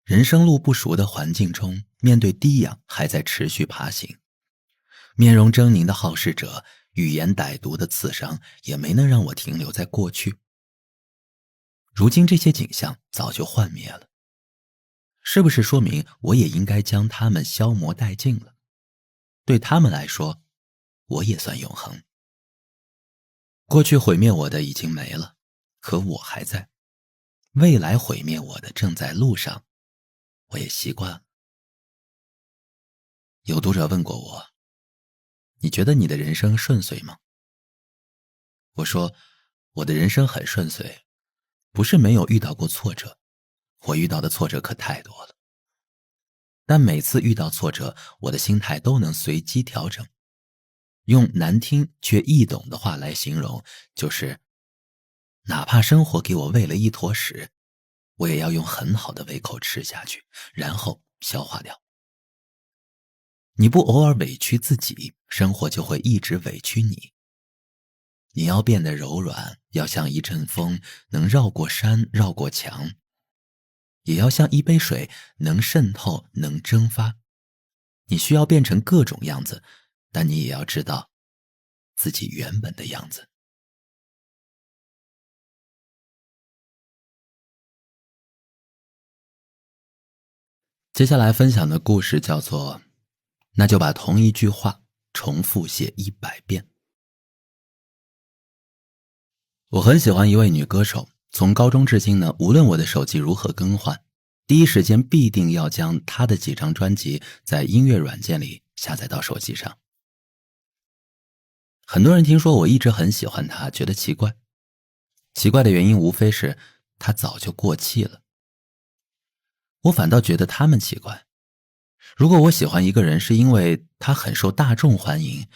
人生路不熟的环境中，面对低氧还在持续爬行。面容狰狞的好事者，语言歹毒的刺伤，也没能让我停留在过去。如今这些景象早就幻灭了，是不是说明我也应该将它们消磨殆尽了？对他们来说，我也算永恒。过去毁灭我的已经没了，可我还在。未来毁灭我的正在路上，我也习惯了。有读者问过我，你觉得你的人生顺遂吗？我说，我的人生很顺遂，不是没有遇到过挫折，我遇到的挫折可太多了。但每次遇到挫折，我的心态都能随机调整。用难听却易懂的话来形容，就是哪怕生活给我喂了一坨屎，我也要用很好的胃口吃下去，然后消化掉。你不偶尔委屈自己，生活就会一直委屈你。你要变得柔软，要像一阵风，能绕过山，绕过墙，也要像一杯水，能渗透，能蒸发。你需要变成各种样子，但你也要知道自己原本的样子。接下来分享的故事叫做那就把同一句话重复写100遍。我很喜欢一位女歌手，从高中至今呢，无论我的手机如何更换，第一时间必定要将她的几张专辑在音乐软件里下载到手机上。很多人听说我一直很喜欢她，觉得奇怪。奇怪的原因无非是她早就过气了。我反倒觉得他们奇怪。如果我喜欢一个人是因为他很受大众欢迎，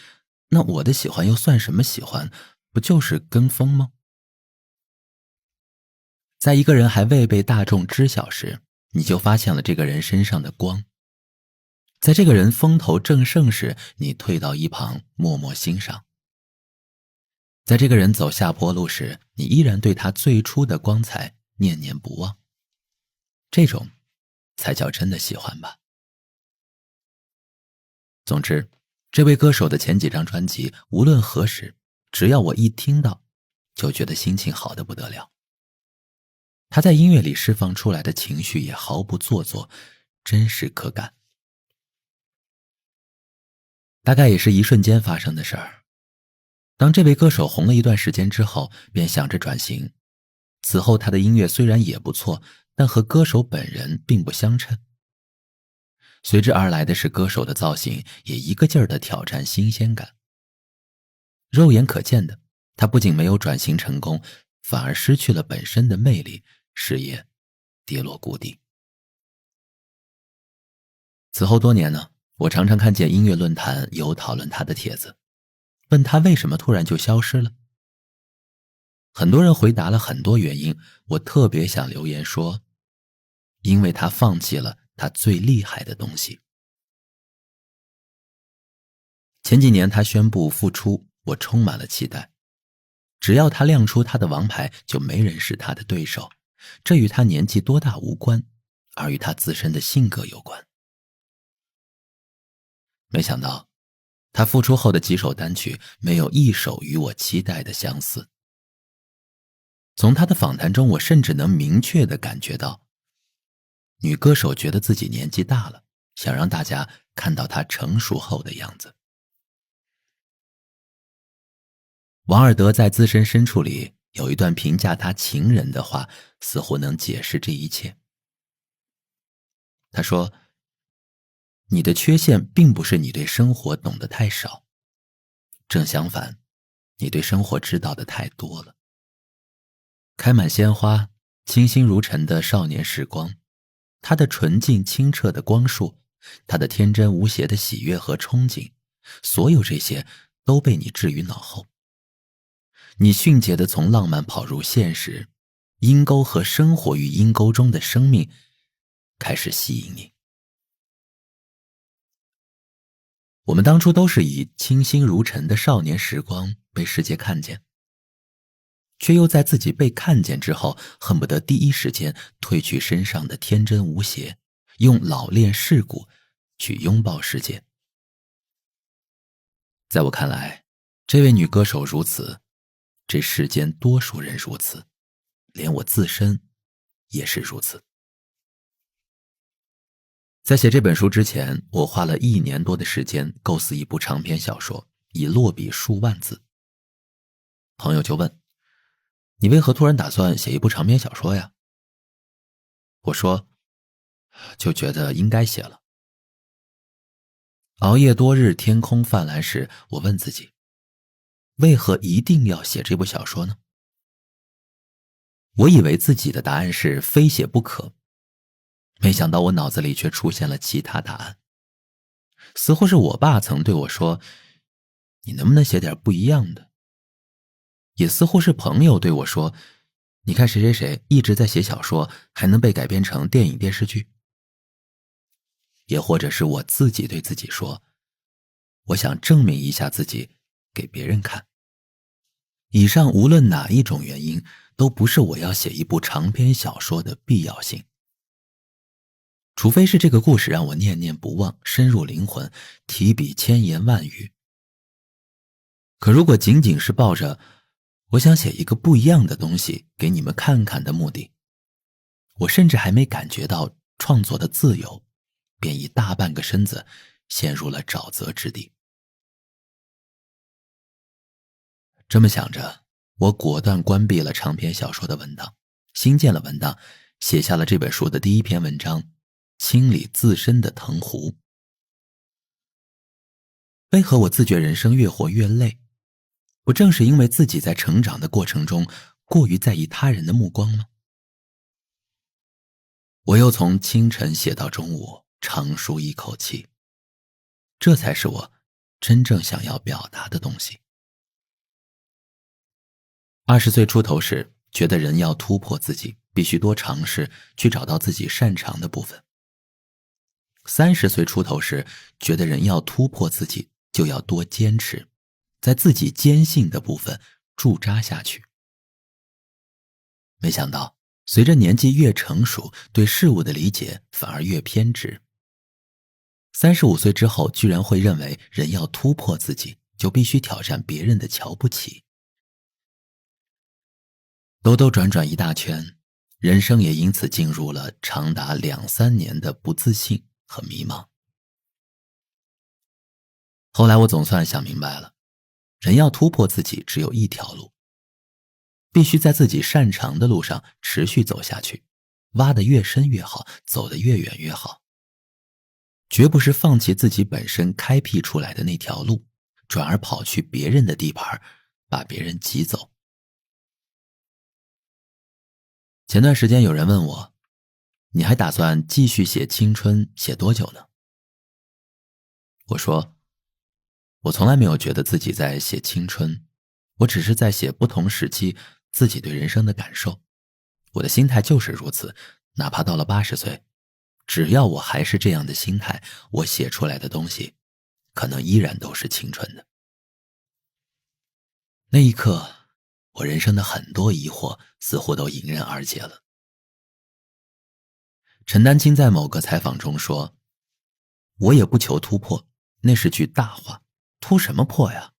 那我的喜欢又算什么喜欢？不就是跟风吗？在一个人还未被大众知晓时，你就发现了这个人身上的光。在这个人风头正盛时，你退到一旁默默欣赏。在这个人走下坡路时，你依然对他最初的光彩念念不忘。这种才叫真的喜欢吧。总之，这位歌手的前几张专辑，无论何时，只要我一听到，就觉得心情好得不得了。他在音乐里释放出来的情绪也毫不做作，真实可感。大概也是一瞬间发生的事儿。当这位歌手红了一段时间之后，便想着转型。此后他的音乐虽然也不错，但和歌手本人并不相称。随之而来的是歌手的造型也一个劲儿地挑战新鲜感。肉眼可见的，他不仅没有转型成功，反而失去了本身的魅力，事业跌落谷底。此后多年呢，我常常看见音乐论坛有讨论他的帖子，问他为什么突然就消失了。很多人回答了很多原因，我特别想留言说，因为他放弃了他最厉害的东西。前几年他宣布复出，我充满了期待。只要他亮出他的王牌，就没人是他的对手。这与他年纪多大无关，而与他自身的性格有关。没想到，他复出后的几首单曲，没有一首与我期待的相似。从他的访谈中，我甚至能明确地感觉到，女歌手觉得自己年纪大了，想让大家看到她成熟后的样子。王尔德在自身深处里有一段评价他情人的话，似乎能解释这一切。他说，你的缺陷并不是你对生活懂得太少，正相反，你对生活知道的太多了。开满鲜花，清新如尘的少年时光，它的纯净清澈的光束，它的天真无邪的喜悦和憧憬，所有这些都被你置于脑后。你迅捷地从浪漫跑入现实，阴沟和生活于阴沟中的生命开始吸引你。我们当初都是以清新如尘的少年时光被世界看见，却又在自己被看见之后，恨不得第一时间褪去身上的天真无邪，用老练世故去拥抱世界。在我看来，这位女歌手如此，这世间多数人如此，连我自身也是如此。在写这本书之前，我花了1年多的时间构思一部长篇小说，以落笔数万字。朋友就问，你为何突然打算写一部长篇小说呀？我说，就觉得应该写了。熬夜多日，天空泛蓝时，我问自己，为何一定要写这部小说呢？我以为自己的答案是非写不可，没想到我脑子里却出现了其他答案。似乎是我爸曾对我说，你能不能写点不一样的？也似乎是朋友对我说，你看谁谁谁一直在写小说，还能被改编成电影电视剧。也或者是我自己对自己说，我想证明一下自己给别人看。以上无论哪一种原因，都不是我要写一部长篇小说的必要性。除非是这个故事让我念念不忘，深入灵魂，提笔千言万语。可如果仅仅是抱着我想写一个不一样的东西给你们看看的目的，我甚至还没感觉到创作的自由，便已大半个身子陷入了沼泽之地。这么想着，我果断关闭了长篇小说的文档，新建了文档，写下了这本书的第一篇文章，清理自身的藤壶。为何我自觉人生越活越累？不正是因为自己在成长的过程中过于在意他人的目光吗？我又从清晨写到中午，长舒一口气，这才是我真正想要表达的东西。20岁出头时，觉得人要突破自己，必须多尝试，去找到自己擅长的部分。30岁出头时，觉得人要突破自己，就要多坚持，在自己坚信的部分驻扎下去。没想到，随着年纪越成熟，对事物的理解反而越偏执。35岁之后，居然会认为人要突破自己，就必须挑战别人的瞧不起。兜兜转转一大圈，人生也因此进入了长达2-3年的不自信和迷茫。后来我总算想明白了，人要突破自己只有一条路，必须在自己擅长的路上持续走下去，挖得越深越好，走得越远越好。绝不是放弃自己本身开辟出来的那条路，转而跑去别人的地盘，把别人挤走。前段时间有人问我，你还打算继续写青春写多久呢？我说，我从来没有觉得自己在写青春，我只是在写不同时期自己对人生的感受。我的心态就是如此，哪怕到了80岁，只要我还是这样的心态，我写出来的东西可能依然都是青春的。那一刻，我人生的很多疑惑似乎都迎刃而解了。陈丹青在某个采访中说，我也不求突破，那是句大话，突什么破呀？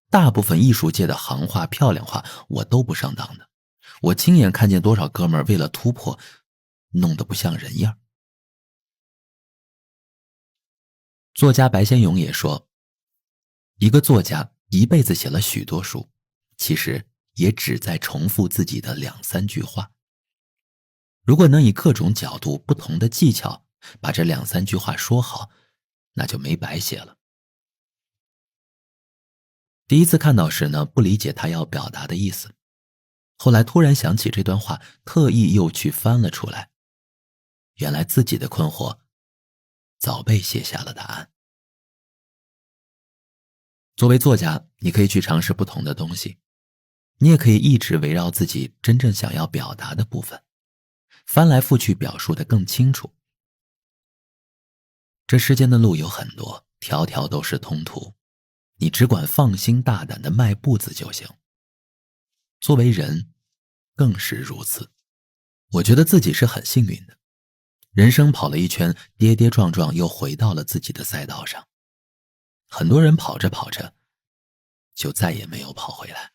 大部分艺术界的行话漂亮话我都不上当的，我亲眼看见多少哥们儿为了突破弄得不像人样。作家白先勇也说，一个作家一辈子写了许多书，其实也只在重复自己的2-3句话。如果能以各种角度不同的技巧把这2-3句话说好，那就没白写了。第一次看到时呢，不理解他要表达的意思，后来突然想起这段话，特意又去翻了出来，原来自己的困惑早被写下了答案。作为作家，你可以去尝试不同的东西，你也可以一直围绕自己真正想要表达的部分，翻来覆去表述得更清楚。这世间的路有很多，条条都是通途，你只管放心大胆地迈步子就行。作为人，更是如此。我觉得自己是很幸运的，人生跑了一圈，跌跌撞撞又回到了自己的赛道上。很多人跑着跑着，就再也没有跑回来。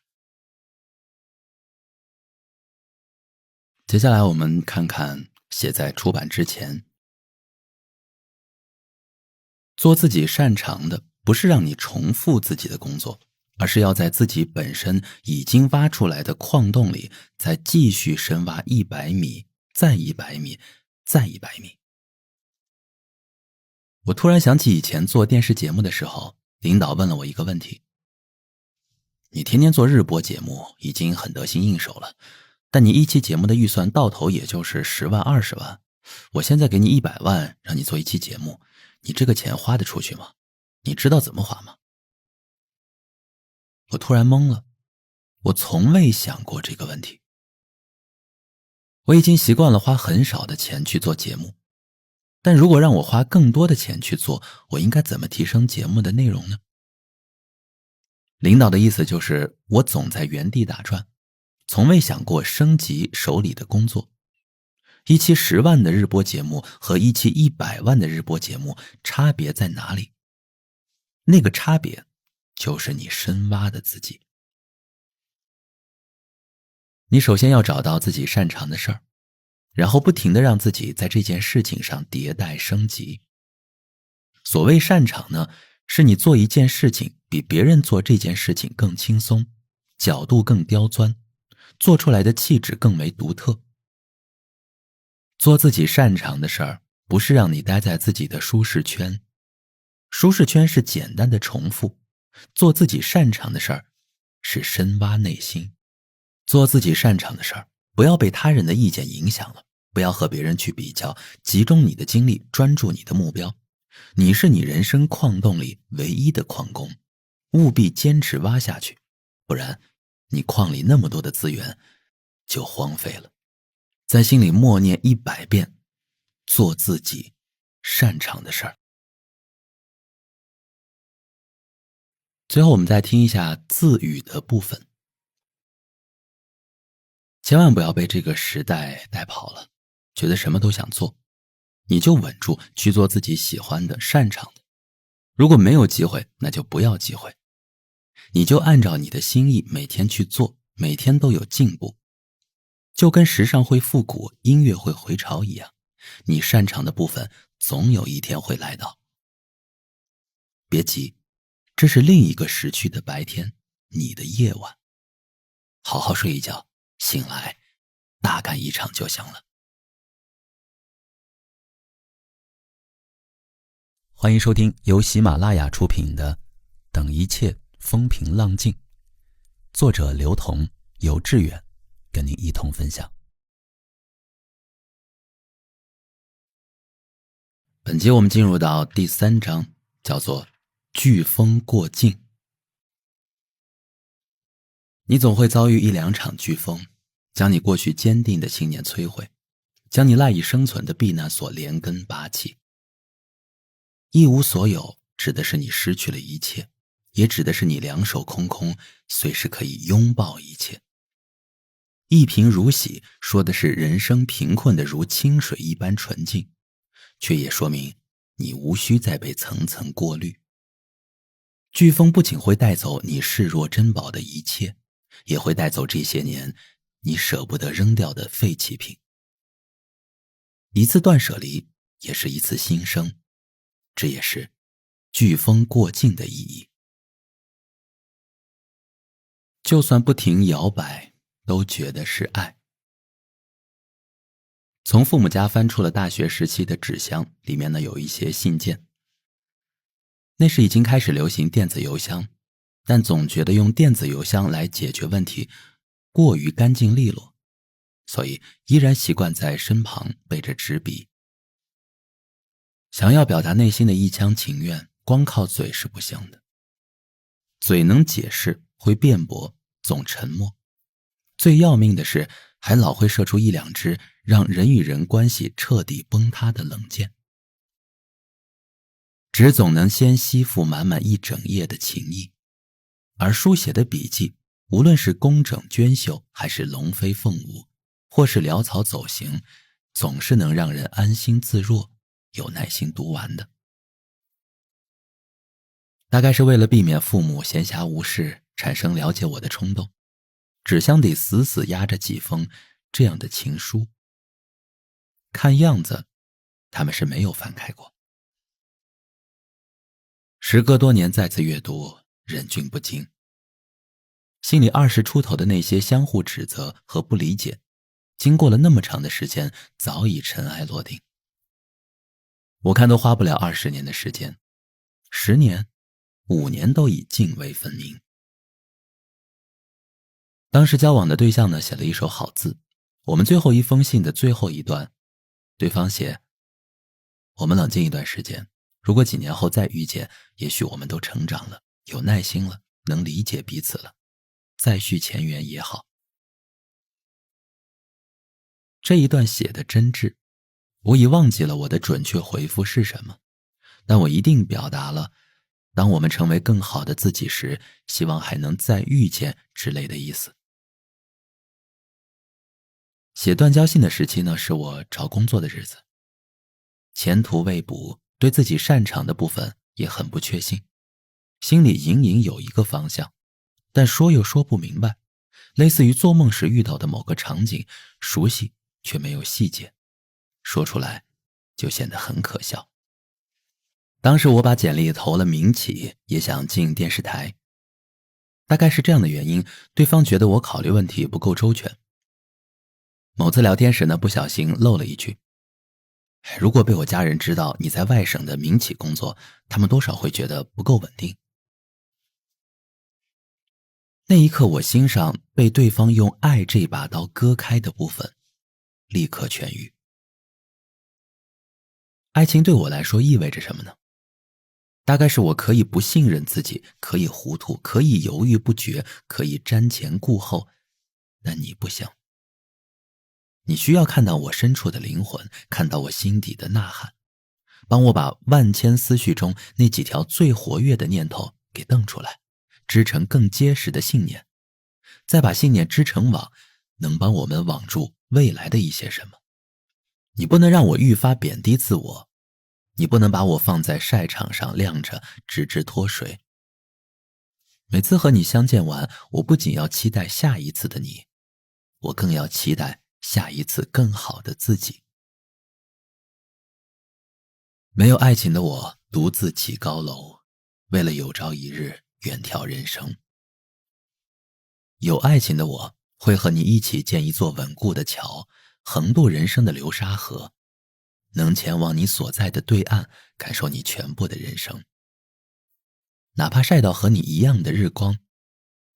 接下来我们看看写在出版之前。做自己擅长的，不是让你重复自己的工作，而是要在自己本身已经挖出来的矿洞里，再继续深挖100米，再100米，再100米。我突然想起以前做电视节目的时候，领导问了我一个问题，你天天做日播节目已经很得心应手了，但你一期节目的预算到头也就是10万20万，我现在给你100万让你做一期节目，你这个钱花得出去吗？你知道怎么花吗？我突然懵了，我从未想过这个问题。我已经习惯了花很少的钱去做节目，但如果让我花更多的钱去做，我应该怎么提升节目的内容呢？领导的意思就是我总在原地打转，从未想过升级手里的工作。一期10万的日播节目和一期100万的日播节目差别在哪里？那个差别就是你深挖的自己。你首先要找到自己擅长的事儿，然后不停地让自己在这件事情上迭代升级。所谓擅长呢，是你做一件事情比别人做这件事情更轻松，角度更刁钻，做出来的气质更为独特。做自己擅长的事儿，不是让你待在自己的舒适圈，舒适圈是简单的重复，做自己擅长的事儿是深挖内心。做自己擅长的事儿，不要被他人的意见影响了，不要和别人去比较，集中你的精力，专注你的目标。你是你人生矿洞里唯一的矿工，务必坚持挖下去，不然你矿里那么多的资源就荒废了。在心里默念100遍，做自己擅长的事儿。最后我们再听一下自语的部分。千万不要被这个时代带跑了，觉得什么都想做，你就稳住去做自己喜欢的擅长的。如果没有机会，那就不要机会，你就按照你的心意每天去做，每天都有进步。就跟时尚会复古，音乐会回潮一样，你擅长的部分总有一天会来到。别急，这是另一个时区的白天，你的夜晚。好好睡一觉，醒来大干一场就行了。欢迎收听由喜马拉雅出品的《等一切风平浪静》，作者刘同，由志远跟您一同分享。本集我们进入到第3章，叫做飓风过境。你总会遭遇1、2场飓风，将你过去坚定的信念摧毁，将你赖以生存的避难所连根拔起。一无所有指的是你失去了一切，也指的是你两手空空，随时可以拥抱一切。一贫如洗说的是人生贫困的如清水一般纯净，却也说明你无需再被层层过滤。飓风不仅会带走你视若珍宝的一切，也会带走这些年你舍不得扔掉的废弃品。一次断舍离也是一次新生，这也是飓风过境的意义。就算不停摇摆，都觉得是爱。从父母家翻出了大学时期的纸箱，里面呢有一些信件。那时已经开始流行电子邮箱，但总觉得用电子邮箱来解决问题过于干净利落，所以依然习惯在身旁背着纸笔。想要表达内心的一腔情愿，光靠嘴是不行的。嘴能解释，会辩驳，总沉默。最要命的是，还老会射出1、2支让人与人关系彻底崩塌的冷箭。纸总能先吸附满满一整页的情意，而书写的笔记，无论是工整娟秀，还是龙飞凤舞，或是潦草走形，总是能让人安心自若，有耐心读完的。大概是为了避免父母闲暇无事产生了解我的冲动，纸箱里死死压着几封这样的情书。看样子他们是没有翻开过。时隔多年再次阅读，忍俊不禁。心里20出头的那些相互指责和不理解，经过了那么长的时间，早已尘埃落定。我看都花不了20年的时间，10年、5年都已泾渭分明。当时交往的对象呢，写了一手好字，我们最后一封信的最后一段，对方写：我们冷静一段时间，如果几年后再遇见，也许我们都成长了，有耐心了，能理解彼此了，再续前缘也好。这一段写的真挚，我已忘记了我的准确回复是什么，但我一定表达了当我们成为更好的自己时，希望还能再遇见之类的意思。写断交信的时期呢，是我找工作的日子，前途未卜，对自己擅长的部分也很不确信，心里隐隐有一个方向，但说又说不明白，类似于做梦时遇到的某个场景，熟悉却没有细节，说出来就显得很可笑。当时我把简历投了民企，也想进电视台，大概是这样的原因，对方觉得我考虑问题不够周全。某次聊天时呢，不小心漏了一句：如果被我家人知道你在外省的民企工作，他们多少会觉得不够稳定。那一刻，我心上被对方用爱这把刀割开的部分立刻痊愈。爱情对我来说意味着什么呢？大概是我可以不信任自己，可以糊涂，可以犹豫不决，可以瞻前顾后，但你不行。你需要看到我深处的灵魂，看到我心底的呐喊，帮我把万千思绪中那几条最活跃的念头给瞪出来，织成更结实的信念，再把信念织成网，能帮我们网住未来的一些什么。你不能让我愈发贬低自我，你不能把我放在晒场上晾着，直至脱水。每次和你相见完，我不仅要期待下一次的你，我更要期待下一次更好的自己。没有爱情的我独自起高楼，为了有朝一日远眺人生。有爱情的我会和你一起建一座稳固的桥，横渡人生的流沙河，能前往你所在的对岸，感受你全部的人生。哪怕晒到和你一样的日光，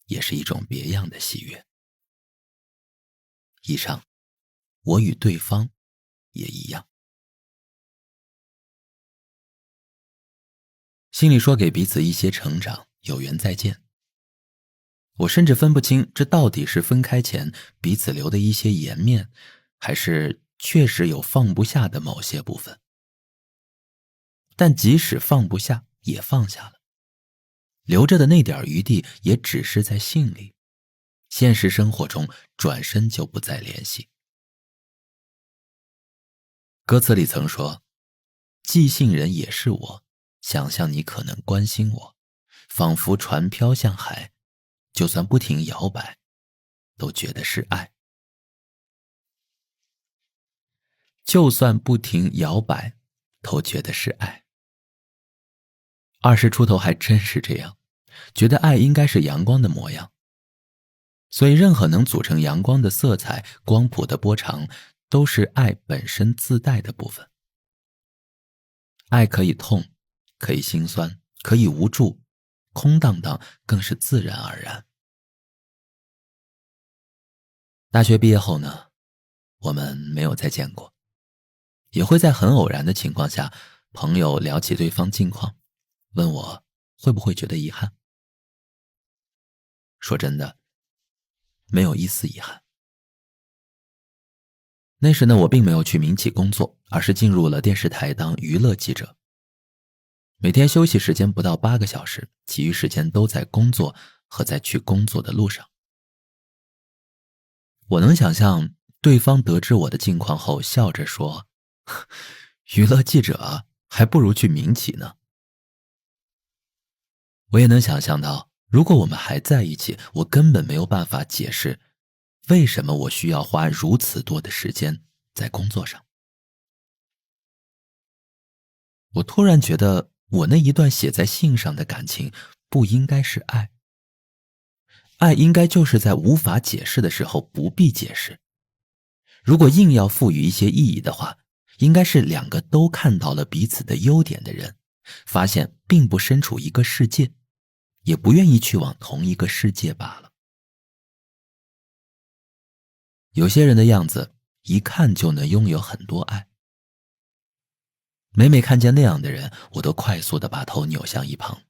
也是一种别样的喜悦。以上，我与对方也一样。心里说给彼此一些成长，有缘再见。我甚至分不清这到底是分开前彼此留的一些颜面，还是确实有放不下的某些部分。但即使放不下，也放下了，留着的那点余地也只是在信里，现实生活中转身就不再联系。歌词里曾说，寄信人也是我，想象你可能关心我，仿佛船飘向海，就算不停摇摆，都觉得是爱。就算不停摇摆，都觉得是爱。20出头还真是这样，觉得爱应该是阳光的模样。所以任何能组成阳光的色彩，光谱的波长，都是爱本身自带的部分。爱可以痛，可以心酸，可以无助，空荡荡更是自然而然。大学毕业后呢，我们没有再见过，也会在很偶然的情况下，朋友聊起对方近况，问我会不会觉得遗憾。说真的，没有一丝遗憾。那时呢，我并没有去民企工作，而是进入了电视台当娱乐记者。每天休息时间不到8个小时，其余时间都在工作和在去工作的路上。我能想象对方得知我的近况后笑着说，娱乐记者啊，还不如去民企呢。我也能想象到，如果我们还在一起，我根本没有办法解释为什么我需要花如此多的时间在工作上。我突然觉得，我那一段写在信上的感情不应该是爱，爱应该就是在无法解释的时候不必解释。如果硬要赋予一些意义的话，应该是两个都看到了彼此的优点的人，发现并不身处一个世界，也不愿意去往同一个世界罢了。有些人的样子一看就能拥有很多爱。每每看见那样的人，我都快速地把头扭向一旁。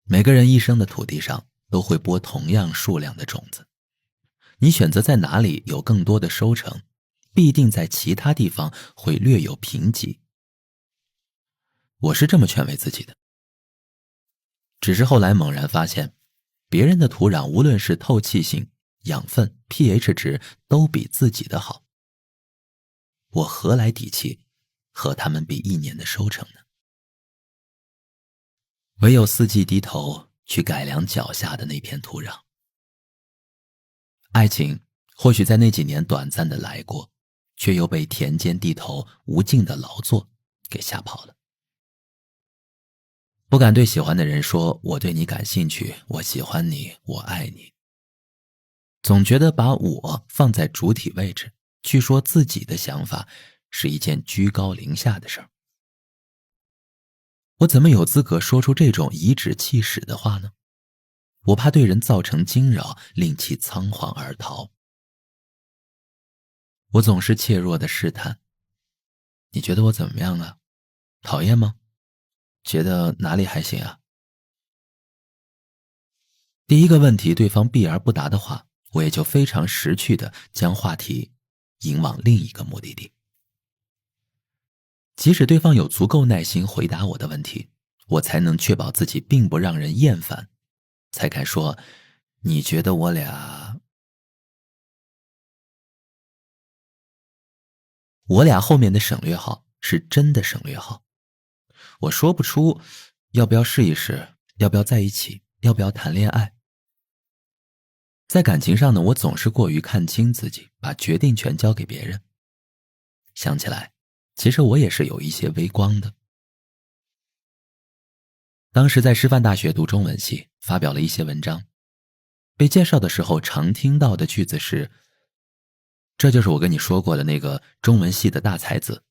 每个人一生的土地上都会播同样数量的种子，你选择在哪里有更多的收成，必定在其他地方会略有贫瘠。我是这么劝慰自己的。只是后来猛然发现，别人的土壤无论是透气性、养分、pH 值都比自己的好，我何来底气和他们比一年的收成呢？唯有四季低头去改良脚下的那片土壤。爱情或许在那几年短暂的来过，却又被田间地头无尽的劳作给吓跑了。不敢对喜欢的人说我对你感兴趣，我喜欢你，我爱你。总觉得把我放在主体位置去说自己的想法是一件居高临下的事儿。我怎么有资格说出这种颐指气使的话呢？我怕对人造成惊扰，令其仓皇而逃。我总是怯弱地试探，你觉得我怎么样啊？讨厌吗？觉得哪里还行啊？第一个问题对方避而不答的话，我也就非常识趣地将话题引往另一个目的地。即使对方有足够耐心回答我的问题，我才能确保自己并不让人厌烦，才敢说你觉得我俩后面的省略号是真的省略号。我说不出要不要试一试，要不要在一起，要不要谈恋爱。在感情上呢，我总是过于看清自己，把决定权交给别人。想起来，其实我也是有一些微光的。当时在师范大学读中文系，发表了一些文章，被介绍的时候常听到的句子是，这就是我跟你说过的那个中文系的大才子。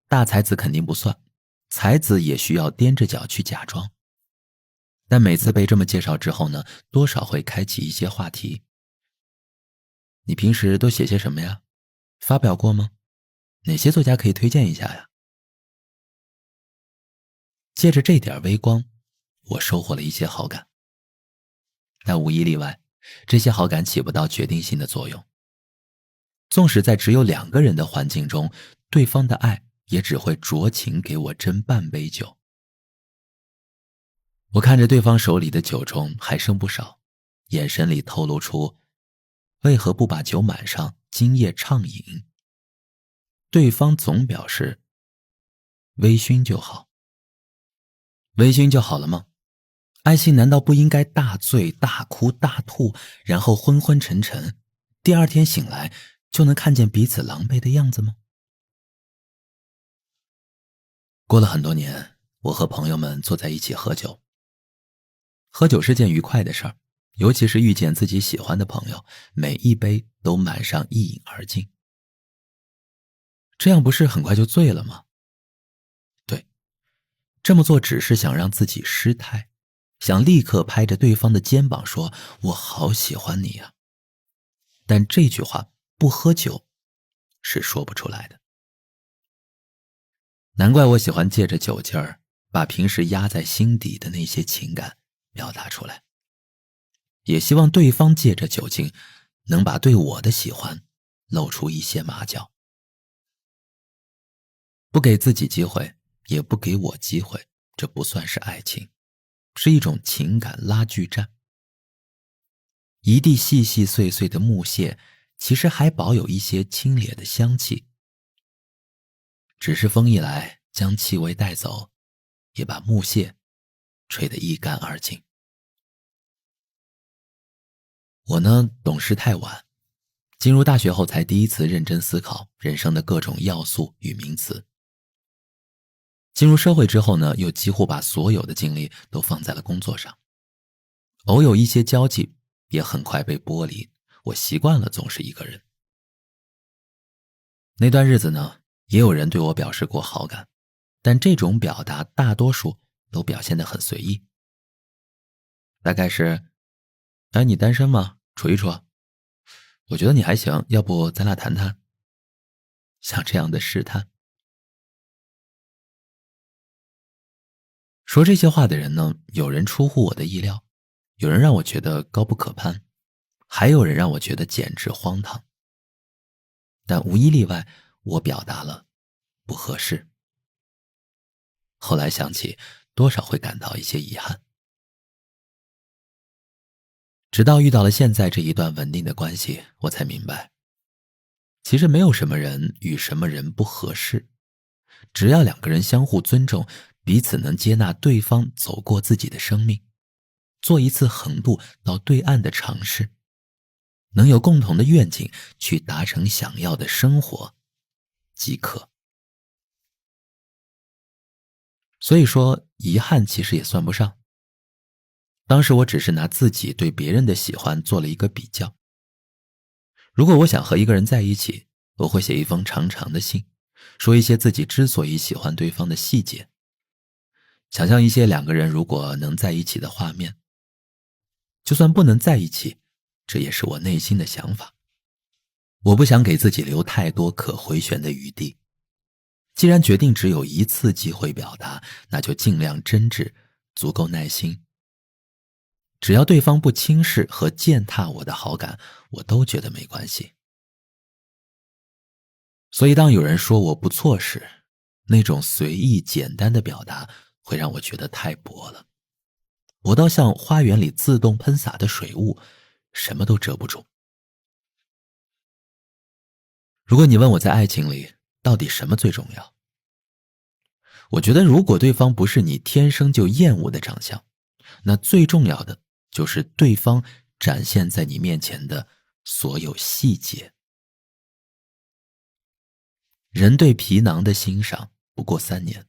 大才子肯定不算，才子也需要踮着脚去假装。但每次被这么介绍之后呢，多少会开启一些话题。你平时都写些什么呀？发表过吗？哪些作家可以推荐一下呀？借着这点微光，我收获了一些好感。但无一例外，这些好感起不到决定性的作用。纵使在只有2个人的环境中，对方的爱也只会酌情给我斟半杯酒。我看着对方手里的酒盅还剩不少，眼神里透露出为何不把酒满上，今夜畅饮。对方总表示微醺就好。微醺就好了吗？爱情难道不应该大醉大哭大吐，然后昏昏沉沉，第2天醒来就能看见彼此狼狈的样子吗？过了很多年，我和朋友们坐在一起喝酒。喝酒是件愉快的事儿，尤其是遇见自己喜欢的朋友，每一杯都满上一饮而尽。这样不是很快就醉了吗？对，这么做只是想让自己失态，想立刻拍着对方的肩膀说我好喜欢你啊。但这句话不喝酒是说不出来的。难怪我喜欢借着酒劲儿，把平时压在心底的那些情感表达出来，也希望对方借着酒精能把对我的喜欢露出一些马脚。不给自己机会，也不给我机会，这不算是爱情，是一种情感拉锯战。一地细细碎碎的木屑，其实还保有一些清冽的香气，只是风一来将气味带走，也把木屑吹得一干二净。我呢，懂事太晚，进入大学后才第一次认真思考人生的各种要素与名词。进入社会之后呢，又几乎把所有的精力都放在了工作上。偶有一些交际，也很快被剥离，我习惯了总是一个人。那段日子呢，也有人对我表示过好感，但这种表达大多数都表现得很随意。大概是哎，你单身吗？处一处。我觉得你还行，要不咱俩谈谈？像这样的试探。说这些话的人呢，有人出乎我的意料，有人让我觉得高不可攀，还有人让我觉得简直荒唐。但无一例外，我表达了不合适。后来想起，多少会感到一些遗憾。直到遇到了现在这一段稳定的关系，我才明白，其实没有什么人与什么人不合适，只要两个人相互尊重，彼此能接纳对方走过自己的生命，做一次横渡到对岸的尝试，能有共同的愿景去达成想要的生活即可。所以说，遗憾其实也算不上。当时我只是拿自己对别人的喜欢做了一个比较。如果我想和一个人在一起，我会写一封长长的信，说一些自己之所以喜欢对方的细节，想象一些两个人如果能在一起的画面。就算不能在一起，这也是我内心的想法。我不想给自己留太多可回旋的余地。既然决定只有一次机会表达，那就尽量真挚，足够耐心。只要对方不轻视和践踏我的好感，我都觉得没关系。所以当有人说我不错时，那种随意简单的表达会让我觉得太薄了，薄到像花园里自动喷洒的水雾，什么都遮不住。如果你问我在爱情里到底什么最重要，我觉得如果对方不是你天生就厌恶的长相，那最重要的就是对方展现在你面前的所有细节。人对皮囊的欣赏不过3年，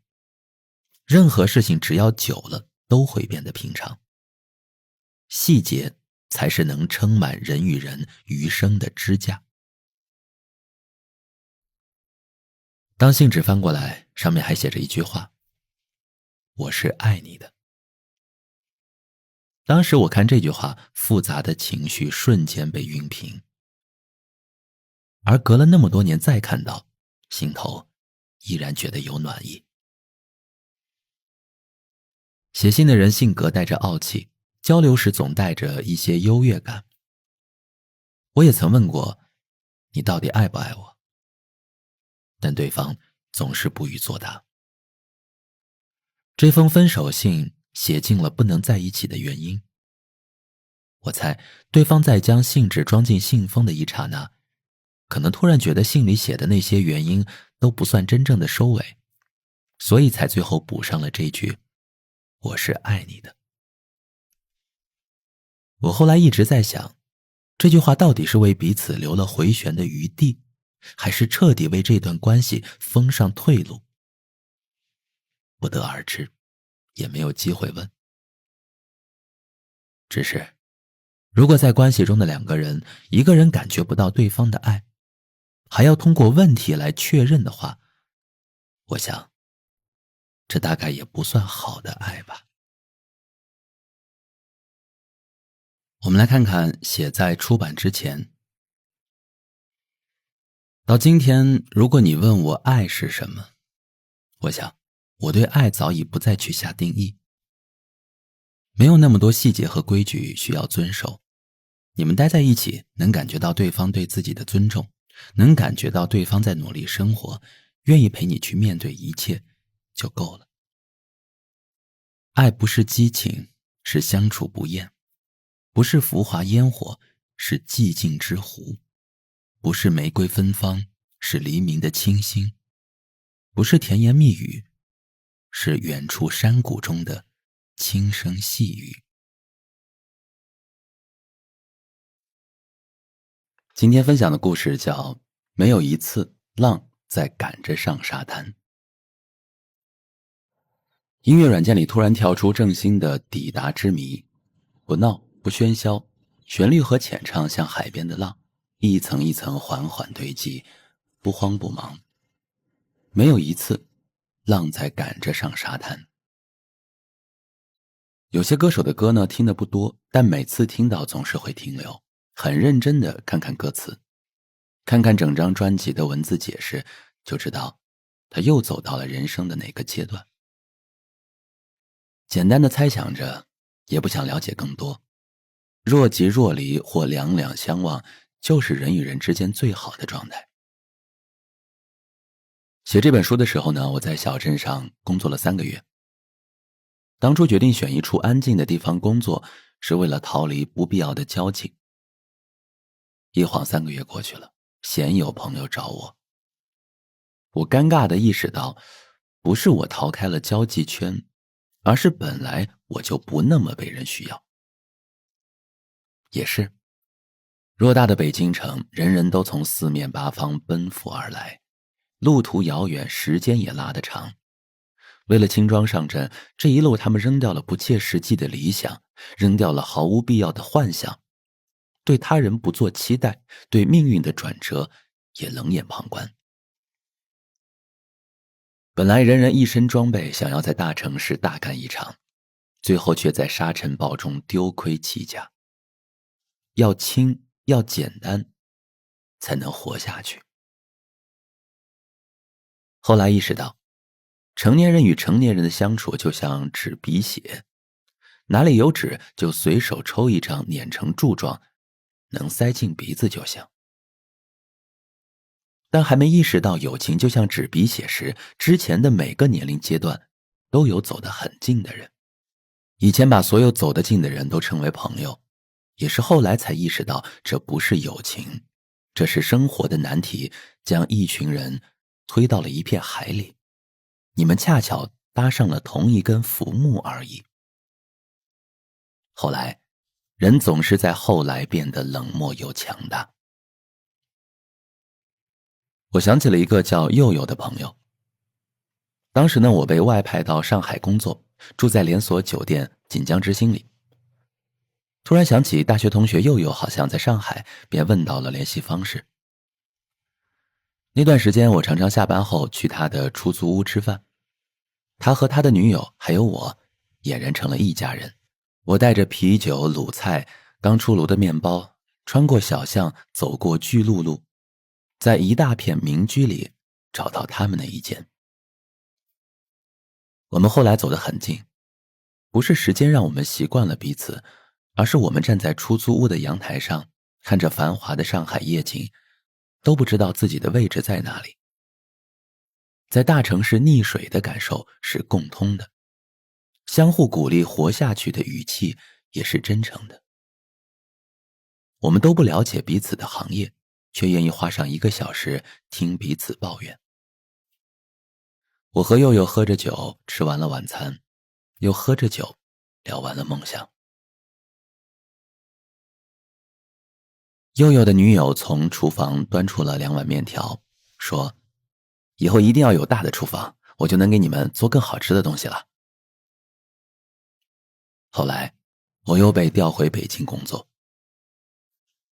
任何事情只要久了都会变得平常。细节才是能撑满人与人余生的支架。当信纸翻过来，上面还写着一句话：我是爱你的。当时我看这句话，复杂的情绪瞬间被熨平。而隔了那么多年再看到，心头依然觉得有暖意。写信的人性格带着傲气，交流时总带着一些优越感。我也曾问过，你到底爱不爱我？但对方总是不予作答。这封分手信写尽了不能在一起的原因。我猜对方在将信纸装进信封的一刹那，可能突然觉得信里写的那些原因都不算真正的收尾，所以才最后补上了这句：我是爱你的。我后来一直在想，这句话到底是为彼此留了回旋的余地，还是彻底为这段关系封上退路？不得而知，也没有机会问。只是，如果在关系中的两个人，一个人感觉不到对方的爱，还要通过问题来确认的话，我想，这大概也不算好的爱吧。我们来看看写在出版之前。到今天，如果你问我爱是什么，我想，我对爱早已不再去下定义。没有那么多细节和规矩需要遵守，你们待在一起，能感觉到对方对自己的尊重，能感觉到对方在努力生活，愿意陪你去面对一切，就够了。爱不是激情，是相处不厌；不是浮华烟火，是寂静之湖；不是玫瑰芬芳，是黎明的清新；不是甜言蜜语，是远处山谷中的轻声细语。今天分享的故事叫《没有一次浪在赶着上沙滩》。音乐软件里突然跳出郑兴的《抵达之谜》，不闹不喧嚣，旋律和浅唱像海边的浪，一层一层缓缓堆积，不慌不忙。没有一次浪在赶着上沙滩。有些歌手的歌呢听得不多，但每次听到总是会停留，很认真的看看歌词，看看整张专辑的文字解释，就知道他又走到了人生的哪个阶段。简单的猜想着，也不想了解更多。若即若离或两两相望，就是人与人之间最好的状态。写这本书的时候呢，我在小镇上工作了3个月。当初决定选一处安静的地方工作，是为了逃离不必要的交际。一晃3个月过去了，鲜有朋友找我。我尴尬地意识到，不是我逃开了交际圈，而是本来我就不那么被人需要。也是，偌大的北京城，人人都从四面八方奔赴而来，路途遥远，时间也拉得长。为了轻装上阵，这一路他们扔掉了不切实际的理想，扔掉了毫无必要的幻想，对他人不做期待，对命运的转折也冷眼旁观。本来人人一身装备，想要在大城市大干一场，最后却在沙尘暴中丢盔弃甲。要轻，要简单，才能活下去。后来意识到，成年人与成年人的相处就像纸笔写，哪里有纸就随手抽一张碾成柱状，能塞进鼻子就行。但还没意识到友情就像纸笔写时，之前的每个年龄阶段都有走得很近的人。以前把所有走得近的人都称为朋友，也是后来才意识到这不是友情，这是生活的难题将一群人推到了一片海里，你们恰巧搭上了同一根浮木而已。后来，人总是在后来变得冷漠又强大。我想起了一个叫佑佑的朋友。当时呢，我被外派到上海工作，住在连锁酒店锦江之星里。突然想起大学同学佑佑好像在上海，便问到了联系方式。那段时间我常常下班后去他的出租屋吃饭，他和他的女友还有我俨然成了一家人。我带着啤酒、卤菜、刚出炉的面包，穿过小巷，走过巨鹿路，在一大片民居里找到他们的一间。我们后来走得很近，不是时间让我们习惯了彼此，而是我们站在出租屋的阳台上，看着繁华的上海夜景，都不知道自己的位置在哪里。在大城市溺水的感受是共通的，相互鼓励活下去的语气也是真诚的。我们都不了解彼此的行业，却愿意花上1个小时听彼此抱怨。我和佑佑喝着酒，吃完了晚餐，又喝着酒，聊完了梦想。佑佑的女友从厨房端出了2碗面条，说：“以后一定要有大的厨房，我就能给你们做更好吃的东西了。”后来，我又被调回北京工作。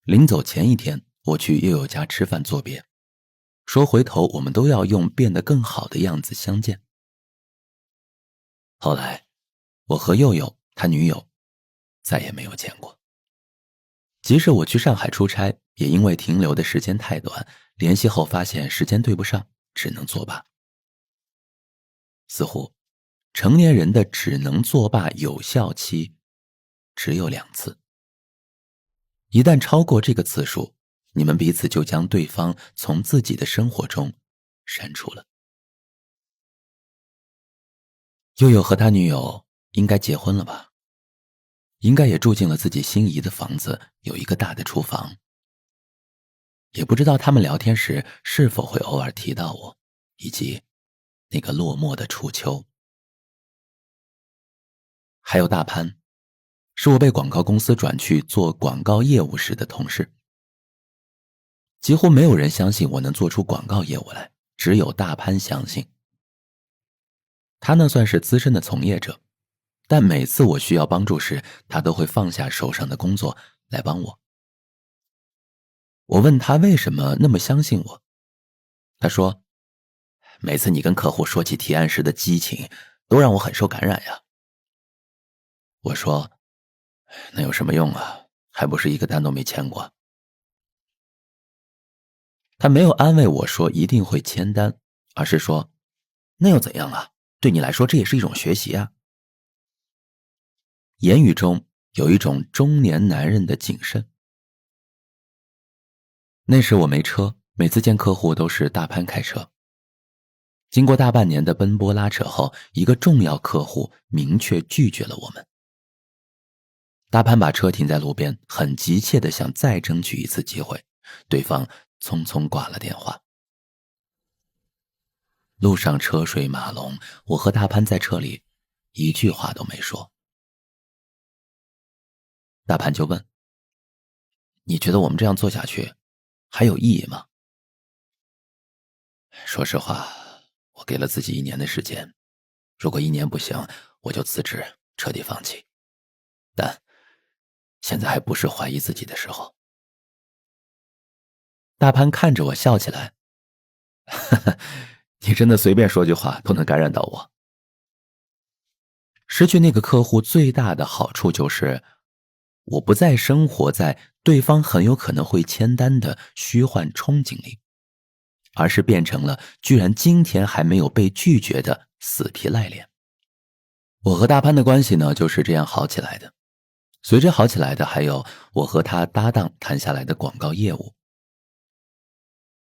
临走前一天，我去佑佑家吃饭作别，说回头我们都要用变得更好的样子相见。后来，我和佑佑他女友再也没有见过。即使我去上海出差，也因为停留的时间太短，联系后发现时间对不上，只能作罢。似乎成年人的只能作罢有效期只有2次，一旦超过这个次数，你们彼此就将对方从自己的生活中删除了。佑佑和他女友应该结婚了吧，应该也住进了自己心仪的房子，有一个大的厨房。也不知道他们聊天时是否会偶尔提到我，以及那个落寞的初秋。还有大潘，是我被广告公司转去做广告业务时的同事。几乎没有人相信我能做出广告业务来，只有大潘相信。他呢算是资深的从业者，但每次我需要帮助时，他都会放下手上的工作来帮我。我问他为什么那么相信我，他说：“每次你跟客户说起提案时的激情，都让我很受感染呀。”我说：那有什么用啊？还不是一个单都没签过。他没有安慰我说一定会签单，而是说：那又怎样啊？对你来说这也是一种学习啊。言语中有一种中年男人的谨慎。那时我没车，每次见客户都是大潘开车。经过大半年的奔波拉扯后，一个重要客户明确拒绝了我们。大潘把车停在路边，很急切地想再争取一次机会，对方匆匆挂了电话。路上车水马龙，我和大潘在车里一句话都没说。大潘就问：你觉得我们这样做下去还有意义吗？说实话，我给了自己1年的时间，如果1年不行，我就辞职，彻底放弃。但现在还不是怀疑自己的时候。大潘看着我笑起来，你真的随便说句话都能感染到我。失去那个客户最大的好处就是，我不再生活在对方很有可能会签单的虚幻憧憬里，而是变成了居然今天还没有被拒绝的死皮赖脸。我和大潘的关系呢，就是这样好起来的。随着好起来的还有我和他搭档谈下来的广告业务。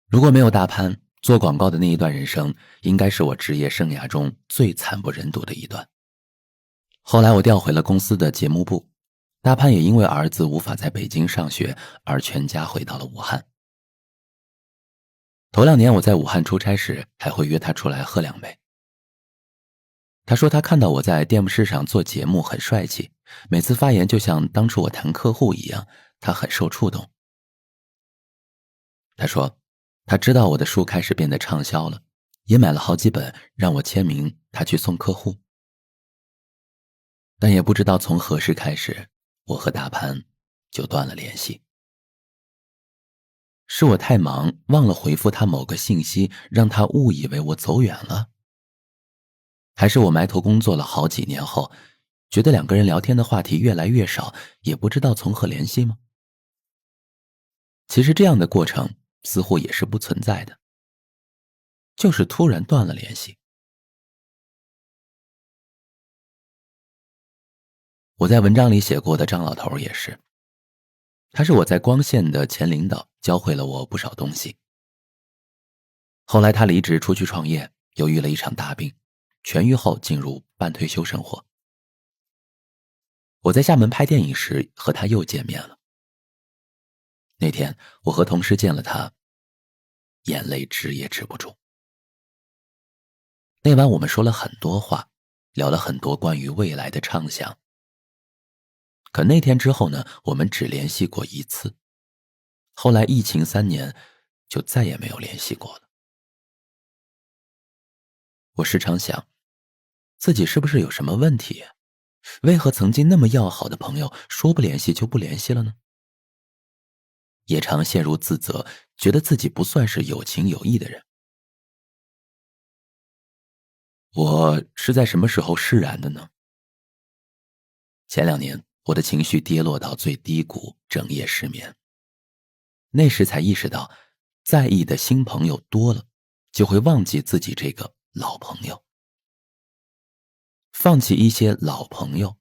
如果没有大潘，做广告的那一段人生应该是我职业生涯中最惨不忍睹的一段。后来我调回了公司的节目部，大潘也因为儿子无法在北京上学而全家回到了武汉。头2年我在武汉出差时还会约他出来喝2杯。他说他看到我在电视上做节目很帅气，每次发言就像当初我谈客户一样，他很受触动。他说他知道我的书开始变得畅销了，也买了好几本让我签名，他去送客户。但也不知道从何时开始，我和大潘就断了联系。是我太忙，忘了回复他某个信息，让他误以为我走远了？还是我埋头工作了好几年后，觉得2个人聊天的话题越来越少，也不知道从何联系吗？其实这样的过程似乎也是不存在的，就是突然断了联系。我在文章里写过的张老头也是，他是我在光线的前领导，教会了我不少东西。后来他离职出去创业，又遇了一场大病，痊愈后进入半退休生活。我在厦门拍电影时和他又见面了。那天我和同事见了他，眼泪止也止不住。那晚我们说了很多话，聊了很多关于未来的畅想。可那天之后呢，我们只联系过1次。后来疫情3年，就再也没有联系过了。我时常想，自己是不是有什么问题？为何曾经那么要好的朋友，说不联系就不联系了呢？也常陷入自责，觉得自己不算是有情有义的人。我是在什么时候释然的呢？前2年，我的情绪跌落到最低谷，整夜失眠。那时才意识到，在意的新朋友多了，就会忘记自己这个老朋友。放弃一些老朋友，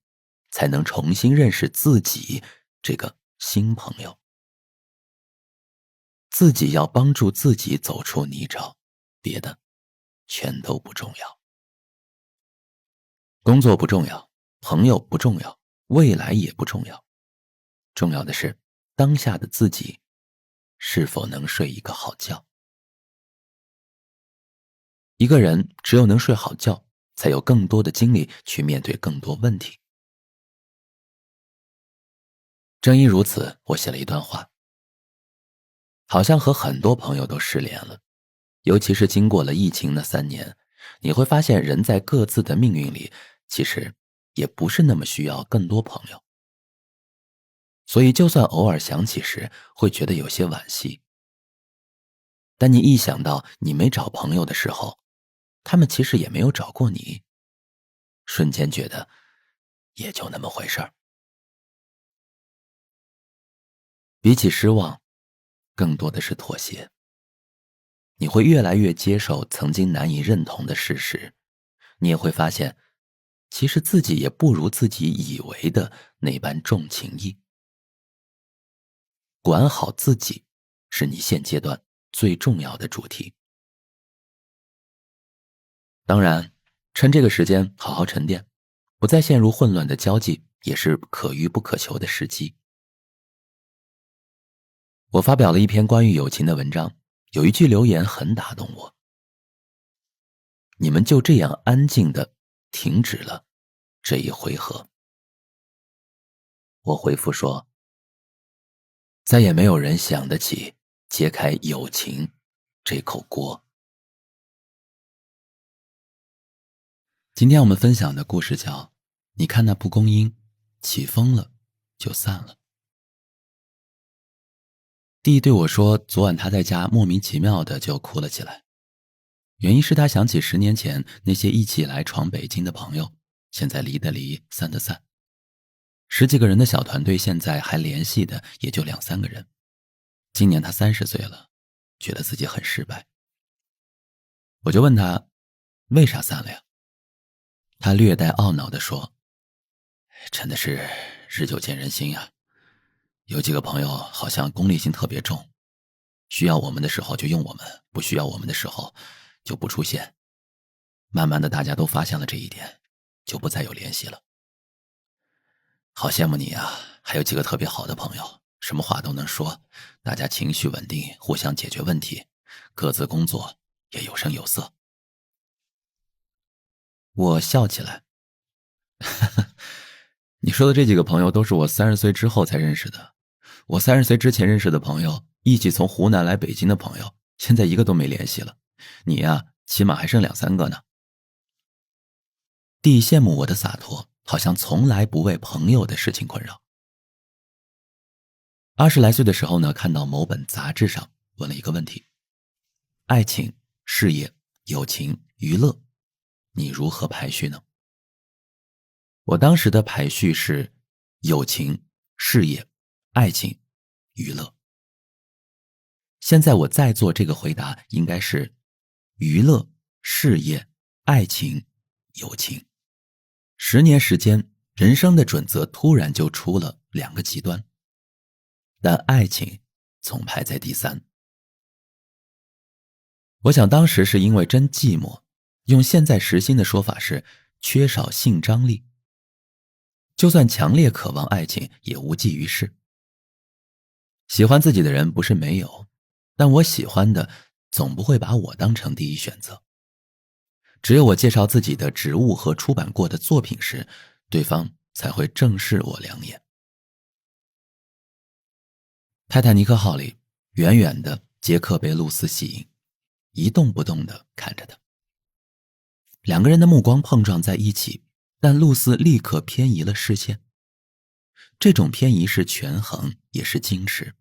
才能重新认识自己这个新朋友。自己要帮助自己走出泥沼，别的全都不重要。工作不重要，朋友不重要，未来也不重要。重要的是，当下的自己是否能睡一个好觉。一个人只有能睡好觉，才有更多的精力去面对更多问题。正因如此，我写了一段话。好像和很多朋友都失联了，尤其是经过了疫情那3年，你会发现人在各自的命运里，其实也不是那么需要更多朋友。所以就算偶尔想起时，会觉得有些惋惜。但你一想到你没找朋友的时候，他们其实也没有找过你，瞬间觉得也就那么回事儿。比起失望，更多的是妥协。你会越来越接受曾经难以认同的事实，你也会发现，其实自己也不如自己以为的那般重情义。管好自己，是你现阶段最重要的主题。当然，趁这个时间好好沉淀，不再陷入混乱的交际，也是可遇不可求的时机。我发表了一篇关于友情的文章，有一句留言很打动我：你们就这样安静地停止了这一回合。我回复说，再也没有人想得起揭开友情这口锅。今天我们分享的故事叫你看那蒲公英起风了就散了。弟对我说，昨晚他在家莫名其妙的就哭了起来，原因是他想起10年前那些一起来闯北京的朋友，现在离的离，散的散。10几个人的小团队现在还联系的也就2、3个人。今年他30岁了，觉得自己很失败。我就问他为啥散了呀？他略带懊恼地说，真的是日久见人心呀。有几个朋友好像功利性特别重，需要我们的时候就用我们，不需要我们的时候就不出现。慢慢的大家都发现了这一点，就不再有联系了。好羡慕你啊，还有几个特别好的朋友，什么话都能说，大家情绪稳定，互相解决问题，各自工作也有声有色。我笑起来，你说的这几个朋友都是我30岁之后才认识的。我30岁之前认识的朋友，一起从湖南来北京的朋友，现在一个都没联系了。你呀，起码还剩2、3个呢。弟羡慕我的洒脱，好像从来不为朋友的事情困扰。20来岁的时候呢，看到某本杂志上问了一个问题：爱情、事业、友情、娱乐，你如何排序呢？我当时的排序是友情、事业、爱情、娱乐。现在我再做这个回答，应该是娱乐、事业、爱情、友情。10年时间，人生的准则突然就出了2个极端，但爱情总排在第3。我想当时是因为真寂寞，用现在时兴的说法是缺少性张力。就算强烈渴望爱情，也无济于事。喜欢自己的人不是没有，但我喜欢的总不会把我当成第一选择。只有我介绍自己的职务和出版过的作品时，对方才会正视我2眼。泰坦尼克号里，远远的杰克被露丝吸引，一动不动地看着他。2个人的目光碰撞在一起，但露丝立刻偏移了视线。这种偏移是权衡，也是矜持。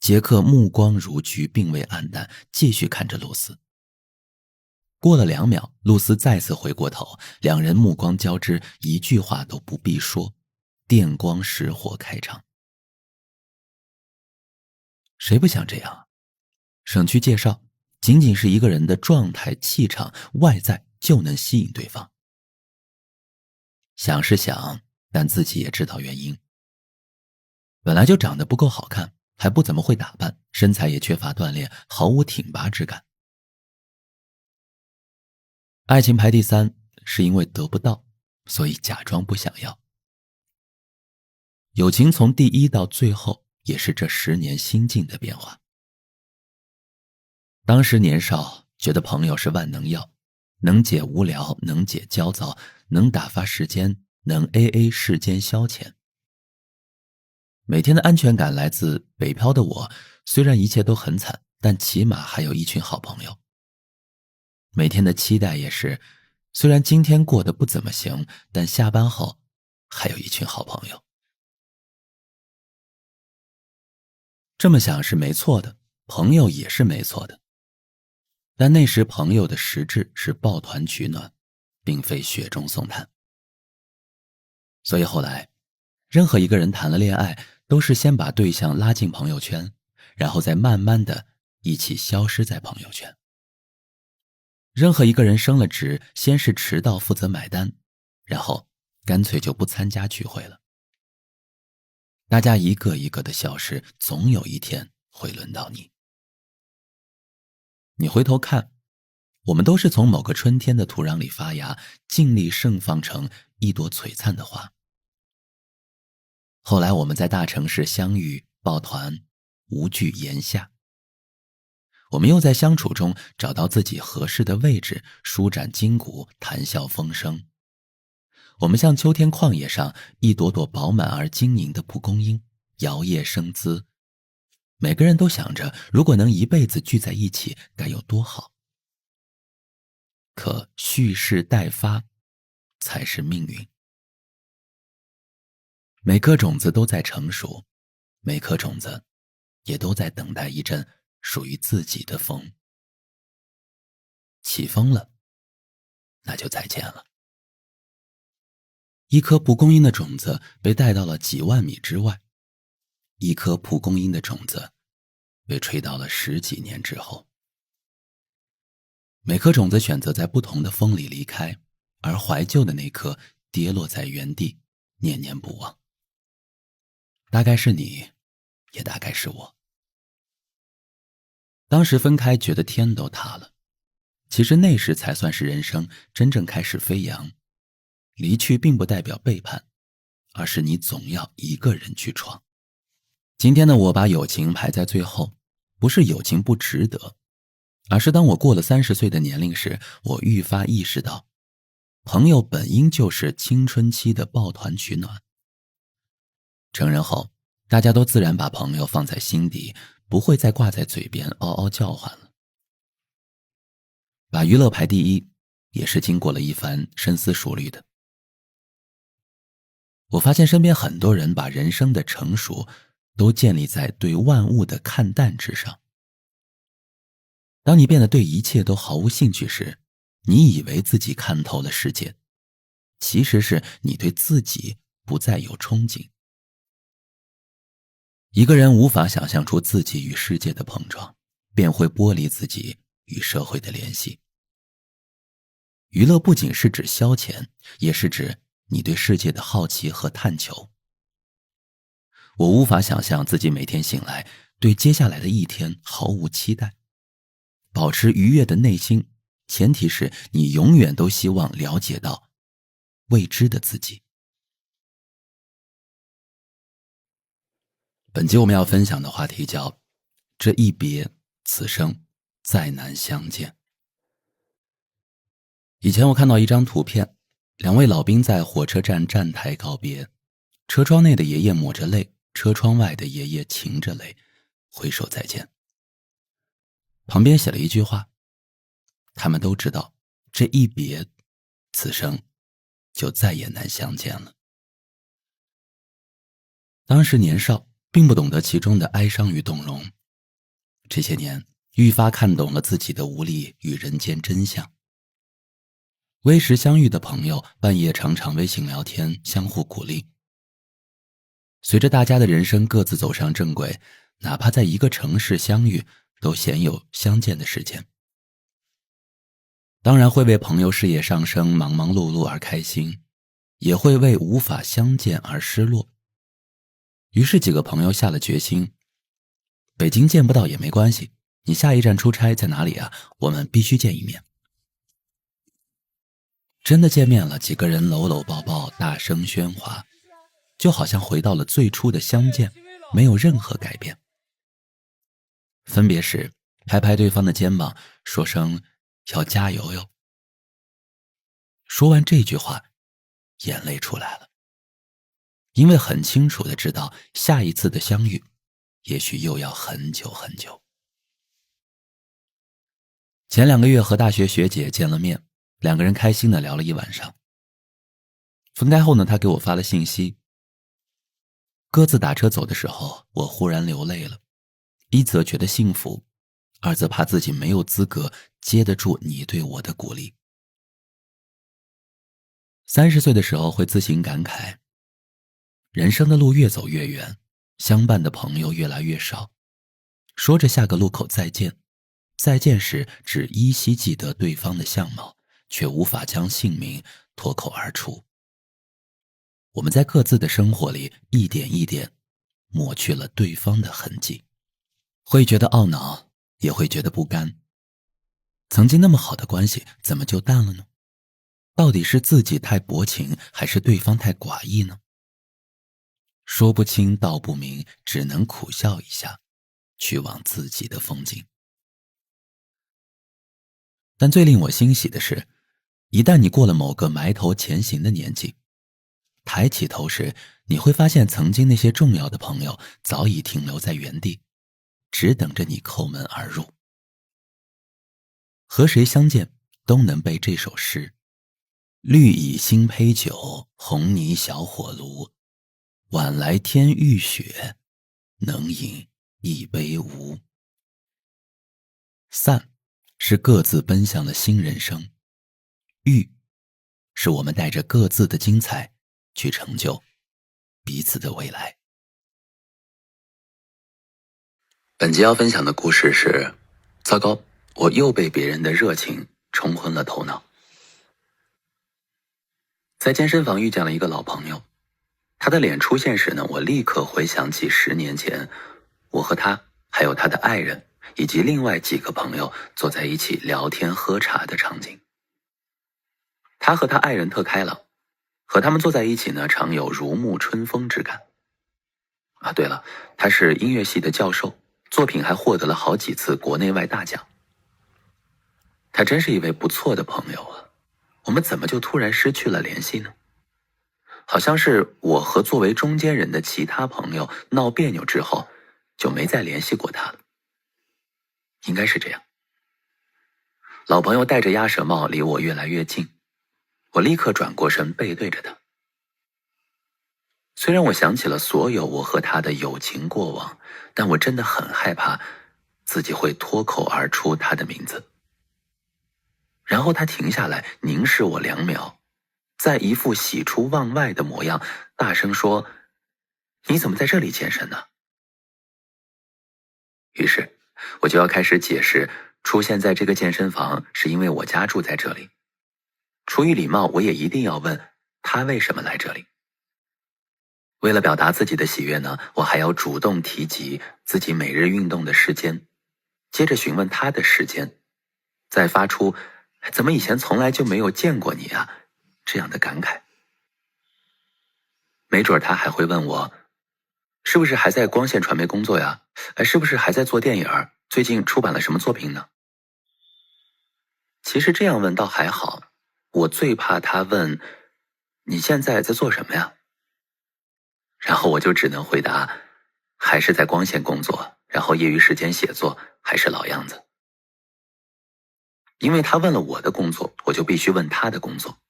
杰克目光如炬，并未黯淡，继续看着露丝。过了2秒，露丝再次回过头，2人目光交织，一句话都不必说，电光石火开场。谁不想这样？省去介绍，仅仅是一个人的状态、气场、外在就能吸引对方。想是想，但自己也知道原因。本来就长得不够好看，还不怎么会打扮，身材也缺乏锻炼，毫无挺拔之感。爱情排第3，是因为得不到，所以假装不想要。友情从第1到最后，也是这10年心境的变化。当时年少，觉得朋友是万能药，能解无聊，能解焦躁，能打发时间，能 AA 世间消遣。每天的安全感来自北漂的我，虽然一切都很惨，但起码还有一群好朋友。每天的期待也是，虽然今天过得不怎么行，但下班后还有一群好朋友。这么想是没错的，朋友也是没错的。但那时朋友的实质是抱团取暖，并非雪中送炭。所以后来，任何一个人谈了恋爱，都是先把对象拉进朋友圈，然后再慢慢的一起消失在朋友圈。任何一个人升了职，先是迟到负责买单，然后干脆就不参加聚会了。大家一个一个的消失，总有一天会轮到你。你回头看，我们都是从某个春天的土壤里发芽，尽力盛放成一朵璀璨的花。后来我们在大城市相遇，抱团，无惧炎夏。我们又在相处中找到自己合适的位置，舒展筋骨，谈笑风生。我们像秋天旷野上一朵朵饱满而晶莹的蒲公英，摇曳生姿。每个人都想着，如果能一辈子聚在一起，该有多好。可蓄势待发，才是命运。每颗种子都在成熟，每颗种子也都在等待一阵属于自己的风。起风了，那就再见了。一颗蒲公英的种子被带到了几万米之外，一颗蒲公英的种子被吹到了10几年之后。每颗种子选择在不同的风里离开，而怀旧的那颗跌落在原地，念念不忘。大概是你，也大概是我。当时分开觉得天都塌了，其实那时才算是人生真正开始飞扬。离去并不代表背叛，而是你总要一个人去闯。今天的我把友情排在最后，不是友情不值得，而是当我过了30岁的年龄时，我愈发意识到，朋友本应就是青春期的抱团取暖。成人后，大家都自然把朋友放在心底，不会再挂在嘴边嗷嗷叫唤了。把娱乐排第一，也是经过了一番深思熟虑的。我发现身边很多人把人生的成熟都建立在对万物的看淡之上。当你变得对一切都毫无兴趣时，你以为自己看透了世界，其实是你对自己不再有憧憬。一个人无法想象出自己与世界的碰撞，便会剥离自己与社会的联系。娱乐不仅是指消遣，也是指你对世界的好奇和探求。我无法想象自己每天醒来，对接下来的一天毫无期待。保持愉悦的内心，前提是你永远都希望了解到未知的自己。本集我们要分享的话题叫这一别，此生再难相见。以前我看到一张图片，2位老兵在火车站站台告别，车窗内的爷爷抹着泪，车窗外的爷爷噙着泪，挥手再见。旁边写了一句话，他们都知道这一别，此生就再也难相见了。当时年少，并不懂得其中的哀伤与动容，这些年愈发看懂了自己的无力与人间真相。微时相遇的朋友，半夜常常微信聊天，相互鼓励。随着大家的人生各自走上正轨，哪怕在一个城市相遇，都鲜有相见的时间。当然会为朋友事业上升忙忙碌碌而开心，也会为无法相见而失落。于是几个朋友下了决心，北京见不到也没关系，你下一站出差在哪里啊？我们必须见一面。真的见面了，几个人搂搂抱抱，大声喧哗，就好像回到了最初的相见，没有任何改变。分别时拍拍对方的肩膀，说声要加油哟。说完这句话，眼泪出来了，因为很清楚地知道下一次的相遇也许又要很久很久。前2个月和大学学姐见了面，2个人开心地聊了一晚上。分开后呢，她给我发了信息，各自打车走的时候，我忽然流泪了，一则觉得幸福，二则怕自己没有资格接得住你对我的鼓励。30岁的时候会自行感慨，人生的路越走越远，相伴的朋友越来越少。说着下个路口再见，再见时只依稀记得对方的相貌，却无法将姓名脱口而出。我们在各自的生活里一点一点抹去了对方的痕迹，会觉得懊恼，也会觉得不甘。曾经那么好的关系怎么就淡了呢？到底是自己太薄情，还是对方太寡义呢？说不清道不明，只能苦笑一下，去往自己的风景。但最令我欣喜的是，一旦你过了某个埋头前行的年纪，抬起头时，你会发现曾经那些重要的朋友早已停留在原地，只等着你叩门而入。和谁相见都能背这首诗：绿蚁新醅酒，红泥小火炉，晚来天欲雪，能饮一杯无。散是各自奔向了新人生，遇是我们带着各自的精彩去成就彼此的未来。本集要分享的故事是：糟糕，我又被别人的热情冲昏了头脑。在健身房遇见了一个老朋友，他的脸出现时呢，我立刻回想起10年前，我和他还有他的爱人以及另外几个朋友坐在一起聊天喝茶的场景。他和他爱人特开朗，和他们坐在一起呢，常有如沐春风之感。对了，他是音乐系的教授，作品还获得了好几次国内外大奖。他真是一位不错的朋友啊，我们怎么就突然失去了联系呢？好像是我和作为中间人的其他朋友闹别扭之后，就没再联系过他了。应该是这样。老朋友戴着鸭舌帽离我越来越近，我立刻转过身背对着他。虽然我想起了所有我和他的友情过往，但我真的很害怕自己会脱口而出他的名字。然后他停下来凝视我2秒，再一副喜出望外的模样，大声说：“你怎么在这里健身呢？”于是我就要开始解释，出现在这个健身房是因为我家住在这里。出于礼貌，我也一定要问他为什么来这里。为了表达自己的喜悦呢，我还要主动提及自己每日运动的时间，接着询问他的时间，再发出怎么以前从来就没有见过你啊这样的感慨。没准他还会问我，是不是还在光线传媒工作呀？是不是还在做电影？最近出版了什么作品呢？其实这样问倒还好，我最怕他问你现在在做什么呀？然后我就只能回答，还是在光线工作，然后业余时间写作，还是老样子。因为他问了我的工作，我就必须问他的工作。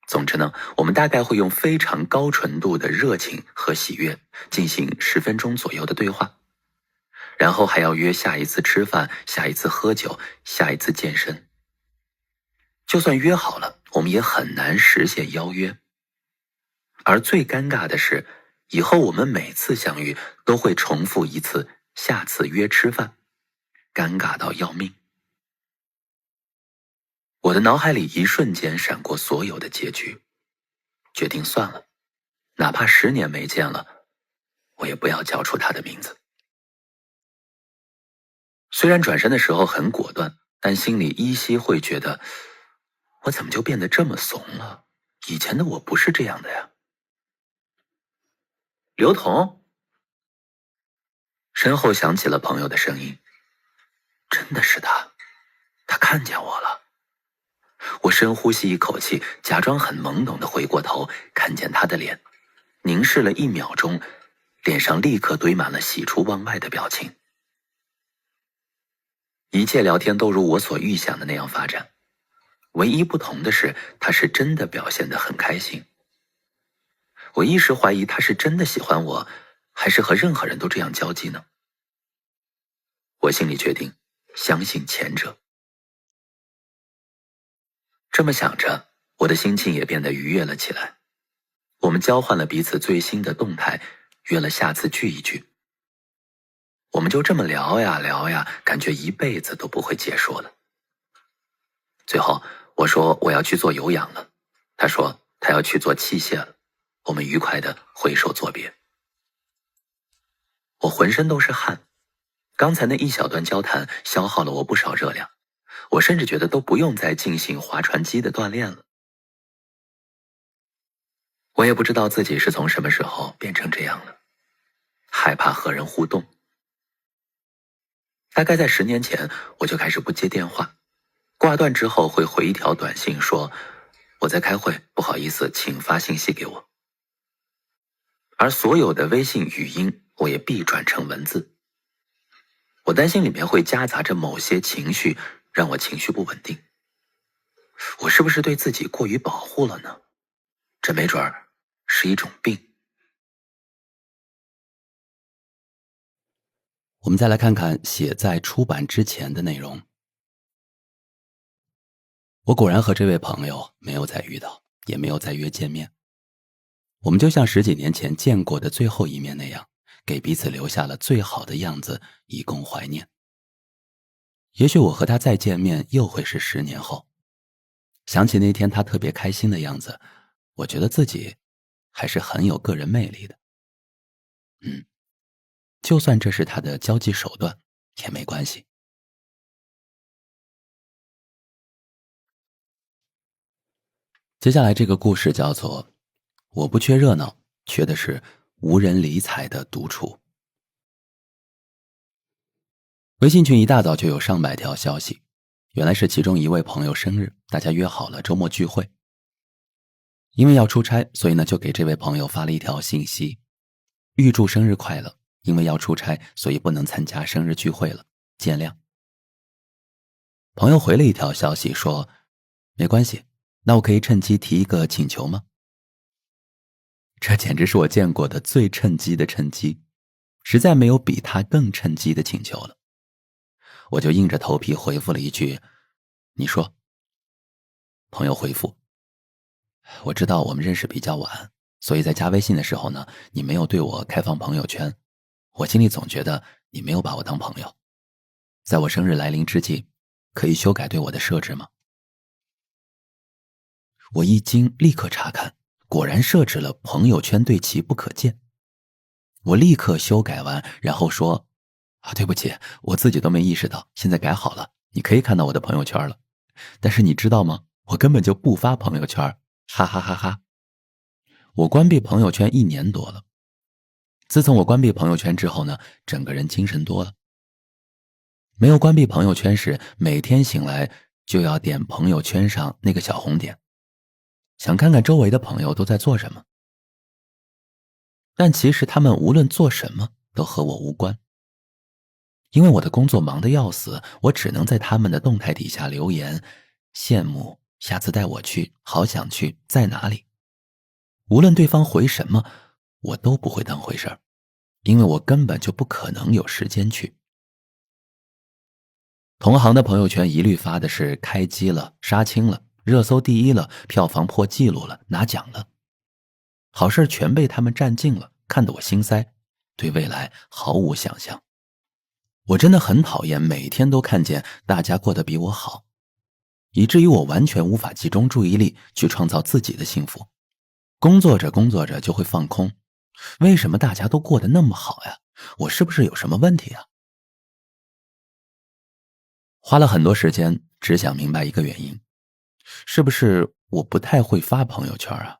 总之呢，我们大概会用非常高纯度的热情和喜悦进行10分钟左右的对话，然后还要约下一次吃饭，下一次喝酒，下一次健身。就算约好了，我们也很难实现邀约。而最尴尬的是，以后我们每次相遇都会重复一次下次约吃饭，尴尬到要命。我的脑海里一瞬间闪过所有的结局，决定算了，哪怕10年没见了，我也不要叫出他的名字。虽然转身的时候很果断，但心里依稀会觉得，我怎么就变得这么怂了？以前的我不是这样的呀。刘同，身后响起了朋友的声音。真的是他，他看见我了。我深呼吸一口气，假装很懵懂地回过头，看见他的脸，凝视了1秒钟，脸上立刻堆满了喜出望外的表情。一切聊天都如我所预想的那样发展，唯一不同的是，他是真的表现得很开心。我一时怀疑他是真的喜欢我，还是和任何人都这样交际呢？我心里决定相信前者。这么想着，我的心情也变得愉悦了起来。我们交换了彼此最新的动态，约了下次聚一聚。我们就这么聊呀聊呀，感觉一辈子都不会结束了。最后我说我要去做有氧了，他说他要去做器械了，我们愉快地挥手作别。我浑身都是汗，刚才那一小段交谈消耗了我不少热量，我甚至觉得都不用再进行划船机的锻炼了。我也不知道自己是从什么时候变成这样了，害怕和人互动。大概在10年前，我就开始不接电话，挂断之后会回一条短信说我在开会，不好意思，请发信息给我。而所有的微信语音我也必转成文字。我担心里面会夹杂着某些情绪，让我情绪不稳定。我是不是对自己过于保护了呢？这没准儿是一种病。我们再来看看写在出版之前的内容。我果然和这位朋友没有再遇到，也没有再约见面。我们就像10几年前见过的最后一面那样，给彼此留下了最好的样子，以供怀念。也许我和他再见面又会是10年后，想起那天他特别开心的样子，我觉得自己还是很有个人魅力的。就算这是他的交际手段也没关系。接下来这个故事叫做我不缺热闹，缺的是无人理睬的独处。微信群一大早就有上百条消息，原来是其中一位朋友生日，大家约好了周末聚会。因为要出差，所以呢就给这位朋友发了一条信息，预祝生日快乐，因为要出差，所以不能参加生日聚会了，见谅。朋友回了一条消息说，没关系，那我可以趁机提一个请求吗？这简直是我见过的最趁机的趁机，实在没有比他更趁机的请求了。我就硬着头皮回复了一句，你说。朋友回复，我知道我们认识比较晚，所以在加微信的时候呢，你没有对我开放朋友圈，我心里总觉得你没有把我当朋友。在我生日来临之际，可以修改对我的设置吗？我一惊，立刻查看，果然设置了朋友圈对其不可见。我立刻修改完，然后说，对不起，我自己都没意识到，现在改好了，你可以看到我的朋友圈了。但是你知道吗？我根本就不发朋友圈，哈哈哈哈。我关闭朋友圈1年多了，自从我关闭朋友圈之后呢，整个人精神多了。没有关闭朋友圈时，每天醒来就要点朋友圈上那个小红点，想看看周围的朋友都在做什么。但其实他们无论做什么都和我无关，因为我的工作忙得要死，我只能在他们的动态底下留言，羡慕，下次带我去，好想去，在哪里。无论对方回什么，我都不会当回事儿，因为我根本就不可能有时间去。同行的朋友圈一律发的是开机了，杀青了，热搜第1了，票房破纪录了，拿奖了。好事全被他们占尽了，看得我心塞，对未来毫无想象。我真的很讨厌每天都看见大家过得比我好，以至于我完全无法集中注意力去创造自己的幸福。工作着工作着就会放空，为什么大家都过得那么好呀？我是不是有什么问题啊？花了很多时间，只想明白一个原因，是不是我不太会发朋友圈啊？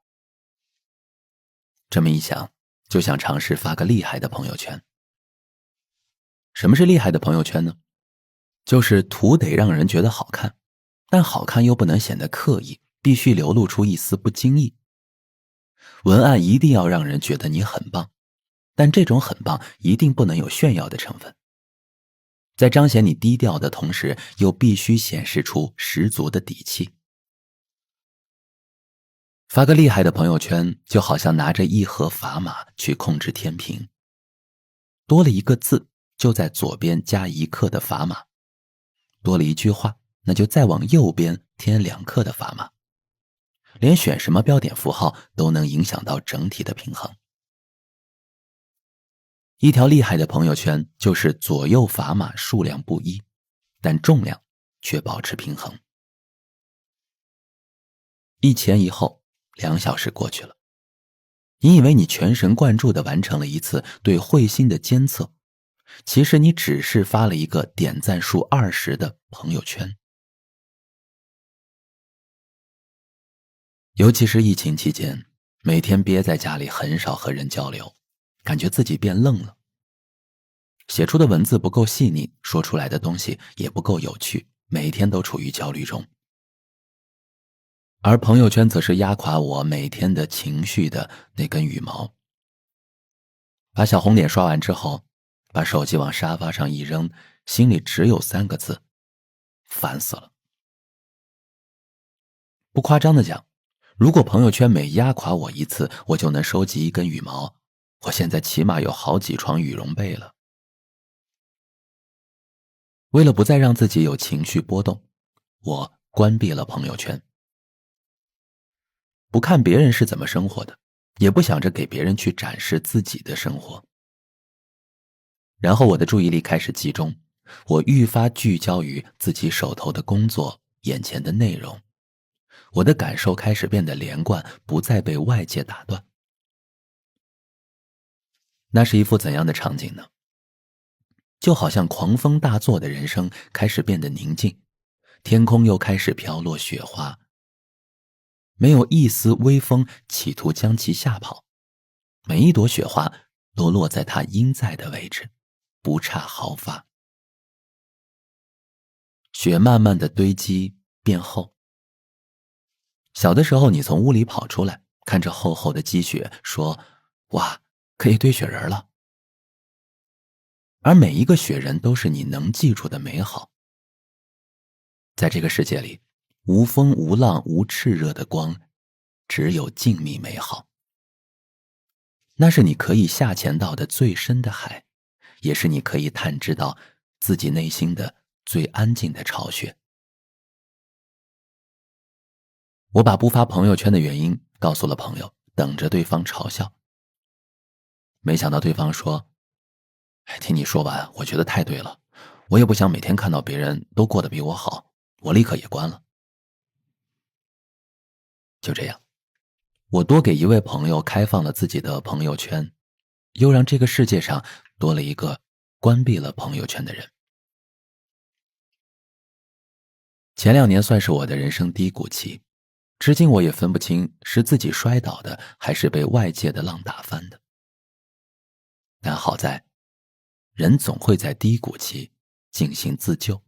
这么一想，就想尝试发个厉害的朋友圈。什么是厉害的朋友圈呢？就是图得让人觉得好看，但好看又不能显得刻意，必须流露出一丝不经意。文案一定要让人觉得你很棒，但这种很棒一定不能有炫耀的成分。在彰显你低调的同时，又必须显示出十足的底气。发个厉害的朋友圈，就好像拿着一盒砝码去控制天平，多了一个字，就在左边加1克的砝码，多了一句话，那就再往右边添2克的砝码。连选什么标点符号都能影响到整体的平衡。一条厉害的朋友圈就是左右砝码数量不一，但重量却保持平衡。一前一后，2小时过去了，你以为你全神贯注地完成了一次对彗星的监测，其实你只是发了一个点赞数20的朋友圈。尤其是疫情期间，每天憋在家里，很少和人交流，感觉自己变愣了。写出的文字不够细腻，说出来的东西也不够有趣，每天都处于焦虑中。而朋友圈则是压垮我每天的情绪的那根羽毛。把小红点刷完之后，把手机往沙发上一扔，心里只有3个字：烦死了。不夸张的讲，如果朋友圈每压垮我一次，我就能收集1根羽毛，我现在起码有好几床羽绒被了。为了不再让自己有情绪波动，我关闭了朋友圈。不看别人是怎么生活的，也不想着给别人去展示自己的生活。然后我的注意力开始集中，我愈发聚焦于自己手头的工作，眼前的内容。我的感受开始变得连贯，不再被外界打断。那是一幅怎样的场景呢？就好像狂风大作的人生开始变得宁静，天空又开始飘落雪花，没有一丝微风企图将其吓跑，每一朵雪花都落在它应在的位置，不差毫发。雪慢慢的堆积变厚。小的时候你从屋里跑出来，看着厚厚的积雪，说：哇，可以堆雪人了。而每一个雪人都是你能记住的美好。在这个世界里，无风无浪无炽热的光，只有静谧美好。那是你可以下潜到的最深的海，也是你可以探知到自己内心的最安静的巢穴。我把不发朋友圈的原因告诉了朋友，等着对方嘲笑。没想到对方说：听你说完，我觉得太对了，我也不想每天看到别人都过得比我好，我立刻也关了。就这样，我多给一位朋友开放了自己的朋友圈，又让这个世界上多了一个关闭了朋友圈的人。前2年算是我的人生低谷期，至今我也分不清是自己摔倒的，还是被外界的浪打翻的。但好在，人总会在低谷期进行自救。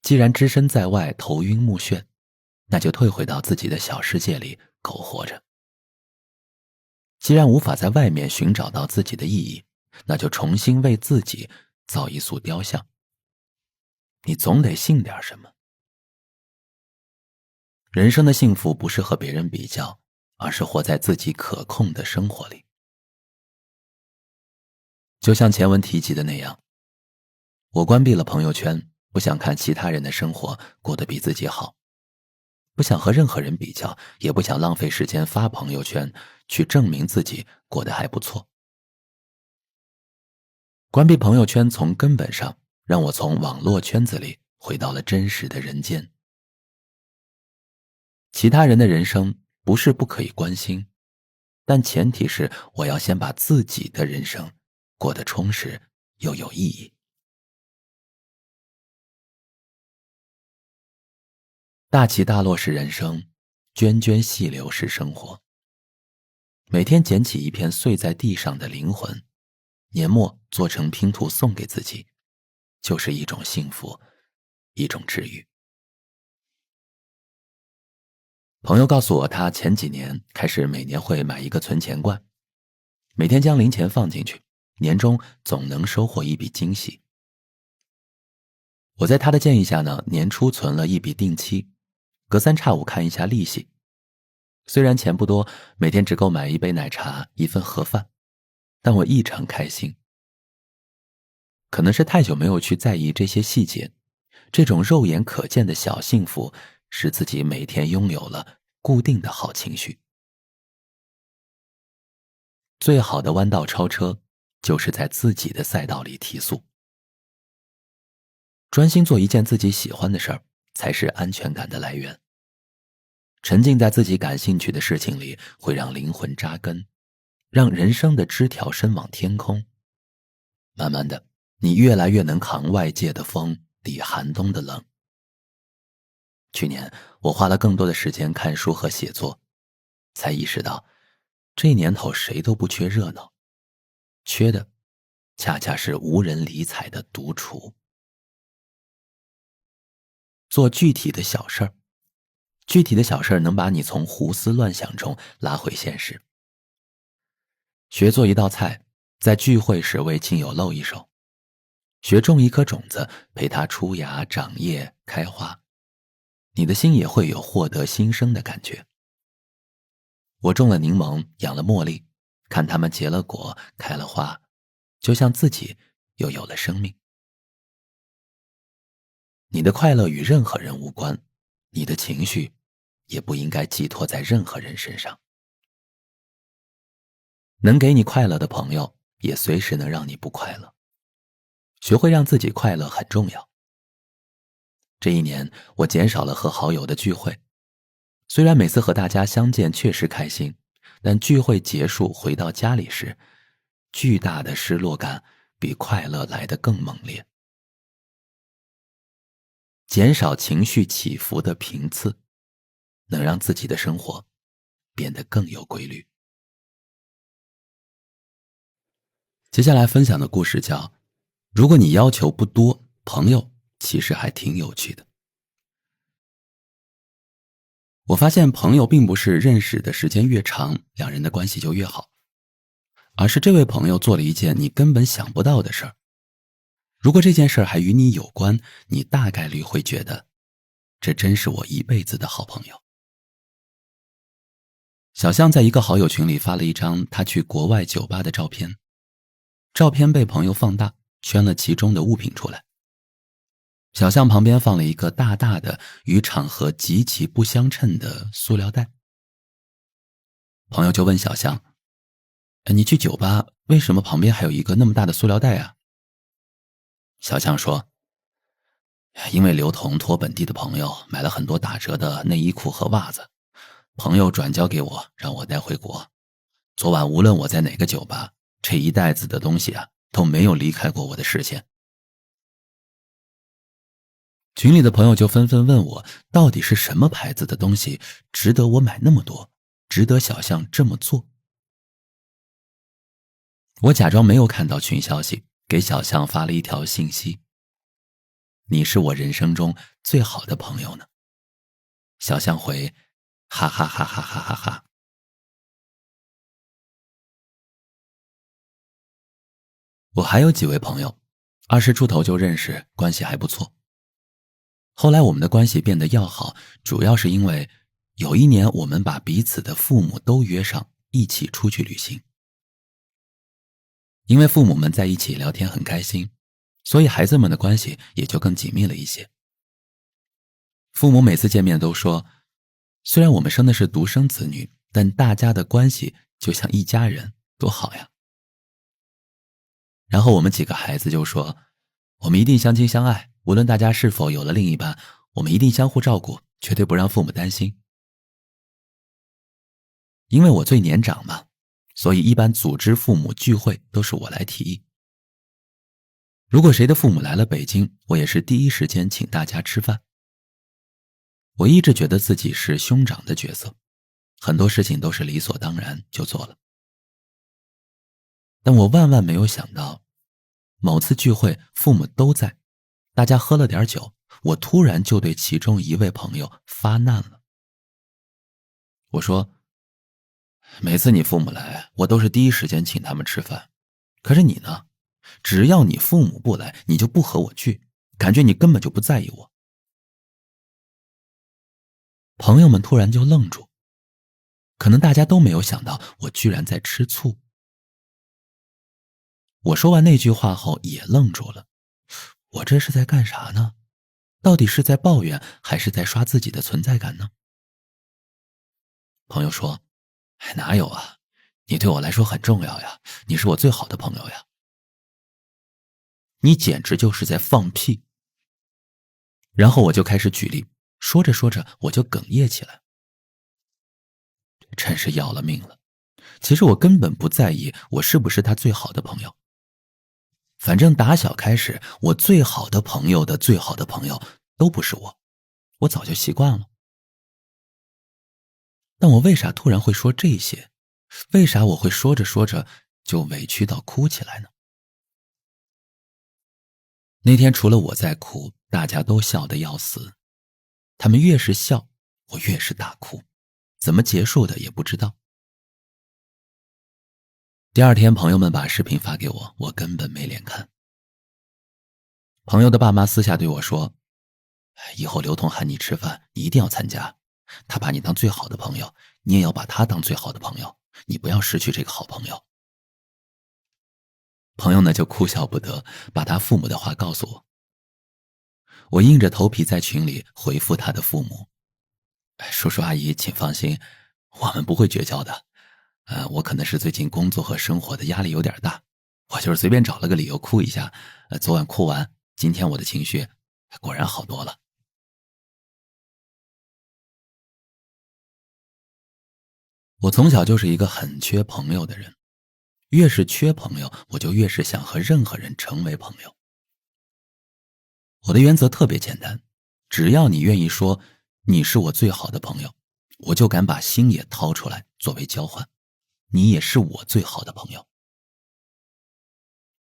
既然只身在外头晕目眩，那就退回到自己的小世界里苟活着。既然无法在外面寻找到自己的意义，那就重新为自己造一塑雕像。你总得信点什么。人生的幸福不是和别人比较，而是活在自己可控的生活里。就像前文提及的那样，我关闭了朋友圈，不想看其他人的生活过得比自己好，不想和任何人比较，也不想浪费时间发朋友圈去证明自己过得还不错。关闭朋友圈从根本上让我从网络圈子里回到了真实的人间。其他人的人生不是不可以关心，但前提是我要先把自己的人生过得充实又有意义。大起大落是人生，涓涓细流是生活。每天捡起一片碎在地上的灵魂，年末做成拼图送给自己，就是一种幸福，一种治愈。朋友告诉我，他前几年开始每年会买一个存钱罐，每天将零钱放进去，年终总能收获一笔惊喜。我在他的建议下呢，年初存了一笔定期，隔三差五看一下利息。虽然钱不多，每天只够买一杯奶茶，一份盒饭，但我异常开心。可能是太久没有去在意这些细节，这种肉眼可见的小幸福使自己每天拥有了固定的好情绪。最好的弯道超车，就是在自己的赛道里提速。专心做一件自己喜欢的事儿，才是安全感的来源。沉浸在自己感兴趣的事情里，会让灵魂扎根，让人生的枝条伸往天空。慢慢的，你越来越能扛外界的风，抵寒冬的冷。去年，我花了更多的时间看书和写作，才意识到，这年头谁都不缺热闹，缺的恰恰是无人理睬的独处。做具体的小事儿，具体的小事儿能把你从胡思乱想中拉回现实。学做一道菜，在聚会时为亲友露一手；学种一颗种子，陪它出芽、长叶、开花，你的心也会有获得新生的感觉。我种了柠檬，养了茉莉，看它们结了果，开了花，就像自己又有了生命。你的快乐与任何人无关，你的情绪也不应该寄托在任何人身上。能给你快乐的朋友，也随时能让你不快乐。学会让自己快乐很重要。这一年，我减少了和好友的聚会。虽然每次和大家相见确实开心，但聚会结束回到家里时，巨大的失落感比快乐来得更猛烈。减少情绪起伏的频次，能让自己的生活变得更有规律。接下来分享的故事叫如果你要求不多，朋友其实还挺有趣的。我发现朋友并不是认识的时间越长，两人的关系就越好，而是这位朋友做了一件你根本想不到的事儿。如果这件事儿还与你有关，你大概率会觉得，这真是我一辈子的好朋友。小象在一个好友群里发了一张他去国外酒吧的照片，照片被朋友放大，圈了其中的物品出来。小象旁边放了一个大大的与场合极其不相称的塑料袋。朋友就问小象，你去酒吧为什么旁边还有一个那么大的塑料袋啊？小象说，因为刘同托本地的朋友买了很多打折的内衣裤和袜子，朋友转交给我，让我带回国。昨晚无论我在哪个酒吧，这一袋子的东西都没有离开过我的视线。群里的朋友就纷纷问我，到底是什么牌子的东西值得我买那么多，值得小象这么做。我假装没有看到群消息，给小象发了一条信息，你是我人生中最好的朋友呢。小象回，哈哈哈哈哈哈哈。我还有几位朋友，20出头就认识，关系还不错。后来我们的关系变得要好，主要是因为有一年我们把彼此的父母都约上，一起出去旅行。因为父母们在一起聊天很开心，所以孩子们的关系也就更紧密了一些。父母每次见面都说，虽然我们生的是独生子女，但大家的关系就像一家人，多好呀。然后我们几个孩子就说，我们一定相亲相爱，无论大家是否有了另一半，我们一定相互照顾，绝对不让父母担心。因为我最年长嘛，所以一般组织父母聚会都是我来提议。如果谁的父母来了北京，我也是第一时间请大家吃饭。我一直觉得自己是兄长的角色，很多事情都是理所当然就做了。但我万万没有想到，某次聚会父母都在，大家喝了点酒，我突然就对其中一位朋友发难了。我说，每次你父母来，我都是第一时间请他们吃饭，可是你呢，只要你父母不来，你就不和我聚，感觉你根本就不在意我。朋友们突然就愣住，可能大家都没有想到我居然在吃醋。我说完那句话后也愣住了，我这是在干啥呢？到底是在抱怨还是在刷自己的存在感呢？朋友说，哪有啊，你对我来说很重要呀，你是我最好的朋友呀。你简直就是在放屁。然后我就开始举例，说着说着我就哽咽起来。真是要了命了。其实我根本不在意我是不是他最好的朋友。反正打小开始，我最好的朋友的最好的朋友都不是我，我早就习惯了。但我为啥突然会说这些？为啥我会说着说着就委屈到哭起来呢？那天除了我在哭，大家都笑得要死。他们越是笑，我越是大哭，怎么结束的也不知道。第二天朋友们把视频发给我，我根本没脸看。朋友的爸妈私下对我说，以后刘同喊你吃饭，你一定要参加。他把你当最好的朋友，你也要把他当最好的朋友，你不要失去这个好朋友。朋友呢就哭笑不得，把他父母的话告诉我。我硬着头皮在群里回复他的父母，叔叔阿姨请放心，我们不会绝交的。我可能是最近工作和生活的压力有点大，我就是随便找了个理由哭一下。昨晚哭完，今天我的情绪果然好多了。我从小就是一个很缺朋友的人，越是缺朋友，我就越是想和任何人成为朋友。我的原则特别简单，只要你愿意说你是我最好的朋友，我就敢把心也掏出来作为交换，你也是我最好的朋友。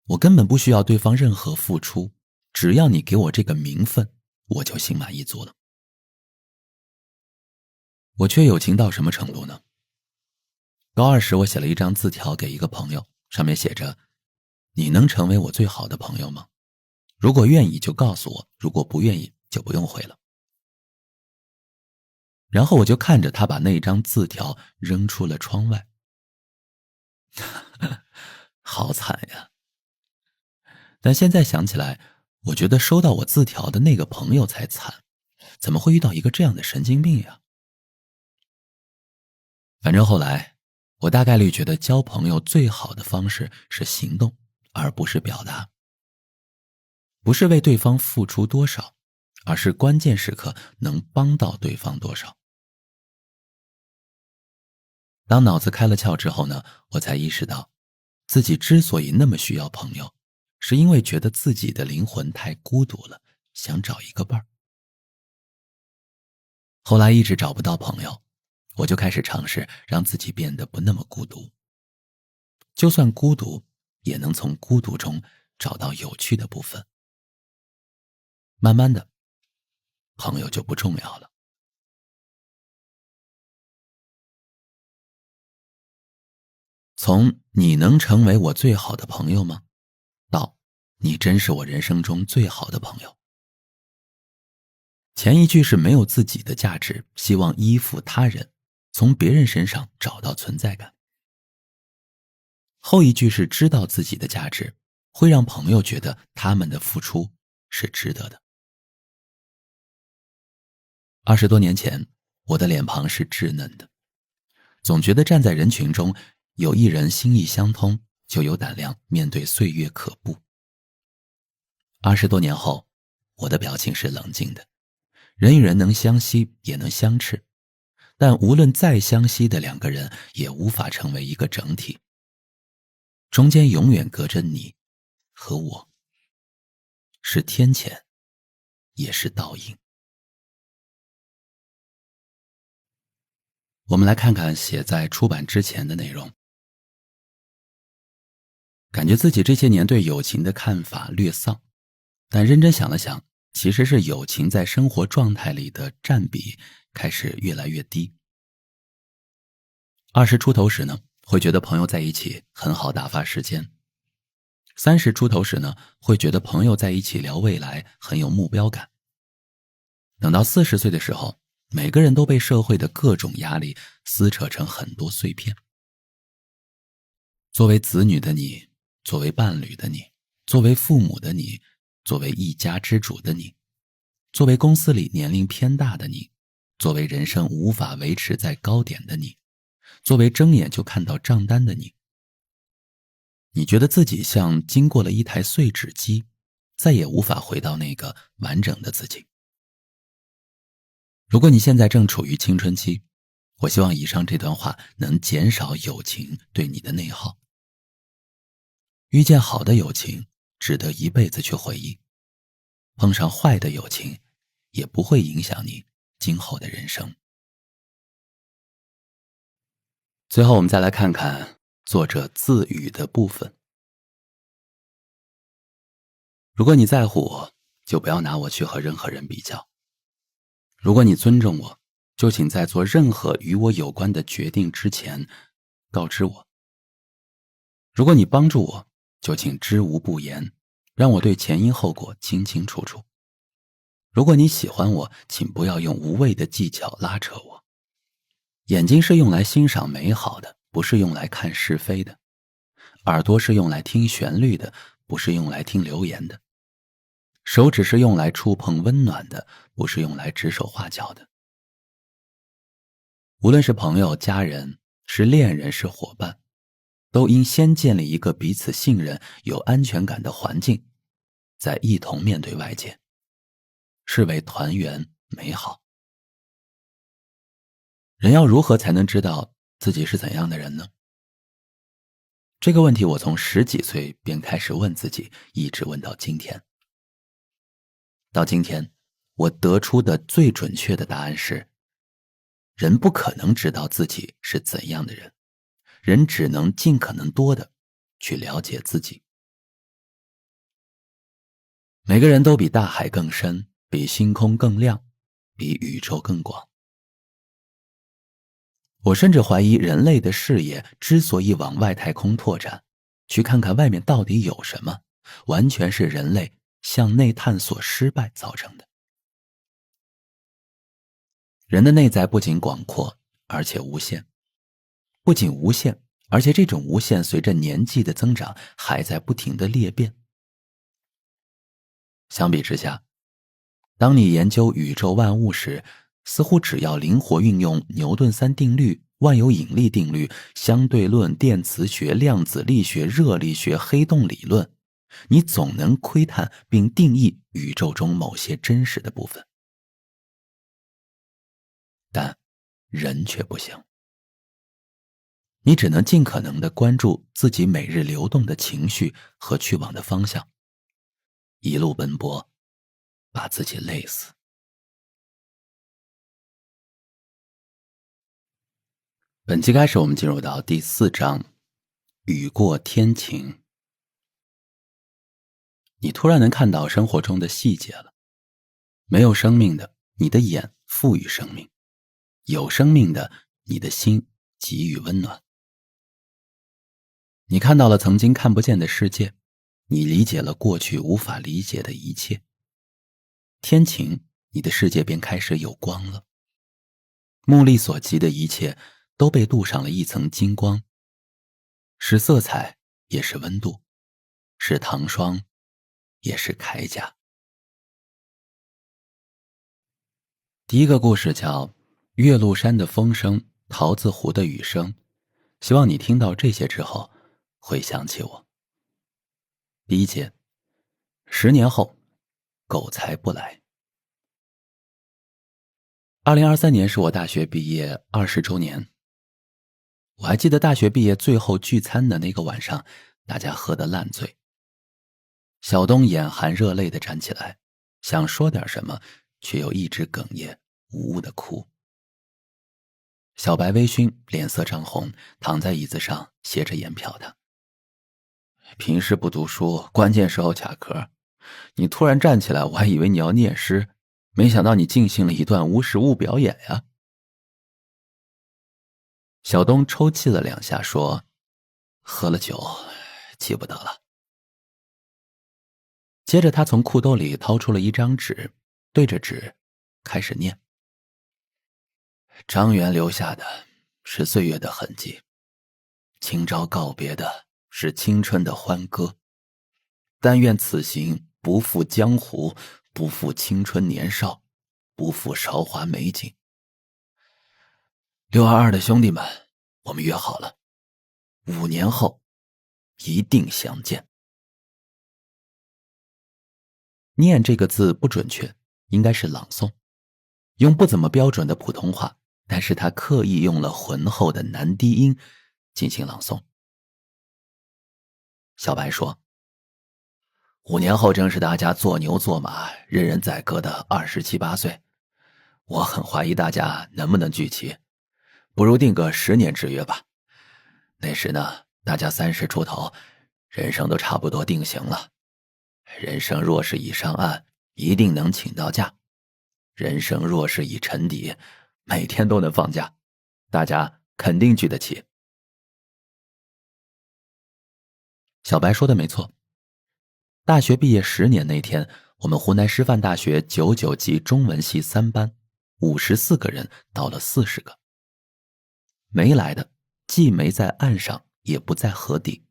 我根本不需要对方任何付出，只要你给我这个名分，我就心满意足了。我缺友情到什么程度呢？高二时我写了一张字条给一个朋友，上面写着，你能成为我最好的朋友吗？如果愿意就告诉我，如果不愿意就不用回了。然后我就看着他把那张字条扔出了窗外。好惨呀。但现在想起来，我觉得收到我字条的那个朋友才惨，怎么会遇到一个这样的神经病呀？反正后来我大概率觉得交朋友最好的方式是行动，而不是表达。不是为对方付出多少，而是关键时刻能帮到对方多少。当脑子开了窍之后呢，我才意识到，自己之所以那么需要朋友，是因为觉得自己的灵魂太孤独了，想找一个伴儿。后来一直找不到朋友，我就开始尝试让自己变得不那么孤独。就算孤独，也能从孤独中找到有趣的部分。慢慢的，朋友就不重要了。从你能成为我最好的朋友吗？到你真是我人生中最好的朋友。前一句是没有自己的价值，希望依附他人，从别人身上找到存在感。后一句是知道自己的价值，会让朋友觉得他们的付出是值得的。20多年前，我的脸庞是稚嫩的，总觉得站在人群中，有一人心意相通，就有胆量面对岁月可怖。20多年后，我的表情是冷静的，人与人能相吸也能相斥，但无论再相吸的两个人，也无法成为一个整体。中间永远隔着你和我，是天谴，也是倒影。我们来看看写在出版之前的内容。感觉自己这些年对友情的看法略丧，但认真想了想，其实是友情在生活状态里的占比开始越来越低。20出头时呢，会觉得朋友在一起很好打发时间；30出头时呢，会觉得朋友在一起聊未来很有目标感。等到40岁的时候，每个人都被社会的各种压力撕扯成很多碎片。作为子女的你，作为伴侣的你，作为父母的你，作为一家之主的你，作为公司里年龄偏大的你，作为人生无法维持在高点的你，作为睁眼就看到账单的你，你觉得自己像经过了一台碎纸机，再也无法回到那个完整的自己。如果你现在正处于青春期，我希望以上这段话能减少友情对你的内耗。遇见好的友情，值得一辈子去回忆；碰上坏的友情，也不会影响你今后的人生。最后我们再来看看作者自语的部分。如果你在乎我，就不要拿我去和任何人比较。如果你尊重我，就请在做任何与我有关的决定之前告知我。如果你帮助我，就请知无不言，让我对前因后果清清楚楚。如果你喜欢我，请不要用无谓的技巧拉扯我。眼睛是用来欣赏美好的，不是用来看是非的。耳朵是用来听旋律的，不是用来听流言的。手指是用来触碰温暖的，不是用来指手画脚的。无论是朋友、家人，是恋人，是伙伴，都应先建立一个彼此信任、有安全感的环境，再一同面对外界，视为团圆美好。人要如何才能知道自己是怎样的人呢？这个问题我从10几岁便开始问自己，一直问到今天。到今天，我得出的最准确的答案是，人不可能知道自己是怎样的人，人只能尽可能多的去了解自己。每个人都比大海更深，比星空更亮，比宇宙更广。我甚至怀疑人类的视野之所以往外太空拓展，去看看外面到底有什么，完全是人类向内探索失败造成的。人的内在不仅广阔，而且无限。不仅无限，而且这种无限随着年纪的增长还在不停地裂变。相比之下，当你研究宇宙万物时，似乎只要灵活运用牛顿3定律、万有引力定律、相对论、电磁学、量子力学、热力学、黑洞理论，你总能窥探并定义宇宙中某些真实的部分。但人却不行。你只能尽可能地关注自己每日流动的情绪和去往的方向，一路奔波，把自己累死。本期开始，我们进入到第4章，雨过天晴。你突然能看到生活中的细节了。没有生命的，你的眼赋予生命；有生命的，你的心给予温暖。你看到了曾经看不见的世界，你理解了过去无法理解的一切。天晴，你的世界便开始有光了。目力所及的一切都被镀上了一层金光，是色彩，也是温度，是糖霜，也是铠甲。第一个故事叫《岳麓山的风声，桃子湖的雨声》，希望你听到这些之后会想起我。第一节，10年后，狗才不来。2023年是我大学毕业20周年。我还记得大学毕业最后聚餐的那个晚上，大家喝得烂醉。小东眼含热泪地站起来，想说点什么，却又一直哽咽，呜呜地哭。小白微醺，脸色涨红，躺在椅子上斜着眼瞟他。平时不读书，关键时候卡壳，你突然站起来，我还以为你要念诗，没想到你进行了一段无实物表演呀。小东抽泣了2下说，喝了酒，记不得了。接着他从裤兜里掏出了一张纸，对着纸开始念。张元留下的是岁月的痕迹，清朝告别的是青春的欢歌，但愿此行不负江湖，不负青春年少，不负韶华美景。622的兄弟们，我们约好了，5年后一定相见。念这个字不准确，应该是朗诵，用不怎么标准的普通话，但是他刻意用了浑厚的男低音进行朗诵。小白说，5年后正是大家做牛做马任人宰割的27、28岁，我很怀疑大家能不能聚齐，不如定个10年之约吧。那时呢，大家30出头，人生都差不多定型了。人生若是已上岸，一定能请到假；人生若是已沉底，每天都能放假，大家肯定聚得齐。小白说的没错，大学毕业10年那天，我们湖南师范大学99级中文系3班54个人到了40个，没来的既没在岸上，也不在河底，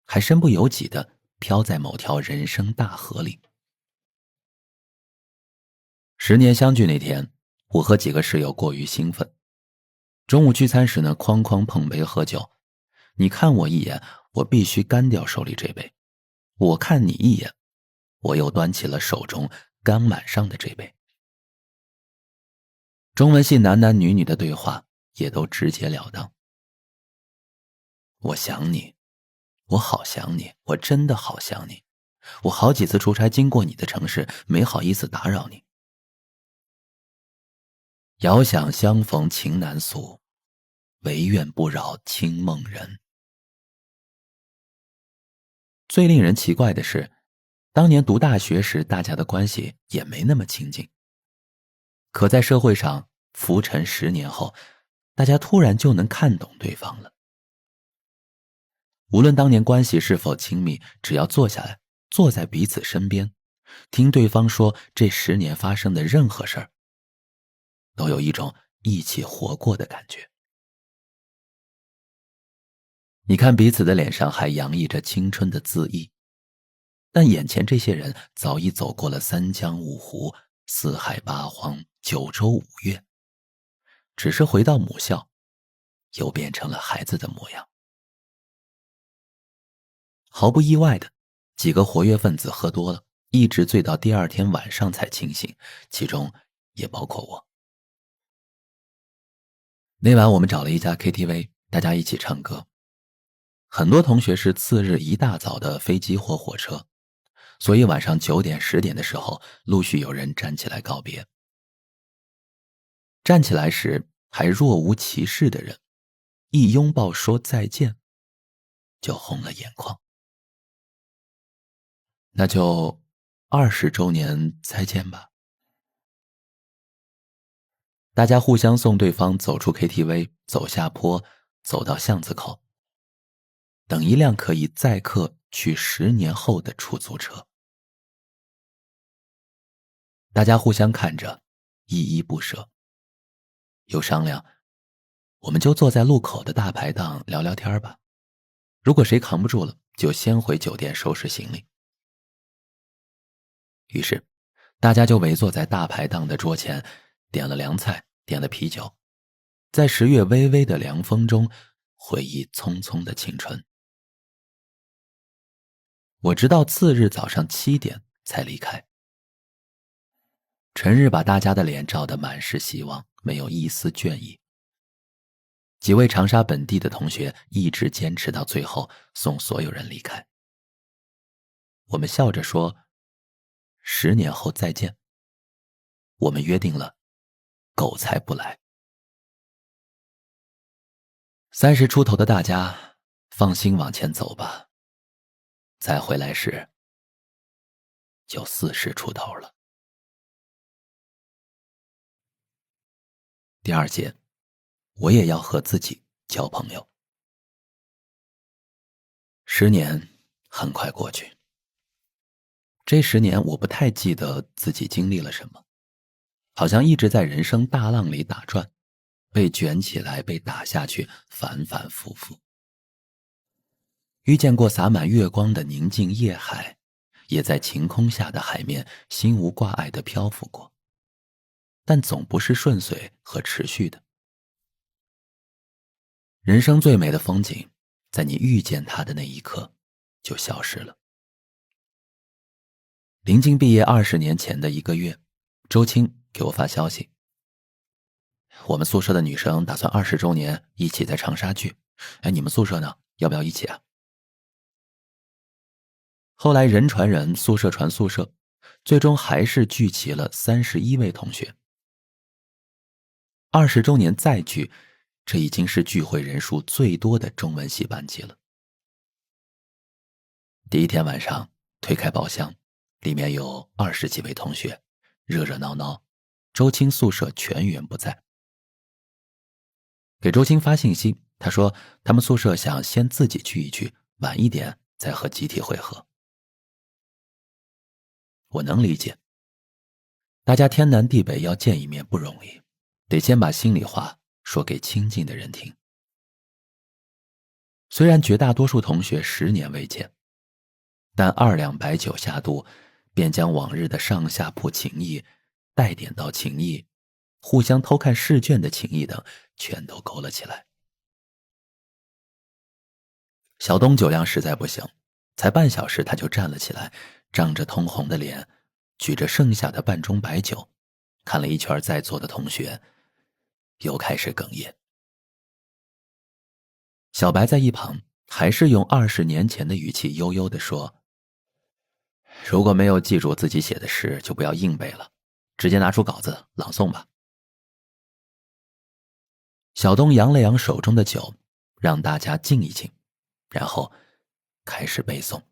还身不由己地飘在某条人生大河里。10年相聚那天，我和几个室友过于兴奋，中午聚餐时呢，哐哐碰杯喝酒，你看我一眼，我必须干掉手里这杯；我看你一眼，我又端起了手中刚满上的这杯。中文系男男女女的对话也都直截了当。我想你，我好想你，我真的好想你。我好几次出差经过你的城市，没好意思打扰你。遥想相逢情难诉，唯愿不扰清梦人。最令人奇怪的是，当年读大学时大家的关系也没那么亲近，可在社会上浮沉10年后，大家突然就能看懂对方了。无论当年关系是否亲密，只要坐下来，坐在彼此身边，听对方说这10年发生的任何事儿，都有一种一起活过的感觉。你看彼此的脸上还洋溢着青春的恣意，但眼前这些人早已走过了3江5湖、4海8荒、9州5岳，只是回到母校，又变成了孩子的模样。毫不意外的，几个活跃分子喝多了，一直醉到第2天晚上才清醒，其中也包括我。那晚我们找了一家 KTV， 大家一起唱歌。很多同学是次日一大早的飞机或火车，所以晚上9点10点的时候，陆续有人站起来告别。站起来时还若无其事的人，一拥抱说再见，就红了眼眶。那就20周年再见吧。大家互相送对方走出 KTV， 走下坡，走到巷子口，等一辆可以载客去10年后的出租车。大家互相看着，依依不舍。有商量，我们就坐在路口的大排档聊聊天吧。如果谁扛不住了，就先回酒店收拾行李。于是，大家就围坐在大排档的桌前，点了凉菜，点了啤酒，在10月微微的凉风中，回忆匆匆的青春。我直到次日早上7点才离开。晨日把大家的脸照得满是希望，没有一丝倦意。几位长沙本地的同学一直坚持到最后，送所有人离开。我们笑着说10年后再见。我们约定了，狗才不来。30出头的大家，放心往前走吧。再回来时，就40出头了。第2节，我也要和自己交朋友。10年很快过去，这10年我不太记得自己经历了什么，好像一直在人生大浪里打转，被卷起来，被打下去，反反复复。遇见过洒满月光的宁静夜海，也在晴空下的海面心无挂碍地漂浮过，但总不是顺遂和持续的。人生最美的风景，在你遇见它的那一刻就消失了。临近毕业20年前的1个月，周青给我发消息，我们宿舍的女生打算20周年一起在长沙聚，你们宿舍呢？要不要一起啊？后来人传人，宿舍传宿舍，最终还是聚齐了31位同学。20周年再聚，这已经是聚会人数最多的中文系班级了。第一天晚上，推开包厢，里面有20几位同学，热热闹闹，周青宿舍全员不在。给周青发信息，他说他们宿舍想先自己聚一聚，晚一点再和集体会合。我能理解，大家天南地北要见一面不容易，得先把心里话说给亲近的人听。虽然绝大多数同学10年未见，但2两白酒下肚，便将往日的上下铺情谊、带点到情谊、互相偷看试卷的情谊等全都勾了起来。小东酒量实在不行，才半小时他就站了起来，张着通红的脸，举着剩下的半盅白酒，看了一圈在座的同学，又开始哽咽。小白在一旁还是用20年前的语气悠悠地说，如果没有记住自己写的诗，就不要硬背了，直接拿出稿子朗诵吧。小东扬了扬手中的酒，让大家静一静，然后开始背诵。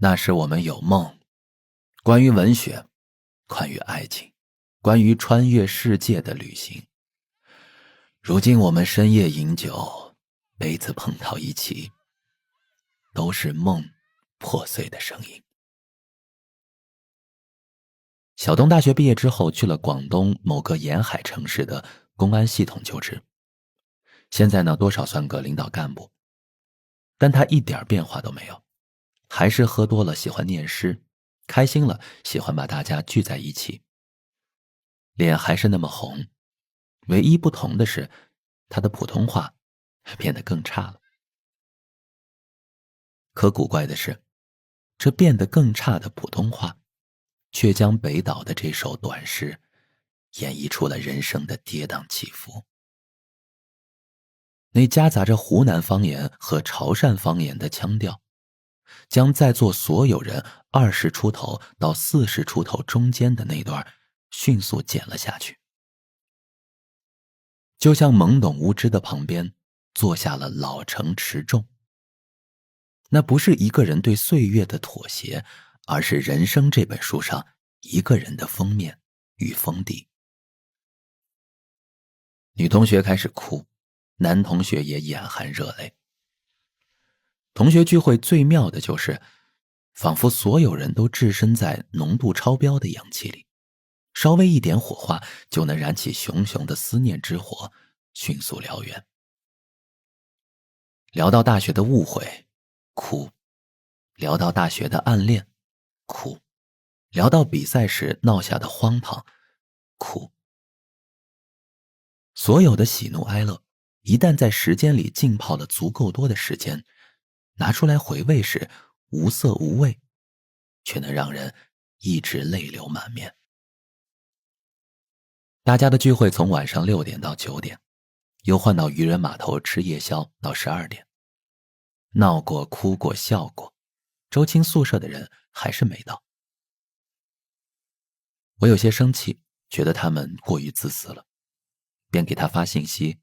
那时我们有梦，关于文学，关于爱情，关于穿越世界的旅行。如今我们深夜饮酒，杯子碰到一起，都是梦破碎的声音。小东大学毕业之后去了广东某个沿海城市的公安系统就职，现在呢多少算个领导干部，但他一点变化都没有，还是喝多了喜欢念诗，开心了喜欢把大家聚在一起，脸还是那么红，唯一不同的是他的普通话变得更差了。可古怪的是，这变得更差的普通话却将北岛的这首短诗演绎出了人生的跌宕起伏。那夹杂着湖南方言和潮汕方言的腔调，将在座所有人20出头到40出头中间的那段迅速剪了下去，就像懵懂无知的旁边坐下了老成持重。那不是一个人对岁月的妥协，而是人生这本书上一个人的封面与封底。女同学开始哭，男同学也眼含热泪。同学聚会最妙的就是，仿佛所有人都置身在浓度超标的氧气里，稍微一点火花就能燃起熊熊的思念之火，迅速燎原。聊到大学的误会，哭；聊到大学的暗恋，哭；聊到比赛时闹下的荒唐，哭。所有的喜怒哀乐，一旦在时间里浸泡了足够多的时间，拿出来回味时，无色无味，却能让人一直泪流满面。大家的聚会从晚上6点到9点，又换到渔人码头吃夜宵到12点。闹过，哭过，笑过，周青宿舍的人还是没到。我有些生气，觉得他们过于自私了，便给他发信息，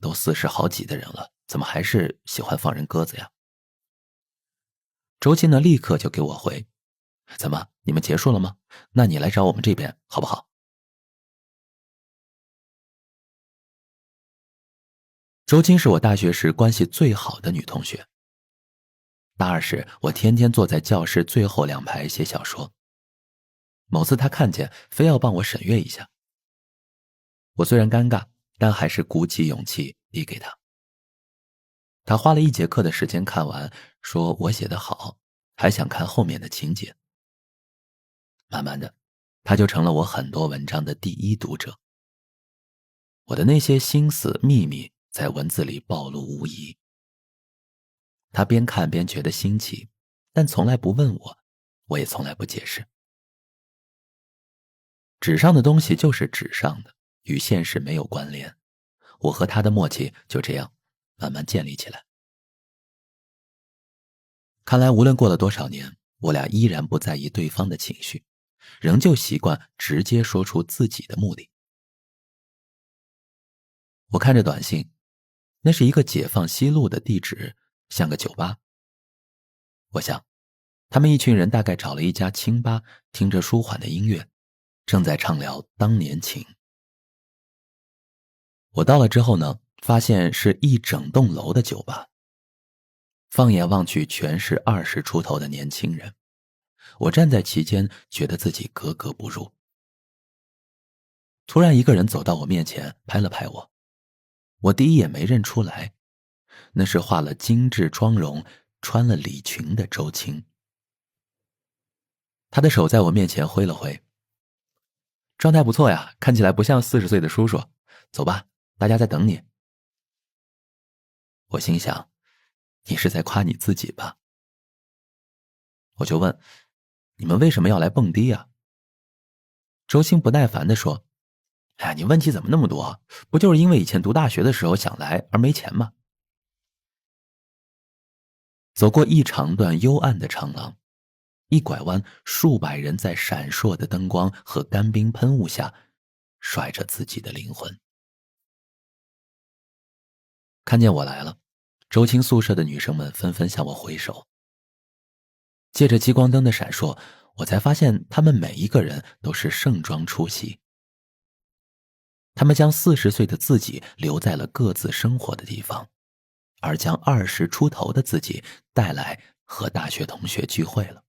都40好几的人了，怎么还是喜欢放人鸽子呀？周青呢立刻就给我回，怎么你们结束了吗？那你来找我们这边好不好？周青是我大学时关系最好的女同学。大二时，我天天坐在教室最后2排写小说。某次她看见，非要帮我审阅一下。我虽然尴尬，但还是鼓起勇气递给她。他花了1节课的时间看完，说我写得好，还想看后面的情节。慢慢的，他就成了我很多文章的第1读者。我的那些心思秘密在文字里暴露无遗。他边看边觉得新奇，但从来不问我，我也从来不解释。纸上的东西就是纸上的，与现实没有关联。我和他的默契就这样慢慢建立起来。看来无论过了多少年，我俩依然不在意对方的情绪，仍旧习惯直接说出自己的目的。我看着短信，那是一个解放西路的地址，像个酒吧。我想，他们一群人大概找了一家清吧，听着舒缓的音乐，正在畅聊当年情。我到了之后呢，发现是一整栋楼的酒吧。放眼望去，全是20出头的年轻人。我站在其间，觉得自己格格不入。突然一个人走到我面前，拍了拍我。我第一眼没认出来，那是化了精致妆容，穿了礼裙的周青。他的手在我面前挥了挥。状态不错呀，看起来不像40岁的叔叔。走吧，大家在等你。我心想，你是在夸你自己吧？我就问，你们为什么要来蹦迪啊？周青不耐烦地说，哎呀，你问题怎么那么多？不就是因为以前读大学的时候想来而没钱吗？走过一长段幽暗的长廊，一拐弯，数百人在闪烁的灯光和干冰喷雾下甩着自己的灵魂。看见我来了，周青宿舍的女生们纷纷向我挥手。借着激光灯的闪烁，我才发现她们每一个人都是盛装出席。他们将40岁的自己留在了各自生活的地方，而将20出头的自己带来和大学同学聚会了。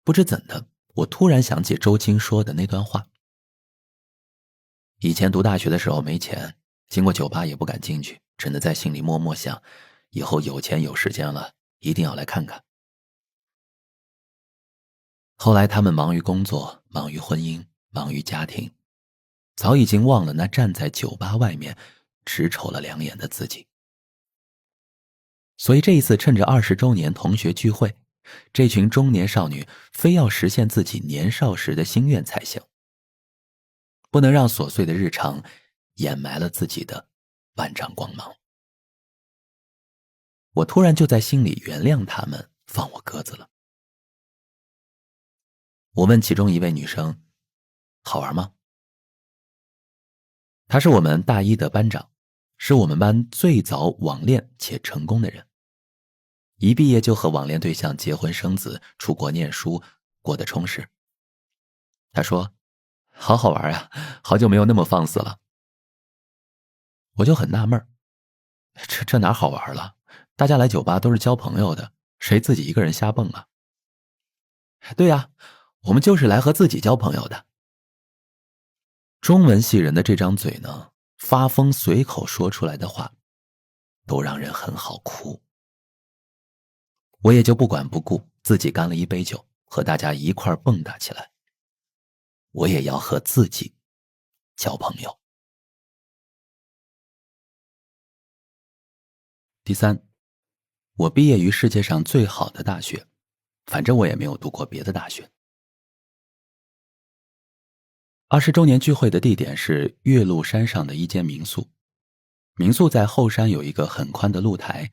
不知怎的，我突然想起周青说的那段话。以前读大学的时候没钱，经过酒吧也不敢进去，真的在心里默默想，以后有钱有时间了，一定要来看看。后来他们忙于工作，忙于婚姻，忙于家庭，早已经忘了那站在酒吧外面只瞅了2眼的自己。所以这一次趁着20周年同学聚会，这群中年少女非要实现自己年少时的心愿才行，不能让琐碎的日常掩埋了自己的万丈光芒。我突然就在心里原谅他们，放我鸽子了。我问其中一位女生，好玩吗？她是我们大1的班长，是我们班最早网恋且成功的人。一毕业就和网恋对象结婚生子，出国念书，过得充实。她说，好好玩呀，好久没有那么放肆了。我就很纳闷，这哪好玩了？大家来酒吧都是交朋友的，谁自己一个人瞎蹦啊？对呀，我们就是来和自己交朋友的。中文系人的这张嘴呢，发疯随口说出来的话都让人很好哭。我也就不管不顾，自己干了一杯酒，和大家一块蹦跶起来。我也要和自己交朋友。第3，我毕业于世界上最好的大学，反正我也没有读过别的大学。20周年聚会的地点是岳麓山上的一间民宿，民宿在后山有一个很宽的露台，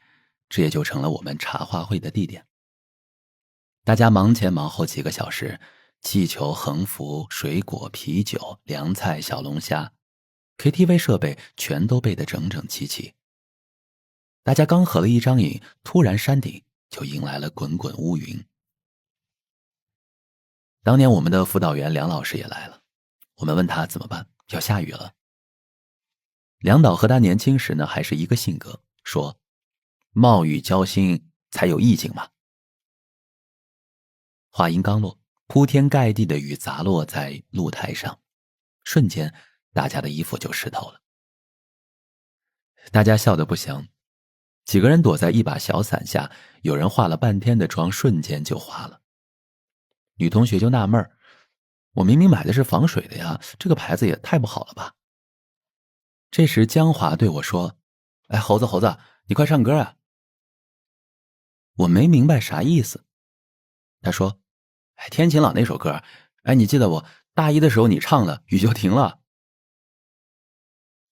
这也就成了我们茶话会的地点。大家忙前忙后几个小时，气球、横幅、水果、啤酒、凉菜、小龙虾， KTV 设备全都备得整整齐齐。大家刚合了一张影，突然山顶就迎来了滚滚乌云。当年我们的辅导员梁老师也来了，我们问他怎么办，要下雨了。梁导和他年轻时呢还是一个性格，说冒雨交心才有意境嘛。话音刚落，铺天盖地的雨砸落在露台上，瞬间大家的衣服就湿透了。大家笑得不行，几个人躲在一把小伞下，有人化了半天的妆瞬间就化了。女同学就纳闷儿，我明明买的是防水的呀，这个牌子也太不好了吧。这时江华对我说，哎，猴子猴子，你快唱歌啊。我没明白啥意思。他说，哎，天晴朗那首歌，哎，你记得不？大一的时候你唱了，雨就停了。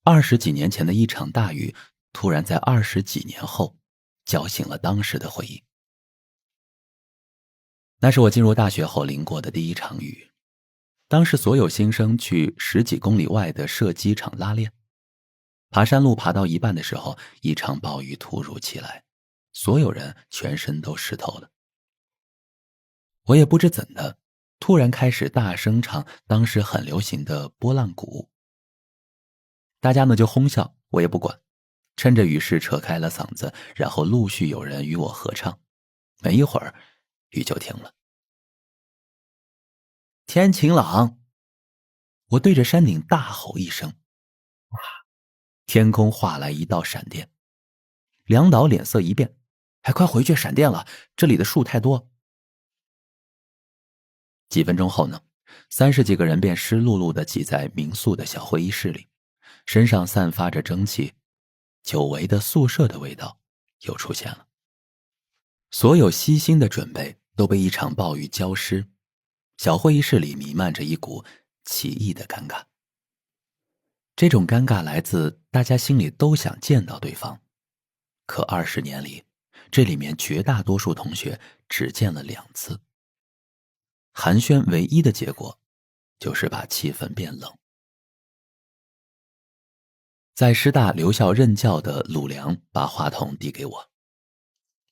20几年前的一场大雨，突然在20几年后叫醒了当时的回忆。那是我进入大学后淋过的第一场雨。当时所有新生去10几公里外的射击场拉练，爬山路爬到一半的时候，一场暴雨突如其来，所有人全身都湿透了。我也不知怎的，突然开始大声唱当时很流行的拨浪鼓。大家呢就哄笑，我也不管，趁着雨势扯开了嗓子，然后陆续有人与我合唱。没一会儿，雨就停了。天晴朗，我对着山顶大吼一声，哇！天空划来一道闪电。梁导脸色一变，还快回去，闪电了，这里的树太多。几分钟后呢，30几个人便湿漉漉地挤在民宿的小会议室里，身上散发着蒸汽，久违的宿舍的味道又出现了。所有悉心的准备都被一场暴雨浇湿，小会议室里弥漫着一股奇异的尴尬。这种尴尬来自大家心里都想见到对方，可20年里，这里面绝大多数同学只见了2次。寒暄唯一的结果就是把气氛变冷。在师大留校任教的鲁良把话筒递给我，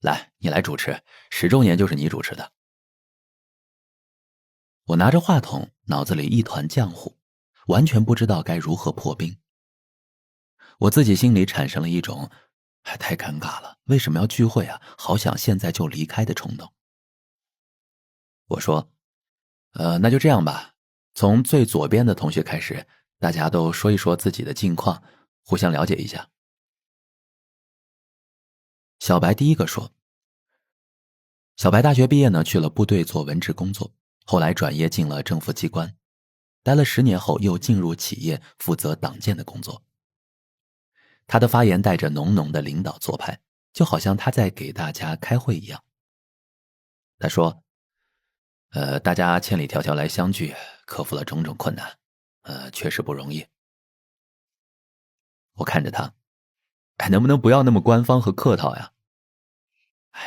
来，你来主持，10周年就是你主持的。我拿着话筒，脑子里一团浆糊，完全不知道该如何破冰。我自己心里产生了一种太尴尬了，为什么要聚会啊？好想现在就离开的冲动。我说，那就这样吧，从最左边的同学开始，大家都说一说自己的近况，互相了解一下。小白第一个说，小白大学毕业呢，去了部队做文职工作，后来转业进了政府机关，待了10年后又进入企业负责党建的工作。他的发言带着浓浓的领导做派，就好像他在给大家开会一样。他说，大家千里迢迢来相聚，克服了种种困难，确实不容易。我看着他，能不能不要那么官方和客套呀？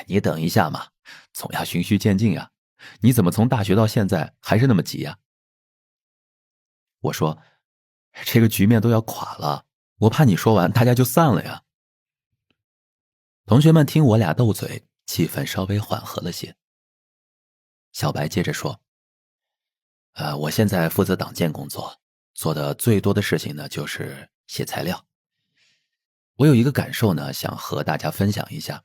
你等一下嘛，总要循序渐进呀。你怎么从大学到现在还是那么急呀？我说，这个局面都要垮了，我怕你说完大家就散了呀。同学们听我俩斗嘴，气氛稍微缓和了些。小白接着说，我现在负责党建工作，做的最多的事情呢就是写材料。我有一个感受呢，想和大家分享一下。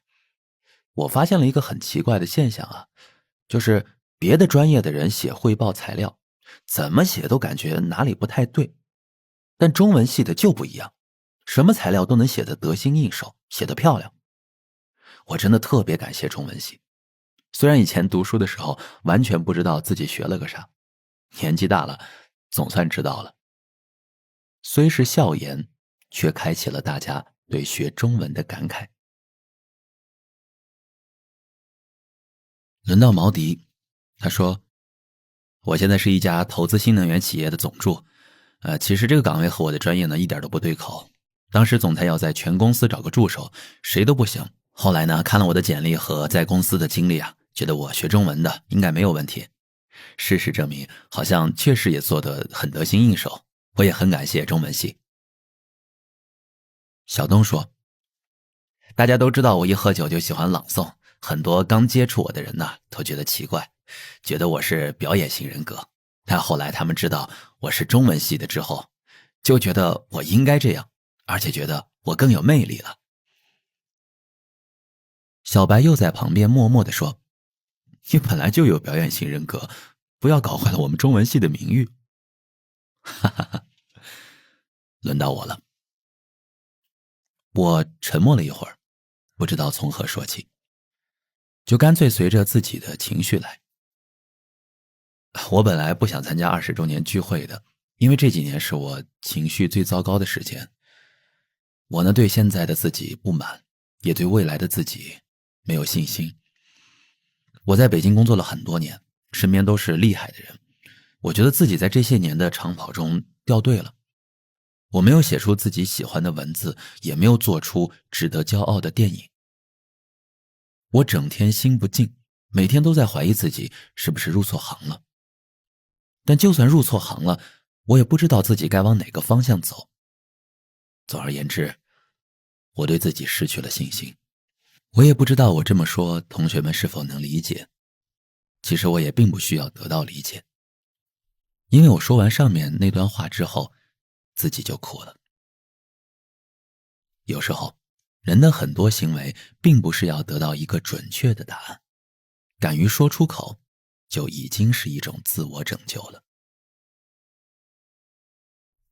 我发现了一个很奇怪的现象啊，就是别的专业的人写汇报材料，怎么写都感觉哪里不太对，但中文系的就不一样，什么材料都能写得得心应手，写得漂亮。我真的特别感谢中文系，虽然以前读书的时候完全不知道自己学了个啥，年纪大了总算知道了。虽是笑言，却开启了大家对学中文的感慨。轮到毛迪，他说，我现在是一家投资新能源企业的总助，其实这个岗位和我的专业呢一点都不对口。当时总裁要在全公司找个助手，谁都不行。后来呢，看了我的简历和在公司的经历啊，觉得我学中文的应该没有问题。事实证明，好像确实也做得很得心应手。我也很感谢中文系。小东说，大家都知道我一喝酒就喜欢朗诵，很多刚接触我的人呢都觉得奇怪，觉得我是表演型人格。但后来他们知道我是中文系的之后，就觉得我应该这样，而且觉得我更有魅力了。小白又在旁边默默地说，你本来就有表演型人格，不要搞坏了我们中文系的名誉。哈哈哈，轮到我了。我沉默了一会儿，不知道从何说起，就干脆随着自己的情绪来。我本来不想参加20周年聚会的，因为这几年是我情绪最糟糕的时间。我呢，对现在的自己不满，也对未来的自己没有信心。我在北京工作了很多年，身边都是厉害的人，我觉得自己在这些年的长跑中掉队了。我没有写出自己喜欢的文字，也没有做出值得骄傲的电影。我整天心不静，每天都在怀疑自己是不是入错行了。但就算入错行了，我也不知道自己该往哪个方向走。总而言之，我对自己失去了信心。我也不知道我这么说同学们是否能理解，其实我也并不需要得到理解，因为我说完上面那段话之后，自己就哭了。有时候人的很多行为并不是要得到一个准确的答案，敢于说出口就已经是一种自我拯救了。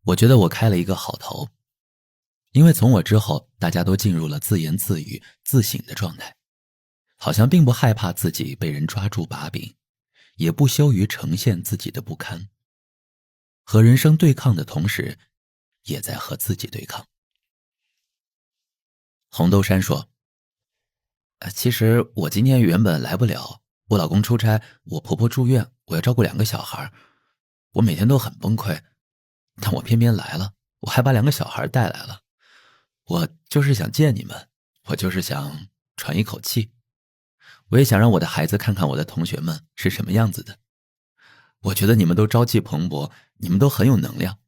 我觉得我开了一个好头，因为从我之后大家都进入了自言自语自省的状态，好像并不害怕自己被人抓住把柄，也不羞于呈现自己的不堪，和人生对抗的同时也在和自己对抗。红豆杉说，其实我今天原本来不了，我老公出差，我婆婆住院，我要照顾2个小孩，我每天都很崩溃，但我偏偏来了，我还把2个小孩带来了。我就是想见你们，我就是想喘一口气，我也想让我的孩子看看我的同学们是什么样子的。我觉得你们都朝气蓬勃，你们都很有能量。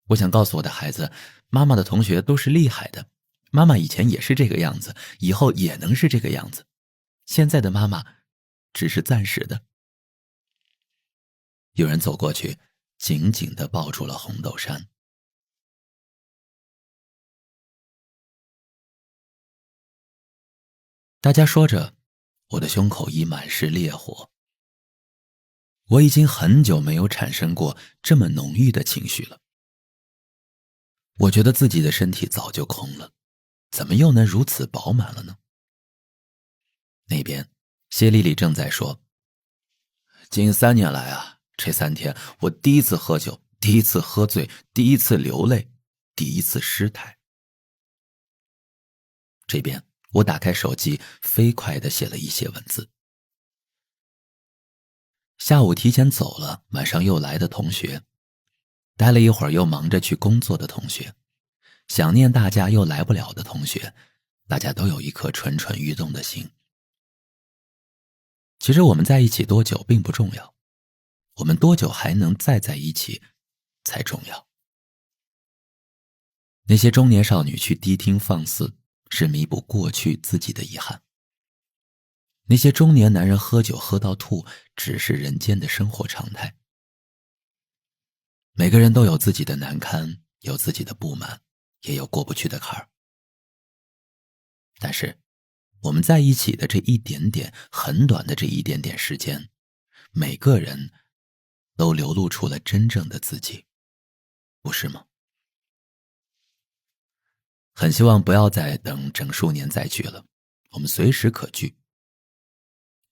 我想告诉我的孩子，妈妈的同学都是厉害的，妈妈以前也是这个样子，以后也能是这个样子。现在的妈妈只是暂时的。有人走过去，紧紧地抱住了红豆杉。大家说着，我的胸口已满是烈火。我已经很久没有产生过这么浓郁的情绪了。我觉得自己的身体早就空了，怎么又能如此饱满了呢？那边谢丽丽正在说，近3年来啊，这3天我第一次喝酒，第一次喝醉，第一次流泪，第一次失态。这边我打开手机，飞快地写了一些文字。下午提前走了，晚上又来的同学，待了一会儿又忙着去工作的同学，想念大家又来不了的同学，大家都有一颗蠢蠢欲动的心。其实我们在一起多久并不重要，我们多久还能再在一起才重要。那些中年少女去迪厅放肆，是弥补过去自己的遗憾。那些中年男人喝酒喝到吐，只是人间的生活常态。每个人都有自己的难堪，有自己的不满，也有过不去的坎儿。但是我们在一起的这一点点很短的这一点点时间，每个人都流露出了真正的自己，不是吗？很希望不要再等整数年再聚了，我们随时可聚，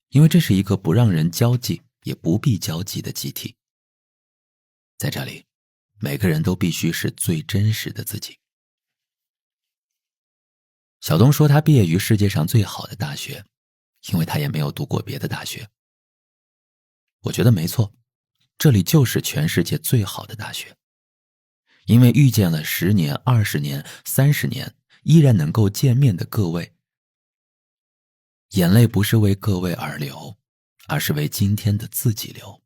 因为这是一个不让人交际也不必交际的集体。在这里，每个人都必须是最真实的自己。小东说他毕业于世界上最好的大学，因为他也没有读过别的大学。我觉得没错，这里就是全世界最好的大学，因为遇见了10年、20年、30年依然能够见面的各位。眼泪不是为各位而流，而是为今天的自己流。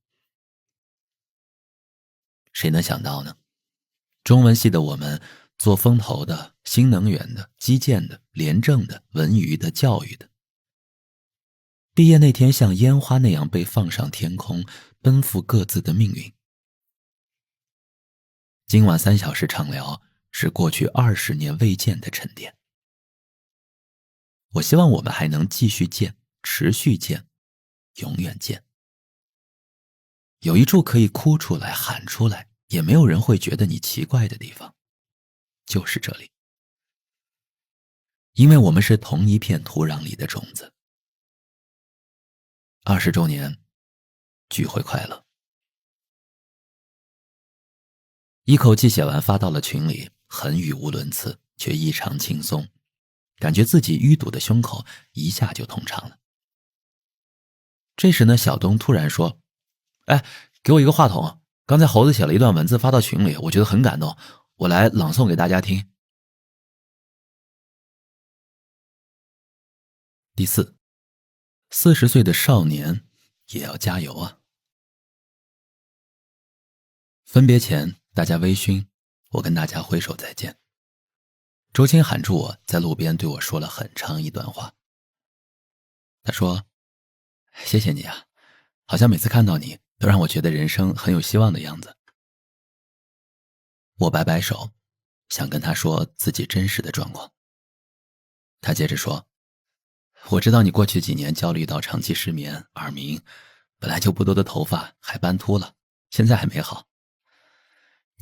谁能想到呢？中文系的我们，做风投的、新能源的、基建的、廉政的、文娱的、教育的，毕业那天像烟花那样被放上天空，奔赴各自的命运。今晚3小时畅聊，是过去20年未见的沉淀。我希望我们还能继续见，持续见，永远见。有一处可以哭出来、喊出来，也没有人会觉得你奇怪的地方，就是这里。因为我们是同一片土壤里的种子。20周年，聚会快乐！一口气写完发到了群里，很语无伦次，却异常轻松，感觉自己淤堵的胸口一下就通畅了。这时呢，小东突然说：“哎，给我一个话筒，刚才猴子写了一段文字发到群里，我觉得很感动，我来朗诵给大家听。”第四，40岁的少年也要加油啊！分别前，大家微醺，我跟大家挥手再见。周青喊住我，在路边对我说了很长一段话。他说：“谢谢你啊，好像每次看到你，都让我觉得人生很有希望的样子。”我摆摆手，想跟他说自己真实的状况。他接着说：“我知道你过去几年焦虑到长期失眠、耳鸣，本来就不多的头发还斑秃了，现在还没好。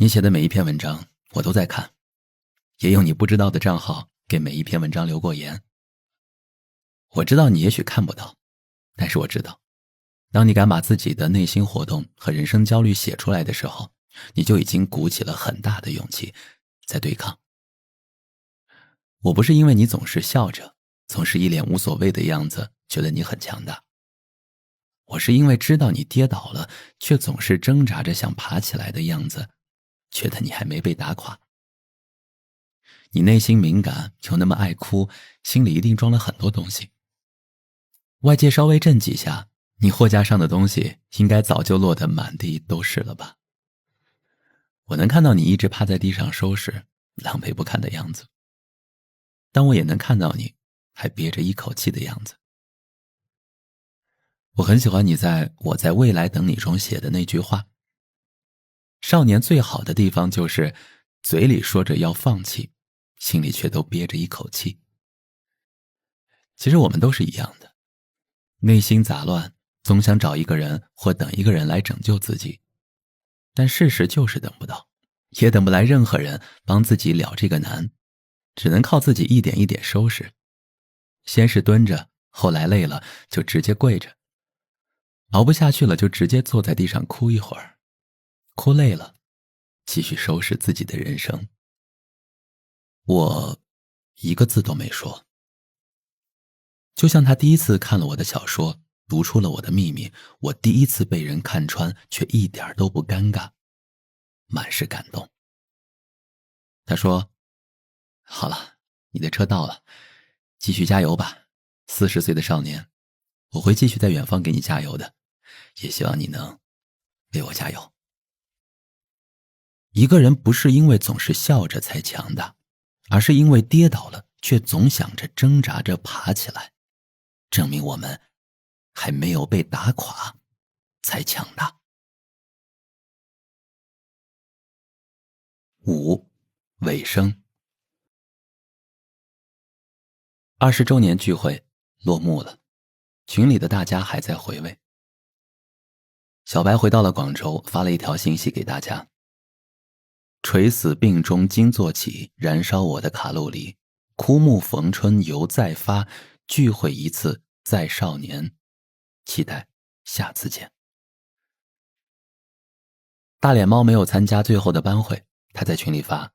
你写的每一篇文章我都在看，也有你不知道的账号给每一篇文章留过言。我知道你也许看不到，但是我知道，当你敢把自己的内心活动和人生焦虑写出来的时候，你就已经鼓起了很大的勇气在对抗。我不是因为你总是笑着，总是一脸无所谓的样子，觉得你很强大。我是因为知道你跌倒了，却总是挣扎着想爬起来的样子，觉得你还没被打垮。你内心敏感，又那么爱哭，心里一定装了很多东西。外界稍微震几下，你货架上的东西应该早就落得满地都是了吧。我能看到你一直趴在地上收拾，狼狈不堪的样子。但我也能看到你还憋着一口气的样子。我很喜欢你在我在未来等你中写的那句话：少年最好的地方就是嘴里说着要放弃，心里却都憋着一口气。其实我们都是一样的，内心杂乱，总想找一个人或等一个人来拯救自己，但事实就是等不到，也等不来任何人帮自己了这个难，只能靠自己一点一点收拾。先是蹲着，后来累了就直接跪着，熬不下去了就直接坐在地上哭一会儿，哭累了继续收拾自己的人生。我一个字都没说，就像他第一次看了我的小说，读出了我的秘密，我第一次被人看穿却一点都不尴尬，满是感动。他说：“好了，你的车到了，继续加油吧，40岁的少年，我会继续在远方给你加油的，也希望你能为我加油。”一个人不是因为总是笑着才强大，而是因为跌倒了却总想着挣扎着爬起来，证明我们还没有被打垮才强大。5. 尾声。20周年聚会落幕了，群里的大家还在回味。小白回到了广州，发了一条信息给大家：垂死病中惊坐起，燃烧我的卡路里，枯木逢春犹再发，聚会一次再少年，期待下次见。大脸猫没有参加最后的班会，他在群里发：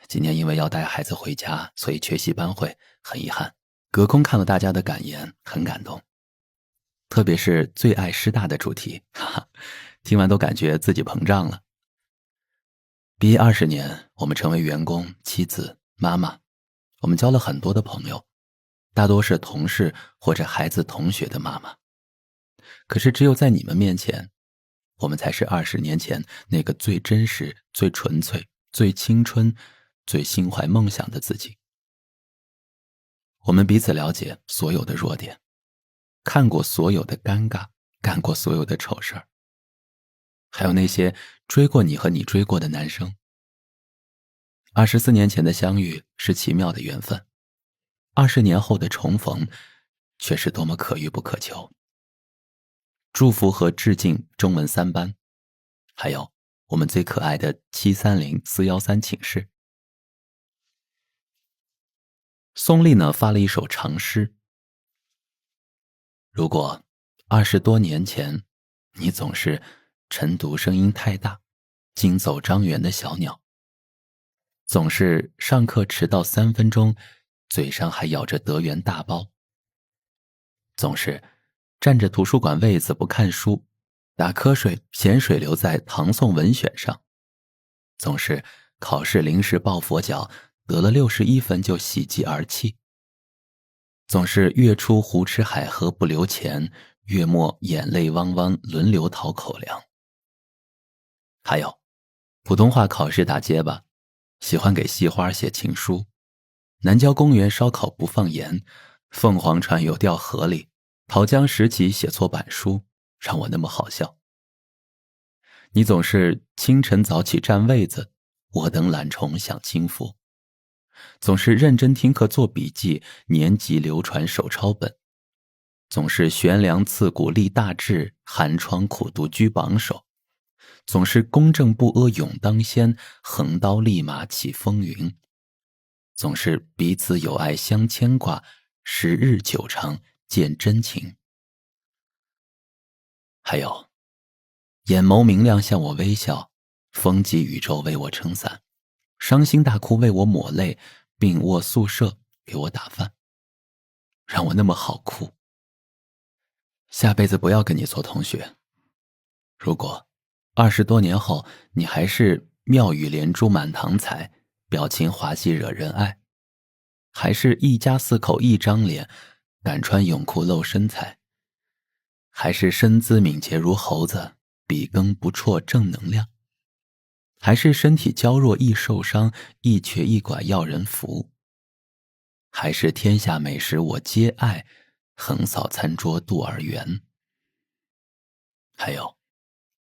今年因为要带孩子回家，所以缺席班会，很遗憾。隔空看了大家的感言，很感动，特别是最爱师大的主题，哈哈，听完都感觉自己膨胀了。毕业20年，我们成为员工、妻子、妈妈，我们交了很多的朋友，大多是同事或者孩子同学的妈妈。可是只有在你们面前，我们才是20年前那个最真实、最纯粹、最青春、最心怀梦想的自己。我们彼此了解所有的弱点，看过所有的尴尬，干过所有的丑事儿，还有那些追过你和你追过的男生。24年前的相遇是奇妙的缘分，20年后的重逢却是多么可遇不可求。祝福和致敬中文3班，还有我们最可爱的730-413寝室。宋丽呢发了一首长诗：如果20多年前，你总是晨读声音太大，惊走张园的小鸟，总是上课迟到3分钟，嘴上还咬着德源大包，总是占着图书馆位子不看书，打瞌睡咸水流在唐宋文选上，总是考试临时抱佛脚，得了61分就喜极而泣，总是月初胡吃海喝不留钱，月末眼泪汪汪轮流讨口粮。还有普通话考试打结巴，喜欢给戏花写情书，南郊公园烧烤不放盐，凤凰船游掉河里，桃江拾起写错板书，让我那么好笑。你总是清晨早起占位子，我等懒虫享清福，总是认真听课做笔记，年级流传手抄本，总是悬梁刺股立大志，寒窗苦读居榜首，总是公正不阿勇当先，横刀立马起风云，总是彼此有爱相牵挂，时日久长见真情。还有眼眸明亮向我微笑，风急宇宙为我撑伞，伤心大哭为我抹泪，病卧宿舍给我打饭，让我那么好哭。下辈子不要跟你做同学。如果20多年后你还是妙语连珠满堂彩，表情滑稽惹人爱，还是一家4口一张脸，敢穿泳裤露身材，还是身姿敏捷如猴子，笔耕不辍正能量，还是身体娇弱易受伤，一瘸一拐要人扶，还是天下美食我皆爱，横扫餐桌度儿圆。还有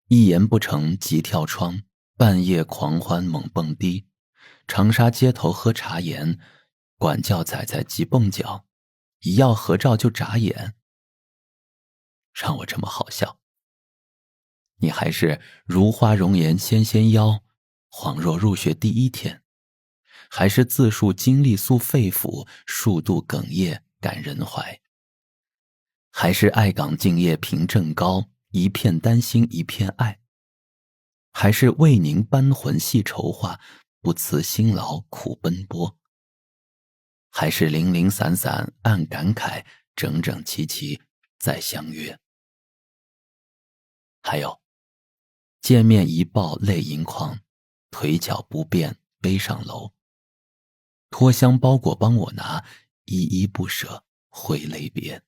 一言不成急跳窗，半夜狂欢猛蹦迪，长沙街头喝茶颜，管教仔仔急蹦脚，一要合照就眨眼，让我这么好笑。你还是如花容颜纤纤腰，恍若入学第1天，还是自述经历诉肺腑，数度哽咽感人怀，还是爱岗敬业凭正高，一片丹心一片爱，还是为您班魂系筹划，不辞辛劳苦奔波，还是零零散散暗感慨，整整齐齐再相约。还有见面一抱泪盈眶，腿脚不便背上楼，托箱包裹帮我拿，依依不舍挥泪别，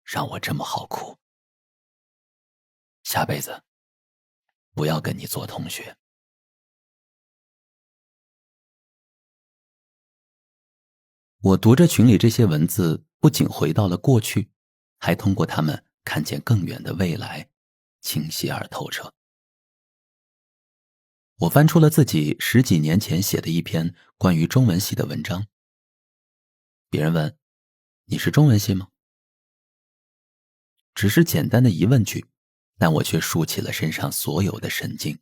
让我这么好哭。下辈子不要跟你做同学。我读着群里这些文字，不仅回到了过去，还通过它们看见更远的未来，清晰而透彻。我翻出了自己10几年前写的一篇关于中文系的文章。别人问：你是中文系吗？只是简单的疑问句，但我却竖起了身上所有的神经。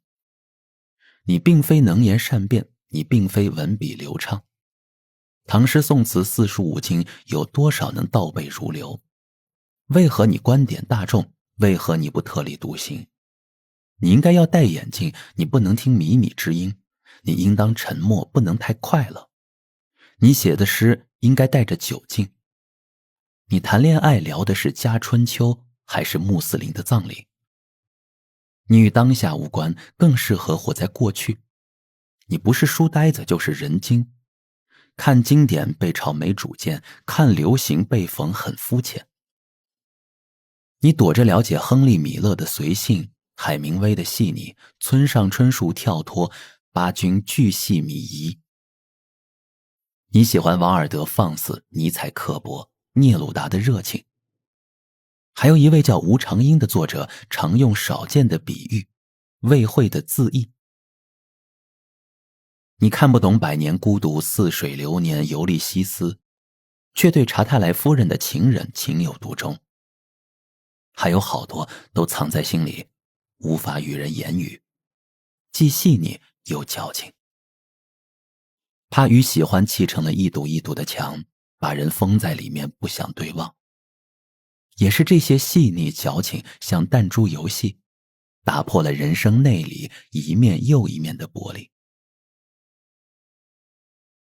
你并非能言善辩，你并非文笔流畅，唐诗宋词45经有多少能倒背如流？为何你观点大众？为何你不特立独行？你应该要戴眼镜，你不能听靡靡之音，你应当沉默，不能太快乐。你写的诗应该带着酒劲。你谈恋爱聊的是家春秋，还是穆斯林的葬礼？你与当下无关，更适合活在过去。你不是书呆子就是人精，看经典被嘲没主见，看流行被讽很肤浅。你躲着了解亨利·米勒的随性，海明威的细腻，村上春树跳脱，八军巨细靡遗。你喜欢王尔德放肆，尼采刻薄，聂鲁达的热情。还有一位叫吴长英的作者，常用少见的比喻，未会的字义。你看不懂百年孤独，似水流年，尤利西斯，却对查泰莱夫人的情人情有独钟。还有好多都藏在心里，无法与人言语，既细腻又矫情。怕与喜欢砌成了一堵一堵的墙，把人封在里面不想对望。也是这些细腻矫情，像弹珠游戏，打破了人生内里一面又一面的玻璃。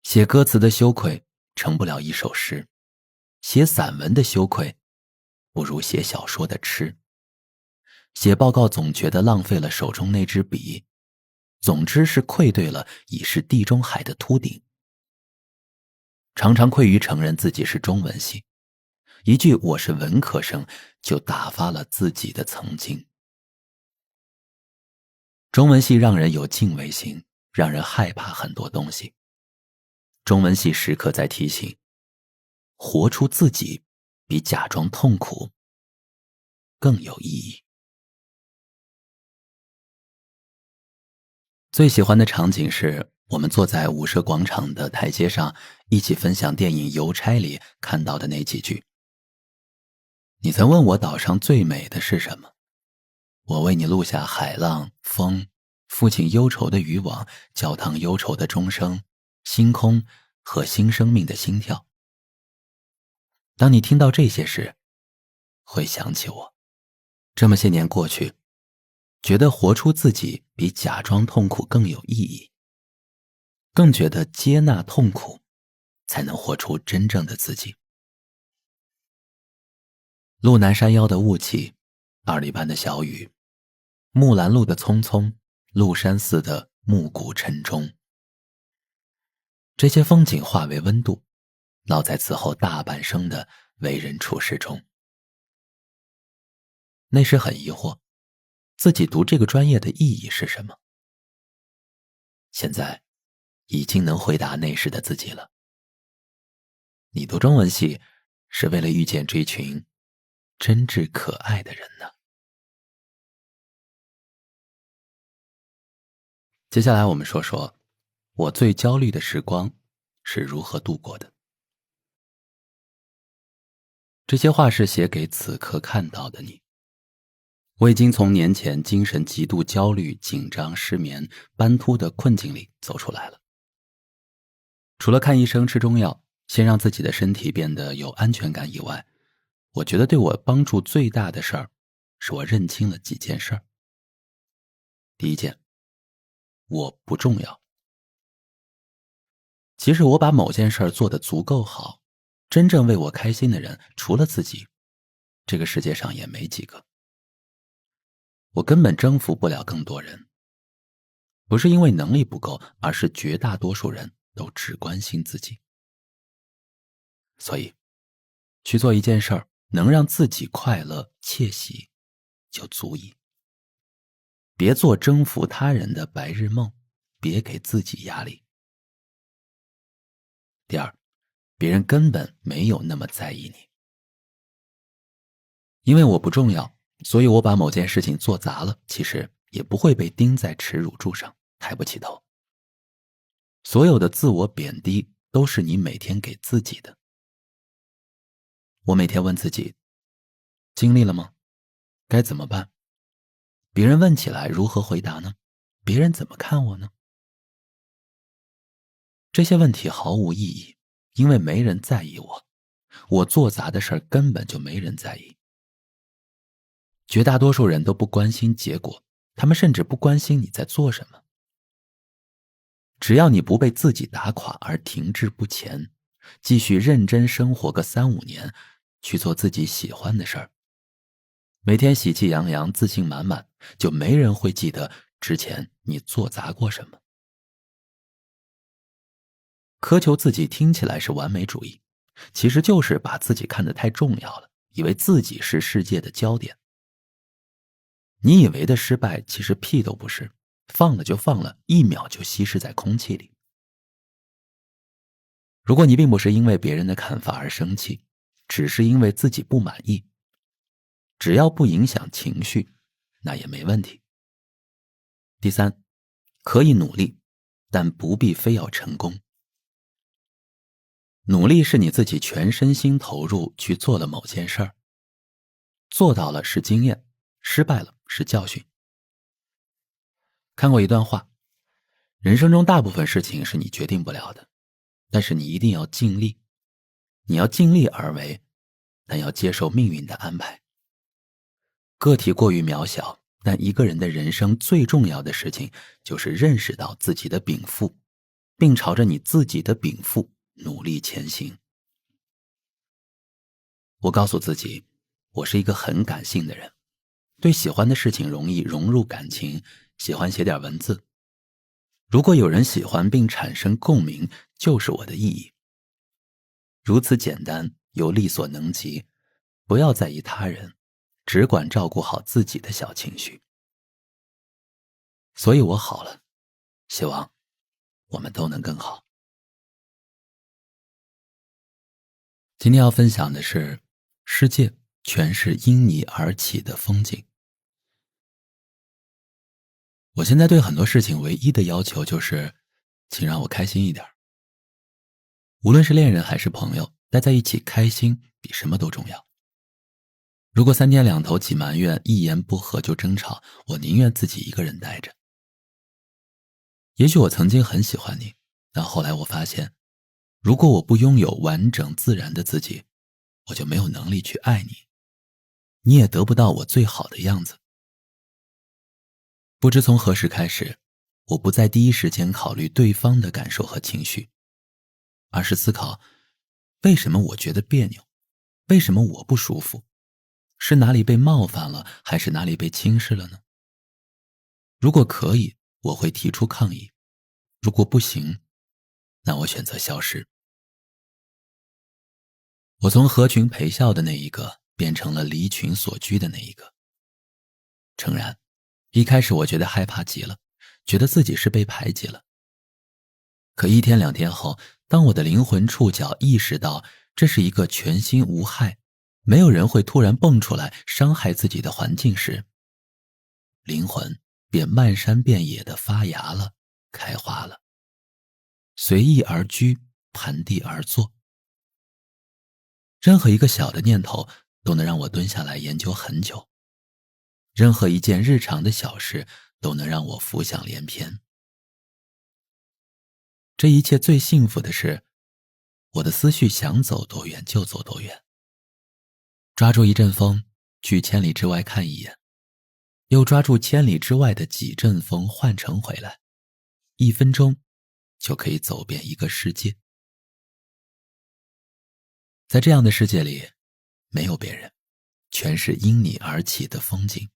写歌词的羞愧成不了一首诗，写散文的羞愧不如写小说的痴。写报告总觉得浪费了手中那支笔，总之是愧对了已是地中海的秃顶。常常愧于承认自己是中文系，一句我是文科生就打发了自己的曾经。中文系让人有敬畏心，让人害怕很多东西。中文系时刻在提醒，活出自己比假装痛苦更有意义。最喜欢的场景是我们坐在舞社广场的台阶上，一起分享电影《邮差》里看到的那几句。你曾问我岛上最美的是什么，我为你录下海浪、风、父亲忧愁的渔网、教堂忧愁的钟声、星空和新生命的心跳。当你听到这些时，会想起我。这么些年过去，觉得活出自己比假装痛苦更有意义，更觉得接纳痛苦才能活出真正的自己。路南山腰的雾气，2里半的小雨，木兰路的匆匆，鹿山寺的暮鼓晨钟，这些风景化为温度，烙在此后大半生的为人处事中。那时很疑惑，自己读这个专业的意义是什么？现在已经能回答那时的自己了。你读中文系是为了遇见这群真挚可爱的人呢。接下来我们说说我最焦虑的时光是如何度过的。这些话是写给此刻看到的你。我已经从年前精神极度焦虑、紧张、失眠、斑秃的困境里走出来了。除了看医生、吃中药，先让自己的身体变得有安全感以外，我觉得对我帮助最大的事儿，是我认清了几件事儿。第一件，我不重要。其实我把某件事儿做得足够好，真正为我开心的人，除了自己，这个世界上也没几个。我根本征服不了更多人，不是因为能力不够，而是绝大多数人都只关心自己。所以，去做一件事儿，能让自己快乐、窃喜，就足矣。别做征服他人的白日梦，别给自己压力。第二，别人根本没有那么在意你。因为我不重要，所以我把某件事情做砸了，其实也不会被钉在耻辱柱上，抬不起头。所有的自我贬低都是你每天给自己的。我每天问自己，尽力了吗？该怎么办？别人问起来如何回答呢？别人怎么看我呢？这些问题毫无意义，因为没人在意我。我做砸的事儿根本就没人在意。绝大多数人都不关心结果，他们甚至不关心你在做什么。只要你不被自己打垮而停滞不前，继续认真生活个3-5年，去做自己喜欢的事儿，每天喜气洋洋、自信满满，就没人会记得之前你做砸过什么。苛求自己听起来是完美主义，其实就是把自己看得太重要了，以为自己是世界的焦点。你以为的失败，其实屁都不是，放了就放了，1秒就稀释在空气里。如果你并不是因为别人的看法而生气，只是因为自己不满意，只要不影响情绪，那也没问题。第三，可以努力，但不必非要成功。努力是你自己全身心投入去做了某件事儿，做到了是经验，失败了是教训。看过一段话，人生中大部分事情是你决定不了的，但是你一定要尽力，你要尽力而为，但要接受命运的安排。个体过于渺小，但一个人的人生最重要的事情就是认识到自己的禀赋，并朝着你自己的禀赋努力前行。我告诉自己，我是一个很感性的人，对喜欢的事情容易融入感情，喜欢写点文字。如果有人喜欢并产生共鸣，就是我的意义。如此简单又力所能及，不要在意他人，只管照顾好自己的小情绪。所以我好了，希望我们都能更好。今天要分享的是，世界全是因你而起的风景。我现在对很多事情唯一的要求就是，请让我开心一点。无论是恋人还是朋友，待在一起开心比什么都重要。如果三天两头起埋怨，一言不合就争吵，我宁愿自己一个人待着。也许我曾经很喜欢你，但后来我发现，如果我不拥有完整自然的自己，我就没有能力去爱你，你也得不到我最好的样子。不知从何时开始，我不在第一时间考虑对方的感受和情绪，而是思考，为什么我觉得别扭？为什么我不舒服？是哪里被冒犯了，还是哪里被轻视了呢？如果可以，我会提出抗议；如果不行，那我选择消失。我从合群陪笑的那一个，变成了离群索居的那一个。诚然，一开始我觉得害怕极了，觉得自己是被排挤了。可一天两天后，当我的灵魂触角意识到这是一个全新无害，没有人会突然蹦出来伤害自己的环境时，灵魂便漫山遍野地发芽了，开花了，随意而居，盘地而坐。任何一个小的念头都能让我蹲下来研究很久，任何一件日常的小事都能让我浮想联翩。这一切最幸福的是，我的思绪想走多远就走多远。抓住一阵风，去千里之外看一眼，又抓住千里之外的几阵风换乘回来，1分钟就可以走遍一个世界。在这样的世界里，没有别人，全是因你而起的风景。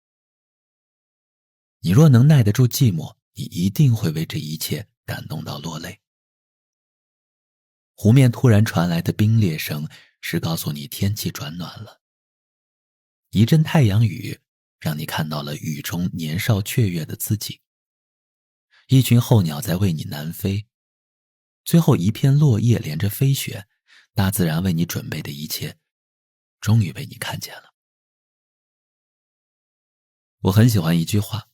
你若能耐得住寂寞，你一定会为这一切感动到落泪。湖面突然传来的冰裂声，是告诉你天气转暖了。一阵太阳雨，让你看到了雨中年少雀跃的自己。一群候鸟在为你南飞，最后一片落叶连着飞雪，大自然为你准备的一切，终于被你看见了。我很喜欢一句话，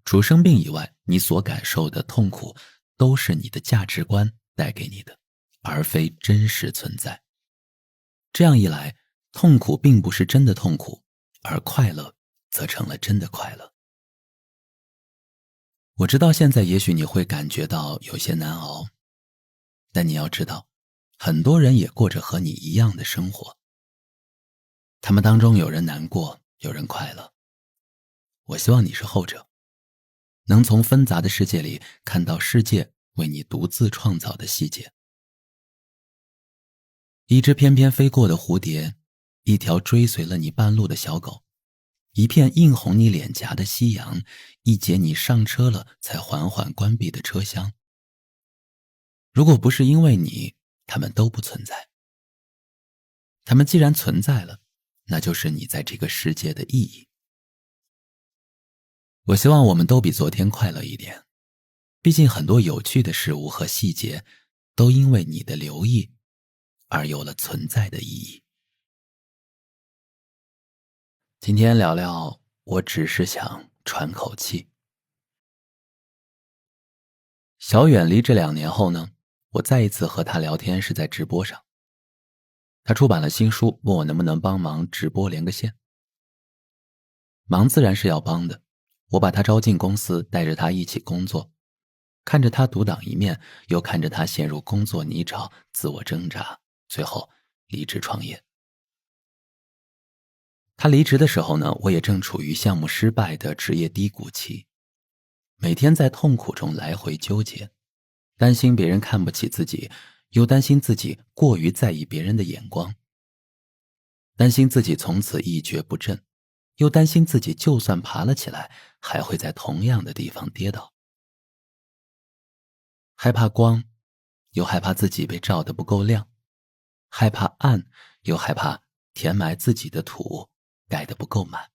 除生病以外，你所感受的痛苦，都是你的价值观带给你的，而非真实存在。这样一来，痛苦并不是真的痛苦，而快乐则成了真的快乐。我知道现在也许你会感觉到有些难熬，但你要知道，很多人也过着和你一样的生活。他们当中有人难过，有人快乐。我希望你是后者，能从纷杂的世界里看到世界为你独自创造的细节。一只翩翩飞过的蝴蝶，一条追随了你半路的小狗，一片映红你脸颊的夕阳，一节你上车了才缓缓关闭的车厢。如果不是因为你，它们都不存在。它们既然存在了，那就是你在这个世界的意义。我希望我们都比昨天快乐一点，毕竟很多有趣的事物和细节，都因为你的留意而有了存在的意义。今天聊聊，我只是想喘口气。小远离这2年后呢，我再一次和他聊天是在直播上。他出版了新书，问我能不能帮忙直播连个线。忙自然是要帮的，我把他招进公司，带着他一起工作。看着他独当一面，又看着他陷入工作泥沼，自我挣扎，最后离职创业。他离职的时候呢，我也正处于项目失败的职业低谷期，每天在痛苦中来回纠结，担心别人看不起自己，又担心自己过于在意别人的眼光，担心自己从此一蹶不振，又担心自己就算爬了起来，还会在同样的地方跌倒。害怕光，又害怕自己被照得不够亮，害怕暗，又害怕填埋自己的土盖得不够满。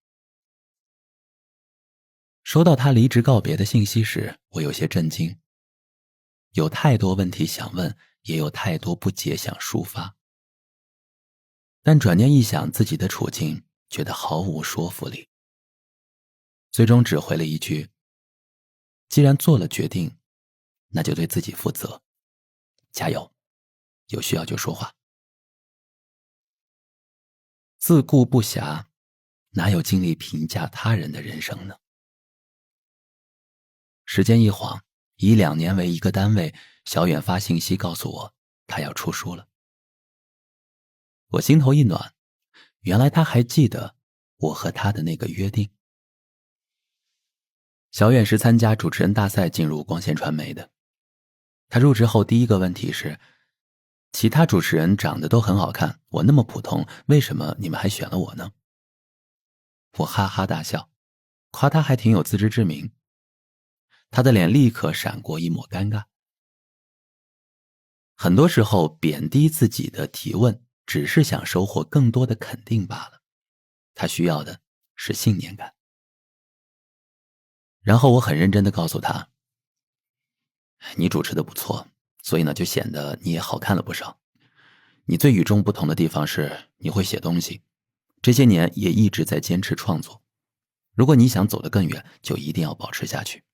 收到他离职告别的信息时，我有些震惊，有太多问题想问，也有太多不解想抒发。但转念一想自己的处境，觉得毫无说服力，最终只回了一句：既然做了决定，那就对自己负责，加油，有需要就说话。自顾不暇，哪有精力评价他人的人生呢？时间一晃，以2年为一个单位，小远发信息告诉我他要出书了。我心头一暖，原来他还记得我和他的那个约定。小远是参加主持人大赛进入光线传媒的，他入职后第一个问题是，其他主持人长得都很好看，我那么普通，为什么你们还选了我呢？我哈哈大笑，夸他还挺有自知之明。他的脸立刻闪过一抹尴尬。很多时候贬低自己的提问，只是想收获更多的肯定罢了，他需要的是信念感。然后我很认真地告诉他，你主持的不错，所以呢就显得你也好看了不少。你最与众不同的地方是你会写东西，这些年也一直在坚持创作。如果你想走得更远，就一定要保持下去。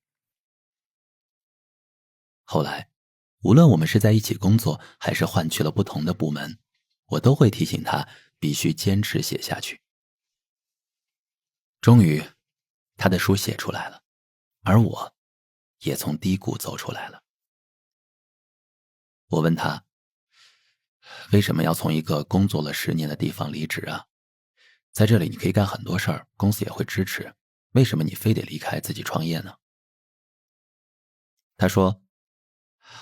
后来，无论我们是在一起工作，还是换去了不同的部门，我都会提醒他必须坚持写下去。终于，他的书写出来了，而我也从低谷走出来了。我问他，为什么要从一个工作了10年的地方离职啊？在这里你可以干很多事儿，公司也会支持，为什么你非得离开自己创业呢？他说，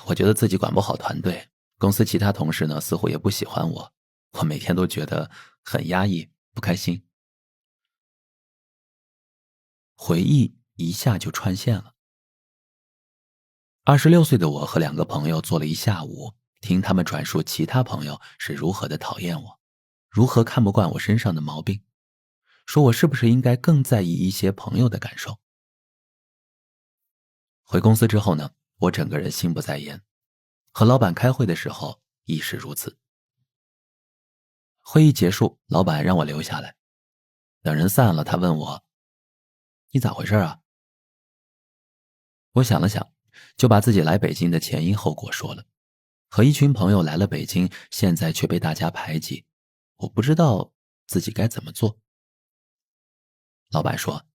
我觉得自己管不好团队，公司其他同事呢似乎也不喜欢我，我每天都觉得很压抑，不开心。回忆一下就串线了。26岁的我和2个朋友坐了一下午，听他们转述其他朋友是如何的讨厌我，如何看不惯我身上的毛病，说我是不是应该更在意一些朋友的感受。回公司之后呢，我整个人心不在焉，和老板开会的时候亦是如此。会议结束，老板让我留下来，等人散了，他问我，你咋回事啊？我想了想，就把自己来北京的前因后果说了。和一群朋友来了北京，现在却被大家排挤，我不知道自己该怎么做。老板说，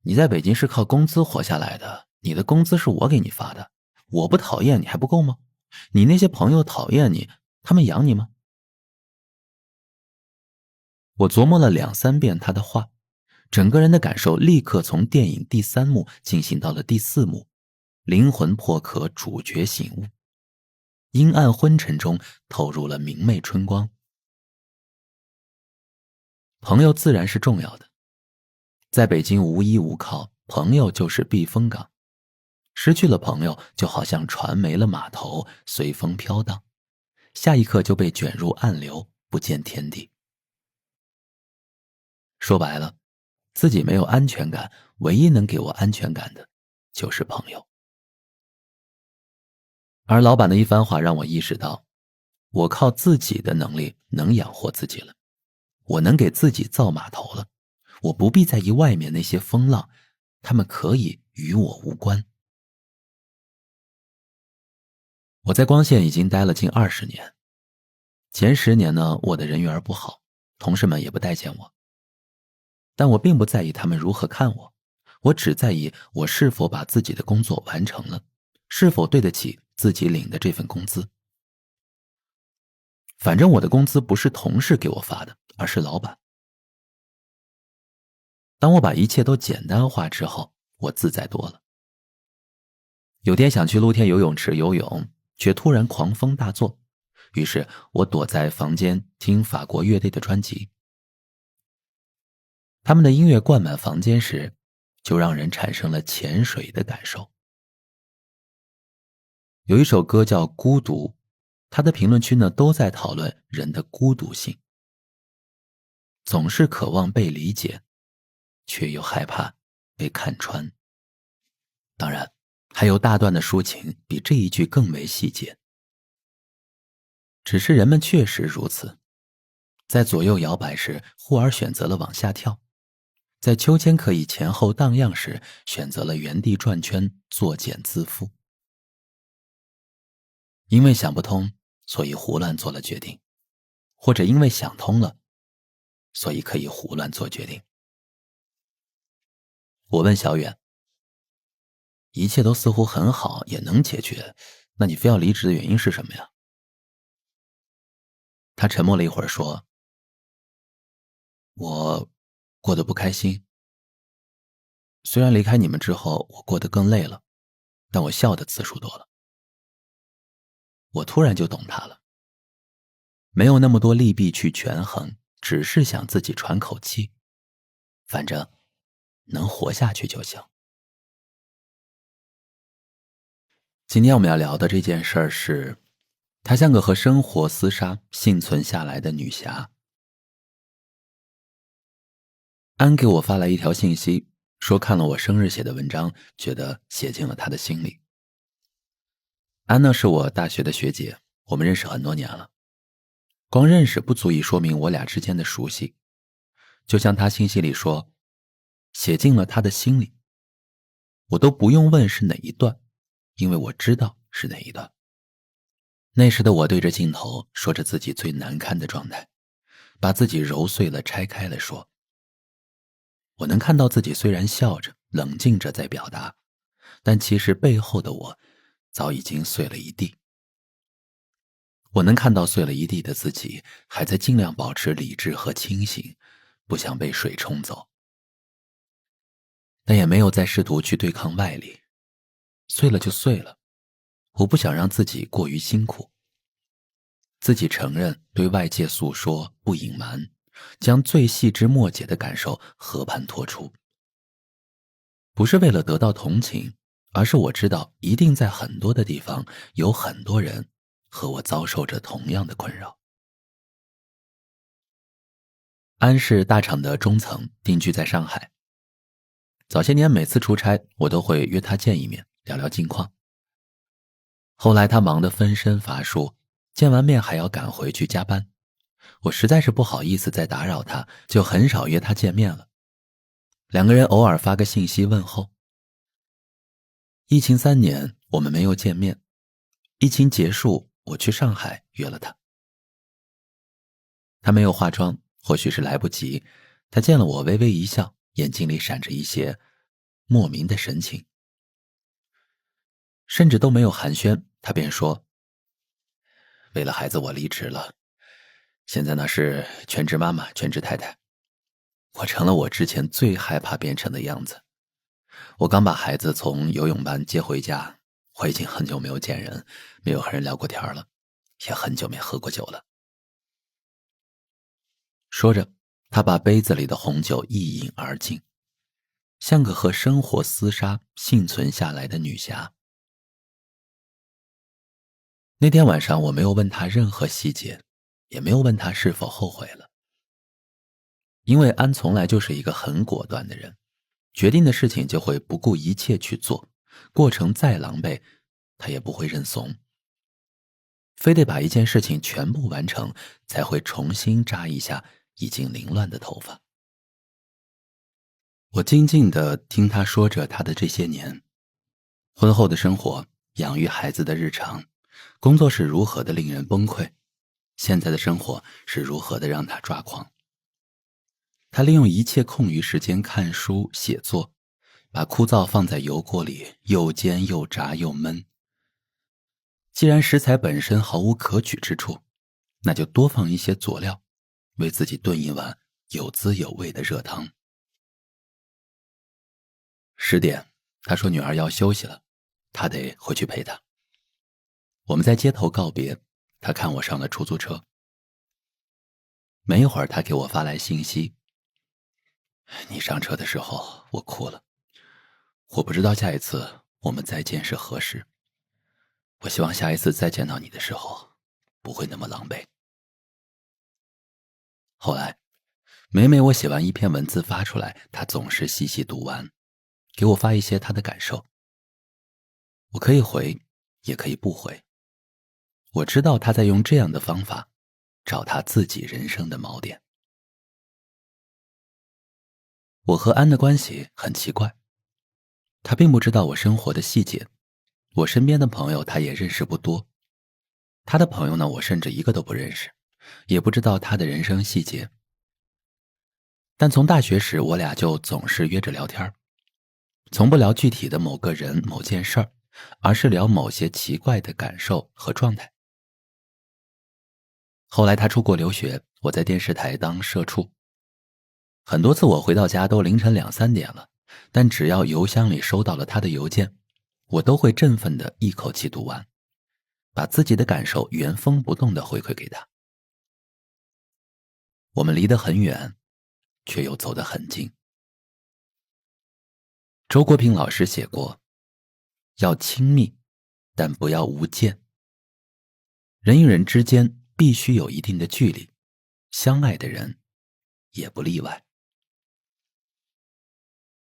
你在北京是靠工资活下来的，你的工资是我给你发的，我不讨厌你还不够吗？你那些朋友讨厌你，他们养你吗？我琢磨了2、3遍他的话，整个人的感受立刻从电影第3幕进行到了第4幕，灵魂破壳，主角醒悟，阴暗昏沉中透入了明媚春光。朋友自然是重要的，在北京无依无靠，朋友就是避风港。失去了朋友，就好像船没了码头，随风飘荡，下一刻就被卷入暗流，不见天地。说白了，自己没有安全感，唯一能给我安全感的就是朋友。而老板的一番话让我意识到，我靠自己的能力能养活自己了，我能给自己造码头了，我不必在意外面那些风浪，他们可以与我无关。我在光线已经待了近20年，前10年呢，我的人缘不好，同事们也不待见我。但我并不在意他们如何看我，我只在意我是否把自己的工作完成了，是否对得起自己领的这份工资。反正我的工资不是同事给我发的，而是老板。当我把一切都简单化之后，我自在多了。有天想去露天游泳池游泳，却突然狂风大作，于是我躲在房间听法国乐队的专辑。他们的音乐灌满房间时，就让人产生了潜水的感受。有一首歌叫《孤独》，它的评论区呢都在讨论人的孤独性，总是渴望被理解，却又害怕被看穿。当然，还有大段的抒情比这一句更为细节。只是人们确实如此，在左右摇摆时，忽而选择了往下跳；在秋千可以前后荡漾时，选择了原地转圈，作茧自缚。因为想不通，所以胡乱做了决定，或者因为想通了，所以可以胡乱做决定。我问小远，一切都似乎很好，也能解决，那你非要离职的原因是什么呀？他沉默了一会儿说，我过得不开心。虽然离开你们之后我过得更累了，但我笑的次数多了。我突然就懂他了，没有那么多利弊去权衡，只是想自己喘口气，反正能活下去就行。今天我们要聊的这件事儿是，她像个和生活厮杀幸存下来的女侠。安给我发来一条信息，说看了我生日写的文章，觉得写进了她的心里。安呢是我大学的学姐，我们认识很多年了。光认识不足以说明我俩之间的熟悉，就像她信息里说，写进了她的心里。我都不用问是哪一段，因为我知道是哪一段。那时的我对着镜头说着自己最难看的状态，把自己揉碎了拆开了说。我能看到自己虽然笑着冷静着在表达，但其实背后的我早已经碎了一地。我能看到碎了一地的自己，还在尽量保持理智和清醒，不想被水冲走，但也没有再试图去对抗外力。碎了就碎了，我不想让自己过于辛苦。自己承认，对外界诉说，不隐瞒，将最细枝末节的感受和盘托出。不是为了得到同情，而是我知道一定在很多的地方有很多人和我遭受着同样的困扰。安是大厂的中层，定居在上海。早些年每次出差，我都会约他见一面，聊聊近况。后来他忙得分身乏术，见完面还要赶回去加班，我实在是不好意思再打扰他，就很少约他见面了。两个人偶尔发个信息问候。疫情3年，我们没有见面。疫情结束，我去上海约了他。他没有化妆，或许是来不及，他见了我微微一笑，眼睛里闪着一些莫名的神情。甚至都没有寒暄，他便说，为了孩子我离职了，现在呢是全职妈妈，全职太太。我成了我之前最害怕变成的样子。我刚把孩子从游泳班接回家，我已经很久没有见人，没有和人聊过天了，也很久没喝过酒了。说着，他把杯子里的红酒一饮而尽，像个和生活厮杀幸存下来的女侠。那天晚上我没有问他任何细节，也没有问他是否后悔了。因为安从来就是一个很果断的人，决定的事情就会不顾一切去做，过程再狼狈，他也不会认怂。非得把一件事情全部完成，才会重新扎一下已经凌乱的头发。我静静地听他说着他的这些年，婚后的生活，养育孩子的日常，工作是如何的令人崩溃，现在的生活是如何的让他抓狂。他利用一切空余时间看书写作，把枯燥放在油锅里，又煎又炸又焖，既然食材本身毫无可取之处，那就多放一些佐料，为自己炖一碗有滋有味的热汤。10点，他说女儿要休息了，他得回去陪她。我们在街头告别，他看我上了出租车。没一会儿，他给我发来信息：你上车的时候我哭了，我不知道下一次我们再见是何时，我希望下一次再见到你的时候不会那么狼狈。后来每每我写完一篇文字发出来，他总是细细读完，给我发一些他的感受。我可以回，也可以不回。我知道他在用这样的方法找他自己人生的锚点。我和安的关系很奇怪，他并不知道我生活的细节，我身边的朋友他也认识不多，他的朋友呢，我甚至一个都不认识，也不知道他的人生细节。但从大学时我俩就总是约着聊天，从不聊具体的某个人某件事儿，而是聊某些奇怪的感受和状态。后来他出国留学，我在电视台当社畜，很多次我回到家都凌晨2、3点了，但只要邮箱里收到了他的邮件，我都会振奋地一口气读完，把自己的感受原封不动地回馈给他。我们离得很远，却又走得很近。周国平老师写过，要亲密，但不要无间。人与人之间必须有一定的距离，相爱的人也不例外。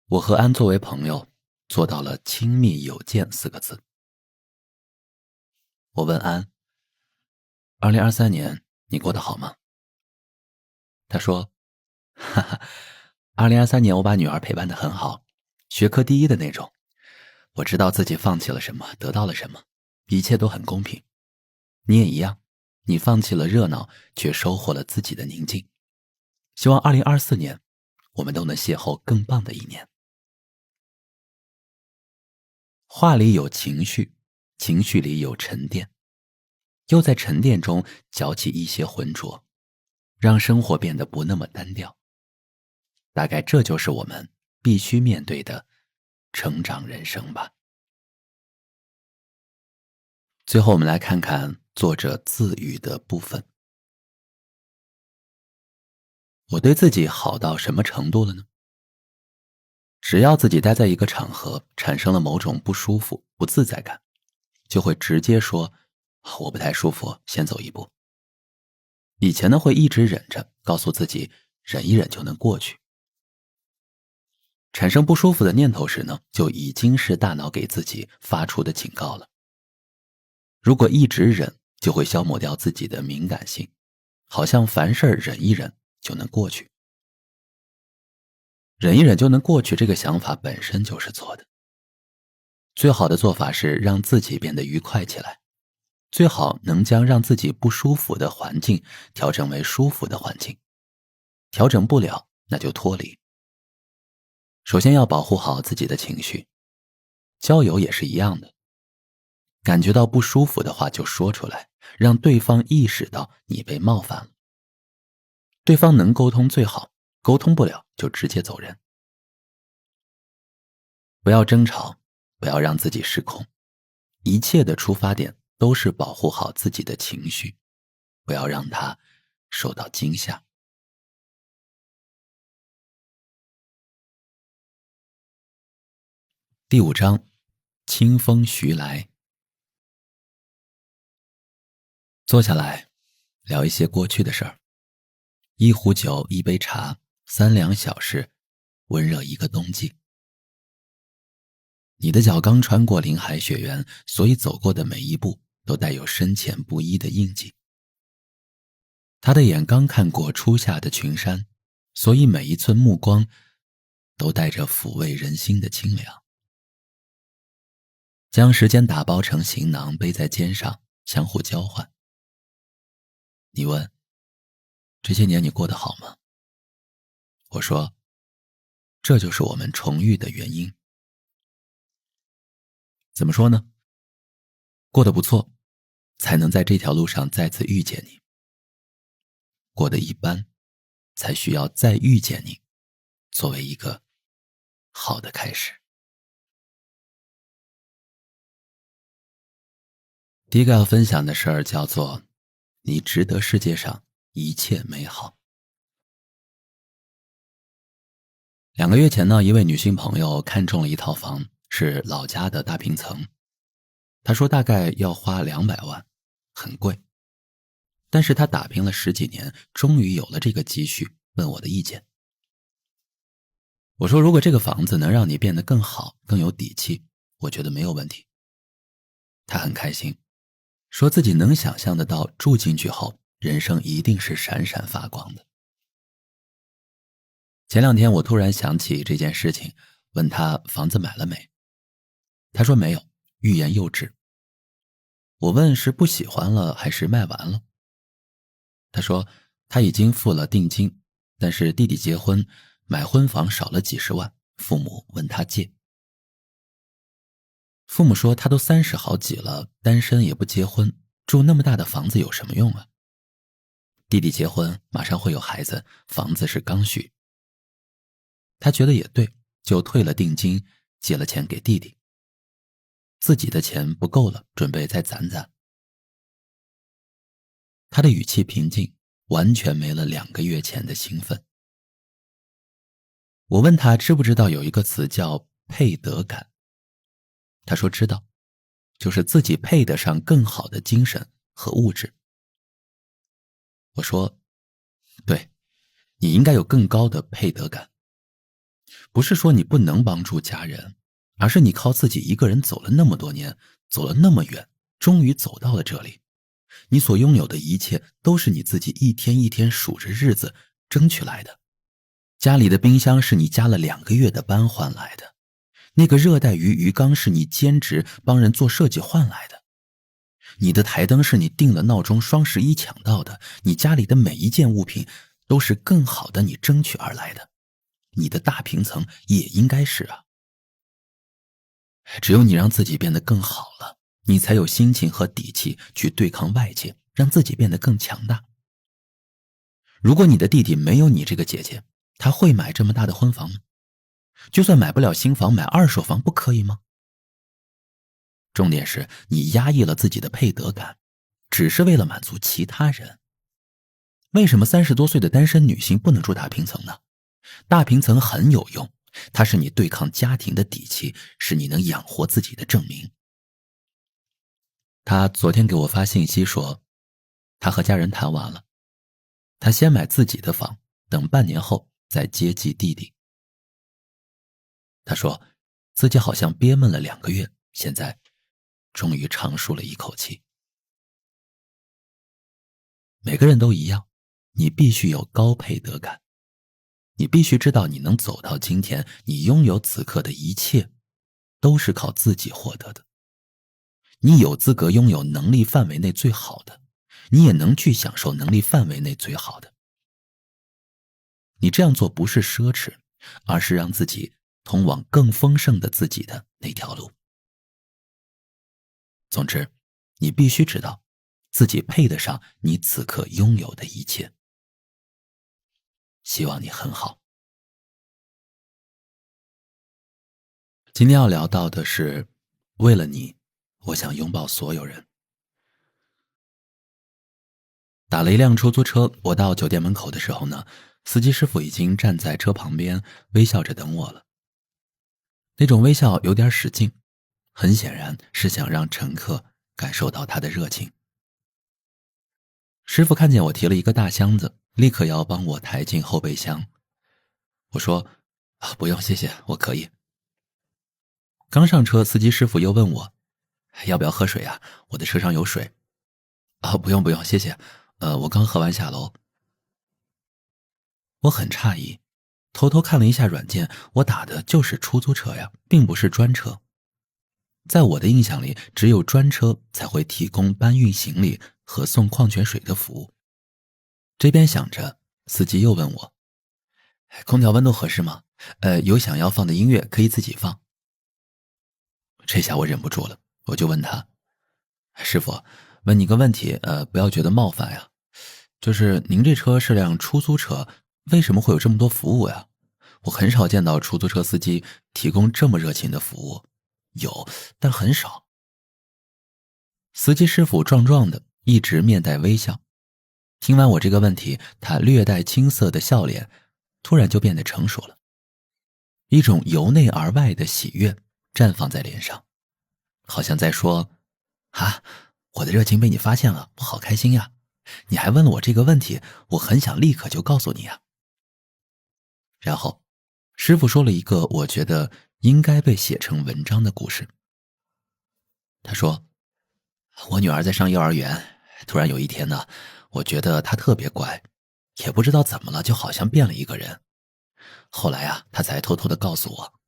我和安作为朋友做到了亲密有间4个字。我问安，2023年你过得好吗？他说，哈哈，2023年我把女儿陪伴得很好，学科第一的那种。我知道自己放弃了什么，得到了什么，一切都很公平。你也一样，你放弃了热闹，却收获了自己的宁静。希望2024年我们都能邂逅更棒的一年。话里有情绪，情绪里有沉淀，又在沉淀中搅起一些浑浊，让生活变得不那么单调。大概这就是我们必须面对的成长人生吧。最后我们来看看作者自语的部分。我对自己好到什么程度了呢？只要自己待在一个场合产生了某种不舒服、不自在感，就会直接说我不太舒服，先走一步。以前呢会一直忍着，告诉自己忍一忍就能过去。产生不舒服的念头时呢，就已经是大脑给自己发出的警告了。如果一直忍，就会消磨掉自己的敏感性，好像凡事忍一忍就能过去。忍一忍就能过去，这个想法本身就是错的。最好的做法是让自己变得愉快起来，最好能将让自己不舒服的环境调整为舒服的环境。调整不了，那就脱离。首先要保护好自己的情绪，交友也是一样的。感觉到不舒服的话就说出来，让对方意识到你被冒犯了。对方能沟通最好，沟通不了就直接走人。不要争吵，不要让自己失控，一切的出发点都是保护好自己的情绪，不要让它受到惊吓。第5章，清风徐来。坐下来聊一些过去的事儿，一壶酒，一杯茶，3两小事，温热一个冬季。你的脚刚穿过林海雪原，所以走过的每一步都带有深浅不一的印记。他的眼刚看过初夏的群山，所以每一寸目光都带着抚慰人心的清凉。将时间打包成行囊，背在肩上，相互交换。你问，这些年你过得好吗？我说，这就是我们重遇的原因。怎么说呢？过得不错，才能在这条路上再次遇见你。过得一般，才需要再遇见你，作为一个好的开始。第一个要分享的事儿叫做你值得世界上一切美好。2个月前呢，一位女性朋友看中了一套房，是老家的大平层。她说大概要花200万，很贵。但是她打拼了10几年，终于有了这个积蓄，问我的意见。我说如果这个房子能让你变得更好，更有底气，我觉得没有问题。她很开心，说自己能想象得到住进去后，人生一定是闪闪发光的。前2天我突然想起这件事情，问他房子买了没。他说没有，欲言又止。我问是不喜欢了还是卖完了。他说他已经付了定金，但是弟弟结婚买婚房少了几十万，父母问他借。父母说他都30好几了，单身也不结婚，住那么大的房子有什么用啊？弟弟结婚马上会有孩子，房子是刚需。他觉得也对，就退了定金，借了钱给弟弟。自己的钱不够了，准备再攒攒。他的语气平静，完全没了2个月前的兴奋。我问他知不知道有一个词叫配得感。他说知道，就是自己配得上更好的精神和物质。我说对，你应该有更高的配得感。不是说你不能帮助家人，而是你靠自己一个人走了那么多年，走了那么远，终于走到了这里。你所拥有的一切都是你自己一天一天数着日子争取来的。家里的冰箱是你加了2个月的班换来的，那个热带鱼鱼缸是你兼职帮人做设计换来的，你的台灯是你定了闹钟双11抢到的，你家里的每一件物品都是更好的你争取而来的。你的大平层也应该是啊。只有你让自己变得更好了，你才有心情和底气去对抗外界，让自己变得更强大。如果你的弟弟没有你这个姐姐，他会买这么大的婚房吗？就算买不了新房，买2手房不可以吗？重点是你压抑了自己的配得感，只是为了满足其他人。为什么30多岁的单身女性不能住大平层呢？大平层很有用，它是你对抗家庭的底气，是你能养活自己的证明。他昨天给我发信息说，他和家人谈完了，他先买自己的房，等半年后再接济弟弟。他说自己好像憋闷了2个月，现在终于长舒了一口气。每个人都一样，你必须有高配得感。你必须知道你能走到今天，你拥有此刻的一切，都是靠自己获得的。你有资格拥有能力范围内最好的，你也能去享受能力范围内最好的。你这样做不是奢侈，而是让自己通往更丰盛的自己的那条路。总之，你必须知道，自己配得上你此刻拥有的一切。希望你很好。今天要聊到的是，为了你，我想拥抱所有人。打了一辆出租车，我到酒店门口的时候呢，司机师傅已经站在车旁边，微笑着等我了。那种微笑有点使劲，很显然是想让乘客感受到他的热情。师傅看见我提了一个大箱子，立刻要帮我抬进后备箱。我说不用谢谢，我可以。刚上车，司机师傅又问我要不要喝水啊，我的车上有水。不用谢谢，我刚喝完下楼。我很诧异，偷偷看了一下软件，我打的就是出租车呀，并不是专车。在我的印象里，只有专车才会提供搬运行李和送矿泉水的服务。这边想着，司机又问我空调温度合适吗？有想要放的音乐可以自己放。这下我忍不住了，我就问他，师傅，问你个问题，不要觉得冒犯呀。就是您这车是辆出租车，为什么会有这么多服务呀？我很少见到出租车司机提供这么热情的服务，有，但很少。司机师傅壮壮的，一直面带微笑。听完我这个问题，他略带青涩的笑脸突然就变得成熟了，一种由内而外的喜悦绽放在脸上，好像在说：啊，我的热情被你发现了，我好开心呀！你还问了我这个问题，我很想立刻就告诉你呀。然后，师傅说了一个我觉得应该被写成文章的故事。他说，我女儿在上幼儿园，突然有一天呢，我觉得她特别乖，也不知道怎么了，就好像变了一个人。后来啊，她才偷偷地告诉我，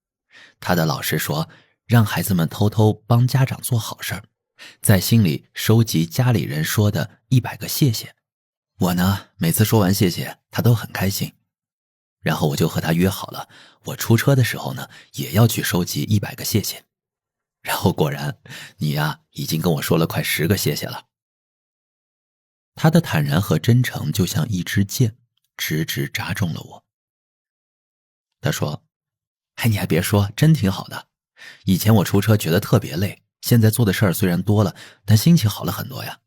她的老师说，让孩子们偷偷帮家长做好事儿，在心里收集家里人说的100个谢谢。我呢，每次说完谢谢，她都很开心。然后我就和她约好了，我出车的时候呢，也要去收集100个谢谢。然后果然，你呀，已经跟我说了快10个谢谢了。她的坦然和真诚就像一支箭，直直扎中了我。她说，你还别说，真挺好的。以前我出车觉得特别累，现在做的事儿虽然多了，但心情好了很多呀。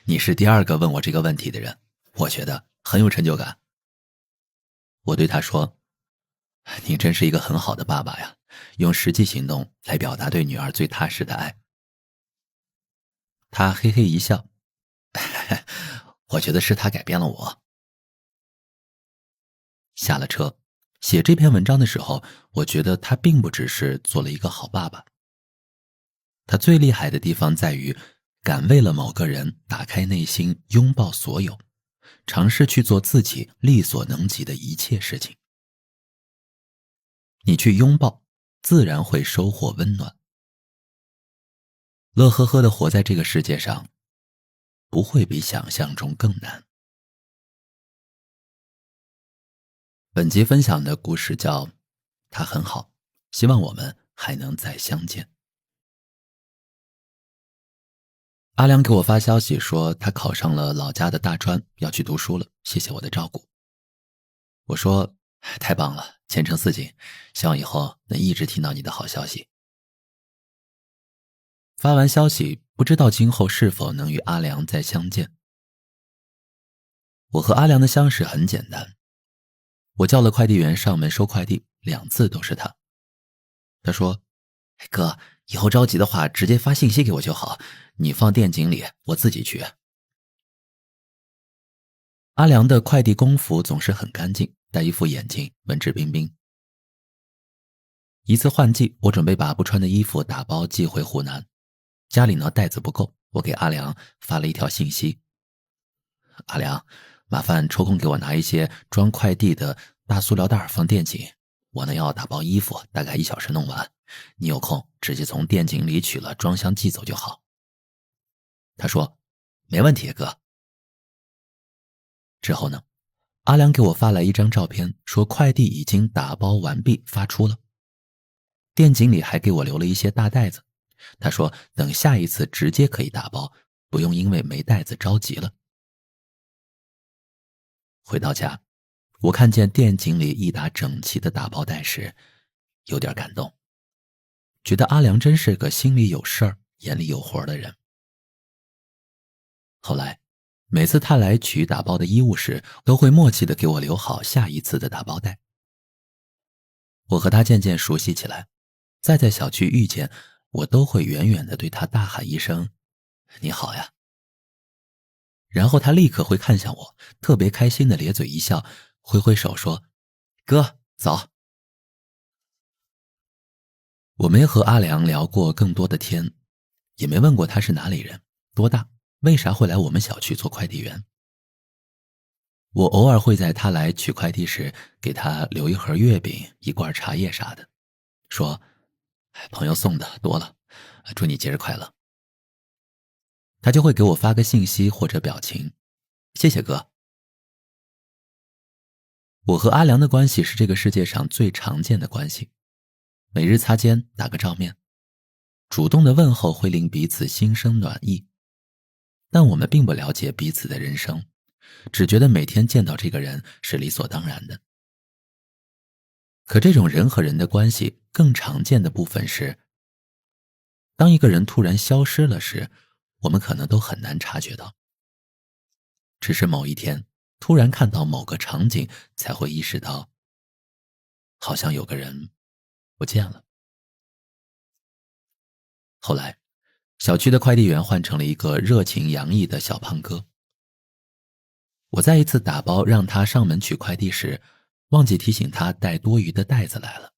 你是第2个问我这个问题的人，我觉得很有成就感。我对他说，你真是一个很好的爸爸呀，用实际行动来表达对女儿最踏实的爱。他嘿嘿一笑，我觉得是他改变了我。下了车，写这篇文章的时候，我觉得他并不只是做了一个好爸爸。他最厉害的地方在于，敢为了某个人打开内心，拥抱所有，尝试去做自己力所能及的一切事情。你去拥抱，自然会收获温暖。乐呵呵地活在这个世界上，不会比想象中更难。本集分享的故事叫《他很好》，希望我们还能再相见。阿良给我发消息说他考上了老家的大专，要去读书了，谢谢我的照顾。我说，太棒了，前程似锦，希望以后能一直听到你的好消息。发完消息，不知道今后是否能与阿良再相见。我和阿良的相识很简单，我叫了快递员上门收快递，2次都是他。他说，哥，以后着急的话直接发信息给我就好，你放店井里，我自己去。阿良的快递工服总是很干净，戴一副眼镜，文质彬彬。一次换季，我准备把不穿的衣服打包寄回湖南，家里呢袋子不够，我给阿良发了一条信息，阿良，麻烦抽空给我拿一些装快递的大塑料袋放店井，我呢要打包衣服，大概1小时弄完，你有空直接从店井里取了装箱寄走就好。他说，没问题哥。之后呢，阿良给我发来一张照片，说快递已经打包完毕发出了。店井里还给我留了一些大袋子，他说等下一次直接可以打包，不用因为没袋子着急了。回到家，我看见店井里一打整齐的打包袋时，有点感动，觉得阿良真是个心里有事儿、眼里有活的人。后来，每次他来取打包的衣物时，都会默契地给我留好下一次的打包袋。我和他渐渐熟悉起来，再在小区遇见，我都会远远地对他大喊一声，你好呀。然后他立刻会看向我，特别开心地咧嘴一笑，挥挥手说，哥，走。我没和阿良聊过更多的天，也没问过他是哪里人，多大，为啥会来我们小区做快递员。我偶尔会在他来取快递时给他留一盒月饼、一罐茶叶啥的，说，朋友送的多了，祝你节日快乐。他就会给我发个信息或者表情，谢谢哥。我和阿良的关系是这个世界上最常见的关系，每日擦肩打个照面，主动的问候会令彼此心生暖意。但我们并不了解彼此的人生，只觉得每天见到这个人是理所当然的。可这种人和人的关系更常见的部分是，当一个人突然消失了时，我们可能都很难察觉到，只是某一天突然看到某个场景，才会意识到好像有个人不见了。后来小区的快递员换成了一个热情洋溢的小胖哥。我在一次打包让他上门取快递时，忘记提醒他带多余的袋子来了。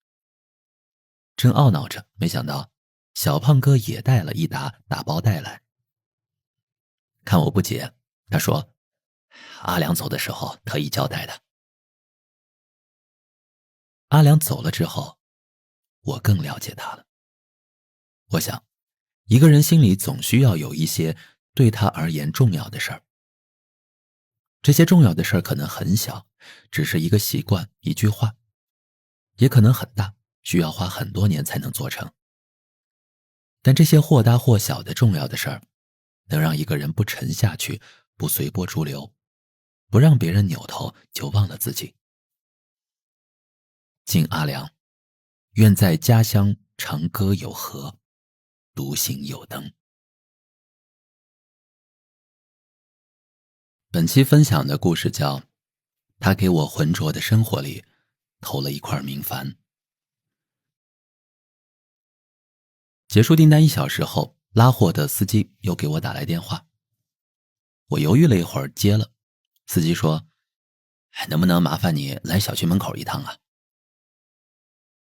正懊恼着，没想到小胖哥也带了一沓打包袋来。看我不解，他说阿良走的时候特意交代的。阿良走了之后，我更了解他了。我想，一个人心里总需要有一些对他而言重要的事儿。这些重要的事儿可能很小，只是一个习惯，一句话，也可能很大，需要花很多年才能做成。但这些或大或小的重要的事儿，能让一个人不沉下去，不随波逐流，不让别人扭头就忘了自己。敬阿良，愿在家乡长歌有河，独行有灯。本期分享的故事叫他给我浑浊的生活里投了一块明矾。结束订单1小时后，拉货的司机又给我打来电话。我犹豫了一会儿接了，司机说能不能麻烦你来小区门口一趟啊？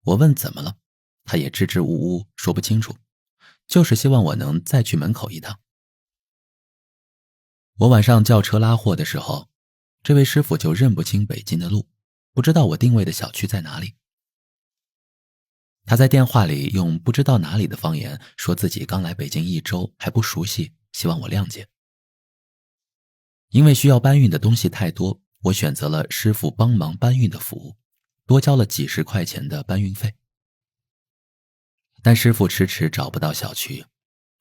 我问怎么了，他也支支吾吾说不清楚，就是希望我能再去门口一趟。我晚上叫车拉货的时候，这位师傅就认不清北京的路，不知道我定位的小区在哪里。他在电话里用不知道哪里的方言说自己刚来北京1周，还不熟悉，希望我谅解。因为需要搬运的东西太多，我选择了师傅帮忙搬运的服务，多交了几十块钱的搬运费。但师傅迟迟找不到小区，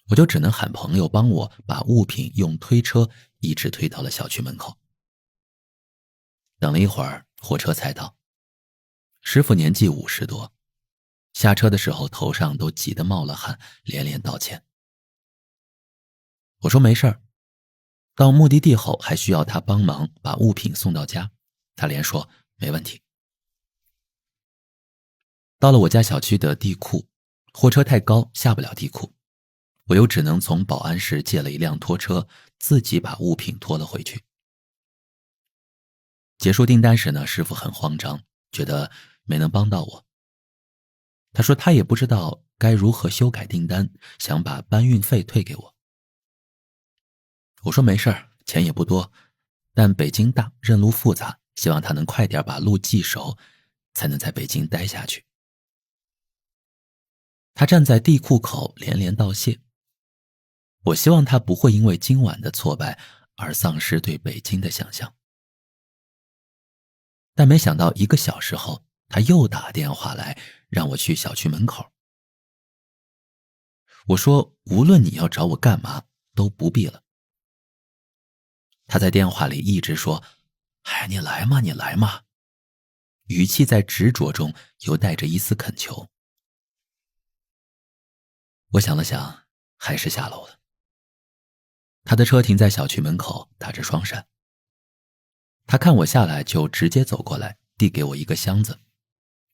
我就只能喊朋友帮我把物品用推车一直推到了小区门口。等了一会儿，货车才到。师傅年纪50多，下车的时候头上都急得冒了汗，连连道歉。我说没事儿，到目的地后还需要他帮忙把物品送到家，他连说没问题。到了我家小区的地库，货车太高下不了地库，我又只能从保安室借了一辆拖车，自己把物品拖了回去。结束订单时呢，师傅很慌张，觉得没能帮到我。他说他也不知道该如何修改订单，想把搬运费退给我。我说没事儿，钱也不多，但北京大，认路复杂，希望他能快点把路记熟，才能在北京待下去。他站在地库口连连道谢。我希望他不会因为今晚的挫败而丧失对北京的想象。但没想到1个小时后，他又打电话来让我去小区门口。我说无论你要找我干嘛都不必了。他在电话里一直说你来嘛你来嘛，语气在执着中又带着一丝恳求。我想了想，还是下楼了。他的车停在小区门口，打着双闪。他看我下来就直接走过来，递给我一个箱子。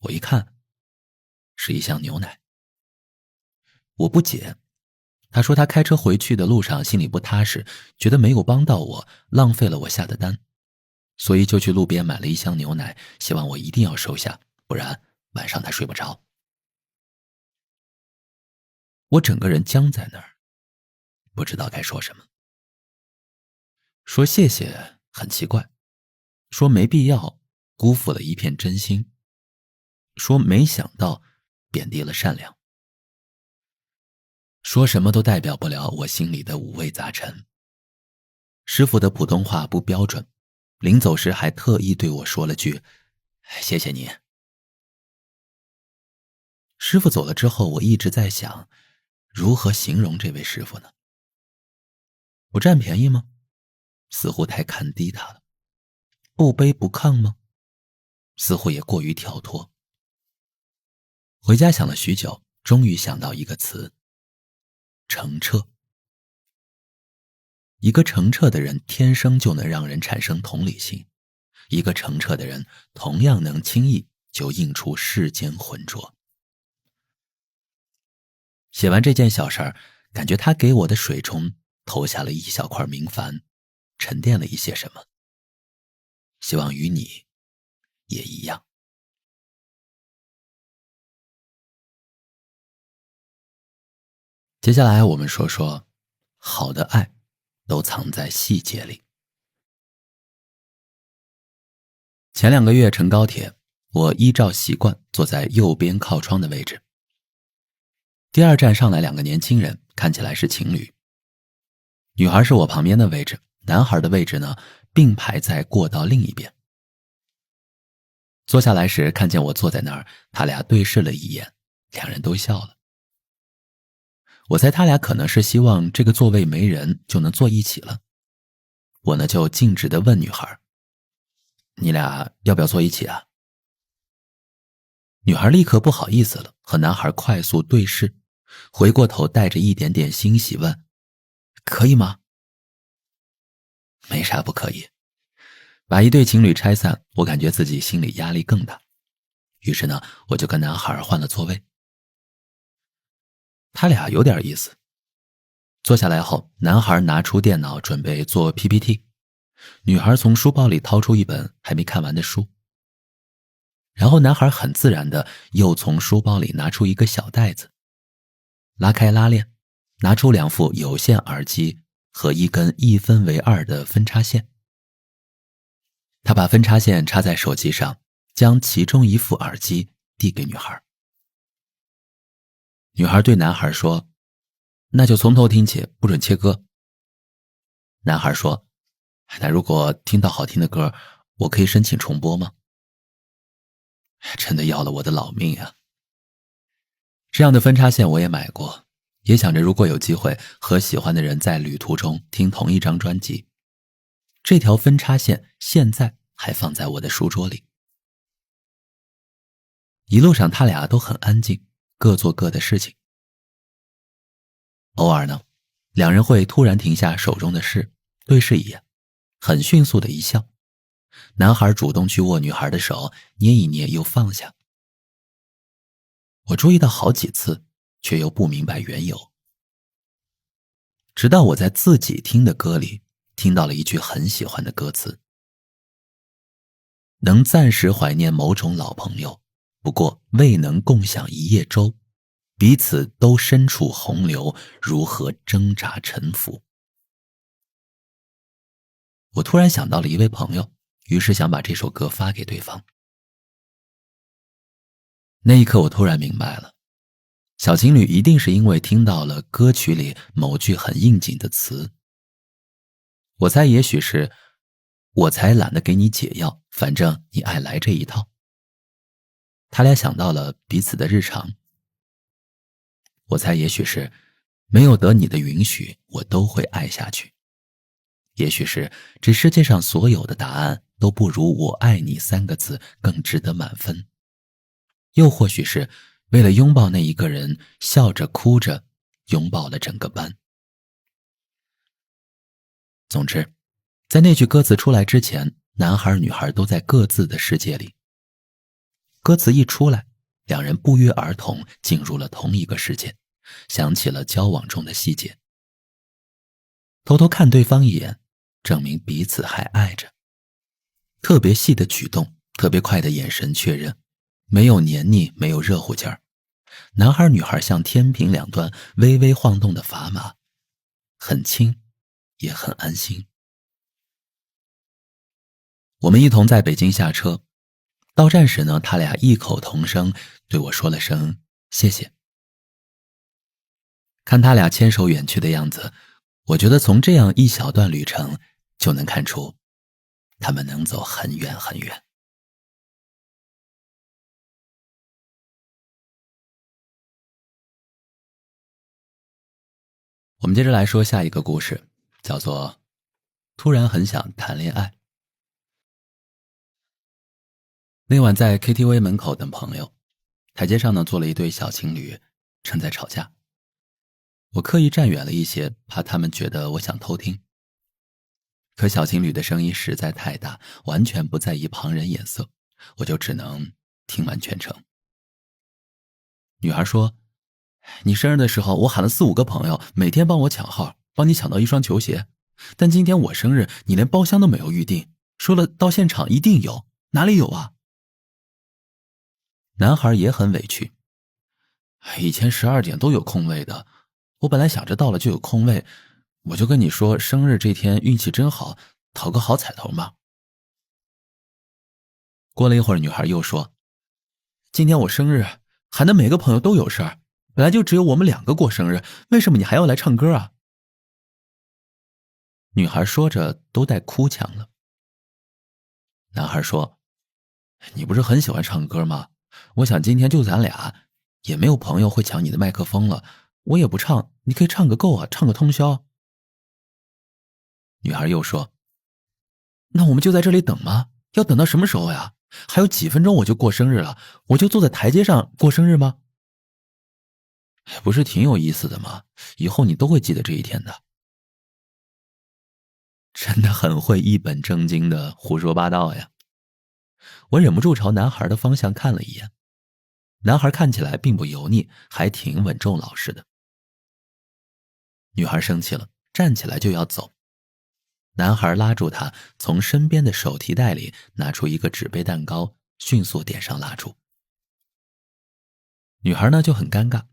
我一看，是一箱牛奶。我不解，他说他开车回去的路上心里不踏实，觉得没有帮到我，浪费了我下的单，所以就去路边买了一箱牛奶，希望我一定要收下，不然晚上他睡不着。我整个人僵在那儿，不知道该说什么。说谢谢很奇怪，说没必要辜负了一片真心，说没想到贬低了善良。说什么都代表不了我心里的五味杂陈。师傅的普通话不标准，临走时还特意对我说了句谢谢你。师傅走了之后，我一直在想如何形容这位师傅呢？不占便宜吗？似乎太看低他了。不卑不亢吗？似乎也过于跳脱。回家想了许久，终于想到一个词：澄澈。一个澄澈的人天生就能让人产生同理心，一个澄澈的人同样能轻易就映出世间浑浊。写完这件小事儿，感觉他给我的水中投下了一小块明矾，沉淀了一些什么。希望与你也一样。接下来我们说说，好的爱都藏在细节里。前2个月乘高铁，我依照习惯坐在右边靠窗的位置。第2站上来2个年轻人，看起来是情侣。女孩是我旁边的位置，男孩的位置呢，并排在过道另一边。坐下来时看见我坐在那儿，他俩对视了一眼，2人都笑了。我猜他俩可能是希望这个座位没人就能坐一起了。我呢就径直地问女孩：你俩要不要坐一起啊？女孩立刻不好意思了，和男孩快速对视，回过头带着一点点欣喜问：可以吗？没啥不可以。把一对情侣拆散，我感觉自己心里压力更大。于是呢，我就跟男孩换了座位。他俩有点意思。坐下来后，男孩拿出电脑准备做 PPT， 女孩从书包里掏出一本还没看完的书。然后男孩很自然地又从书包里拿出一个小袋子，拉开拉链，拿出2副有线耳机和一根1分为2的分叉线。他把分叉线插在手机上，将其中一副耳机递给女孩。女孩对男孩说：那就从头听起，不准切歌。男孩说：那如果听到好听的歌，我可以申请重播吗？真的要了我的老命啊。这样的分叉线我也买过，也想着如果有机会和喜欢的人在旅途中听同一张专辑。这条分叉线现在还放在我的书桌里。一路上他俩都很安静，各做各的事情。偶尔呢，2人会突然停下手中的事，对视一眼，很迅速的一笑。男孩主动去握女孩的手，捏一捏又放下。我注意到好几次，却又不明白缘由。直到我在自己听的歌里听到了一句很喜欢的歌词：能暂时怀念某种老朋友，不过未能共享一叶舟，彼此都身处洪流，如何挣扎沉浮。我突然想到了一位朋友，于是想把这首歌发给对方。那一刻我突然明白了，小情侣一定是因为听到了歌曲里某句很应景的词。我猜也许是我才懒得给你解药，反正你爱来这一套。他俩想到了彼此的日常。我猜也许是没有得你的允许，我都会爱下去。也许是这世界上所有的答案都不如我爱你3个字更值得满分。又或许是为了拥抱那一个人，笑着哭着拥抱了整个班。总之，在那句歌词出来之前，男孩女孩都在各自的世界里。歌词一出来，2人不约而同进入了同一个世界，想起了交往中的细节。偷偷看对方一眼，证明彼此还爱着。特别细的举动，特别快的眼神确认，没有黏腻，没有热乎劲儿。男孩女孩像天平2端微微晃动的砝码，很轻也很安心。我们一同在北京下车，到站时呢，他俩异口同声对我说了声谢谢。看他俩牵手远去的样子，我觉得从这样一小段旅程就能看出他们能走很远很远。我们接着来说下一个故事，叫做突然很想谈恋爱。那晚在 KTV 门口等朋友，台阶上呢坐了一对小情侣，正在吵架。我刻意站远了一些，怕他们觉得我想偷听。可小情侣的声音实在太大，完全不在意旁人眼色，我就只能听完全程。女孩说，你生日的时候我喊了4、5个朋友，每天帮我抢号，帮你抢到一双球鞋。但今天我生日，你连包厢都没有预定，说了到现场一定有，哪里有啊？男孩也很委屈，以前12点都有空位的，我本来想着到了就有空位，我就跟你说生日这天运气真好，讨个好彩头嘛。过了一会儿，女孩又说，今天我生日，喊的每个朋友都有事儿，本来就只有我们2个过生日，为什么你还要来唱歌啊？女孩说着都带哭腔了。男孩说，你不是很喜欢唱歌吗？我想今天就咱俩，也没有朋友会抢你的麦克风了，我也不唱，你可以唱个够啊，唱个通宵。女孩又说，那我们就在这里等吗？要等到什么时候呀？还有几分钟我就过生日了，我就坐在台阶上过生日吗？不是挺有意思的吗？以后你都会记得这一天的。真的很会一本正经的胡说八道呀。我忍不住朝男孩的方向看了一眼，男孩看起来并不油腻，还挺稳重老实的。女孩生气了，站起来就要走。男孩拉住她，从身边的手提袋里拿出一个纸杯蛋糕，迅速点上蜡烛。女孩呢就很尴尬，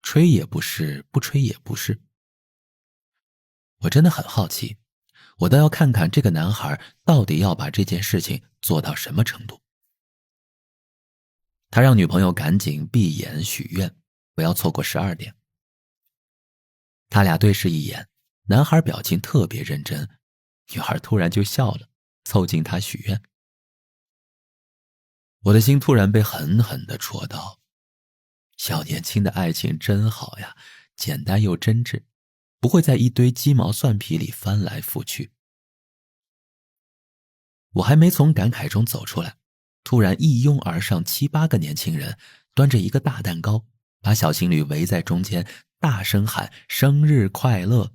吹也不是，不吹也不是。我真的很好奇，我倒要看看这个男孩到底要把这件事情做到什么程度。他让女朋友赶紧闭眼许愿，不要错过12点。他俩对视一眼，男孩表情特别认真，女孩突然就笑了，凑近他许愿。我的心突然被狠狠地戳到，小年轻的爱情真好呀，简单又真挚，不会在一堆鸡毛蒜皮里翻来覆去。我还没从感慨中走出来，突然一拥而上7、8个年轻人，端着一个大蛋糕，把小情侣围在中间，大声喊生日快乐。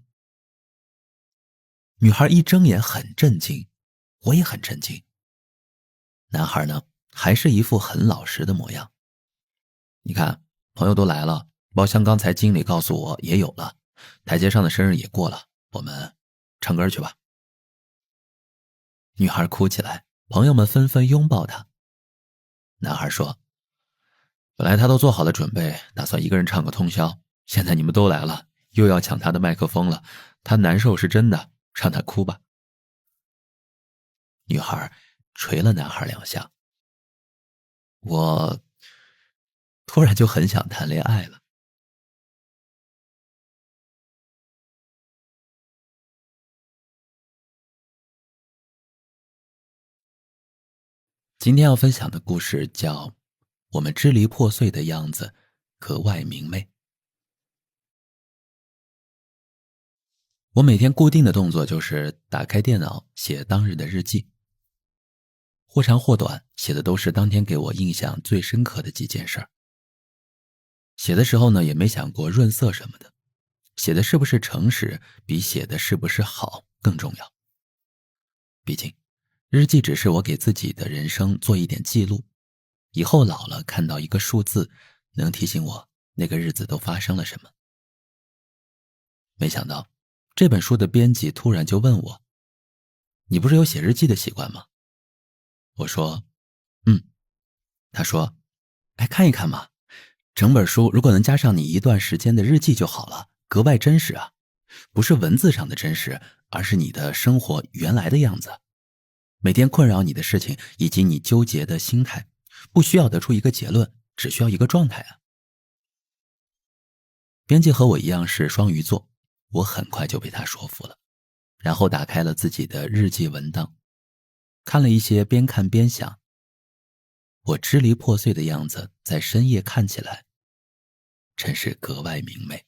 女孩一睁眼很震惊，我也很震惊。男孩呢，还是一副很老实的模样。你看，朋友都来了，包厢刚才经理告诉我也有了，台阶上的生日也过了，我们唱歌去吧。女孩哭起来，朋友们纷纷拥抱她。男孩说，本来他都做好了准备，打算一个人唱个通宵，现在你们都来了，又要抢他的麦克风了，他难受是真的，让他哭吧。女孩捶了男孩2下。我突然就很想谈恋爱了。今天要分享的故事叫我们支离破碎的样子格外明媚。我每天固定的动作就是打开电脑写当日的日记，或长或短，写的都是当天给我印象最深刻的几件事儿。写的时候呢，也没想过润色什么的，写的是不是诚实比写的是不是好更重要。毕竟日记只是我给自己的人生做一点记录，以后老了看到一个数字，能提醒我那个日子都发生了什么。没想到这本书的编辑突然就问我，你不是有写日记的习惯吗？我说他说，看一看嘛，整本书如果能加上你一段时间的日记就好了，格外真实啊，不是文字上的真实，而是你的生活原来的样子，每天困扰你的事情以及你纠结的心态，不需要得出一个结论，只需要一个状态啊。编辑和我一样是双鱼座，我很快就被他说服了，然后打开了自己的日记文档，看了一些，边看边想，我支离破碎的样子在深夜看起来真是格外明媚。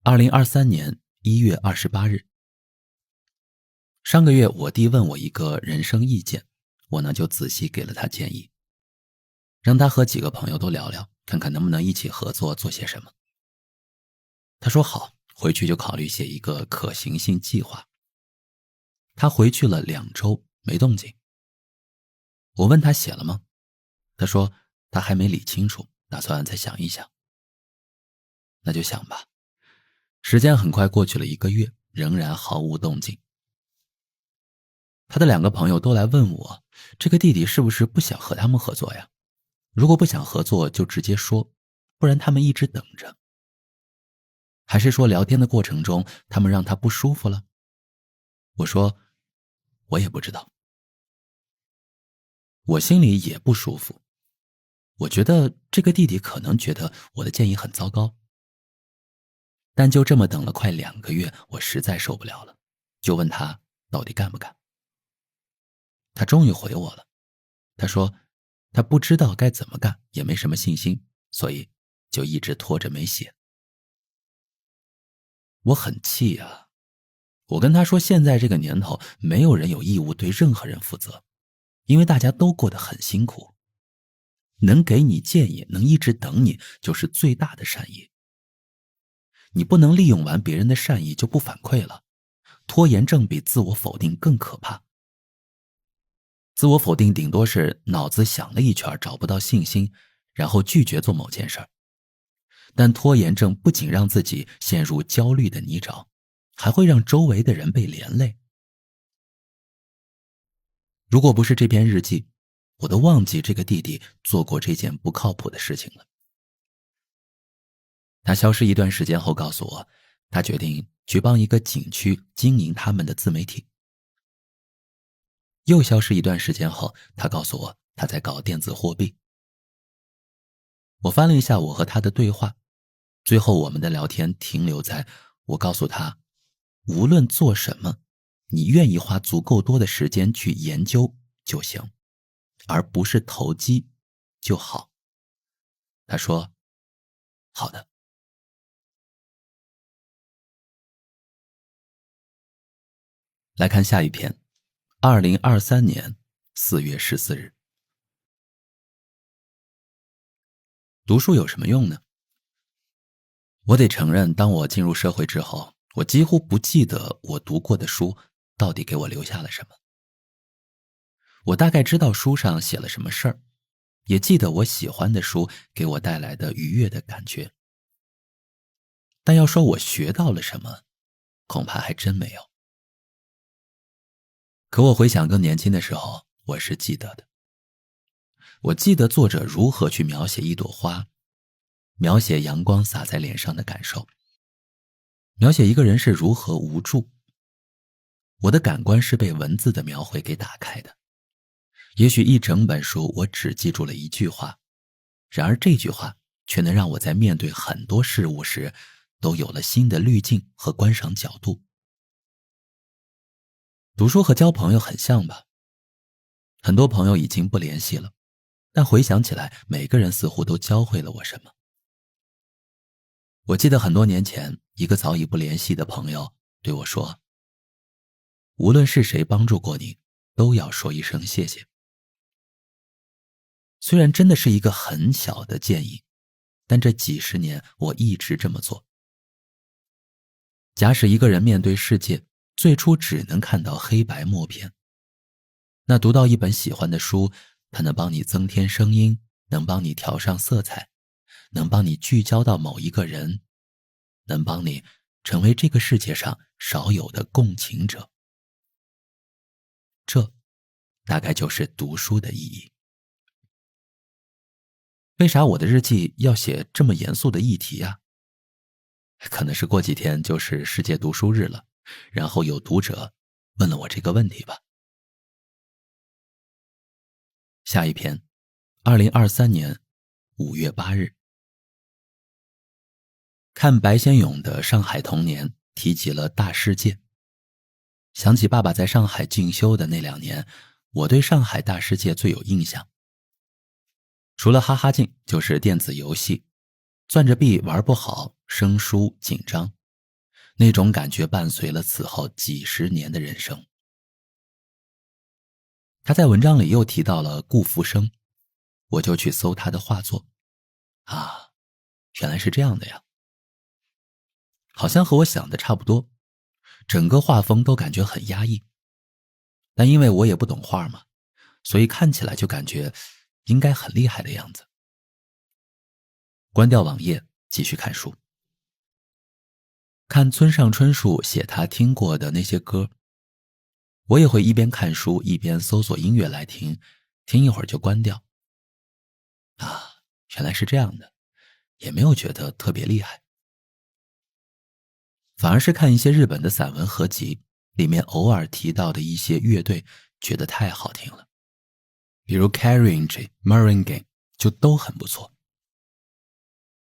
2023年1月28日，上个月我弟问我一个人生意见，我呢就仔细给了他建议，让他和几个朋友都聊聊，看看能不能一起合作做些什么。他说好，回去就考虑写一个可行性计划。他回去了2周没动静。我问他写了吗？他说他还没理清楚，打算再想一想。那就想吧。时间很快过去了1个月，仍然毫无动静。他的2个朋友都来问我，这个弟弟是不是不想和他们合作呀？如果不想合作就直接说，不然他们一直等着。还是说聊天的过程中他们让他不舒服了？我说我也不知道。我心里也不舒服，我觉得这个弟弟可能觉得我的建议很糟糕。但就这么等了快2个月，我实在受不了了，就问他到底干不干。他终于回我了，他说他不知道该怎么干，也没什么信心，所以就一直拖着没写。我很气啊，我跟他说现在这个年头，没有人有义务对任何人负责，因为大家都过得很辛苦。能给你建议，能一直等你，就是最大的善意。你不能利用完别人的善意就不反馈了，拖延症比自我否定更可怕。自我否定顶多是脑子想了一圈找不到信心，然后拒绝做某件事儿。但拖延症不仅让自己陷入焦虑的泥沼，还会让周围的人被连累。如果不是这篇日记，我都忘记这个弟弟做过这件不靠谱的事情了。他消失一段时间后告诉我，他决定去帮一个景区经营他们的自媒体。又消失一段时间后，他告诉我他在搞电子货币。我翻了一下我和他的对话，最后我们的聊天停留在我告诉他，无论做什么，你愿意花足够多的时间去研究就行，而不是投机就好。他说好的。来看下一篇，2023年4月14日。读书有什么用呢？我得承认，当我进入社会之后，我几乎不记得我读过的书到底给我留下了什么。我大概知道书上写了什么事儿，也记得我喜欢的书给我带来的愉悦的感觉。但要说我学到了什么，恐怕还真没有。可我回想更年轻的时候，我是记得的。我记得作者如何去描写一朵花，描写阳光洒在脸上的感受，描写一个人是如何无助。我的感官是被文字的描绘给打开的。也许一整本书我只记住了一句话，然而这句话却能让我在面对很多事物时都有了新的滤镜和观赏角度。读书和交朋友很像吧？很多朋友已经不联系了，但回想起来，每个人似乎都教会了我什么。我记得很多年前，一个早已不联系的朋友对我说，无论是谁帮助过你，都要说一声谢谢。虽然真的是一个很小的建议，但这几十年我一直这么做。假使一个人面对世界，最初只能看到黑白默片，那读到一本喜欢的书，它能帮你增添声音，能帮你调上色彩，能帮你聚焦到某一个人，能帮你成为这个世界上少有的共情者。这大概就是读书的意义。为啥我的日记要写这么严肃的议题啊？可能是过几天就是世界读书日了，然后有读者问了我这个问题吧。下一篇，2023年5月8日。看白先勇的《上海童年》提及了大世界，想起爸爸在上海进修的那2年，我对上海大世界最有印象。除了哈哈镜，就是电子游戏，攥着币玩不好，生疏紧张，那种感觉伴随了此后几十年的人生。他在文章里又提到了顾福生，我就去搜他的画作。啊，原来是这样的呀。好像和我想的差不多，整个画风都感觉很压抑。但因为我也不懂画嘛，所以看起来就感觉应该很厉害的样子。关掉网页，继续看书。看村上春树写他听过的那些歌，我也会一边看书一边搜索音乐来听，听一会儿就关掉。啊，原来是这样的，也没有觉得特别厉害。反而是看一些日本的散文合集，里面偶尔提到的一些乐队，觉得太好听了。比如 Carriage、Meringue 就都很不错。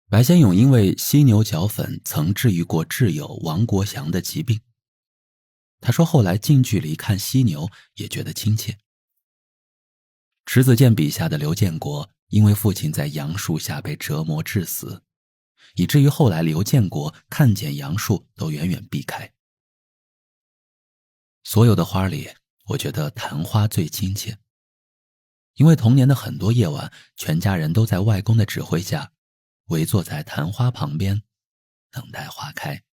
白先勇因为犀牛角粉曾治愈过挚友王国祥的疾病。他说后来近距离看犀牛也觉得亲切。迟子建笔下的刘建国因为父亲在杨树下被折磨致死，以至于后来刘建国看见杨树都远远避开。所有的花里，我觉得昙花最亲切，因为童年的很多夜晚，全家人都在外公的指挥下围坐在昙花旁边，等待花开。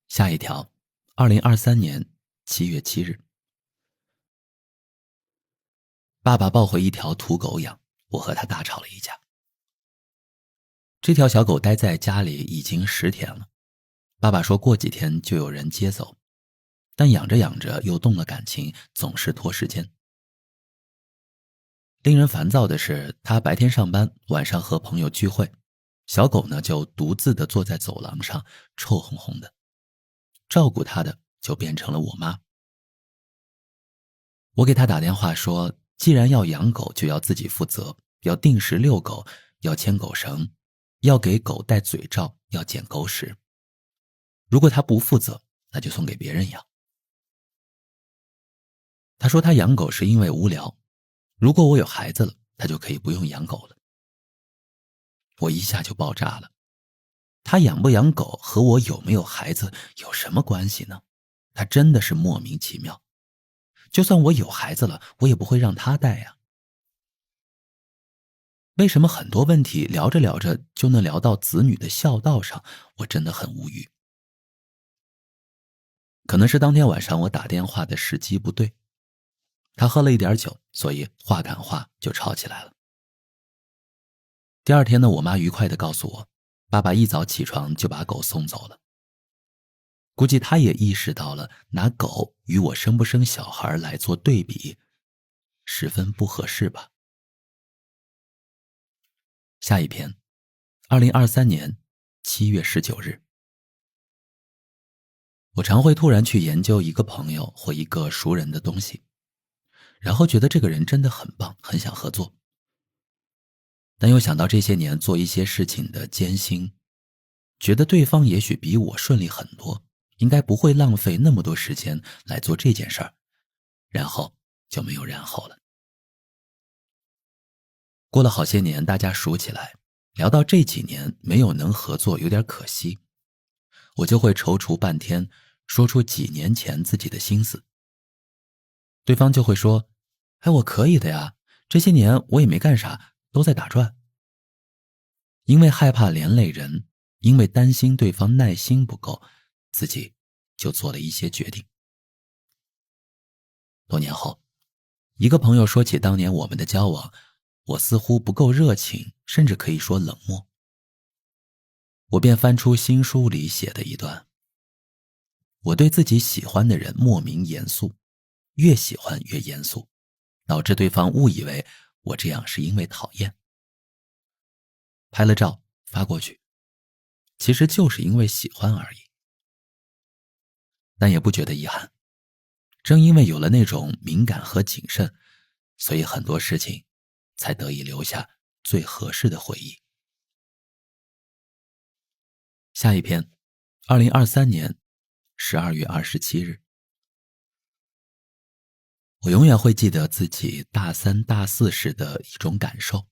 下一条，2023年7月7日，爸爸抱回一条土狗养，我和他大吵了一架。这条小狗待在家里已经10天了，爸爸说过几天就有人接走，但养着养着又动了感情，总是拖时间。令人烦躁的是，他白天上班，晚上和朋友聚会，小狗呢就独自地坐在走廊上，臭烘烘的。照顾他的就变成了我妈。我给他打电话说，既然要养狗就要自己负责，要定时遛狗，要牵狗绳，要给狗戴嘴罩，要捡狗屎。如果他不负责，那就送给别人养。他说他养狗是因为无聊，如果我有孩子了，他就可以不用养狗了。我一下就爆炸了。他养不养狗和我有没有孩子有什么关系呢？他真的是莫名其妙。就算我有孩子了，我也不会让他带呀。为什么很多问题聊着聊着就能聊到子女的孝道上？我真的很无语。可能是当天晚上我打电话的时机不对，他喝了一点酒，所以话赶话就吵起来了。第二天呢，我妈愉快地告诉我，爸爸一早起床就把狗送走了。估计他也意识到了拿狗与我生不生小孩来做对比，十分不合适吧。下一篇，2023年7月19日。我常会突然去研究一个朋友或一个熟人的东西，然后觉得这个人真的很棒，很想合作。但又想到这些年做一些事情的艰辛，觉得对方也许比我顺利很多，应该不会浪费那么多时间来做这件事儿，然后就没有然后了。过了好些年，大家数起来，聊到这几年没有能合作有点可惜，我就会踌躇半天，说出几年前自己的心思。对方就会说，我可以的呀，这些年我也没干啥，都在打转。因为害怕连累人，因为担心对方耐心不够，自己就做了一些决定。多年后，一个朋友说起当年我们的交往，我似乎不够热情，甚至可以说冷漠。我便翻出新书里写的一段，我对自己喜欢的人莫名严肃，越喜欢越严肃，导致对方误以为我这样是因为讨厌。拍了照发过去，其实就是因为喜欢而已。但也不觉得遗憾，正因为有了那种敏感和谨慎，所以很多事情才得以留下最合适的回忆。下一篇，2023年12月27日。我永远会记得自己大3、大4时的一种感受。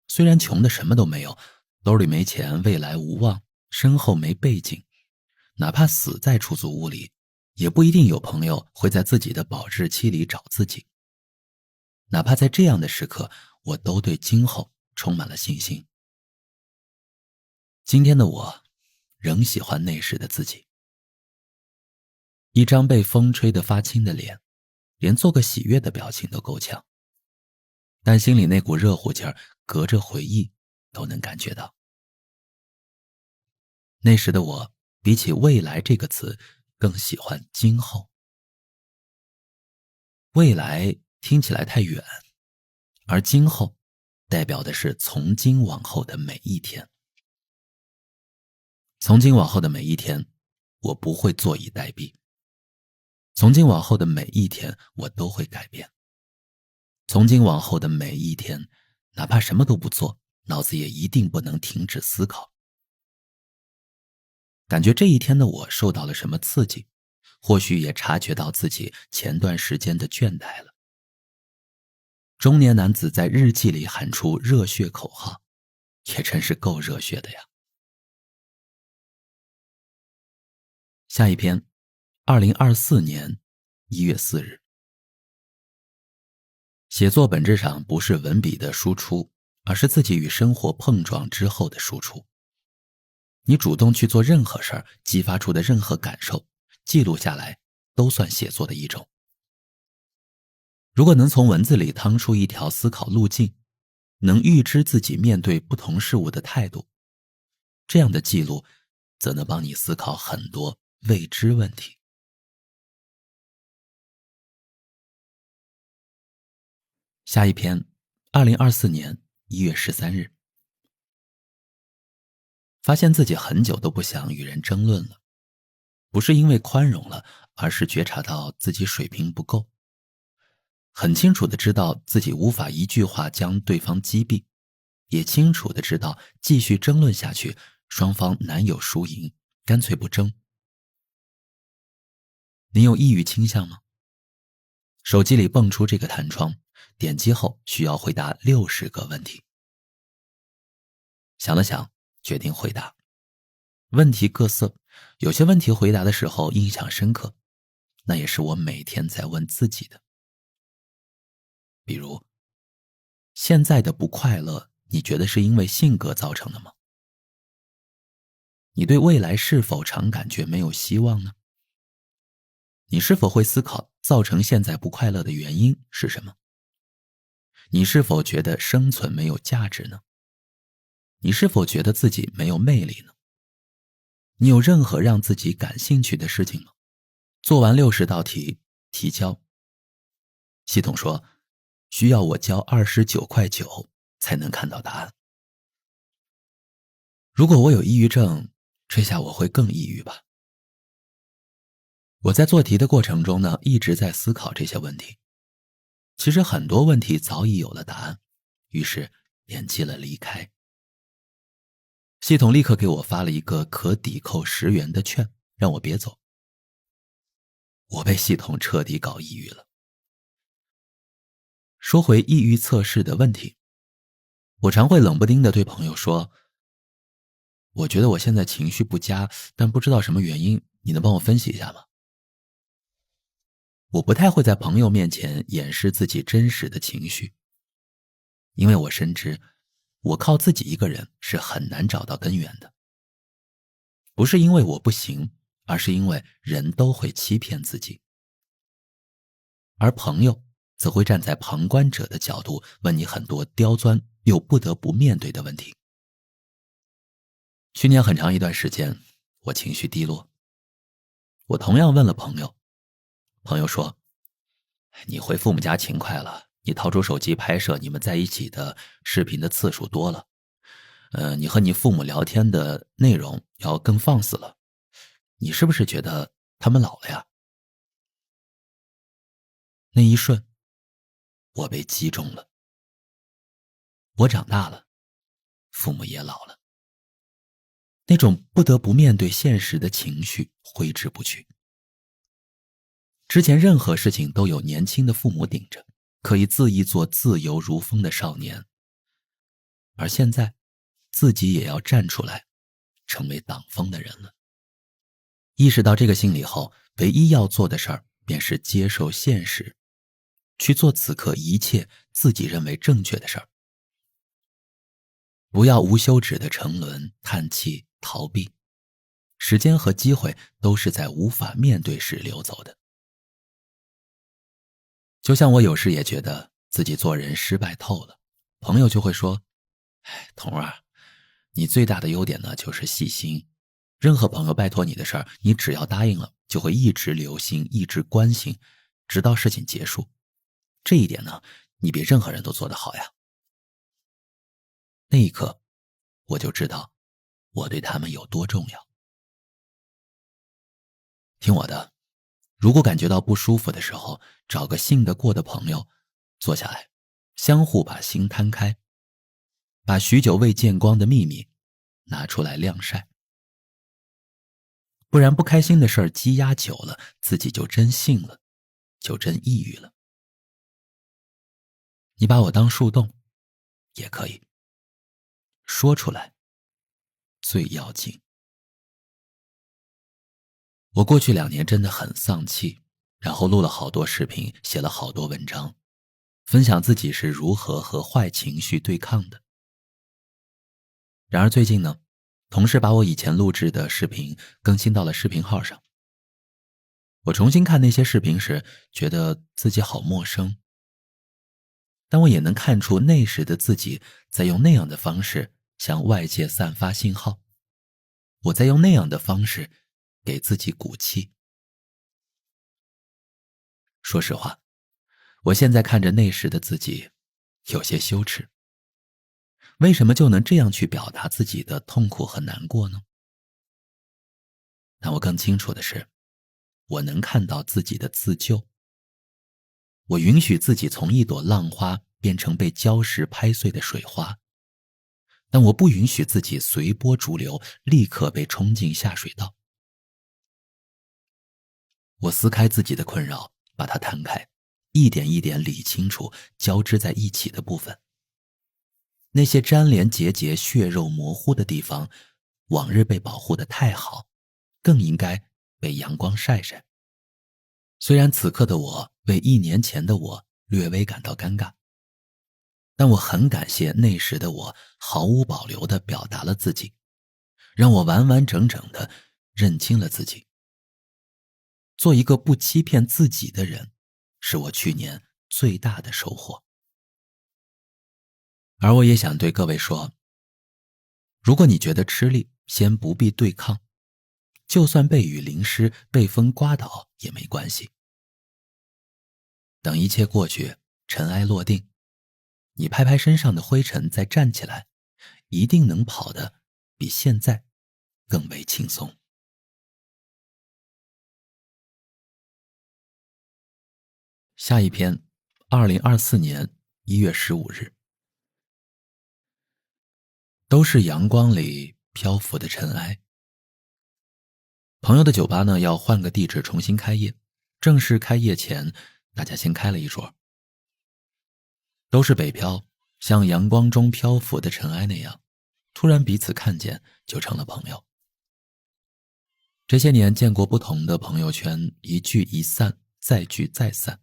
虽然穷的什么都没有，兜里没钱，未来无望，身后没背景，哪怕死在出租屋里，也不一定有朋友会在自己的保质期里找自己。哪怕在这样的时刻，我都对今后充满了信心。今天的我仍喜欢那时的自己，一张被风吹得发青的脸，连做个喜悦的表情都够呛，但心里那股热乎劲儿，隔着回忆都能感觉到。那时的我比起未来这个词更喜欢今后。未来听起来太远，而今后代表的是从今往后的每一天。从今往后的每一天，我不会坐以待毙。从今往后的每一天，我都会改变。从今往后的每一天，哪怕什么都不做，脑子也一定不能停止思考。感觉这一天的我受到了什么刺激，或许也察觉到自己前段时间的倦怠了。中年男子在日记里喊出热血口号，也真是够热血的呀。下一篇，2024年1月4日。写作本质上不是文笔的输出，而是自己与生活碰撞之后的输出。你主动去做任何事儿，激发出的任何感受，记录下来，都算写作的一种。如果能从文字里趟出一条思考路径，能预知自己面对不同事物的态度，这样的记录则能帮你思考很多未知问题。下一篇，2024年1月13日。发现自己很久都不想与人争论了，不是因为宽容了，而是觉察到自己水平不够。很清楚地知道自己无法一句话将对方击毙，也清楚地知道继续争论下去，双方难有输赢，干脆不争。你有抑郁倾向吗？手机里蹦出这个弹窗，点击后需要回答60个问题。想了想，决定回答。问题各色，有些问题回答的时候印象深刻，那也是我每天在问自己的。比如，现在的不快乐，你觉得是因为性格造成的吗？你对未来是否常感觉没有希望呢？你是否会思考造成现在不快乐的原因是什么？你是否觉得生存没有价值呢？你是否觉得自己没有魅力呢？你有任何让自己感兴趣的事情吗？做完60道题，提交。系统说，需要我交29.9块才能看到答案。如果我有抑郁症，这下我会更抑郁吧。我在做题的过程中呢，一直在思考这些问题。其实很多问题早已有了答案，于是点击了离开。系统立刻给我发了一个可抵扣10元的券，让我别走。我被系统彻底搞抑郁了。说回抑郁测试的问题，我常会冷不丁地对朋友说，我觉得我现在情绪不佳，但不知道什么原因，你能帮我分析一下吗？我不太会在朋友面前掩饰自己真实的情绪，因为我深知我靠自己一个人是很难找到根源的。不是因为我不行，而是因为人都会欺骗自己。而朋友则会站在旁观者的角度，问你很多刁钻又不得不面对的问题。去年很长一段时间，我情绪低落。我同样问了朋友，朋友说，你回父母家勤快了，你掏出手机拍摄你们在一起的视频的次数多了，你和你父母聊天的内容要更放肆了，你是不是觉得他们老了呀？那一瞬，我被击中了。我长大了，父母也老了。那种不得不面对现实的情绪挥之不去。之前任何事情都有年轻的父母顶着，可以恣意做自由如风的少年。而现在自己也要站出来，成为挡风的人了。意识到这个心理后，唯一要做的事儿便是接受现实，去做此刻一切自己认为正确的事儿。不要无休止的沉沦、叹气、逃避，时间和机会都是在无法面对时流走的。就像我有时也觉得自己做人失败透了，朋友就会说，童儿，你最大的优点呢就是细心，任何朋友拜托你的事儿，你只要答应了，就会一直留心，一直关心，直到事情结束。这一点呢，你比任何人都做得好呀。那一刻，我就知道我对他们有多重要。听我的，如果感觉到不舒服的时候，找个信得过的朋友，坐下来，相互把心摊开，把许久未见光的秘密拿出来晾晒。不然不开心的事儿积压久了，自己就真信了，就真抑郁了。你把我当树洞也可以，说出来最要紧。我过去2年真的很丧气，然后录了好多视频，写了好多文章，分享自己是如何和坏情绪对抗的。然而最近呢，同事把我以前录制的视频更新到了视频号上。我重新看那些视频时，觉得自己好陌生，但我也能看出那时的自己在用那样的方式向外界散发信号，我在用那样的方式给自己鼓气。说实话，我现在看着那时的自己，有些羞耻。为什么就能这样去表达自己的痛苦和难过呢？但我更清楚的是，我能看到自己的自救。我允许自己从一朵浪花变成被礁石拍碎的水花，但我不允许自己随波逐流，立刻被冲进下水道。我撕开自己的困扰，把它摊开，一点一点理清楚交织在一起的部分。那些粘连结节、血肉模糊的地方，往日被保护得太好，更应该被阳光晒晒。虽然此刻的我为1年前的我略微感到尴尬，但我很感谢那时的我毫无保留地表达了自己，让我完完整整地认清了自己。做一个不欺骗自己的人，是我去年最大的收获。而我也想对各位说，如果你觉得吃力，先不必对抗，就算被雨淋湿，被风刮倒也没关系。等一切过去，尘埃落定，你拍拍身上的灰尘再站起来，一定能跑得比现在更为轻松。下一篇，2024年1月15日。都是阳光里漂浮的尘埃。朋友的酒吧呢，要换个地址重新开业，正式开业前，大家先开了一桌。都是北漂，像阳光中漂浮的尘埃那样，突然彼此看见，就成了朋友。这些年见过不同的朋友圈，一聚一散，再聚再散，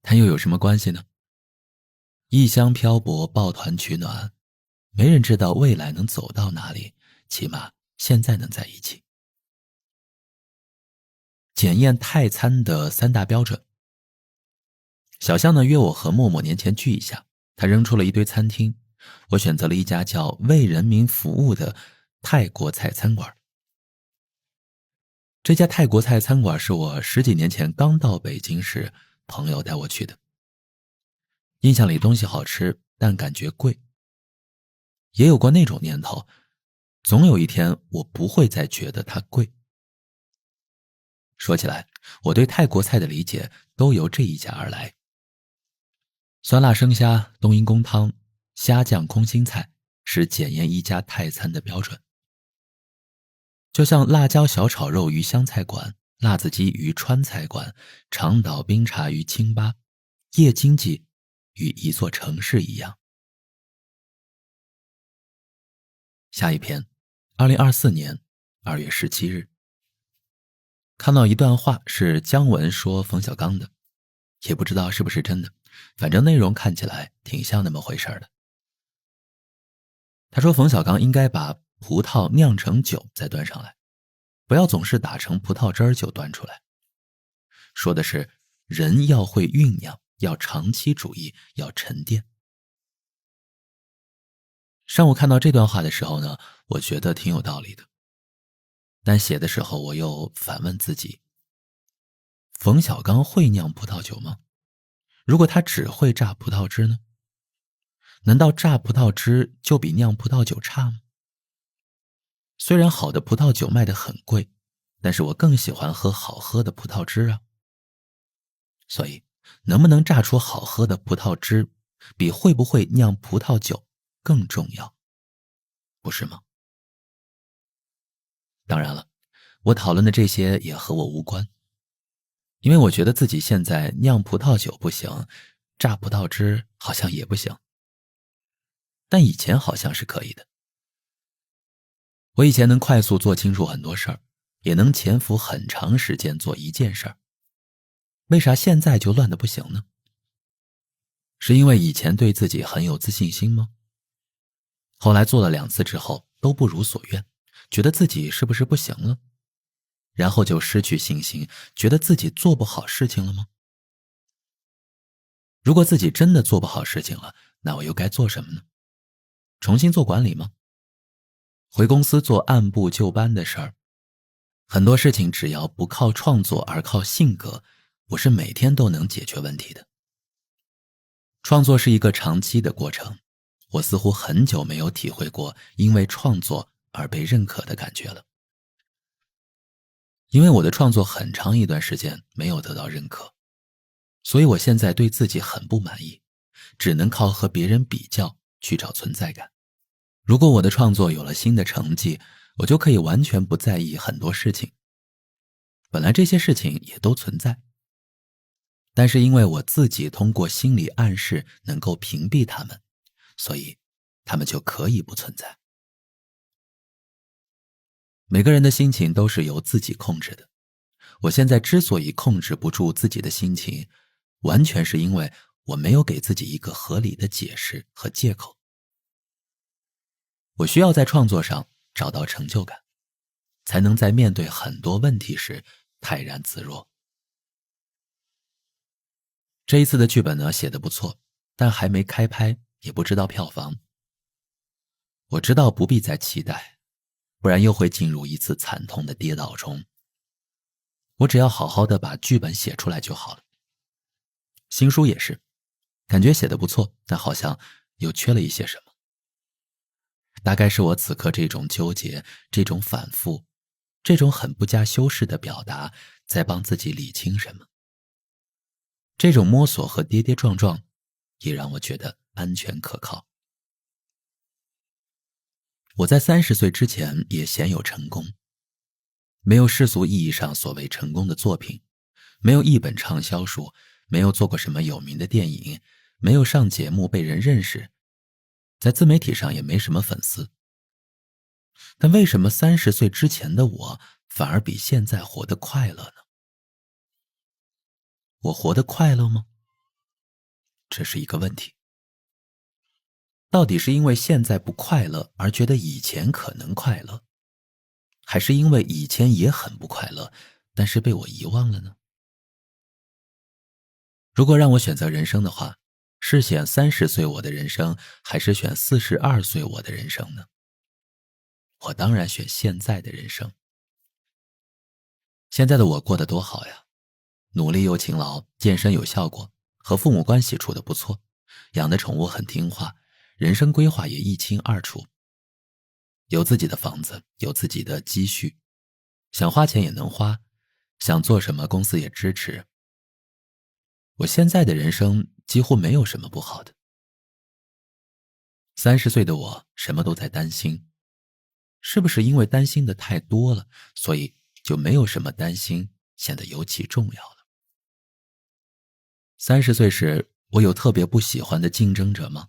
但又有什么关系呢？异乡漂泊，抱团取暖，没人知道未来能走到哪里，起码现在能在一起。检验泰餐的3大标准。小象呢约我和默默年前聚一下，他扔出了一堆餐厅，我选择了一家叫为人民服务的泰国菜餐馆。这家泰国菜餐馆是我10几年前刚到北京时朋友带我去的。印象里东西好吃，但感觉贵。也有过那种念头，总有一天我不会再觉得它贵。说起来，我对泰国菜的理解都由这一家而来。酸辣生虾、冬阴功汤、虾酱空心菜是检验一家泰餐的标准。就像辣椒小炒肉于湘菜馆、辣子鸡于川菜馆、长岛冰茶于清吧、夜经济于一座城市一样。下一篇，2024年2月17日，看到一段话是姜文说冯小刚的，也不知道是不是真的，反正内容看起来挺像那么回事的。他说冯小刚应该把葡萄酿成酒再端上来，不要总是打成葡萄汁儿就端出来。说的是人要会酝酿，要长期主义，要沉淀。上午看到这段话的时候呢，我觉得挺有道理的。但写的时候我又反问自己，冯小刚会酿葡萄酒吗？如果他只会榨葡萄汁呢？难道榨葡萄汁就比酿葡萄酒差吗？虽然好的葡萄酒卖得很贵，但是我更喜欢喝好喝的葡萄汁啊。所以能不能榨出好喝的葡萄汁，比会不会酿葡萄酒更重要，不是吗？当然了，我讨论的这些也和我无关，因为我觉得自己现在酿葡萄酒不行，榨葡萄汁好像也不行，但以前好像是可以的。我以前能快速做清楚很多事儿，也能潜伏很长时间做一件事儿，为啥现在就乱得不行呢？是因为以前对自己很有自信心吗？后来做了2次之后都不如所愿，觉得自己是不是不行了？然后就失去信心，觉得自己做不好事情了吗？如果自己真的做不好事情了，那我又该做什么呢？重新做管理吗？回公司做按部就班的事儿？很多事情只要不靠创作而靠性格，我是每天都能解决问题的。创作是一个长期的过程，我似乎很久没有体会过因为创作而被认可的感觉了。因为我的创作很长一段时间没有得到认可，所以我现在对自己很不满意，只能靠和别人比较去找存在感。如果我的创作有了新的成绩，我就可以完全不在意很多事情。本来这些事情也都存在，但是因为我自己通过心理暗示能够屏蔽它们，所以它们就可以不存在。每个人的心情都是由自己控制的。我现在之所以控制不住自己的心情，完全是因为我没有给自己一个合理的解释和借口。我需要在创作上找到成就感，才能在面对很多问题时泰然自若。这一次的剧本呢，写得不错，但还没开拍，也不知道票房。我知道不必再期待，不然又会进入一次惨痛的跌倒中。我只要好好的把剧本写出来就好了。新书也是，感觉写得不错，但好像又缺了一些什么。大概是我此刻这种纠结，这种反复，这种很不加修饰的表达，在帮自己理清什么。这种摸索和跌跌撞撞，也让我觉得安全可靠。我在30岁之前也鲜有成功，没有世俗意义上所谓成功的作品，没有一本畅销书，没有做过什么有名的电影，没有上节目被人认识，在自媒体上也没什么粉丝。但为什么30岁之前的我反而比现在活得快乐呢？我活得快乐吗？这是一个问题。到底是因为现在不快乐而觉得以前可能快乐，还是因为以前也很不快乐，但是被我遗忘了呢？如果让我选择人生的话，是选30岁我的人生，还是选42岁我的人生呢？我当然选现在的人生。现在的我过得多好呀，努力又勤劳，健身有效果，和父母关系处得不错，养的宠物很听话，人生规划也一清二楚。有自己的房子，有自己的积蓄，想花钱也能花，想做什么公司也支持。我现在的人生几乎没有什么不好的。30岁的我什么都在担心，是不是因为担心的太多了，所以就没有什么担心显得尤其重要了。30岁时，我有特别不喜欢的竞争者吗？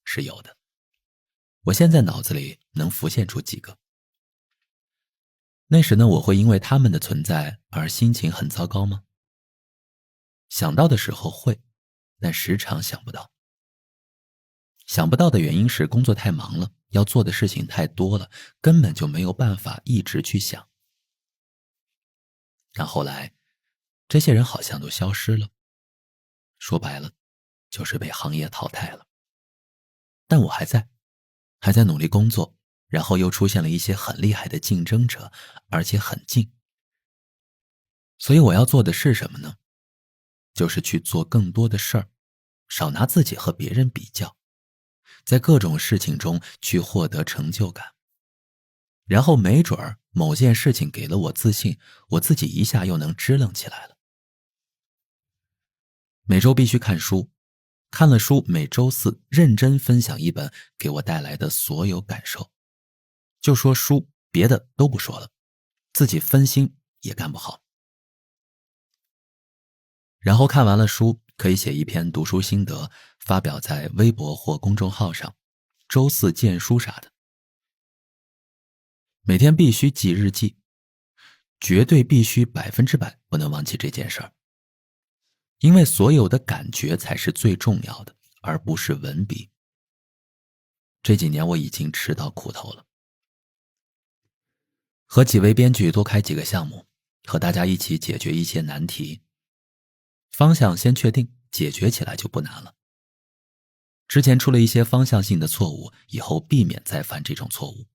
是有的。我现在脑子里能浮现出几个。那时呢，我会因为他们的存在而心情很糟糕吗？想到的时候会，但时常想不到。想不到的原因是工作太忙了，要做的事情太多了，根本就没有办法一直去想。但后来，这些人好像都消失了，说白了，就是被行业淘汰了。但我还在努力工作，然后又出现了一些很厉害的竞争者，而且很近。所以我要做的是什么呢？就是去做更多的事儿，少拿自己和别人比较，在各种事情中去获得成就感。然后没准儿某件事情给了我自信，我自己一下又能支棱起来了。每周必须看书，看了书每周四认真分享一本给我带来的所有感受。就说书，别的都不说了，自己分心也干不好。然后看完了书，可以写一篇读书心得，发表在微博或公众号上，周四荐书啥的。每天必须记日记，绝对必须100%不能忘记这件事儿。因为所有的感觉才是最重要的，而不是文笔。这几年我已经吃到苦头了。和几位编剧多开几个项目，和大家一起解决一些难题。方向先确定，解决起来就不难了。之前出了一些方向性的错误，以后避免再犯这种错误。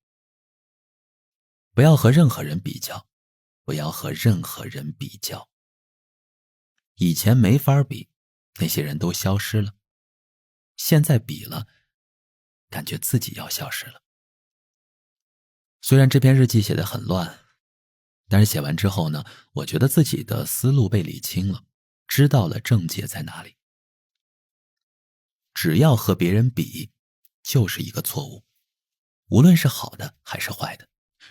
不要和任何人比较，不要和任何人比较。以前没法比，那些人都消失了。现在比了，感觉自己要消失了。虽然这篇日记写得很乱，但是写完之后呢，我觉得自己的思路被理清了，知道了症结在哪里。只要和别人比，就是一个错误，无论是好的还是坏的，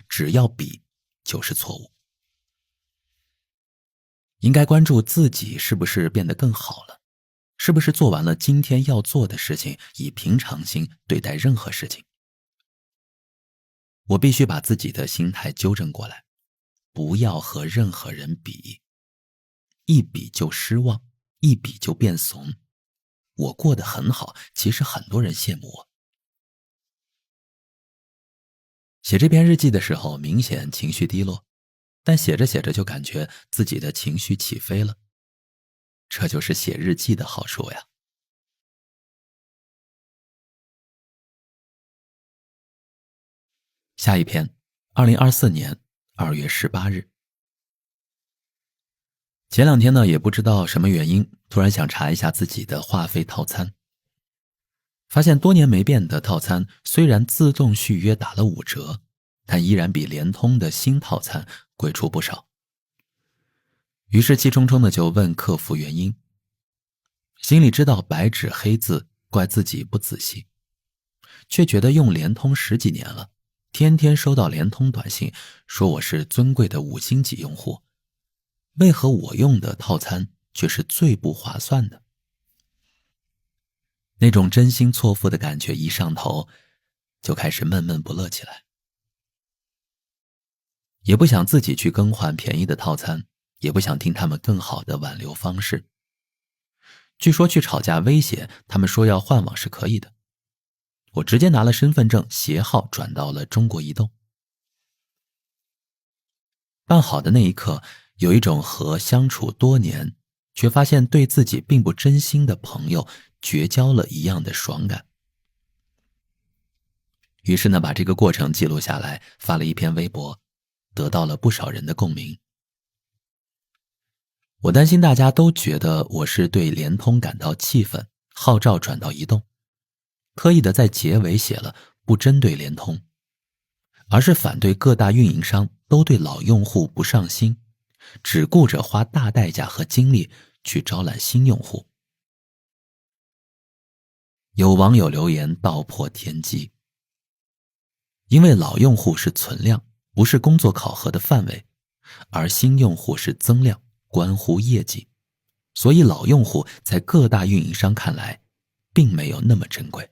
只要比就是错误。应该关注自己是不是变得更好了，是不是做完了今天要做的事情，以平常心对待任何事情。我必须把自己的心态纠正过来，不要和任何人比，一比就失望，一比就变怂。我过得很好，其实很多人羡慕我。写这篇日记的时候，明显情绪低落，但写着写着就感觉自己的情绪起飞了。这就是写日记的好处呀。下一篇，2024年2月18日。前两天呢，也不知道什么原因，突然想查一下自己的话费套餐。发现多年没变的套餐，虽然自动续约打了5折，但依然比联通的新套餐贵出不少。于是气冲冲的就问客服原因，心里知道白纸黑字怪自己不仔细，却觉得用联通10几年了，天天收到联通短信说我是尊贵的5星级用户，为何我用的套餐却是最不划算的？那种真心错付的感觉一上头，就开始闷闷不乐起来。也不想自己去更换便宜的套餐，也不想听他们更好的挽留方式。据说去吵架威胁，他们说要换网是可以的。我直接拿了身份证携号转到了中国移动。办好的那一刻，有一种和相处多年却发现对自己并不真心的朋友绝交了一样的爽感。于是呢，把这个过程记录下来，发了一篇微博，得到了不少人的共鸣。我担心大家都觉得我是对联通感到气愤，号召转到移动，特意的在结尾写了不针对联通，而是反对各大运营商都对老用户不上心，只顾着花大代价和精力去招揽新用户。有网友留言道破天机，因为老用户是存量，不是工作考核的范围，而新用户是增量，关乎业绩，所以老用户在各大运营商看来并没有那么珍贵。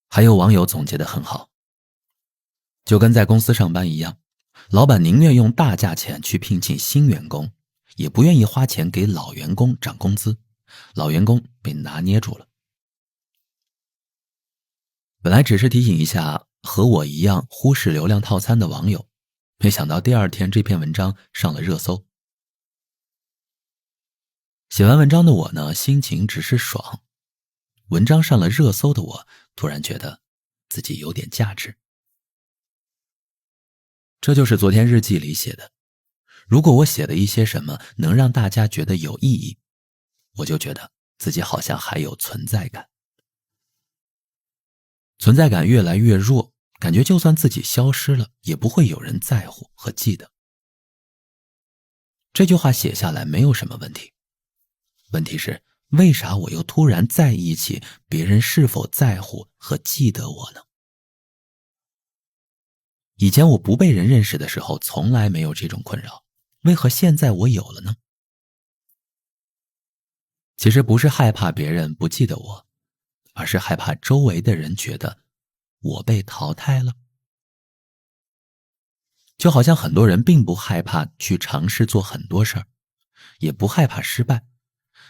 还有网友总结得很好，就跟在公司上班一样，老板宁愿用大价钱去聘请新员工，也不愿意花钱给老员工涨工资，老员工被拿捏住了。本来只是提醒一下和我一样忽视流量套餐的网友，没想到第二天这篇文章上了热搜。写完文章的我呢，心情只是爽。文章上了热搜的我，突然觉得自己有点价值。这就是昨天日记里写的，如果我写的一些什么能让大家觉得有意义，我就觉得自己好像还有存在感。存在感越来越弱，感觉就算自己消失了，也不会有人在乎和记得。这句话写下来没有什么问题，问题是为啥我又突然在意起别人是否在乎和记得我呢？以前我不被人认识的时候从来没有这种困扰，为何现在我有了呢？其实不是害怕别人不记得我，而是害怕周围的人觉得我被淘汰了。就好像很多人并不害怕去尝试做很多事儿，也不害怕失败，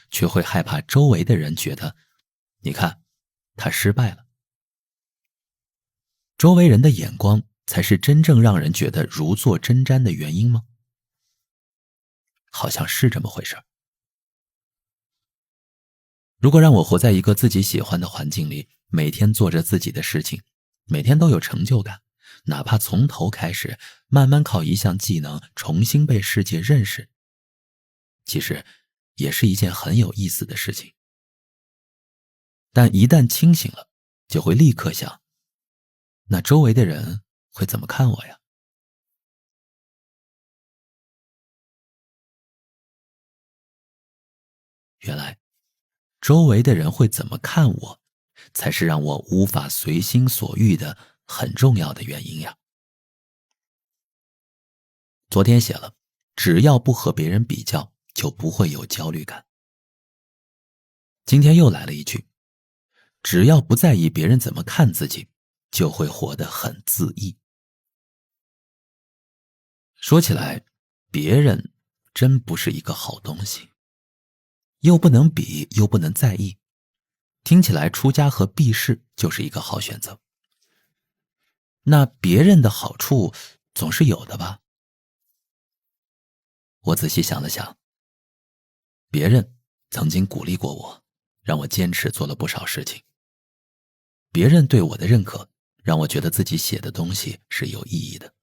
却会害怕周围的人觉得，你看，他失败了。周围人的眼光才是真正让人觉得如坐针毡的原因吗？好像是这么回事。如果让我活在一个自己喜欢的环境里，每天做着自己的事情，每天都有成就感，哪怕从头开始，慢慢靠一项技能重新被世界认识，其实也是一件很有意思的事情。但一旦清醒了，就会立刻想，那周围的人会怎么看我呀？原来周围的人会怎么看我，才是让我无法随心所欲的很重要的原因呀。昨天写了，只要不和别人比较，就不会有焦虑感。今天又来了一句，只要不在意别人怎么看自己，就会活得很恣意。说起来，别人真不是一个好东西，又不能比，又不能在意。听起来出家和避世就是一个好选择。那别人的好处总是有的吧？我仔细想了想，别人曾经鼓励过我，让我坚持做了不少事情。别人对我的认可，让我觉得自己写的东西是有意义的。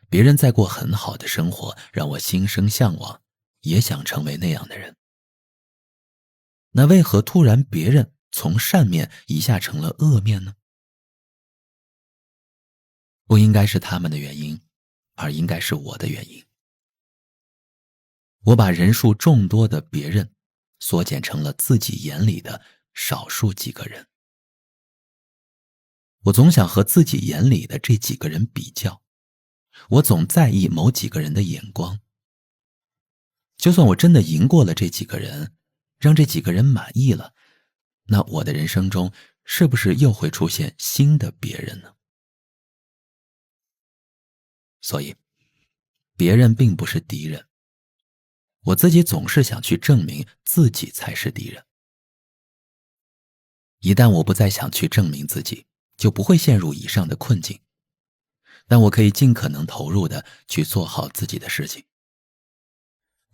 别人在过很好的生活，让我心生向往，也想成为那样的人。那为何突然别人从善面一下成了恶面呢？不应该是他们的原因，而应该是我的原因。我把人数众多的别人缩减成了自己眼里的少数几个人。我总想和自己眼里的这几个人比较，我总在意某几个人的眼光。就算我真的赢过了这几个人，让这几个人满意了，那我的人生中是不是又会出现新的别人呢？所以，别人并不是敌人，我自己总是想去证明自己才是敌人。一旦我不再想去证明自己，就不会陷入以上的困境。但我可以尽可能投入的去做好自己的事情。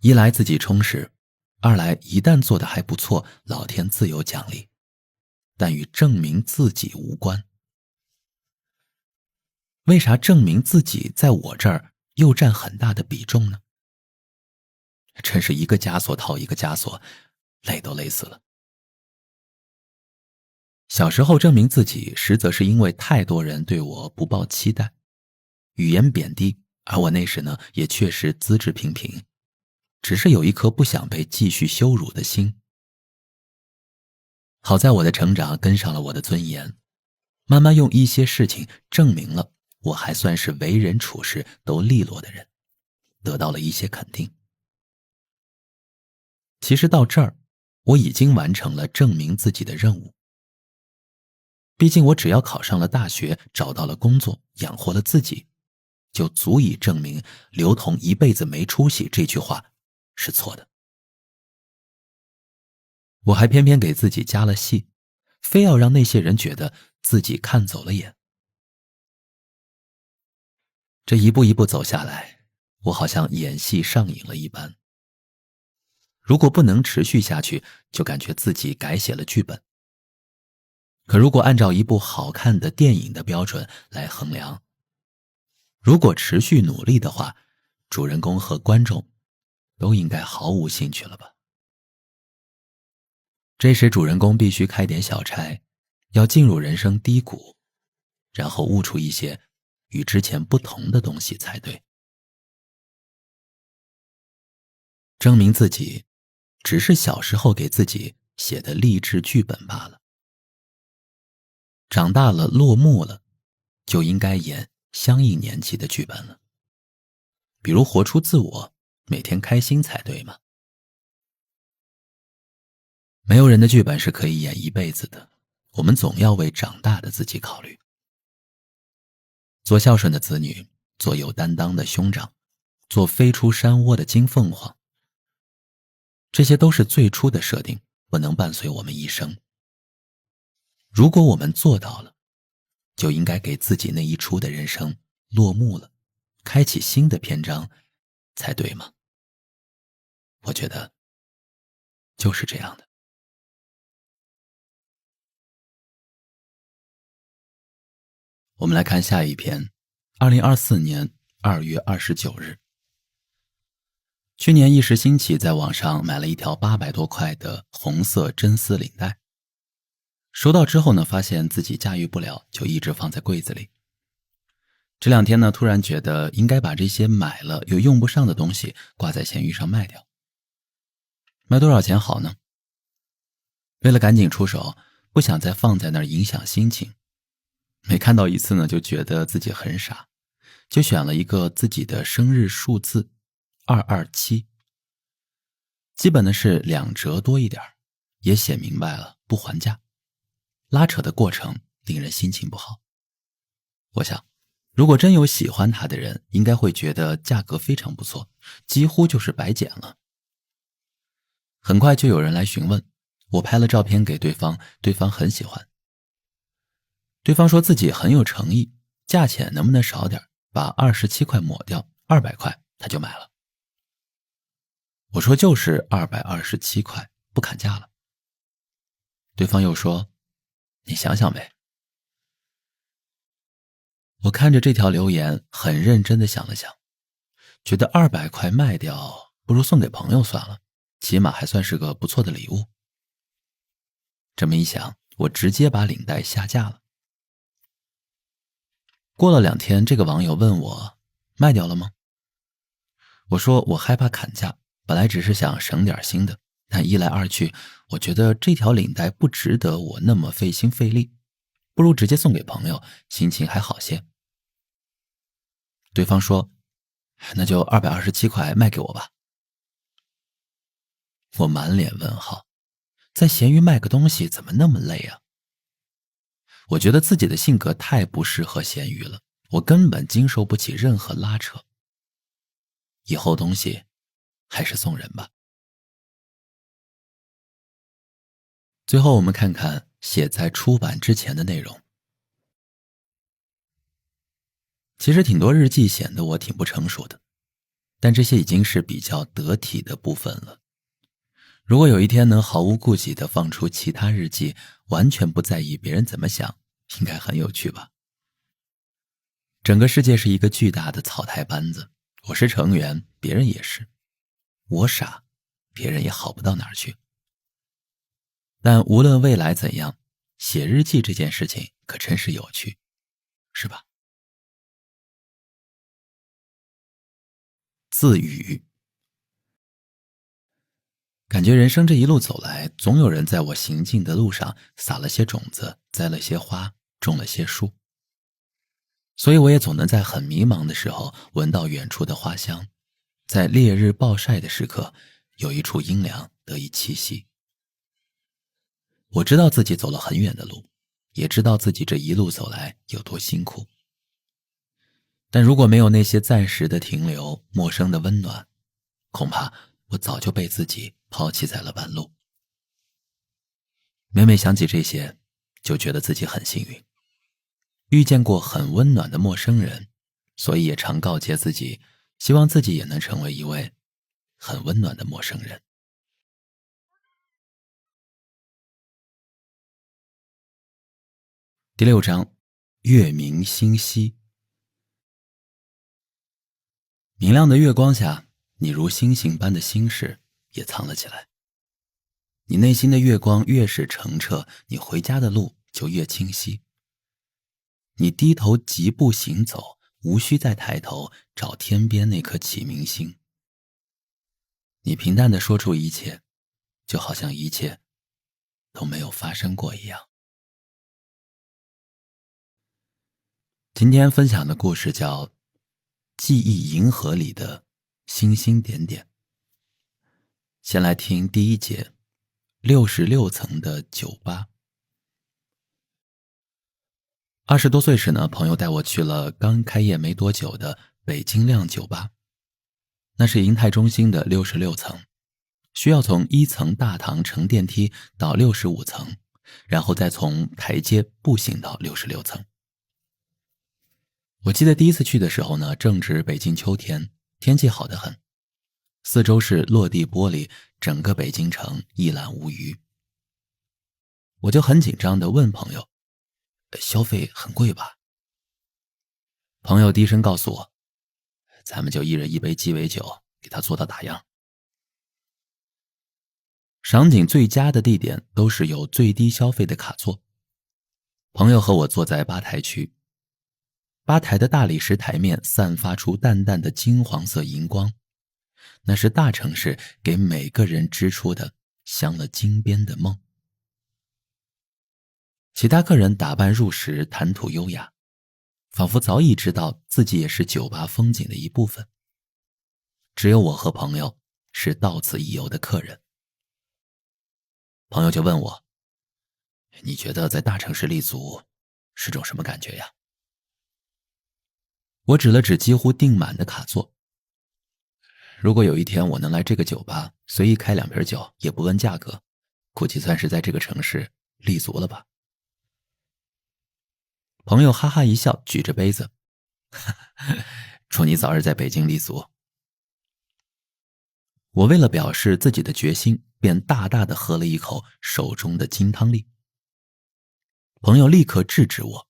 一来自己充实，二来一旦做得还不错，老天自有奖励，但与证明自己无关。为啥证明自己在我这儿又占很大的比重呢？真是一个枷锁套一个枷锁，累都累死了。小时候证明自己，实则是因为太多人对我不抱期待，语言贬低，而我那时呢，也确实资质平平，只是有一颗不想被继续羞辱的心。好在我的成长跟上了我的尊严，慢慢用一些事情证明了我还算是为人处事都利落的人，得到了一些肯定。其实到这儿，我已经完成了证明自己的任务。毕竟我只要考上了大学，找到了工作，养活了自己，就足以证明刘同一辈子没出息这句话是错的。我还偏偏给自己加了戏，非要让那些人觉得自己看走了眼。这一步一步走下来，我好像演戏上瘾了一般。如果不能持续下去，就感觉自己改写了剧本。可如果按照一部好看的电影的标准来衡量，如果持续努力的话，主人公和观众都应该毫无兴趣了吧。这时主人公必须开点小差，要进入人生低谷，然后悟出一些与之前不同的东西才对。证明自己只是小时候给自己写的励志剧本罢了。长大了落幕了，就应该演相应年纪的剧本了。比如活出自我，每天开心才对嘛。没有人的剧本是可以演一辈子的，我们总要为长大的自己考虑。做孝顺的子女，做有担当的兄长，做飞出山窝的金凤凰，这些都是最初的设定，不能伴随我们一生。如果我们做到了，就应该给自己那一出的人生落幕了，开启新的篇章才对吗？我觉得就是这样的。我们来看下一篇，2024年2月29日。去年一时兴起，在网上买了一条800多块的红色真丝领带。收到之后呢，发现自己驾驭不了，就一直放在柜子里。这两天呢，突然觉得应该把这些买了又用不上的东西挂在闲鱼上卖掉。卖多少钱好呢？为了赶紧出手，不想再放在那儿影响心情，每看到一次呢，就觉得自己很傻，就选了一个自己的生日数字227。基本的是2折多一点，也写明白了不还价。拉扯的过程令人心情不好。我想，如果真有喜欢它的人，应该会觉得价格非常不错，几乎就是白捡了。很快就有人来询问，我拍了照片给对方，对方很喜欢。对方说自己很有诚意，价钱能不能少点，把27块抹掉，200块他就买了。我说就是227块，不砍价了。对方又说，你想想呗。我看着这条留言，很认真地想了想，觉得200块卖掉，不如送给朋友算了，起码还算是个不错的礼物。这么一想，我直接把领带下架了。过了2天，这个网友问我卖掉了吗？我说我害怕砍价，本来只是想省点心的，但一来二去，我觉得这条领带不值得我那么费心费力，不如直接送给朋友，心情还好些。对方说，那就227块卖给我吧。我满脸问号，在闲鱼卖个东西怎么那么累啊？我觉得自己的性格太不适合闲鱼了，我根本经受不起任何拉扯。以后东西还是送人吧。最后我们看看写在出版之前的内容。其实挺多日记显得我挺不成熟的，但这些已经是比较得体的部分了。如果有一天能毫无顾忌地放出其他日记，完全不在意别人怎么想，应该很有趣吧。整个世界是一个巨大的草台班子，我是成员，别人也是。我傻，别人也好不到哪儿去。但无论未来怎样，写日记这件事情可真是有趣，是吧？自语。感觉人生这一路走来，总有人在我行进的路上撒了些种子，栽了些花，种了些树。所以我也总能在很迷茫的时候闻到远处的花香，在烈日暴晒的时刻，有一处阴凉得以栖息。我知道自己走了很远的路，也知道自己这一路走来有多辛苦。但如果没有那些暂时的停留，陌生的温暖，恐怕我早就被自己抛弃在了半路。每每想起这些，就觉得自己很幸运，遇见过很温暖的陌生人，所以也常告诫自己，希望自己也能成为一位很温暖的陌生人。第6章，月明星稀。明亮的月光下，你如星星般的心事也藏了起来。你内心的月光越是澄澈，你回家的路就越清晰。你低头疾步行走，无需再抬头找天边那颗启明星。你平淡地说出一切，就好像一切都没有发生过一样。今天分享的故事叫《记忆银河里的星星点点》。先来听第1节，66层的酒吧。20多岁时呢，朋友带我去了刚开业没多久的北京亮酒吧。那是银泰中心的66层，需要从1层大堂乘电梯到65层，然后再从台阶步行到66层。我记得第一次去的时候呢，正值北京秋天，天气好得很，四周是落地玻璃，整个北京城一览无余。我就很紧张地问朋友，消费很贵吧？朋友低声告诉我，咱们就一人一杯鸡尾酒，给他做到打烊。赏景最佳的地点都是有最低消费的卡座。朋友和我坐在吧台区，吧台的大理石台面散发出淡淡的金黄色荧光，那是大城市给每个人织出的镶了金边的梦。其他客人打扮入时，谈吐优雅，仿佛早已知道自己也是酒吧风景的一部分。只有我和朋友是到此一游的客人。朋友就问我，你觉得在大城市立足是种什么感觉呀？我指了指几乎订满的卡座。如果有一天我能来这个酒吧，随意开2瓶酒，也不问价格，估计算是在这个城市立足了吧。朋友哈哈一笑，举着杯子，祝你早日在北京立足。我为了表示自己的决心，便大大的喝了一口手中的金汤力。朋友立刻制止我，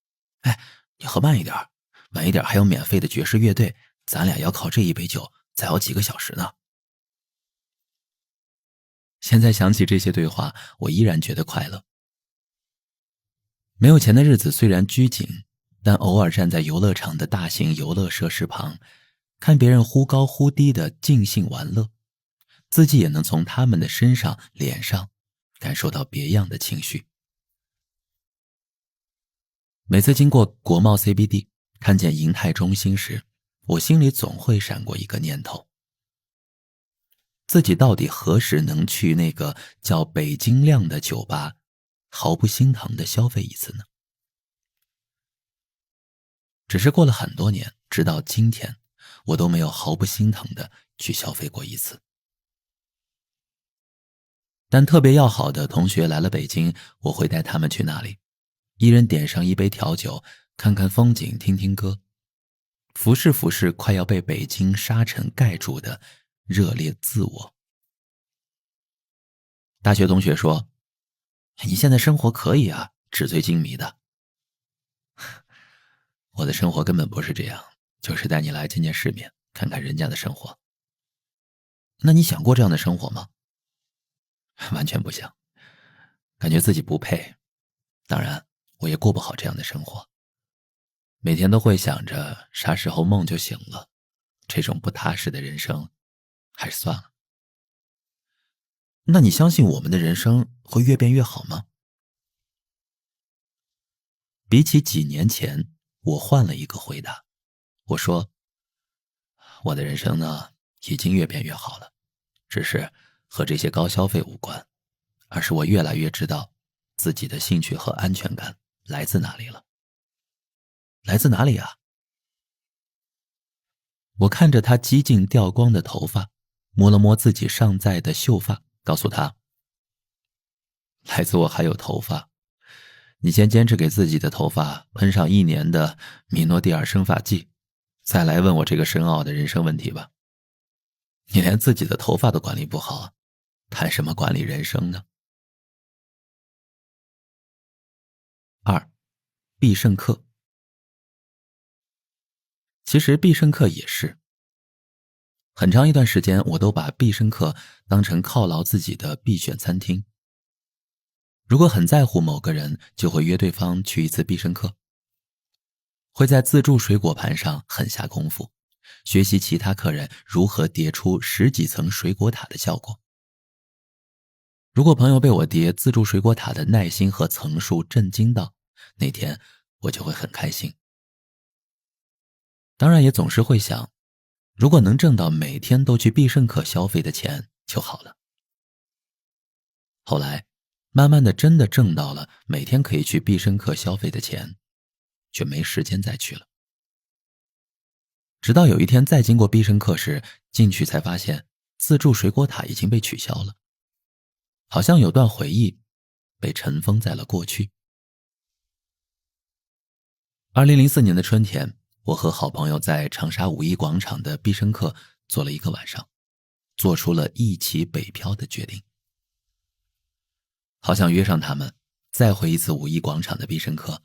你喝慢一点，晚一点还有免费的爵士乐队，咱俩要靠这一杯酒再熬几个小时呢。现在想起这些对话，我依然觉得快乐。没有钱的日子虽然拘谨，但偶尔站在游乐场的大型游乐设施旁，看别人忽高忽低的尽兴玩乐，自己也能从他们的身上、脸上感受到别样的情绪。每次经过国贸 CBD， 看见银泰中心时，我心里总会闪过一个念头，自己到底何时能去那个叫北京亮的酒吧，毫不心疼地消费一次呢？只是过了很多年，直到今天，我都没有毫不心疼地去消费过一次。但特别要好的同学来了北京，我会带他们去那里，一人点上一杯调酒，看看风景，听听歌，俯视俯视快要被北京沙尘盖住的热烈自我。大学同学说，你现在生活可以啊，纸醉金迷的。我的生活根本不是这样，就是带你来见见世面，看看人家的生活。那你想过这样的生活吗？完全不想，感觉自己不配。当然，我也过不好这样的生活。每天都会想着啥时候梦就醒了，这种不踏实的人生，还是算了。那你相信我们的人生会越变越好吗？比起几年前，我换了一个回答。我说，我的人生呢，已经越变越好了，只是和这些高消费无关，而是我越来越知道自己的兴趣和安全感来自哪里了。来自哪里啊？我看着他几近掉光的头发，摸了摸自己尚在的秀发，告诉他，来自我还有头发。你先坚持给自己的头发喷上1年的米诺地尔生发剂，再来问我这个深奥的人生问题吧。你连自己的头发都管理不好，谈什么管理人生呢？2. 必胜客。其实必胜客也是。很长一段时间我都把必胜客当成犒劳自己的必选餐厅。如果很在乎某个人，就会约对方去一次必胜客，会在自助水果盘上狠下功夫，学习其他客人如何叠出10几层水果塔的效果。如果朋友被我叠自助水果塔的耐心和层数震惊到，那天我就会很开心。当然也总是会想，如果能挣到每天都去必胜客消费的钱就好了。后来慢慢的真的挣到了每天可以去必胜客消费的钱，却没时间再去了。直到有一天再经过必胜客时，进去才发现自助水果塔已经被取消了，好像有段回忆被尘封在了过去。2004年的春天，我和好朋友在长沙5一广场的必胜客坐了1个晚上，做出了一起北漂的决定。好想约上他们，再回一次5一广场的必胜客，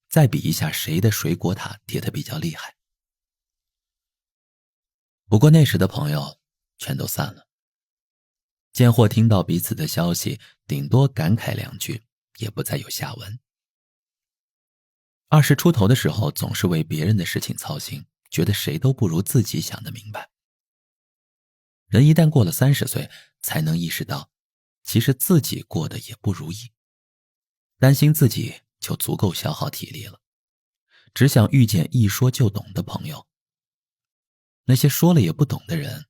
再比一下谁的水果塔叠得比较厉害。不过那时的朋友全都散了，见或听到彼此的消息，顶多感慨2句，也不再有下文。20出头的时候，总是为别人的事情操心，觉得谁都不如自己想得明白。人一旦过了30岁，才能意识到，其实自己过得也不如意，担心自己就足够消耗体力了，只想遇见一说就懂的朋友。那些说了也不懂的人，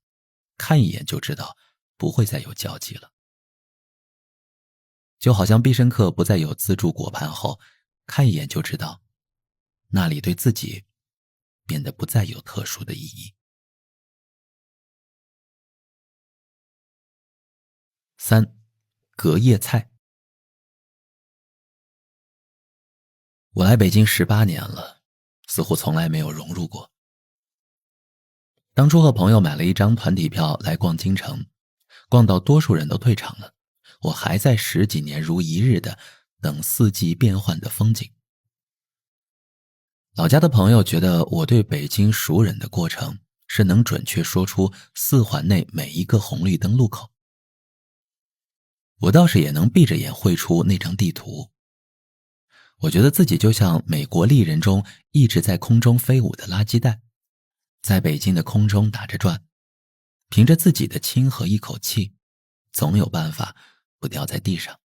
看一眼就知道不会再有交集了。就好像必胜客不再有自助果盘后，看一眼就知道那里对自己变得不再有特殊的意义。3. 隔夜菜。我来北京18年了，似乎从来没有融入过。当初和朋友买了一张团体票来逛京城，逛到多数人都退场了，我还在10几年如一日的等4季变换的风景。老家的朋友觉得我对北京熟人的过程是能准确说出4环内每一个红绿灯路口。我倒是也能闭着眼绘出那张地图。我觉得自己就像美国丽人中一直在空中飞舞的垃圾袋，在北京的空中打着转，凭着自己的轻和一口气，总有办法不掉在地上。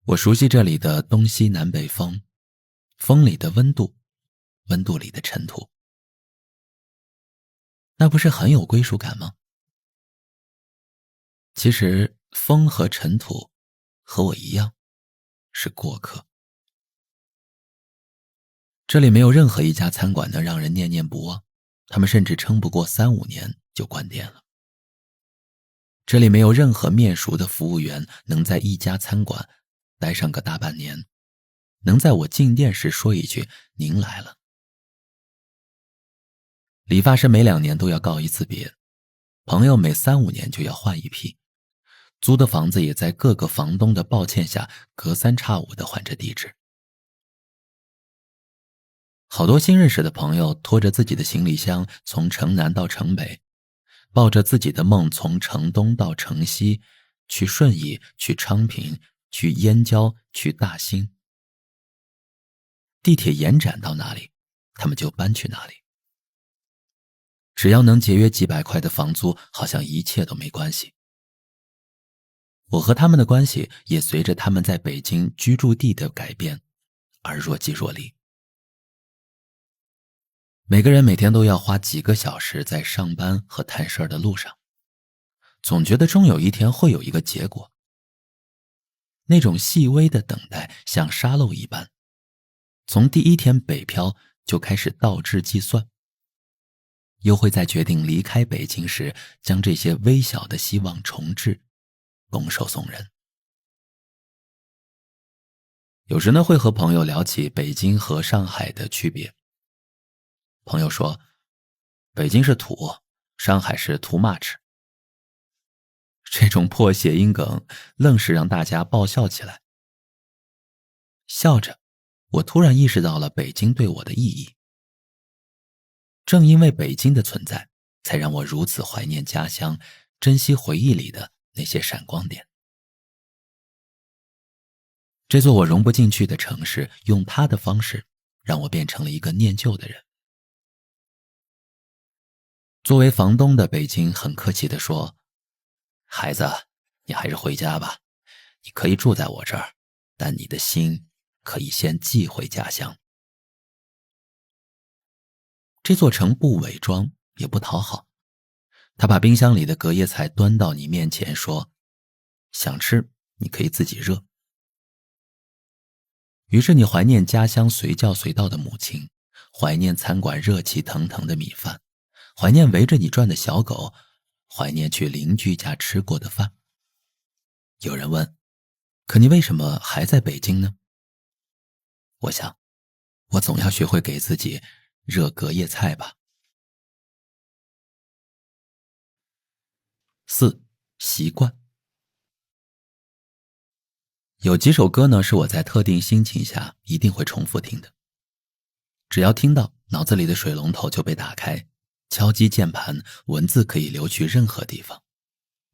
我熟悉这里的东西南北风，风里的温度，温度里的尘土。那不是很有归属感吗？其实风和尘土和我一样是过客。这里没有任何一家餐馆能让人念念不忘，他们甚至撑不过3、5年就关店了。这里没有任何面熟的服务员能在一家餐馆待上个大半年，能在我进店时说一句您来了。理发师每2年都要告一次别，朋友每3、5年就要换一批，租的房子也在各个房东的抱歉下隔3差5地换着地址。好多新认识的朋友拖着自己的行李箱从城南到城北，抱着自己的梦从城东到城西，去顺义，去昌平，去燕郊，去大兴。地铁延展到哪里，他们就搬去哪里。只要能节约几百块的房租，好像一切都没关系。我和他们的关系也随着他们在北京居住地的改变而若即若离。每个人每天都要花几个小时在上班和谈事儿的路上，总觉得终有一天会有一个结果。那种细微的等待像沙漏一般，从第一天北漂就开始倒置计算，又会在决定离开北京时将这些微小的希望重置，拱手送人。有时呢，会和朋友聊起北京和上海的区别。朋友说，北京是土，上海是 too much。这种破谐音梗愣是让大家爆笑起来。笑着，我突然意识到了北京对我的意义。正因为北京的存在，才让我如此怀念家乡，珍惜回忆里的那些闪光点。这座我融不进去的城市，用它的方式让我变成了一个念旧的人。作为房东的北京很客气地说，孩子，你还是回家吧，你可以住在我这儿，但你的心可以先寄回家乡。这座城不伪装，也不讨好，他把冰箱里的隔夜菜端到你面前说，想吃你可以自己热。于是你怀念家乡随叫随到的母亲，怀念餐馆热气腾腾的米饭，怀念围着你转的小狗，怀念去邻居家吃过的饭。有人问，可你为什么还在北京呢？我想，我总要学会给自己热隔夜菜吧。4. 习惯。有几首歌呢，是我在特定心情下一定会重复听的。只要听到，脑子里的水龙头就被打开，敲击键盘，文字可以流去任何地方。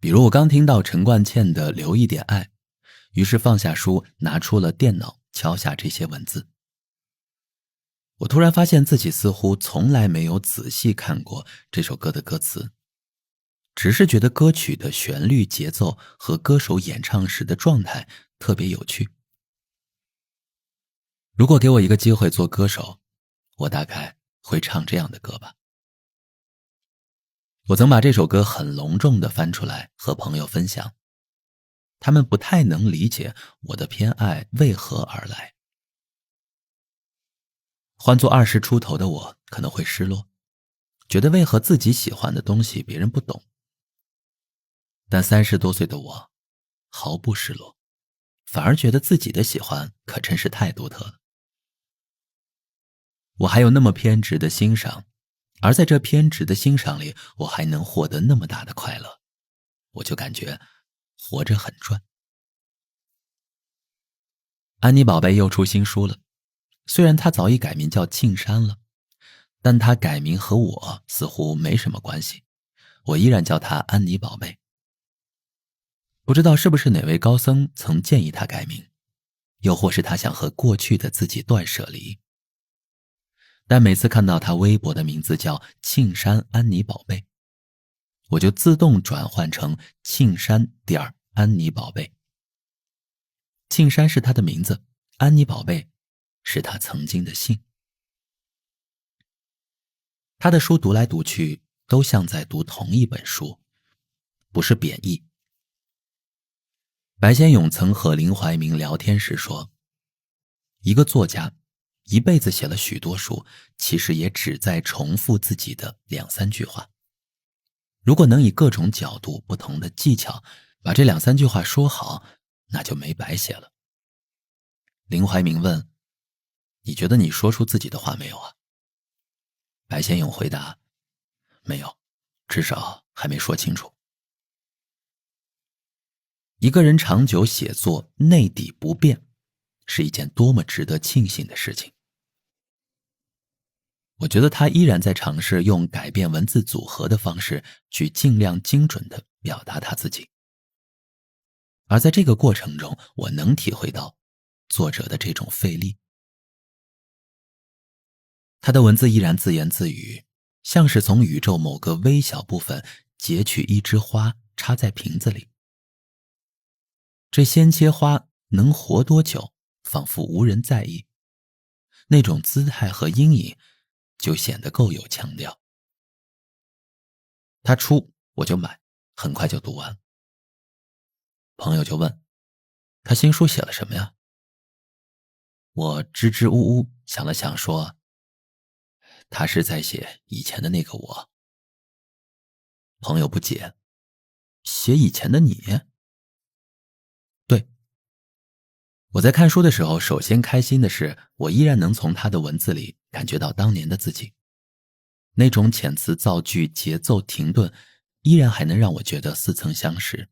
比如我刚听到陈冠茜的《留一点爱》，于是放下书，拿出了电脑，敲下这些文字。我突然发现自己似乎从来没有仔细看过这首歌的歌词，只是觉得歌曲的旋律、节奏和歌手演唱时的状态特别有趣。如果给我一个机会做歌手，我大概会唱这样的歌吧。我曾把这首歌很隆重地翻出来和朋友分享，他们不太能理解我的偏爱为何而来。换作20出头的我可能会失落，觉得为何自己喜欢的东西别人不懂。但30多岁的我毫不失落，反而觉得自己的喜欢可真是太独特了。我还有那么偏执的欣赏，而在这偏执的欣赏里，我还能获得那么大的快乐，我就感觉活着很赚。安妮宝贝又出新书了，虽然她早已改名叫庆山了，但她改名和我似乎没什么关系，我依然叫她安妮宝贝。不知道是不是哪位高僧曾建议她改名，又或是她想和过去的自己断舍离。但每次看到她微博的名字叫庆山安妮宝贝，我就自动转换成庆山安妮宝贝。庆山是她的名字，安妮宝贝是她曾经的姓。她的书读来读去都像在读同一本书，不是贬义。白先勇曾和林怀民聊天时说，一个作家一辈子写了许多书，其实也只在重复自己的2-3句话。如果能以各种角度、不同的技巧把这2-3句话说好，那就没白写了。林怀民问，你觉得你说出自己的话没有啊？白先勇回答，没有，至少还没说清楚。一个人长久写作内底不变，是一件多么值得庆幸的事情。我觉得他依然在尝试用改变文字组合的方式去尽量精准地表达他自己。而在这个过程中，我能体会到作者的这种费力。他的文字依然自言自语，像是从宇宙某个微小部分截取一枝花插在瓶子里。这鲜切花能活多久，仿佛无人在意。那种姿态和阴影就显得够有腔调。他出我就买，很快就读完。朋友就问，他新书写了什么呀？我支支吾吾想了想说，他是在写以前的那个我。朋友不解，写以前的你？对，我在看书的时候，首先开心的是，我依然能从他的文字里感觉到当年的自己。那种遣词造句、节奏停顿，依然还能让我觉得似曾相识。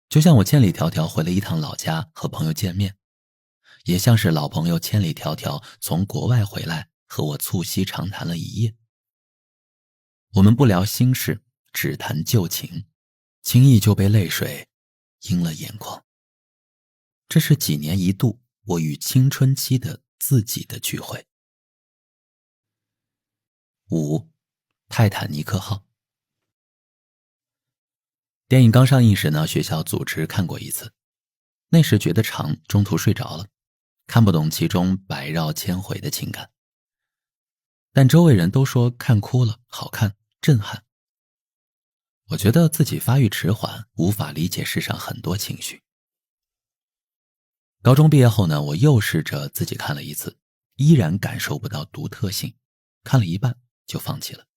就像我千里迢迢回了一趟老家和朋友见面，也像是老朋友千里迢迢从国外回来和我促膝长谈了一夜。我们不聊心事，只谈旧情，轻易就被泪水映了眼眶。这是几年一度我与青春期的自己的聚会。5. 泰坦尼克号。电影刚上映时呢，学校组织看过一次，那时觉得长，中途睡着了，看不懂其中百绕千回的情感。但周围人都说看哭了，好看，震撼。我觉得自己发育迟缓，无法理解世上很多情绪。高中毕业后呢，我又试着自己看了一次，依然感受不到独特性，看了一半就放弃了。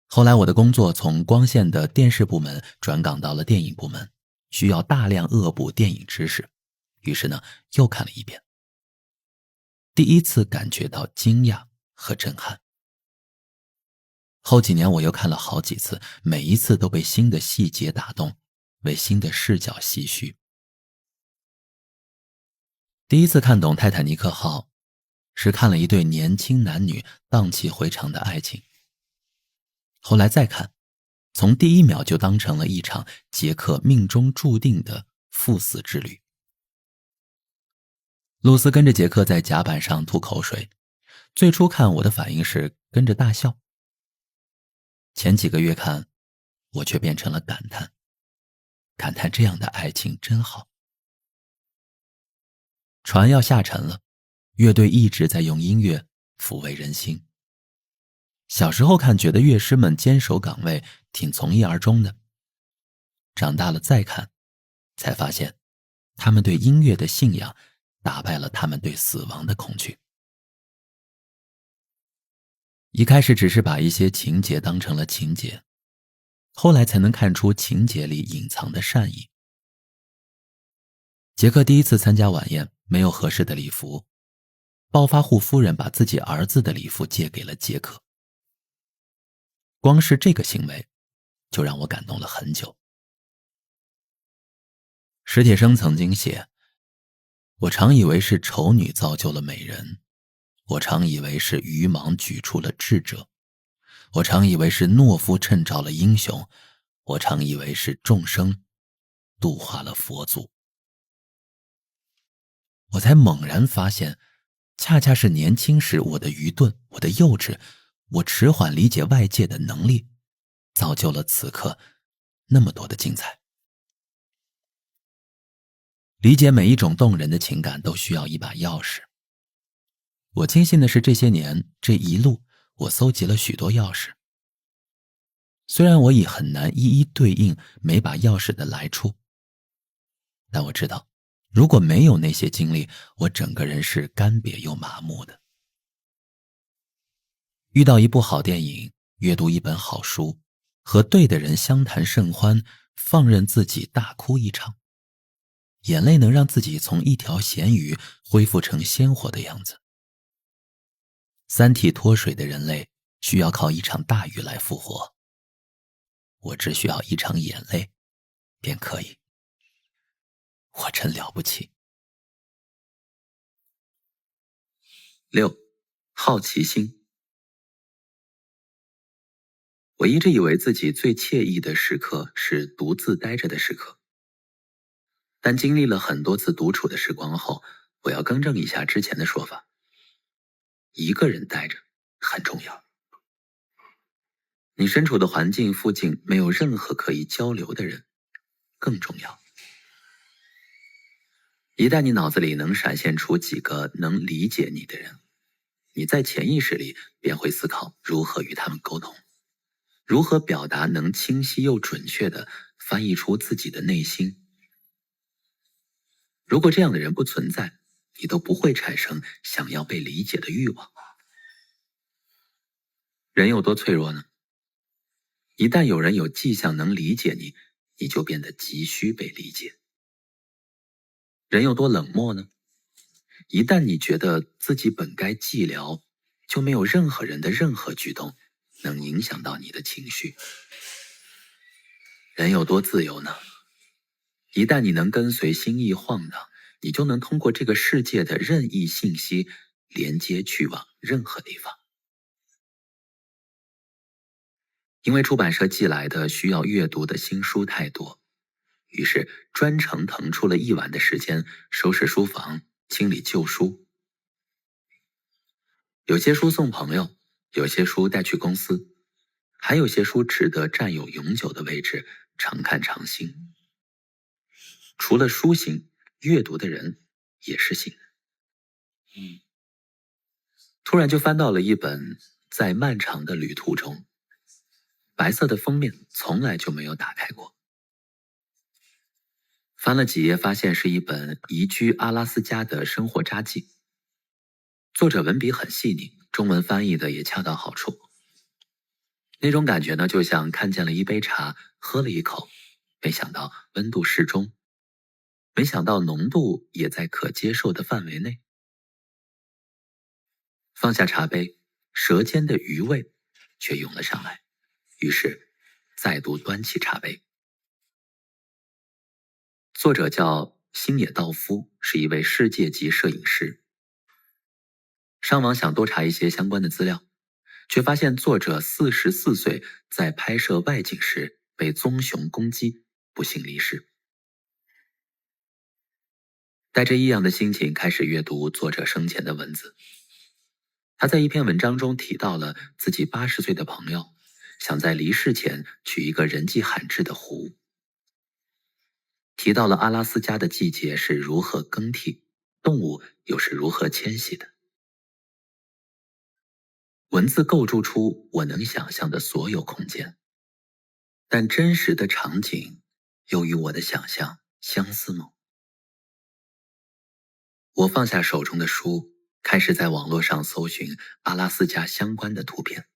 后来我的工作从光线的电视部门转岗到了电影部门，需要大量恶补电影知识，于是呢又看了一遍。第一次感觉到惊讶和震撼。后几年我又看了好几次，每一次都被新的细节打动，为新的视角唏嘘。第一次看懂泰坦尼克号，是看了一对年轻男女荡气回肠的爱情。后来再看，从第一秒就当成了一场杰克命中注定的赴死之旅。露丝跟着杰克在甲板上吐口水，最初看我的反应是跟着大笑。前几个月看，我却变成了感叹，感叹这样的爱情真好。船要下沉了，乐队一直在用音乐抚慰人心。小时候看觉得乐师们坚守岗位挺从一而终的，长大了再看，才发现他们对音乐的信仰打败了他们对死亡的恐惧。一开始只是把一些情节当成了情节，后来才能看出情节里隐藏的善意。杰克第一次参加晚宴，没有合适的礼服，暴发户夫人把自己儿子的礼服借给了杰克。光是这个行为就让我感动了很久。史铁生曾经写，我常以为是丑女造就了美人，我常以为是愚莽举出了智者，我常以为是懦夫衬照了英雄，我常以为是众生度化了佛祖。我才猛然发现，恰恰是年轻时我的愚钝，我的幼稚，我迟缓理解外界的能力，造就了此刻那么多的精彩。理解每一种动人的情感都需要一把钥匙。我庆幸的是，这些年这一路我搜集了许多钥匙。虽然我已很难一一对应每把钥匙的来处，但我知道，如果没有那些经历，我整个人是干瘪又麻木的。遇到一部好电影，阅读一本好书，和对的人相谈甚欢，放任自己大哭一场，眼泪能让自己从一条咸鱼恢复成鲜活的样子。三体脱水的人类需要靠一场大雨来复活，我只需要一场眼泪便可以。我真了不起。6. 好奇心。我一直以为自己最惬意的时刻是独自待着的时刻，但经历了很多次独处的时光后，我要更正一下之前的说法。一个人待着很重要。你身处的环境附近没有任何可以交流的人更重要。一旦你脑子里能闪现出几个能理解你的人，你在潜意识里便会思考如何与他们沟通，如何表达能清晰又准确地翻译出自己的内心如果这样的人不存在，你都不会产生想要被理解的欲望。人有多脆弱呢？一旦有人有迹象能理解你，你就变得急需被理解。人有多冷漠呢？一旦你觉得自己本该寂寥，就没有任何人的任何举动能影响到你的情绪。人有多自由呢？一旦你能跟随心意晃荡，你就能通过这个世界的任意信息连接去往任何地方。因为出版社寄来的需要阅读的新书太多，于是专程腾出了一晚的时间收拾书房，清理旧书。有些书送朋友，有些书带去公司，还有些书值得占有永久的位置，常看常新。除了书行，阅读的人也是行。突然就翻到了一本《在漫长的旅途中》，白色的封面从来就没有打开过。翻了几页，发现是一本移居阿拉斯加的生活札记。作者文笔很细腻，中文翻译的也恰到好处。那种感觉呢，就像看见了一杯茶，喝了一口，没想到温度适中，没想到浓度也在可接受的范围内。放下茶杯，舌尖的余味却涌了上来，于是再度端起茶杯。作者叫星野道夫，是一位世界级摄影师。上网想多查一些相关的资料，却发现作者44岁在拍摄外景时被棕熊攻击，不幸离世。带着异样的心情开始阅读作者生前的文字。他在一篇文章中提到了自己80岁的朋友想在离世前去一个人迹罕至的湖，提到了阿拉斯加的季节是如何更替，动物又是如何迁徙的。文字构筑出我能想象的所有空间，但真实的场景又与我的想象相似吗？我放下手中的书，开始在网络上搜寻阿拉斯加相关的图片，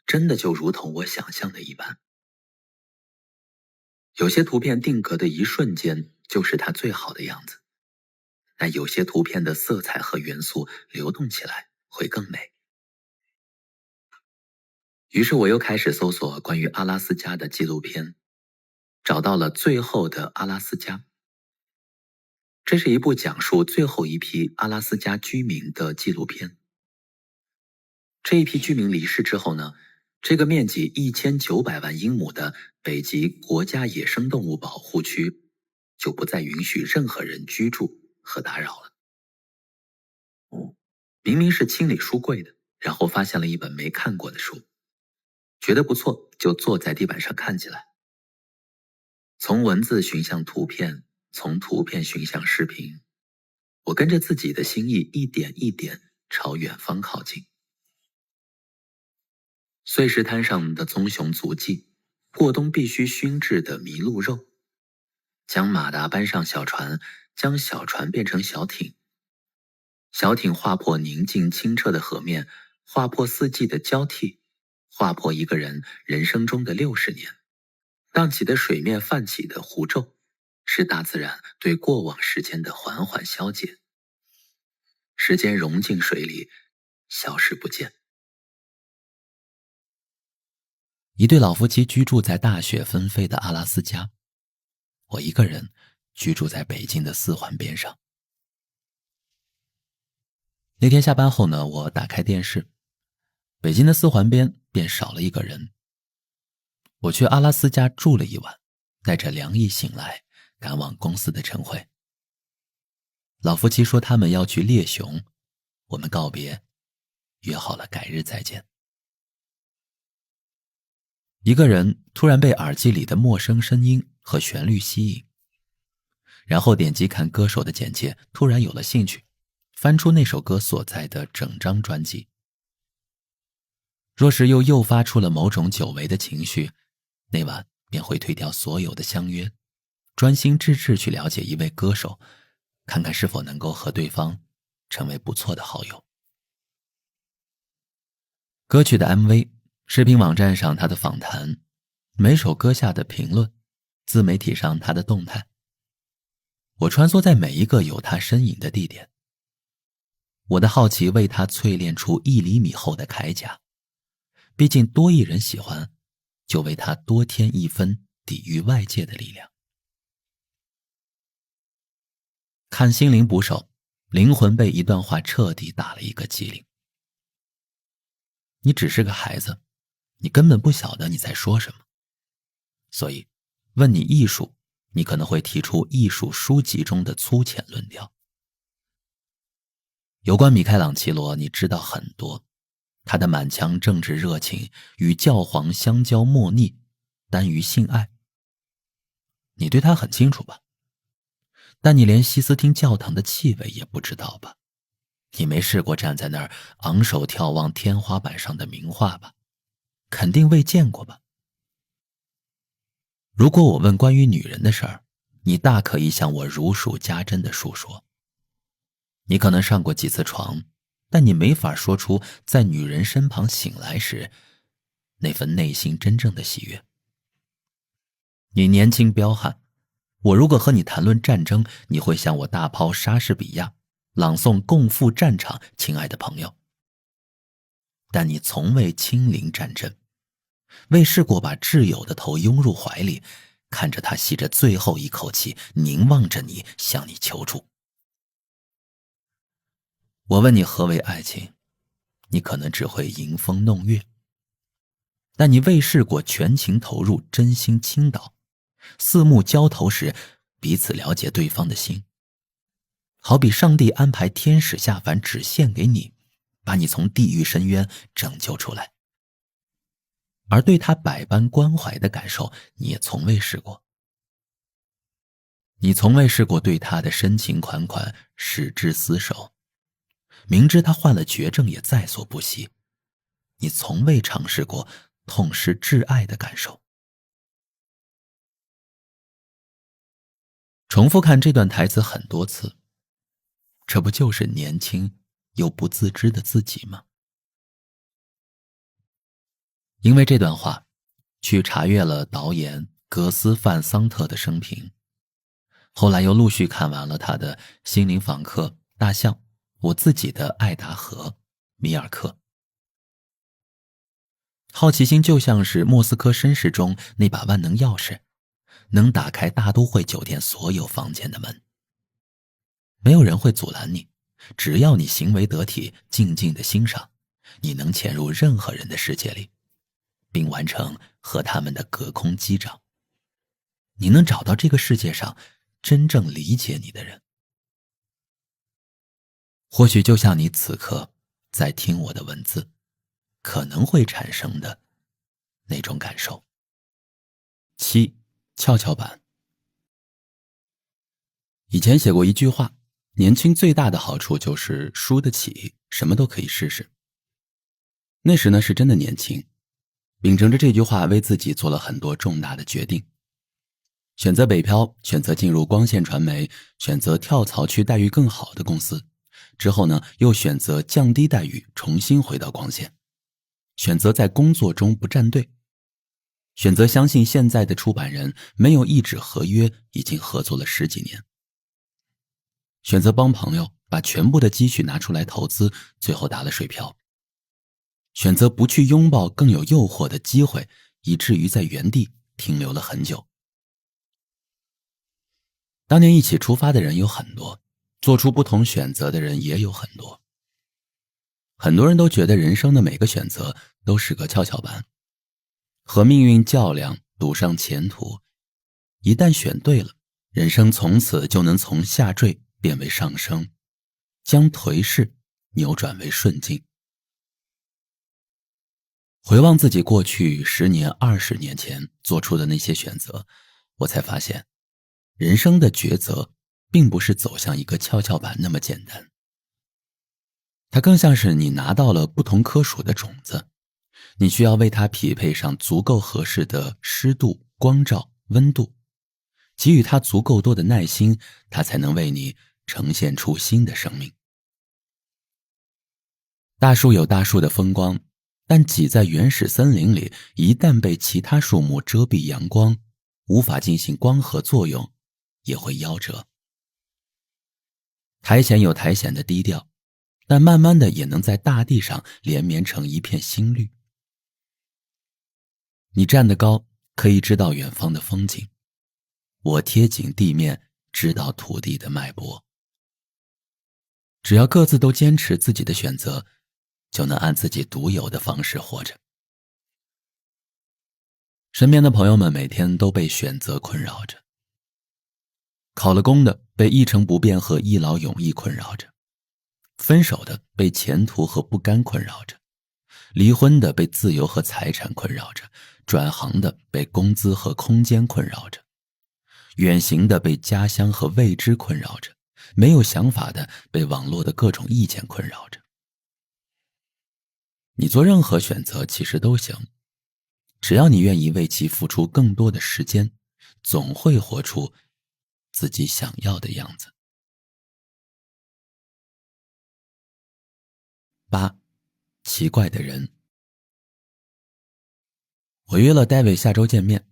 真的就如同我想象的一般。有些图片定格的一瞬间就是它最好的样子，但有些图片的色彩和元素流动起来会更美。于是我又开始搜索关于阿拉斯加的纪录片，找到了《最后的阿拉斯加》。这是一部讲述最后一批阿拉斯加居民的纪录片。这一批居民离世之后呢，这个面积1900万英亩的北极国家野生动物保护区就不再允许任何人居住和打扰了。明明是清理书柜的，然后发现了一本没看过的书，觉得不错，就坐在地板上看起来。从文字寻向图片，从图片寻向视频，我跟着自己的心意一点一点朝远方靠近。碎石滩上的棕熊足迹，过冬必须熏制的麋鹿肉，将马达搬上小船，将小船变成小艇，小艇划破宁静清澈的河面，划破四季的交替，划破一个人人生中的60年。荡起的水面泛起的湖皱，是大自然对过往时间的缓缓消解。时间融进水里，消失不见。一对老夫妻居住在大雪纷飞的阿拉斯加，我一个人居住在北京的四环边上。那天下班后呢，我打开电视，北京的四环边便少了一个人。我去阿拉斯加住了一晚，带着凉意醒来，赶往公司的晨会。老夫妻说他们要去猎熊，我们告别，约好了改日再见。一个人突然被耳机里的陌生声音和旋律吸引，然后点击看歌手的简介，突然有了兴趣，翻出那首歌所在的整张专辑。若是又诱发出了某种久违的情绪，那晚便会推掉所有的相约，专心致志去了解一位歌手，看看是否能够和对方成为不错的好友。歌曲的 MV， 视频网站上他的访谈，每首歌下的评论，自媒体上他的动态，我穿梭在每一个有他身影的地点。我的好奇为他淬炼出1厘米厚的铠甲，毕竟多一人喜欢，就为他多添1分抵御外界的力量。看心灵捕手，灵魂被一段话彻底打了一个激灵。你只是个孩子，你根本不晓得你在说什么。所以，问你艺术，你可能会提出艺术书籍中的粗浅论调。有关米开朗基罗，你知道很多，他的满腔政治热情与教皇相交莫逆，耽于性爱。你对他很清楚吧？但你连西斯汀教堂的气味也不知道吧？你没试过站在那儿昂首眺望天花板上的名画吧？肯定未见过吧？如果我问关于女人的事儿，你大可以向我如数家珍地述说。你可能上过几次床，但你没法说出在女人身旁醒来时那份内心真正的喜悦。你年轻彪悍，我如果和你谈论战争，你会向我大抛莎士比亚，朗诵共赴战场，亲爱的朋友。但你从未亲临战阵，未试过把挚友的头拥入怀里，看着他吸着最后一口气，凝望着你，向你求助。我问你何为爱情，你可能只会迎风弄月，但你未试过全情投入，真心倾倒，四目交投时彼此了解对方的心。好比上帝安排天使下凡，只献给你，把你从地狱深渊拯救出来。而对他百般关怀的感受，你也从未试过。你从未试过对他的深情款款，使之厮守，明知他患了绝症也在所不惜。你从未尝试过痛失挚爱的感受。重复看这段台词很多次，这不就是年轻又不自知的自己吗？因为这段话，去查阅了导演格斯范桑特的生平，后来又陆续看完了他的《心灵访客》、《大象》、我自己的《爱达荷》、《米尔克》。好奇心就像是莫斯科绅士中那把万能钥匙，能打开大都会酒店所有房间的门。没有人会阻拦你，只要你行为得体，静静地欣赏，你能潜入任何人的世界里，并完成和他们的隔空击掌。你能找到这个世界上真正理解你的人。或许就像你此刻在听我的文字可能会产生的那种感受。7. 跷跷板。以前写过一句话，年轻最大的好处就是输得起，什么都可以试试。那时呢是真的年轻，秉承着这句话为自己做了很多重大的决定，选择北漂，选择进入光线传媒，选择跳槽去待遇更好的公司，之后呢又选择降低待遇重新回到光线，选择在工作中不站队，选择相信现在的出版人没有一纸合约已经合作了10几年，选择帮朋友把全部的积蓄拿出来投资，最后打了水漂，选择不去拥抱更有诱惑的机会，以至于在原地停留了很久。当年一起出发的人有很多，做出不同选择的人也有很多。很多人都觉得人生的每个选择都是个跷跷板，和命运较量，赌上前途。一旦选对了，人生从此就能从下坠变为上升，将颓势扭转为顺境。回望自己过去10年、20年前做出的那些选择，我才发现，人生的抉择并不是走向一个跷跷板那么简单。它更像是你拿到了不同科属的种子，你需要为它匹配上足够合适的湿度、光照、温度，给予它足够多的耐心，它才能为你呈现出新的生命。大树有大树的风光，但挤在原始森林里，一旦被其他树木遮蔽阳光，无法进行光合作用，也会夭折。苔藓有苔藓的低调，但慢慢的也能在大地上连绵成一片新绿。你站得高，可以知道远方的风景；我贴紧地面，知道土地的脉搏。只要各自都坚持自己的选择，就能按自己独有的方式活着。身边的朋友们每天都被选择困扰着，考了公的被一成不变和一劳永逸困扰着，分手的被前途和不甘困扰着，离婚的被自由和财产困扰着，转行的被工资和空间困扰着，远行的被家乡和未知困扰着，没有想法的被网络的各种意见困扰着。你做任何选择其实都行，只要你愿意为其付出更多的时间，总会活出自己想要的样子。8. 奇怪的人。我约了 David 下周见面，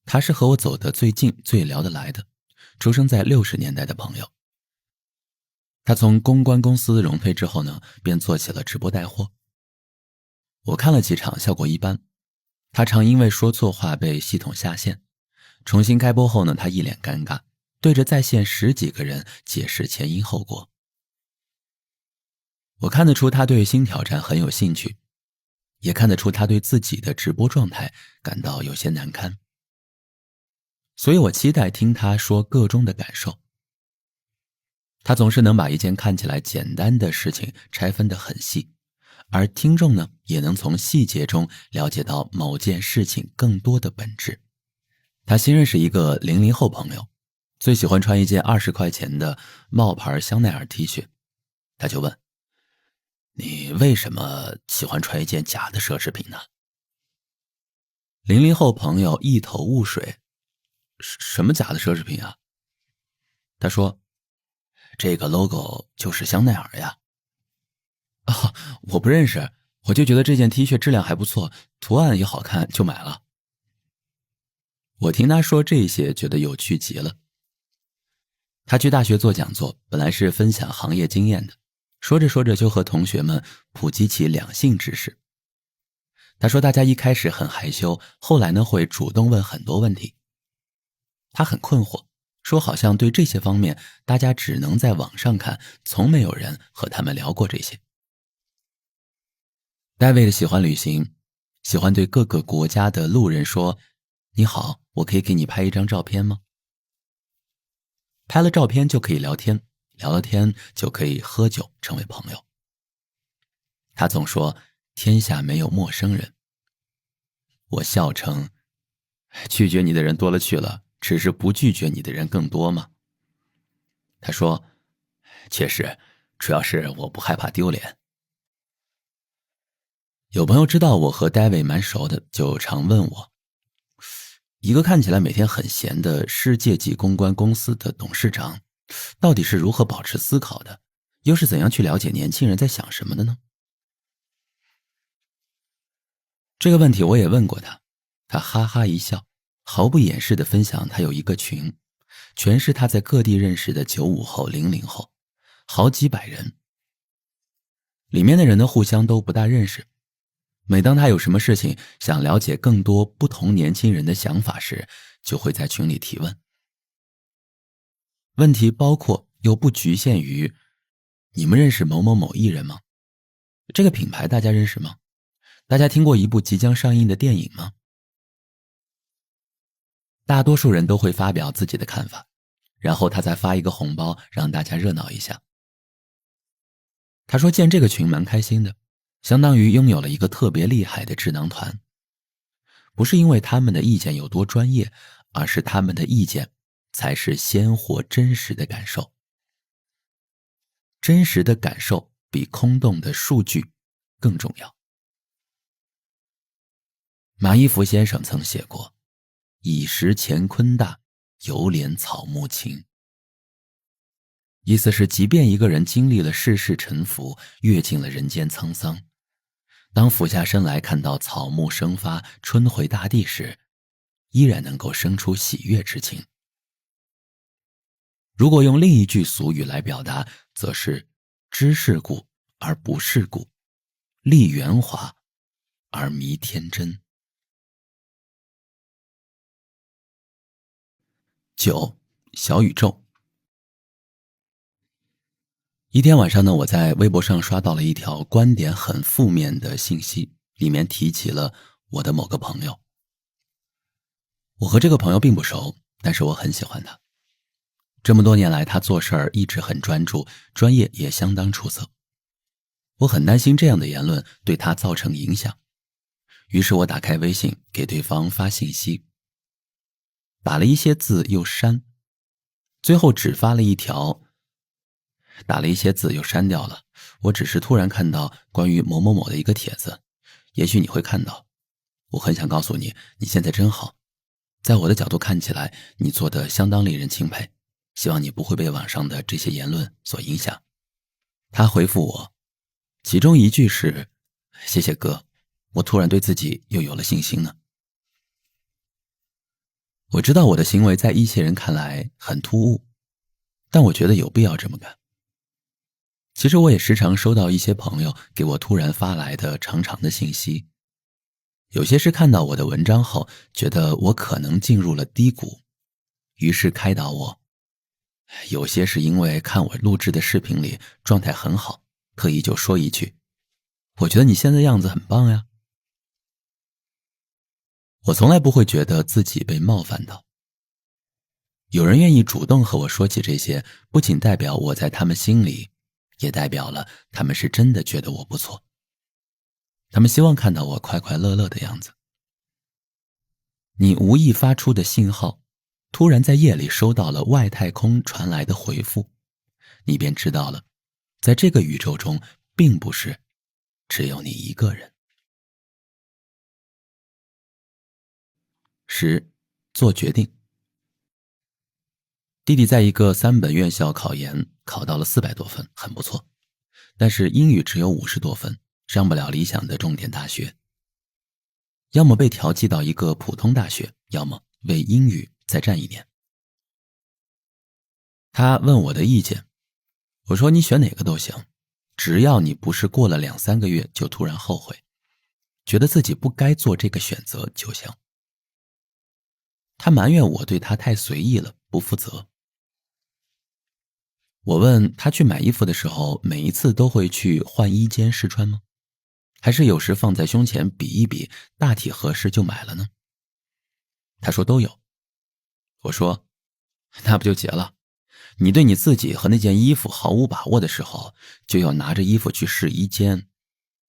他是和我走得最近最聊得来的，出生在60年代的朋友。他从公关公司荣退之后呢，便做起了直播带货。我看了几场，效果一般。他常因为说错话被系统下线，重新开播后呢，他一脸尴尬，对着在线10几个人解释前因后果。我看得出他对新挑战很有兴趣，也看得出他对自己的直播状态感到有些难堪。所以我期待听他说个中的感受。他总是能把一件看起来简单的事情拆分得很细，而听众呢，也能从细节中了解到某件事情更多的本质。他新认识一个00后朋友，最喜欢穿一件20块钱的冒牌香奈儿 T 恤，他就问：你为什么喜欢穿一件假的奢侈品呢？00后朋友一头雾水，什么假的奢侈品啊？他说：这个 logo 就是香奈儿呀。哦，我不认识，我就觉得这件 T 恤质量还不错，图案也好看，就买了。我听他说这些觉得有趣极了。他去大学做讲座，本来是分享行业经验的，说着说着就和同学们普及起两性知识。他说大家一开始很害羞，后来呢会主动问很多问题。他很困惑，说好像对这些方面大家只能在网上看，从没有人和他们聊过这些。David 喜欢旅行，喜欢对各个国家的路人说：你好，我可以给你拍一张照片吗？拍了照片就可以聊天，聊了天就可以喝酒，成为朋友。他总说天下没有陌生人。我笑称，拒绝你的人多了去了，只是不拒绝你的人更多嘛。他说，确实，主要是我不害怕丢脸。有朋友知道我和 David 蛮熟的，就常问我，一个看起来每天很闲的世界级公关公司的董事长，到底是如何保持思考的，又是怎样去了解年轻人在想什么的呢？这个问题我也问过他，他哈哈一笑，毫不掩饰地分享他有一个群，全是他在各地认识的95后、00后，好几百人。里面的人呢互相都不大认识。每当他有什么事情想了解更多不同年轻人的想法时，就会在群里提问。问题包括又不局限于，你们认识某某某艺人吗？这个品牌大家认识吗？大家听过一部即将上映的电影吗？大多数人都会发表自己的看法，然后他再发一个红包让大家热闹一下。他说建这个群蛮开心的，相当于拥有了一个特别厉害的智囊团。不是因为他们的意见有多专业，而是他们的意见才是鲜活真实的感受。真实的感受比空洞的数据更重要。马一浮先生曾写过，以识乾坤大，犹怜草木青。意思是即便一个人经历了世事沉浮，阅尽了人间沧桑，当俯下身来看到草木生发，春回大地时，依然能够生出喜悦之情。如果用另一句俗语来表达，则是知世故而不世故，立圆滑而迷天真。9. 小宇宙。一天晚上呢，我在微博上刷到了一条观点很负面的信息，里面提起了我的某个朋友。我和这个朋友并不熟，但是我很喜欢他。这么多年来，他做事儿一直很专注，专业也相当出色。我很担心这样的言论对他造成影响，于是我打开微信给对方发信息，打了一些字又删，最后只发了一条，打了一些字又删掉了。我只是突然看到关于某某某的一个帖子，也许你会看到，我很想告诉你，你现在真好，在我的角度看起来，你做得相当令人钦佩，希望你不会被网上的这些言论所影响。他回复我，其中一句是，谢谢哥，我突然对自己又有了信心呢。我知道我的行为在一些人看来很突兀，但我觉得有必要这么干。其实我也时常收到一些朋友给我突然发来的长长的信息，有些是看到我的文章后觉得我可能进入了低谷，于是开导我，有些是因为看我录制的视频里状态很好，特意就说一句，我觉得你现在样子很棒呀。我从来不会觉得自己被冒犯到，有人愿意主动和我说起这些，不仅代表我在他们心里，也代表了他们是真的觉得我不错，他们希望看到我快快乐乐的样子。你无意发出的信号，突然在夜里收到了外太空传来的回复，你便知道了，在这个宇宙中并不是只有你一个人。10. 做决定。弟弟在一个3本院校考研，考到了400多分，很不错，但是英语只有50多分，上不了理想的重点大学，要么被调剂到一个普通大学，要么为英语再战1年。他问我的意见，我说你选哪个都行，只要你不是过了2-3个月就突然后悔，觉得自己不该做这个选择就行。他埋怨我对他太随意了，不负责。我问他去买衣服的时候，每一次都会去换衣间试穿吗？还是有时放在胸前比一比，大体合适就买了呢？他说都有。我说，那不就结了？你对你自己和那件衣服毫无把握的时候，就要拿着衣服去试衣间。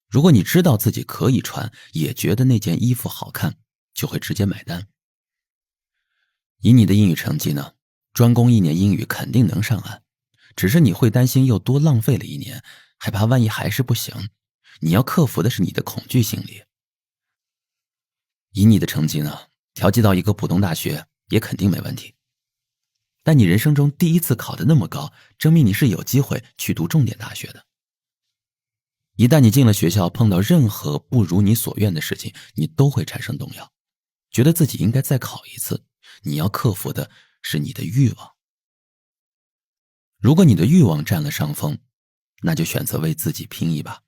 如果你知道自己可以穿，也觉得那件衣服好看，就会直接买单。以你的英语成绩呢，专攻1年英语肯定能上岸，只是你会担心又多浪费了1年，害怕万一还是不行，你要克服的是你的恐惧心理。以你的成绩呢，调剂到一个普通大学也肯定没问题，但你人生中第一次考得那么高，证明你是有机会去读重点大学的。一旦你进了学校，碰到任何不如你所愿的事情，你都会产生动摇，觉得自己应该再考一次。你要克服的是你的欲望。如果你的欲望占了上风，那就选择为自己拼一把；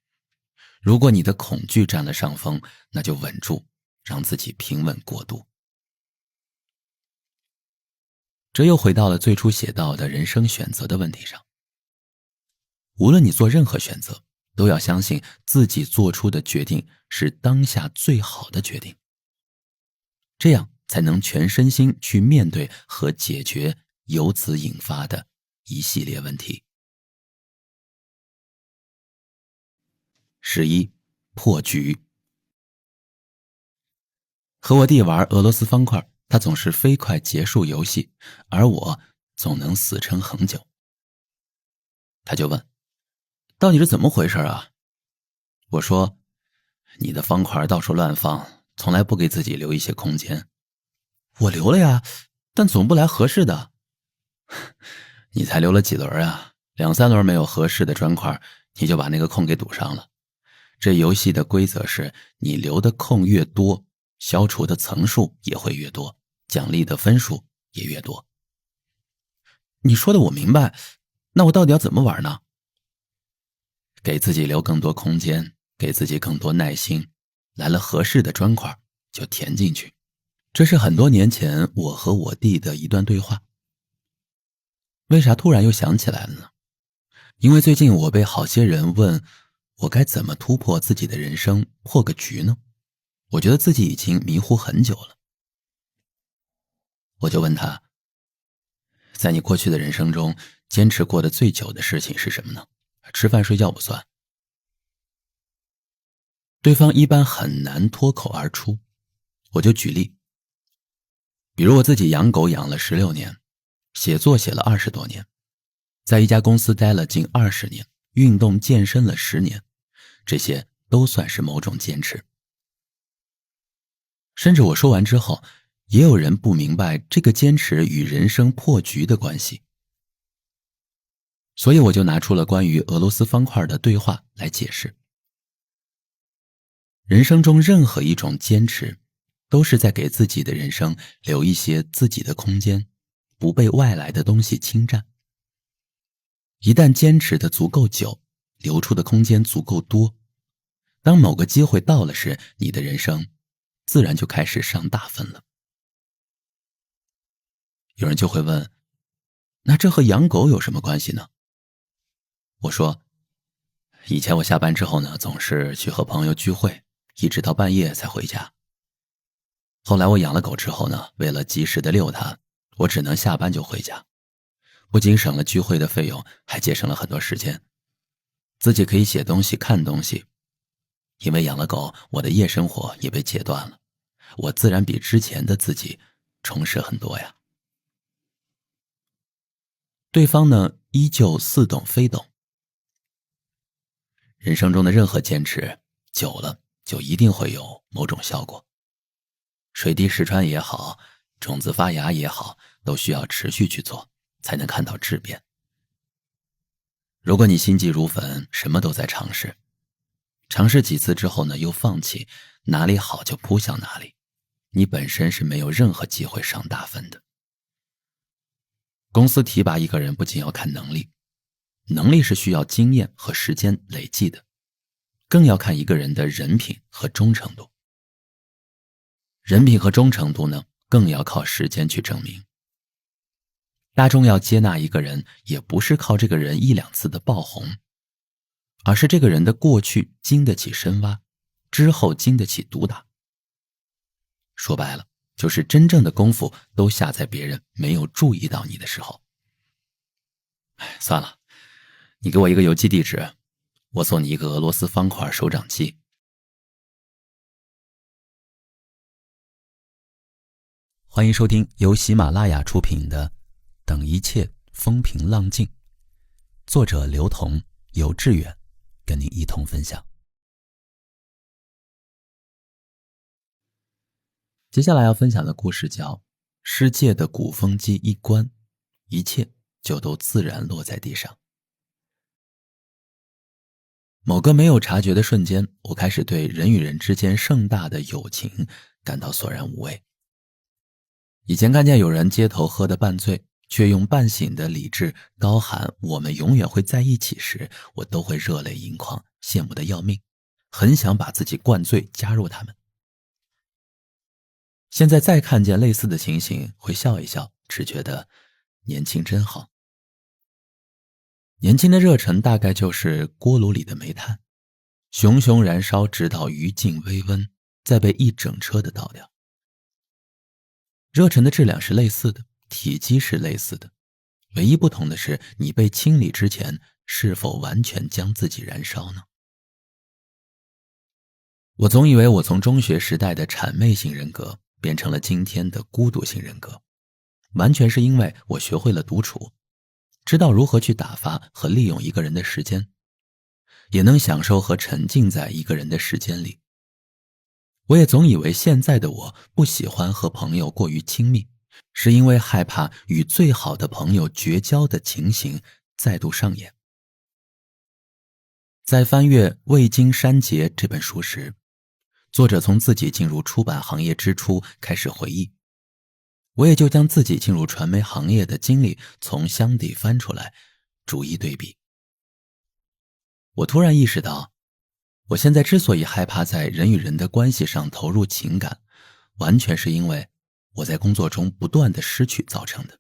如果你的恐惧占了上风，那就稳住，让自己平稳过渡。这又回到了最初写到的人生选择的问题上。无论你做任何选择，都要相信自己做出的决定是当下最好的决定，这样才能全身心去面对和解决由此引发的一系列问题。11. 破局。和我弟玩俄罗斯方块，他总是飞快结束游戏，而我总能死撑很久。他就问，到底是怎么回事啊？我说，你的方块到处乱放，从来不给自己留一些空间。我留了呀，但总不来合适的。你才留了几轮啊？ 2-3轮没有合适的砖块，你就把那个空给堵上了。这游戏的规则是，你留的空越多，消除的层数也会越多，奖励的分数也越多。你说的我明白，那我到底要怎么玩呢？给自己留更多空间，给自己更多耐心，来了合适的砖块就填进去。这是很多年前我和我弟的一段对话。为啥突然又想起来了呢？因为最近我被好些人问我该怎么突破自己的人生，破个局呢？我觉得自己已经迷糊很久了。我就问他，在你过去的人生中，坚持过的最久的事情是什么呢？吃饭睡觉不算。对方一般很难脱口而出，我就举例。比如我自己养狗养了16年，写作写了20多年，在一家公司待了近20年，运动健身了10年，这些都算是某种坚持。甚至我说完之后，也有人不明白这个坚持与人生破局的关系。所以我就拿出了关于俄罗斯方块的对话来解释。人生中任何一种坚持，都是在给自己的人生留一些自己的空间，不被外来的东西侵占。一旦坚持的足够久，留出的空间足够多，当某个机会到了时，你的人生自然就开始上大分了。有人就会问，那这和养狗有什么关系呢？我说，以前我下班之后呢，总是去和朋友聚会，一直到半夜才回家。后来我养了狗之后呢，为了及时的遛它，我只能下班就回家。不仅省了聚会的费用，还节省了很多时间，自己可以写东西看东西。因为养了狗，我的夜生活也被切断了，我自然比之前的自己充实很多呀。对方呢，依旧似懂非懂。人生中的任何坚持久了，就一定会有某种效果。水滴石穿也好，种子发芽也好，都需要持续去做，才能看到质变。如果你心急如焚，什么都在尝试，尝试几次之后呢，又放弃，哪里好就扑向哪里，你本身是没有任何机会上大分的。公司提拔一个人不仅要看能力，能力是需要经验和时间累积的，更要看一个人的人品和忠诚度。人品和忠诚度呢，更要靠时间去证明。大众要接纳一个人，也不是靠这个人1-2次的爆红，而是这个人的过去经得起深挖，之后经得起毒打。说白了，就是真正的功夫都下在别人没有注意到你的时候。算了，你给我一个邮寄地址，我送你一个俄罗斯方块手掌机。欢迎收听由喜马拉雅出品的《等一切风平浪静》，作者刘同，由志远跟您一同分享。接下来要分享的故事叫《世界的鼓风机一关，一切就都自然落在地上》。某个没有察觉的瞬间，我开始对人与人之间盛大的友情感到索然无味。以前看见有人街头喝得半醉，却用半醒的理智高喊我们永远会在一起时，我都会热泪盈眶，羡慕得要命，很想把自己灌醉加入他们。现在再看见类似的情形，会笑一笑，只觉得年轻真好。年轻的热忱大概就是锅炉里的煤炭，熊熊燃烧直到余烬微温，再被一整车的倒掉。热忱的质量是类似的，体积是类似的，唯一不同的是你被清理之前是否完全将自己燃烧呢？我总以为我从中学时代的谄媚型人格变成了今天的孤独型人格，完全是因为我学会了独处，知道如何去打发和利用一个人的时间，也能享受和沉浸在一个人的时间里。我也总以为现在的我不喜欢和朋友过于亲密，是因为害怕与最好的朋友绝交的情形再度上演。在翻阅《未经删节》这本书时，作者从自己进入出版行业之初开始回忆，我也就将自己进入传媒行业的经历从箱底翻出来，逐一对比。我突然意识到，我现在之所以害怕在人与人的关系上投入情感，完全是因为我在工作中不断的失去造成的。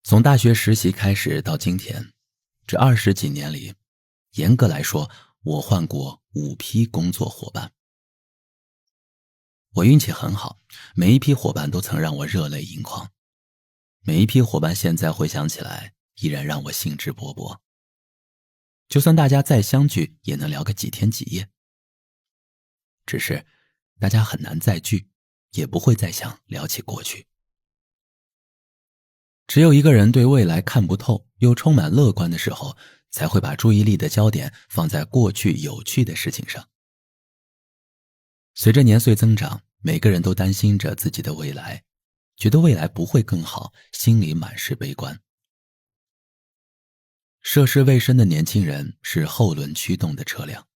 从大学实习开始到今天，这20几年里，严格来说，我换过5批工作伙伴。我运气很好，每一批伙伴都曾让我热泪盈眶，每一批伙伴现在回想起来，依然让我兴致勃勃。就算大家再相聚，也能聊个几天几夜。只是大家很难再聚，也不会再想聊起过去。只有一个人对未来看不透又充满乐观的时候，才会把注意力的焦点放在过去有趣的事情上。随着年岁增长，每个人都担心着自己的未来，觉得未来不会更好，心里满是悲观。涉世未深的年轻人是后轮驱动的车辆，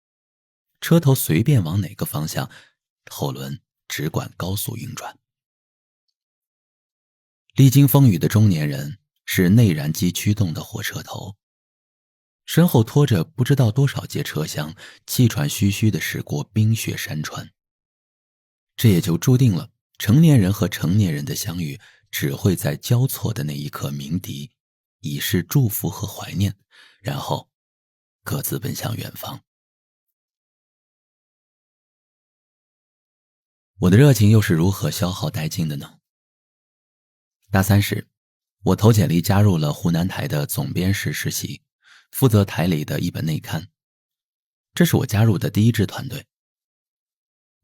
车头随便往哪个方向，后轮只管高速运转。历经风雨的中年人是内燃机驱动的火车头，身后拖着不知道多少节车厢，气喘吁吁地驶过冰雪山川。这也就注定了成年人和成年人的相遇只会在交错的那一刻鸣笛，以示祝福和怀念，然后各自奔向远方。我的热情又是如何消耗殆尽的呢？大3时，我投简历加入了湖南台的总编室实习，负责台里的一本内刊。这是我加入的第一支团队。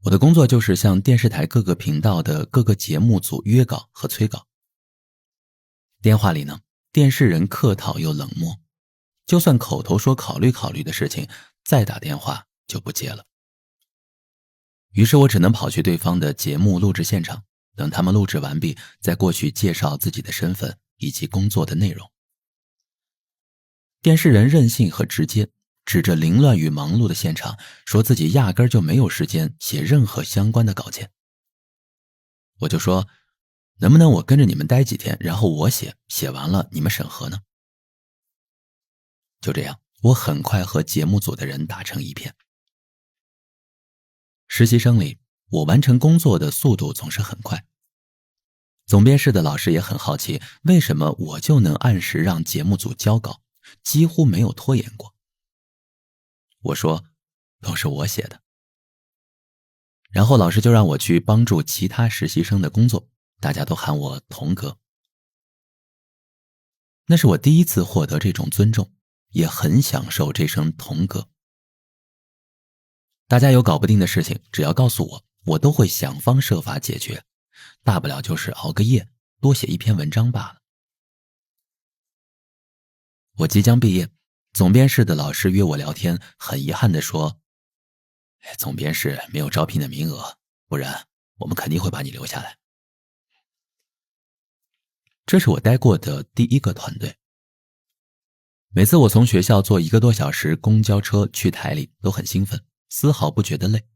我的工作就是向电视台各个频道的各个节目组约稿和催稿。电话里呢，电视人客套又冷漠，就算口头说考虑考虑的事情，再打电话就不接了。于是我只能跑去对方的节目录制现场，等他们录制完毕，再过去介绍自己的身份以及工作的内容。电视人任性和直接，指着凌乱与忙碌的现场，说自己压根儿就没有时间写任何相关的稿件。我就说，能不能我跟着你们待几天，然后我写，写完了你们审核呢？就这样，我很快和节目组的人打成一片。实习生里，我完成工作的速度总是很快。总编室的老师也很好奇，为什么我就能按时让节目组交稿，几乎没有拖延过。我说，都是我写的。然后老师就让我去帮助其他实习生的工作，大家都喊我童哥。那是我第一次获得这种尊重，也很享受这声童哥。大家有搞不定的事情，只要告诉我，我都会想方设法解决，大不了就是熬个夜，多写一篇文章罢了。我即将毕业，总编室的老师约我聊天，很遗憾地说，总编室没有招聘的名额，不然我们肯定会把你留下来。这是我待过的第一个团队。每次我从学校坐1个多小时公交车去台里，都很兴奋，丝毫不觉得累。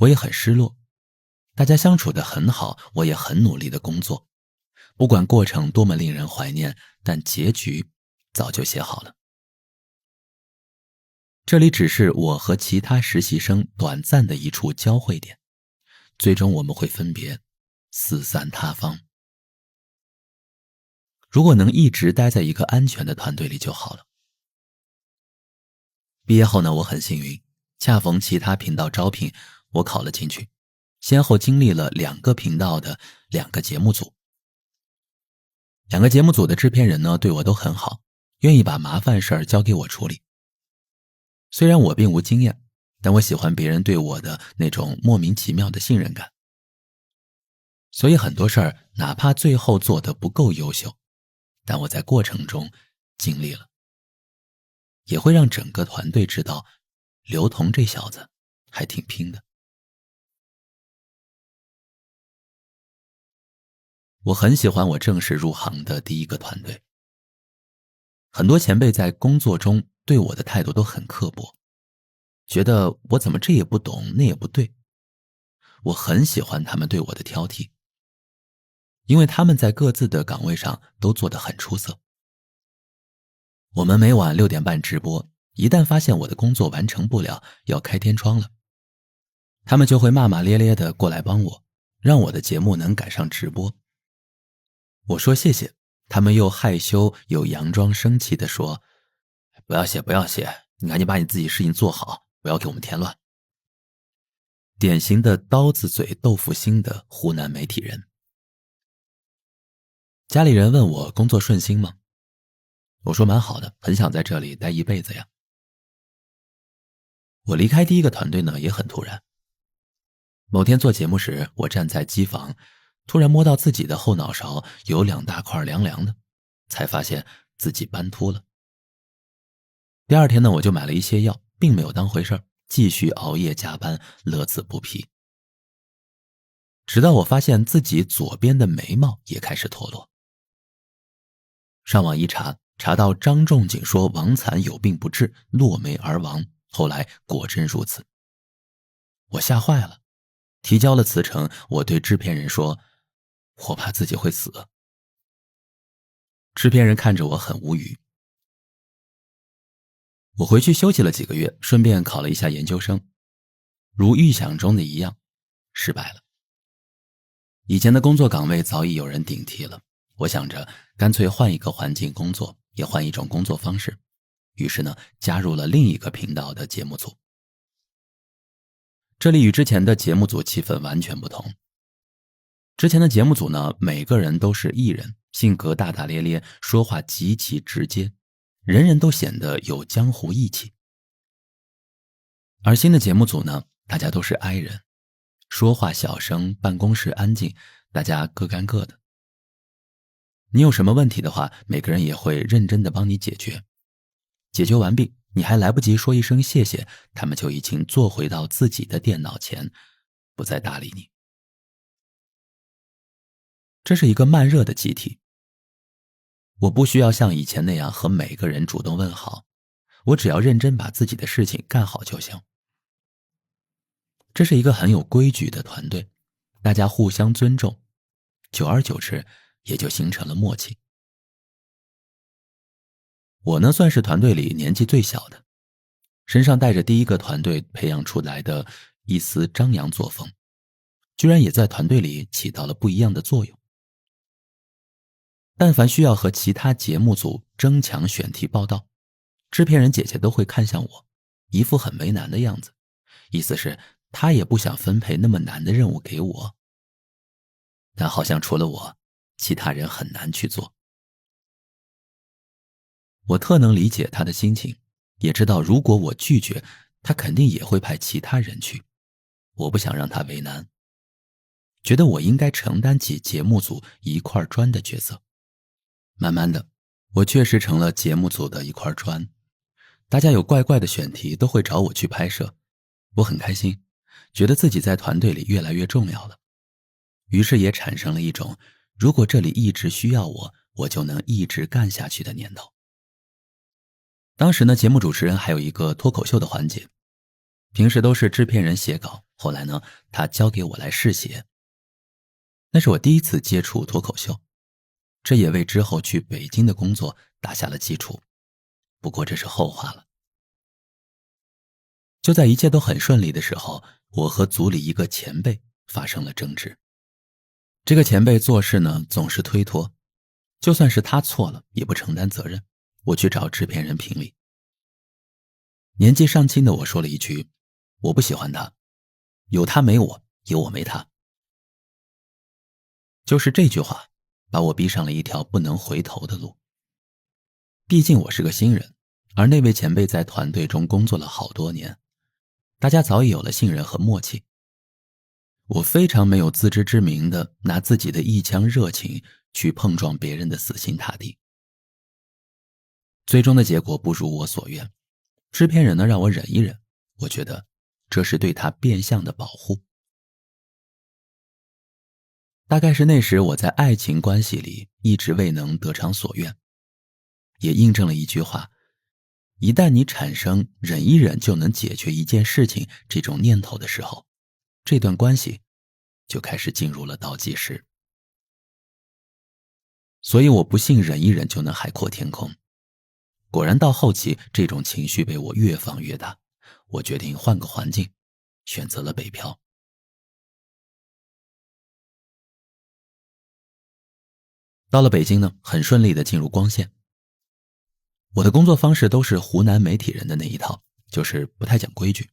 我也很失落，大家相处得很好，我也很努力的工作，不管过程多么令人怀念，但结局早就写好了。这里只是我和其他实习生短暂的一处交汇点，最终我们会分别四散他方。如果能一直待在一个安全的团队里就好了。毕业后呢，我很幸运，恰逢其他频道招聘，我考了进去，先后经历了2个频道的2个节目组。2个节目组的制片人呢，对我都很好，愿意把麻烦事儿交给我处理。虽然我并无经验，但我喜欢别人对我的那种莫名其妙的信任感。所以很多事儿，哪怕最后做得不够优秀，但我在过程中尽力了，也会让整个团队知道，刘同这小子还挺拼的。我很喜欢我正式入行的第一个团队。很多前辈在工作中对我的态度都很刻薄，觉得我怎么这也不懂那也不对。我很喜欢他们对我的挑剔，因为他们在各自的岗位上都做得很出色。我们每晚6点半直播，一旦发现我的工作完成不了，要开天窗了，他们就会骂骂咧咧地过来帮我，让我的节目能赶上直播。我说谢谢，他们又害羞又佯装生气地说，不要谢不要谢，你赶紧把你自己事情做好，不要给我们添乱。典型的刀子嘴豆腐心的湖南媒体人。家里人问我工作顺心吗？我说蛮好的，很想在这里待一辈子呀。我离开第一个团队呢也很突然。某天做节目时，我站在机房，突然摸到自己的后脑勺有2大块凉凉的，才发现自己斑秃了。第二天呢，我就买了一些药，并没有当回事儿，继续熬夜加班，乐此不疲。直到我发现自己左边的眉毛也开始脱落。上网一查，查到张仲景说王惨有病不治，落眉而亡，后来果真如此。我吓坏了，提交了辞呈，我对制片人说，我怕自己会死。制片人看着我很无语。我回去休息了几个月，顺便考了一下研究生，如预想中的一样，失败了。以前的工作岗位早已有人顶替了，我想着干脆换一个环境工作，也换一种工作方式，于是呢，加入了另一个频道的节目组。这里与之前的节目组气氛完全不同。之前的节目组呢，每个人都是艺人，性格大大咧咧，说话极其直接，人人都显得有江湖义气。而新的节目组呢，大家都是 I 人，说话小声，办公室安静，大家各干各的。你有什么问题的话，每个人也会认真地帮你解决。解决完毕，你还来不及说一声谢谢，他们就已经坐回到自己的电脑前，不再搭理你。这是一个慢热的集体。我不需要像以前那样和每个人主动问好，我只要认真把自己的事情干好就行。这是一个很有规矩的团队，大家互相尊重，久而久之也就形成了默契。我呢，算是团队里年纪最小的，身上带着第一个团队培养出来的一丝张扬作风，居然也在团队里起到了不一样的作用。但凡需要和其他节目组争抢选题报道，制片人姐姐都会看向我，一副很为难的样子，意思是她也不想分配那么难的任务给我。但好像除了我，其他人很难去做。我特能理解她的心情，也知道如果我拒绝，她肯定也会派其他人去。我不想让她为难，觉得我应该承担起节目组一块砖的角色。慢慢的，我确实成了节目组的一块砖，大家有怪怪的选题都会找我去拍摄，我很开心，觉得自己在团队里越来越重要了。于是也产生了一种，如果这里一直需要我，我就能一直干下去的念头。当时呢，节目主持人还有一个脱口秀的环节，平时都是制片人写稿，后来呢，他交给我来试写。那是我第一次接触脱口秀，这也为之后去北京的工作打下了基础。不过这是后话了。就在一切都很顺利的时候，我和组里一个前辈发生了争执。这个前辈做事呢，总是推脱，就算是他错了，也不承担责任。我去找制片人评理。年纪尚轻的我说了一句，我不喜欢他，有他没我，有我没他。就是这句话把我逼上了一条不能回头的路。毕竟我是个新人，而那位前辈在团队中工作了好多年，大家早已有了信任和默契。我非常没有自知之明的拿自己的一腔热情去碰撞别人的死心塌地。最终的结果不如我所愿，制片人呢让我忍一忍，我觉得这是对他变相的保护。大概是那时我在爱情关系里一直未能得偿所愿，也印证了一句话：一旦你产生忍一忍就能解决一件事情这种念头的时候，这段关系就开始进入了倒计时。所以我不信忍一忍就能海阔天空。果然到后期，这种情绪被我越放越大，我决定换个环境，选择了北漂。到了北京呢，很顺利地进入光线。我的工作方式都是湖南媒体人的那一套，就是不太讲规矩，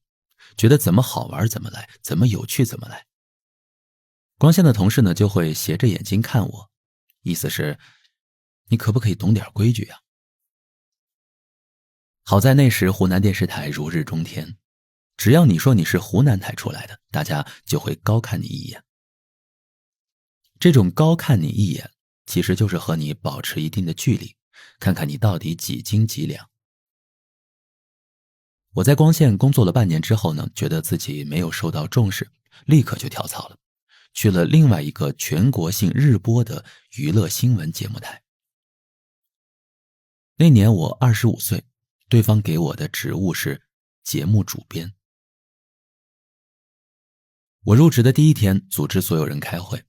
觉得怎么好玩怎么来，怎么有趣怎么来。光线的同事呢就会斜着眼睛看我，意思是你可不可以懂点规矩啊？好在那时湖南电视台如日中天，只要你说你是湖南台出来的，大家就会高看你一眼。这种高看你一眼，其实就是和你保持一定的距离，看看你到底几斤几两。我在光线工作了半年之后呢，觉得自己没有受到重视，立刻就跳槽了，去了另外一个全国性日播的娱乐新闻节目台。那年我25岁，对方给我的职务是节目主编。我入职的第一天，组织所有人开会，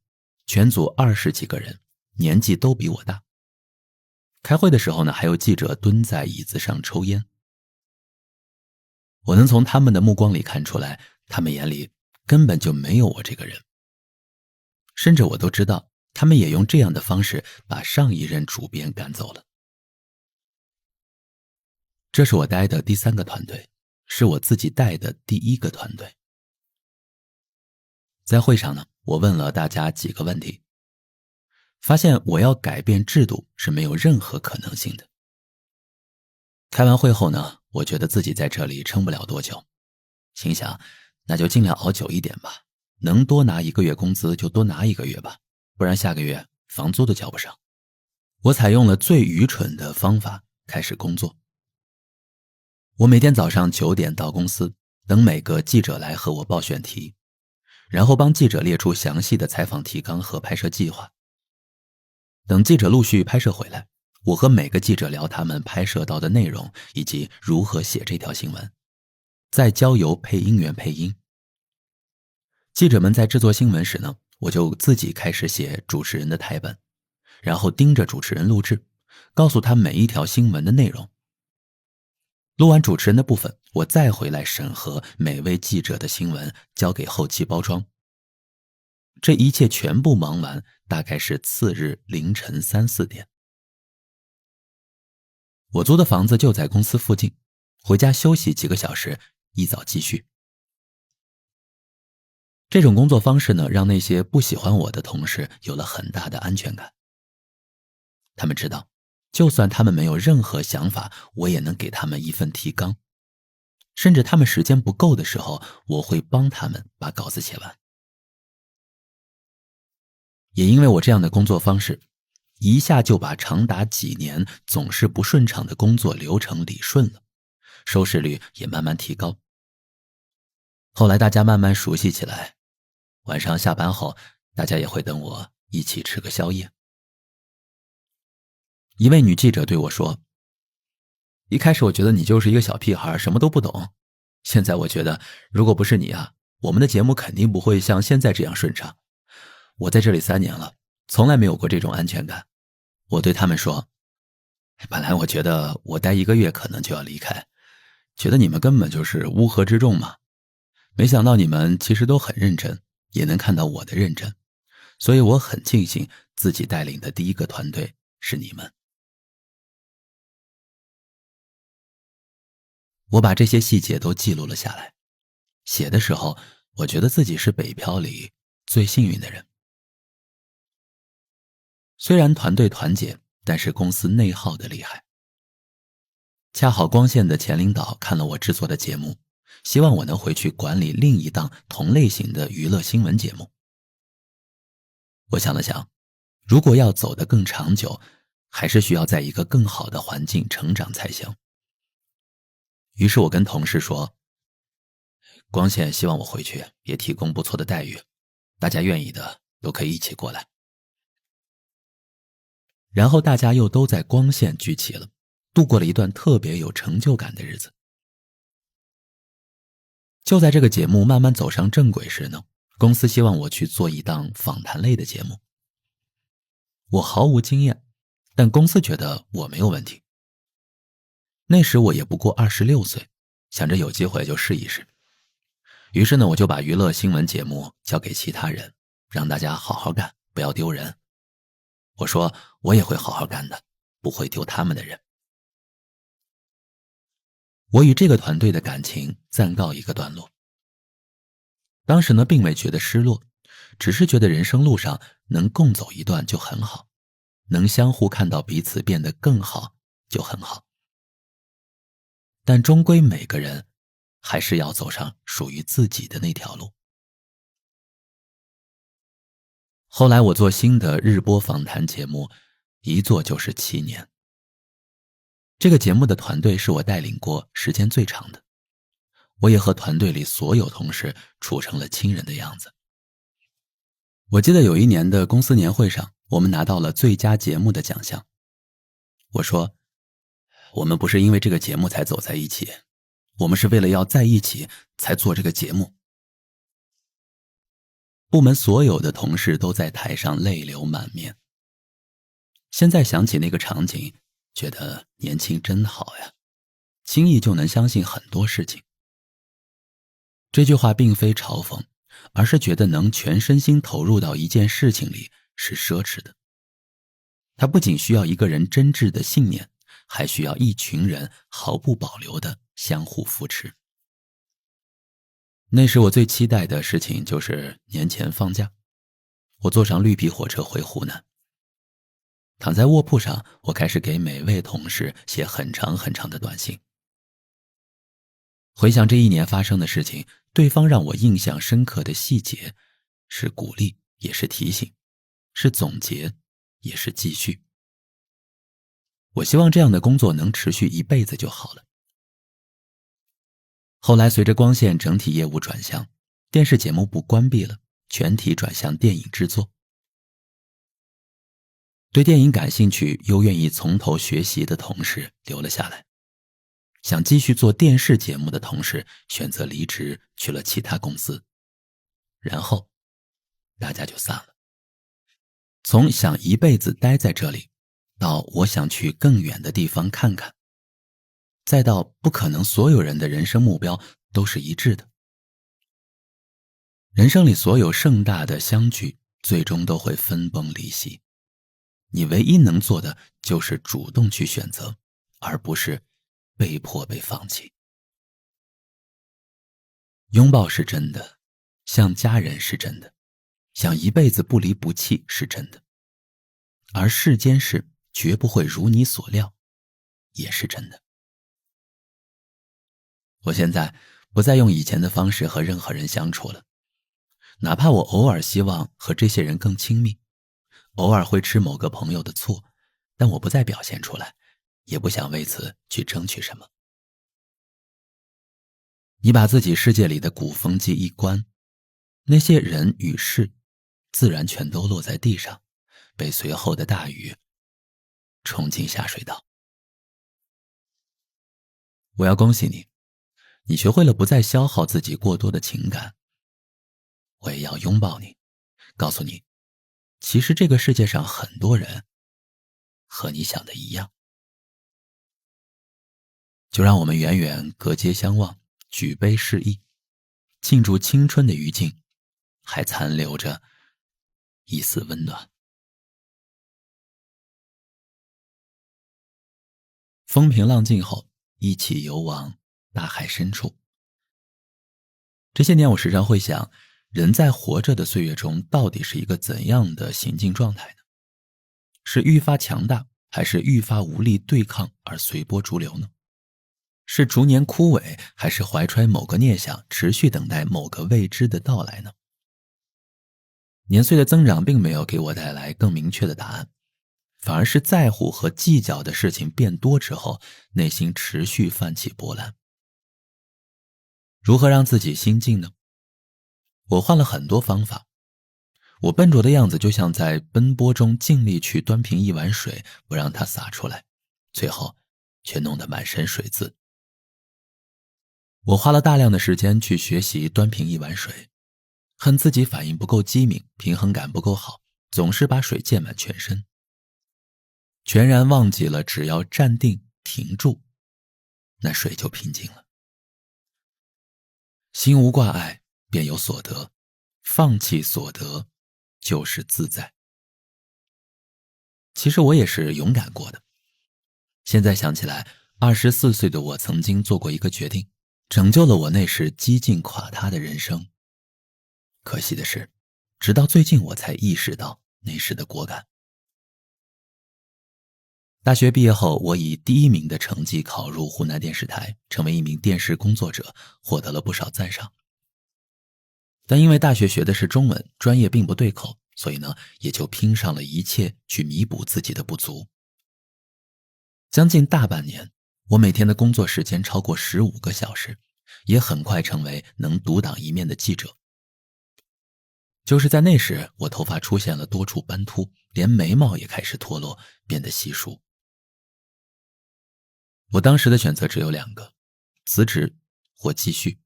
全组20几个人，年纪都比我大。开会的时候呢，还有记者蹲在椅子上抽烟。我能从他们的目光里看出来，他们眼里根本就没有我这个人。甚至我都知道，他们也用这样的方式把上一任主编赶走了。这是我带的第3个团队，是我自己带的第1个团队。在会上呢，我问了大家几个问题，发现我要改变制度是没有任何可能性的。开完会后呢，我觉得自己在这里撑不了多久，心想那就尽量熬久一点吧，能多拿1个月工资就多拿1个月吧，不然下个月房租都交不上。我采用了最愚蠢的方法开始工作。我每天早上9点到公司，等每个记者来和我报选题，然后帮记者列出详细的采访提纲和拍摄计划。等记者陆续拍摄回来，我和每个记者聊他们拍摄到的内容以及如何写这条新闻，再交由配音员配音。记者们在制作新闻时呢，我就自己开始写主持人的台本，然后盯着主持人录制，告诉他每一条新闻的内容。录完主持人的部分，我再回来审核每位记者的新闻，交给后期包装。这一切全部忙完，大概是次日凌晨3、4点。我租的房子就在公司附近，回家休息几个小时，一早继续。这种工作方式呢，让那些不喜欢我的同事有了很大的安全感。他们知道，就算他们没有任何想法，我也能给他们一份提纲。甚至他们时间不够的时候，我会帮他们把稿子写完。也因为我这样的工作方式，一下就把长达几年总是不顺畅的工作流程理顺了，收视率也慢慢提高。后来大家慢慢熟悉起来，晚上下班后，大家也会等我一起吃个宵夜。一位女记者对我说，一开始我觉得你就是一个小屁孩，什么都不懂。现在我觉得，如果不是你啊，我们的节目肯定不会像现在这样顺畅。我在这里3年了，从来没有过这种安全感。我对他们说，本来我觉得我待1个月可能就要离开，觉得你们根本就是乌合之众嘛。没想到你们其实都很认真，也能看到我的认真，所以我很庆幸自己带领的第1个团队是你们。我把这些细节都记录了下来，写的时候，我觉得自己是北漂里最幸运的人。虽然团队团结，但是公司内耗的厉害。恰好光线的前领导看了我制作的节目，希望我能回去管理另一档同类型的娱乐新闻节目。我想了想，如果要走得更长久，还是需要在一个更好的环境成长才行。于是我跟同事说，光线希望我回去也提供不错的待遇，大家愿意的都可以一起过来。然后大家又都在光线聚齐了，度过了一段特别有成就感的日子。就在这个节目慢慢走上正轨时呢，公司希望我去做一档访谈类的节目。我毫无经验，但公司觉得我没有问题。那时我也不过26岁，想着有机会就试一试。于是呢，我就把娱乐新闻节目交给其他人，让大家好好干，不要丢人。我说我也会好好干的，不会丢他们的人。我与这个团队的感情暂告一个段落。当时呢，并没觉得失落，只是觉得人生路上能共走一段就很好，能相互看到彼此变得更好就很好。但终归每个人还是要走上属于自己的那条路。后来我做新的日播访谈节目，一做就是7年。这个节目的团队是我带领过时间最长的，我也和团队里所有同事处成了亲人的样子。我记得有一年的公司年会上，我们拿到了最佳节目的奖项。我说，我们不是因为这个节目才走在一起，我们是为了要在一起才做这个节目。部门所有的同事都在台上泪流满面。现在想起那个场景，觉得年轻真好呀，轻易就能相信很多事情。这句话并非嘲讽，而是觉得能全身心投入到一件事情里是奢侈的。它不仅需要一个人真挚的信念，还需要一群人毫不保留的相互扶持。那时我最期待的事情就是年前放假，我坐上绿皮火车回湖南。躺在卧铺上，我开始给每位同事写很长很长的短信。回想这一年发生的事情，对方让我印象深刻的细节，是鼓励，也是提醒，是总结，也是继续。我希望这样的工作能持续一辈子就好了。后来随着光线整体业务转向，电视节目部关闭了，全体转向电影制作。对电影感兴趣又愿意从头学习的同事留了下来，想继续做电视节目的同事选择离职去了其他公司，然后大家就散了。从想一辈子待在这里，到我想去更远的地方看看，再到不可能所有人的人生目标都是一致的。人生里所有盛大的相聚，最终都会分崩离析。你唯一能做的就是主动去选择，而不是被迫被放弃。拥抱是真的，像家人是真的，想一辈子不离不弃是真的，而世间事绝不会如你所料，也是真的。我现在不再用以前的方式和任何人相处了，哪怕我偶尔希望和这些人更亲密，偶尔会吃某个朋友的醋，但我不再表现出来，也不想为此去争取什么。你把自己世界里的鼓风机一关，那些人与事自然全都落在地上，被随后的大雨冲进下水道。我要恭喜你，你学会了不再消耗自己过多的情感。我也要拥抱你，告诉你，其实这个世界上很多人和你想的一样。就让我们远远隔街相望，举杯示意，庆祝青春的余烬还残留着一丝温暖。风平浪静后，一起游往大海深处。这些年我时常会想，人在活着的岁月中到底是一个怎样的行进状态呢？是愈发强大，还是愈发无力对抗而随波逐流呢？是逐年枯萎，还是怀揣某个念想，持续等待某个未知的到来呢？年岁的增长并没有给我带来更明确的答案，反而是在乎和计较的事情变多之后，内心持续泛起波澜。如何让自己心静呢？我换了很多方法。我笨拙的样子就像在奔波中尽力去端平一碗水，不让它洒出来，最后却弄得满身水渍。我花了大量的时间去学习端平一碗水，恨自己反应不够机敏，平衡感不够好，总是把水溅满全身，全然忘记了只要站定停住，那水就平静了。心无挂碍，便有所得，放弃所得，就是自在。其实我也是勇敢过的。现在想起来，24岁的我曾经做过一个决定，拯救了我那时几近垮塌的人生。可惜的是，直到最近我才意识到那时的果敢。大学毕业后，我以第1名的成绩考入湖南电视台，成为一名电视工作者，获得了不少赞赏。但因为大学学的是中文，专业并不对口，所以呢，也就拼上了一切去弥补自己的不足。将近大半年，我每天的工作时间超过15个小时，也很快成为能独当一面的记者。就是在那时，我头发出现了多处斑秃，连眉毛也开始脱落，变得稀疏。我当时的选择只有2个，辞职或继续。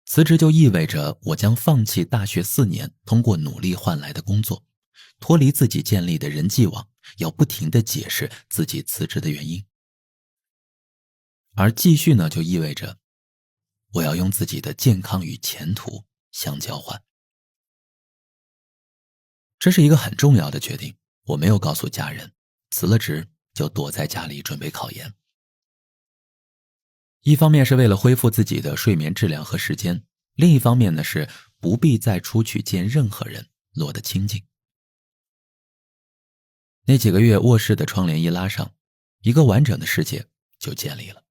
辞职就意味着我将放弃大学4年通过努力换来的工作，脱离自己建立的人际网，要不停地解释自己辞职的原因。而继续呢，就意味着我要用自己的健康与前途相交换。这是一个很重要的决定，我没有告诉家人，辞了职就躲在家里准备考研。一方面是为了恢复自己的睡眠质量和时间，另一方面呢是不必再出去见任何人，落得清静。那几个月，卧室的窗帘一拉上，一个完整的世界就建立了。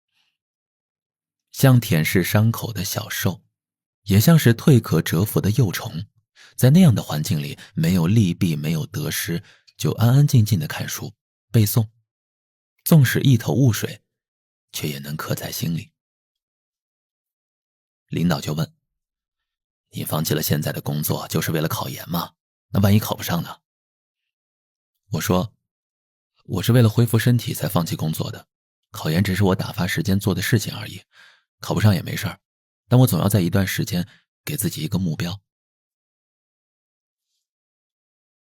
像舔舐伤口的小兽，也像是蜕壳蛰伏的幼虫，在那样的环境里，没有利弊，没有得失，就安安静静地看书背诵，纵使一头雾水，却也能刻在心里。领导就问，你放弃了现在的工作就是为了考研吗？那万一考不上呢？我说，我是为了恢复身体才放弃工作的，考研只是我打发时间做的事情而已，考不上也没事儿，但我总要在一段时间给自己一个目标。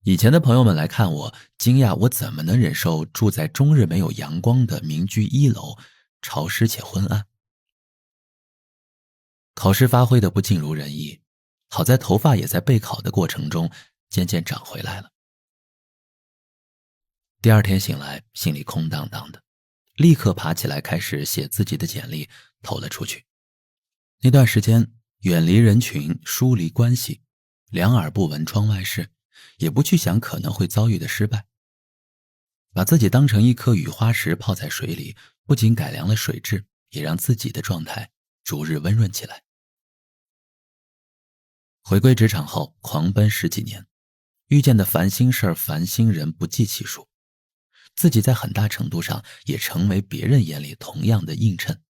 以前的朋友们来看我，惊讶我怎么能忍受住在终日没有阳光的民居1楼，潮湿且昏暗。考试发挥的不尽如人意，好在头发也在备考的过程中渐渐长回来了。第2天醒来，心里空荡荡的，立刻爬起来开始写自己的简历，投了出去。那段时间，远离人群，疏离关系，两耳不闻窗外事，也不去想可能会遭遇的失败，把自己当成一颗雨花石泡在水里，不仅改良了水质，也让自己的状态逐日温润起来。回归职场后，狂奔10几年，遇见的烦心事儿、烦心人不计其数，自己在很大程度上也成为别人眼里同样的映衬。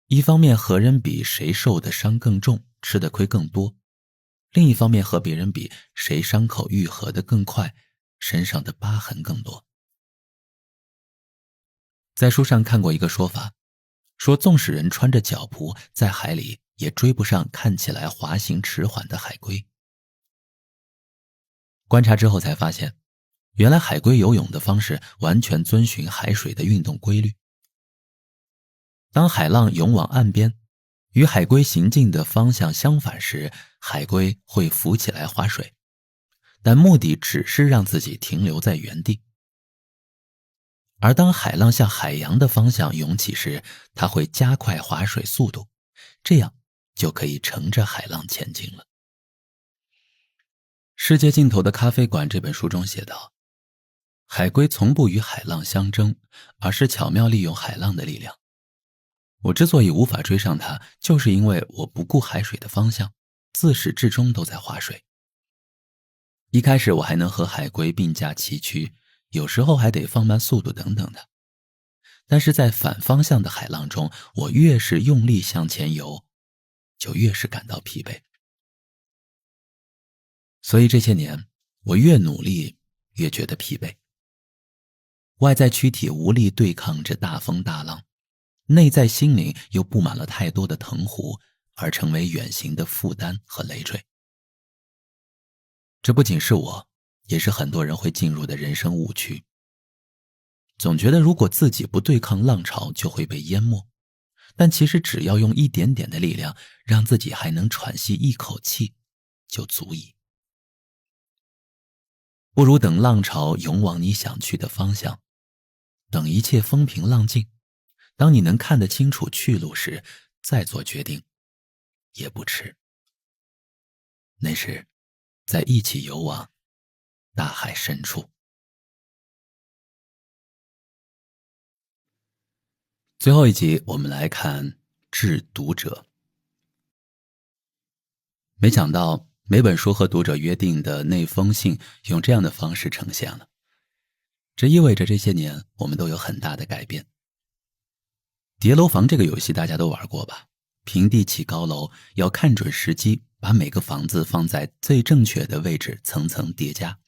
一方面和人比谁受的伤更重，吃的亏更多，另一方面和别人比谁伤口愈合得更快，身上的疤痕更多。在书上看过一个说法，说纵使人穿着脚蹼在海里，也追不上看起来滑行迟缓的海龟。观察之后才发现，原来海龟游泳的方式完全遵循海水的运动规律。当海浪涌往岸边，与海龟行进的方向相反时，海龟会浮起来划水，但目的只是让自己停留在原地。而当海浪向海洋的方向涌起时，它会加快划水速度，这样就可以乘着海浪前进了。《世界尽头的咖啡馆》这本书中写道，海龟从不与海浪相争，而是巧妙利用海浪的力量。我之所以无法追上它，就是因为我不顾海水的方向，自始至终都在划水。一开始我还能和海龟并驾齐驱，有时候还得放慢速度等等的。但是在反方向的海浪中，我越是用力向前游，就越是感到疲惫。所以这些年，我越努力越觉得疲惫。外在躯体无力对抗着大风大浪，内在心灵又布满了太多的藤壶，而成为远行的负担和累赘。这不仅是我，也是很多人会进入的人生误区。总觉得如果自己不对抗浪潮就会被淹没，但其实只要用一点点的力量，让自己还能喘息一口气，就足矣。不如等浪潮涌往你想去的方向，等一切风平浪静，当你能看得清楚去路时，再做决定也不迟。那时再一起游往大海深处。最后一集我们来看《致读者》。没想到每本书和读者约定的那封信用这样的方式呈现了，这意味着这些年我们都有很大的改变。叠楼房这个游戏大家都玩过吧？平地起高楼，要看准时机，把每个房子放在最正确的位置，层层叠加。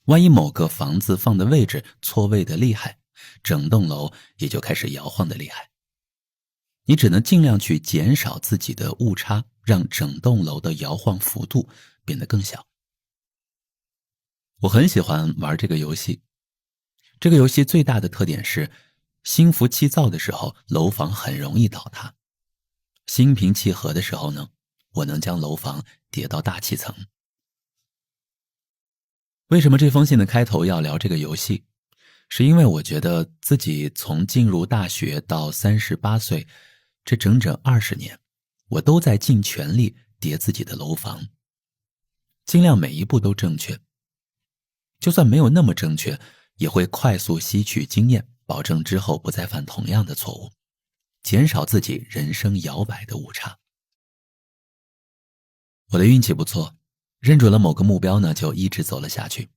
万一某个房子放的位置错位的厉害，整栋楼也就开始摇晃的厉害。你只能尽量去减少自己的误差，让整栋楼的摇晃幅度变得更小。我很喜欢玩这个游戏。这个游戏最大的特点是，心浮气躁的时候，楼房很容易倒塌；心平气和的时候呢，我能将楼房叠到大气层。为什么这封信的开头要聊这个游戏？是因为我觉得自己从进入大学到38岁，这整整20年，我都在尽全力叠自己的楼房，尽量每一步都正确。就算没有那么正确，也会快速吸取经验，保证之后不再犯同样的错误，减少自己人生摇摆的误差。我的运气不错，认准了某个目标呢，就一直走了下去。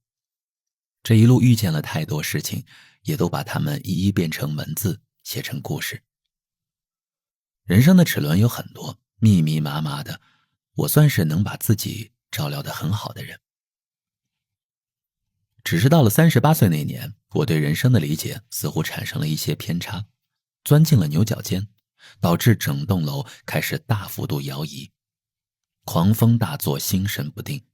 这一路遇见了太多事情，也都把它们一一变成文字，写成故事。人生的齿轮有很多，密密麻麻的，我算是能把自己照料得很好的人。只是到了38岁那年，我对人生的理解似乎产生了一些偏差，钻进了牛角尖，导致整栋楼开始大幅度摇移。狂风大作，心神不定，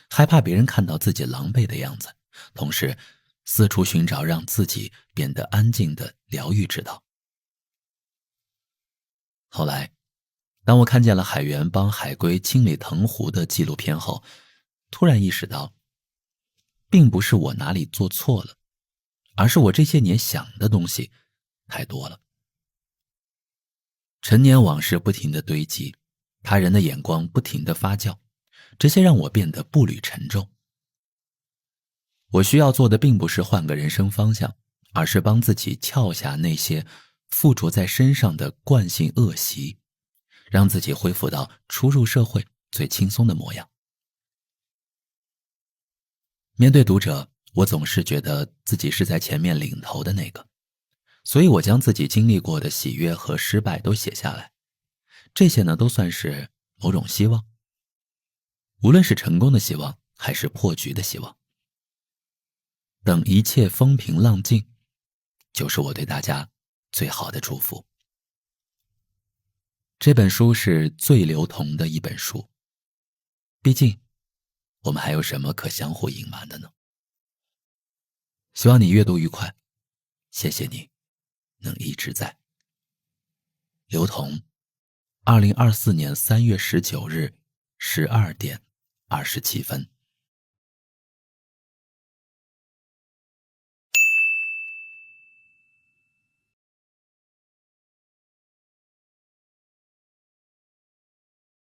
害怕别人看到自己狼狈的样子，同时四处寻找让自己变得安静的疗愈之道。后来，当我看见了海员帮海龟清理藤壶的纪录片后，突然意识到，并不是我哪里做错了，而是我这些年想的东西太多了。陈年往事不停地堆积，他人的眼光不停地发酵，这些让我变得步履沉重。我需要做的并不是换个人生方向，而是帮自己撬下那些附着在身上的惯性恶习，让自己恢复到初入社会最轻松的模样。面对读者，我总是觉得自己是在前面领头的那个，所以我将自己经历过的喜悦和失败都写下来，这些呢都算是某种希望，无论是成功的希望还是破局的希望。等一切风平浪静，就是我对大家最好的祝福。这本书是最流通的一本书，毕竟我们还有什么可相互隐瞒的呢？希望你阅读愉快，谢谢你能一直在。刘同，2024年3月19日12点27分。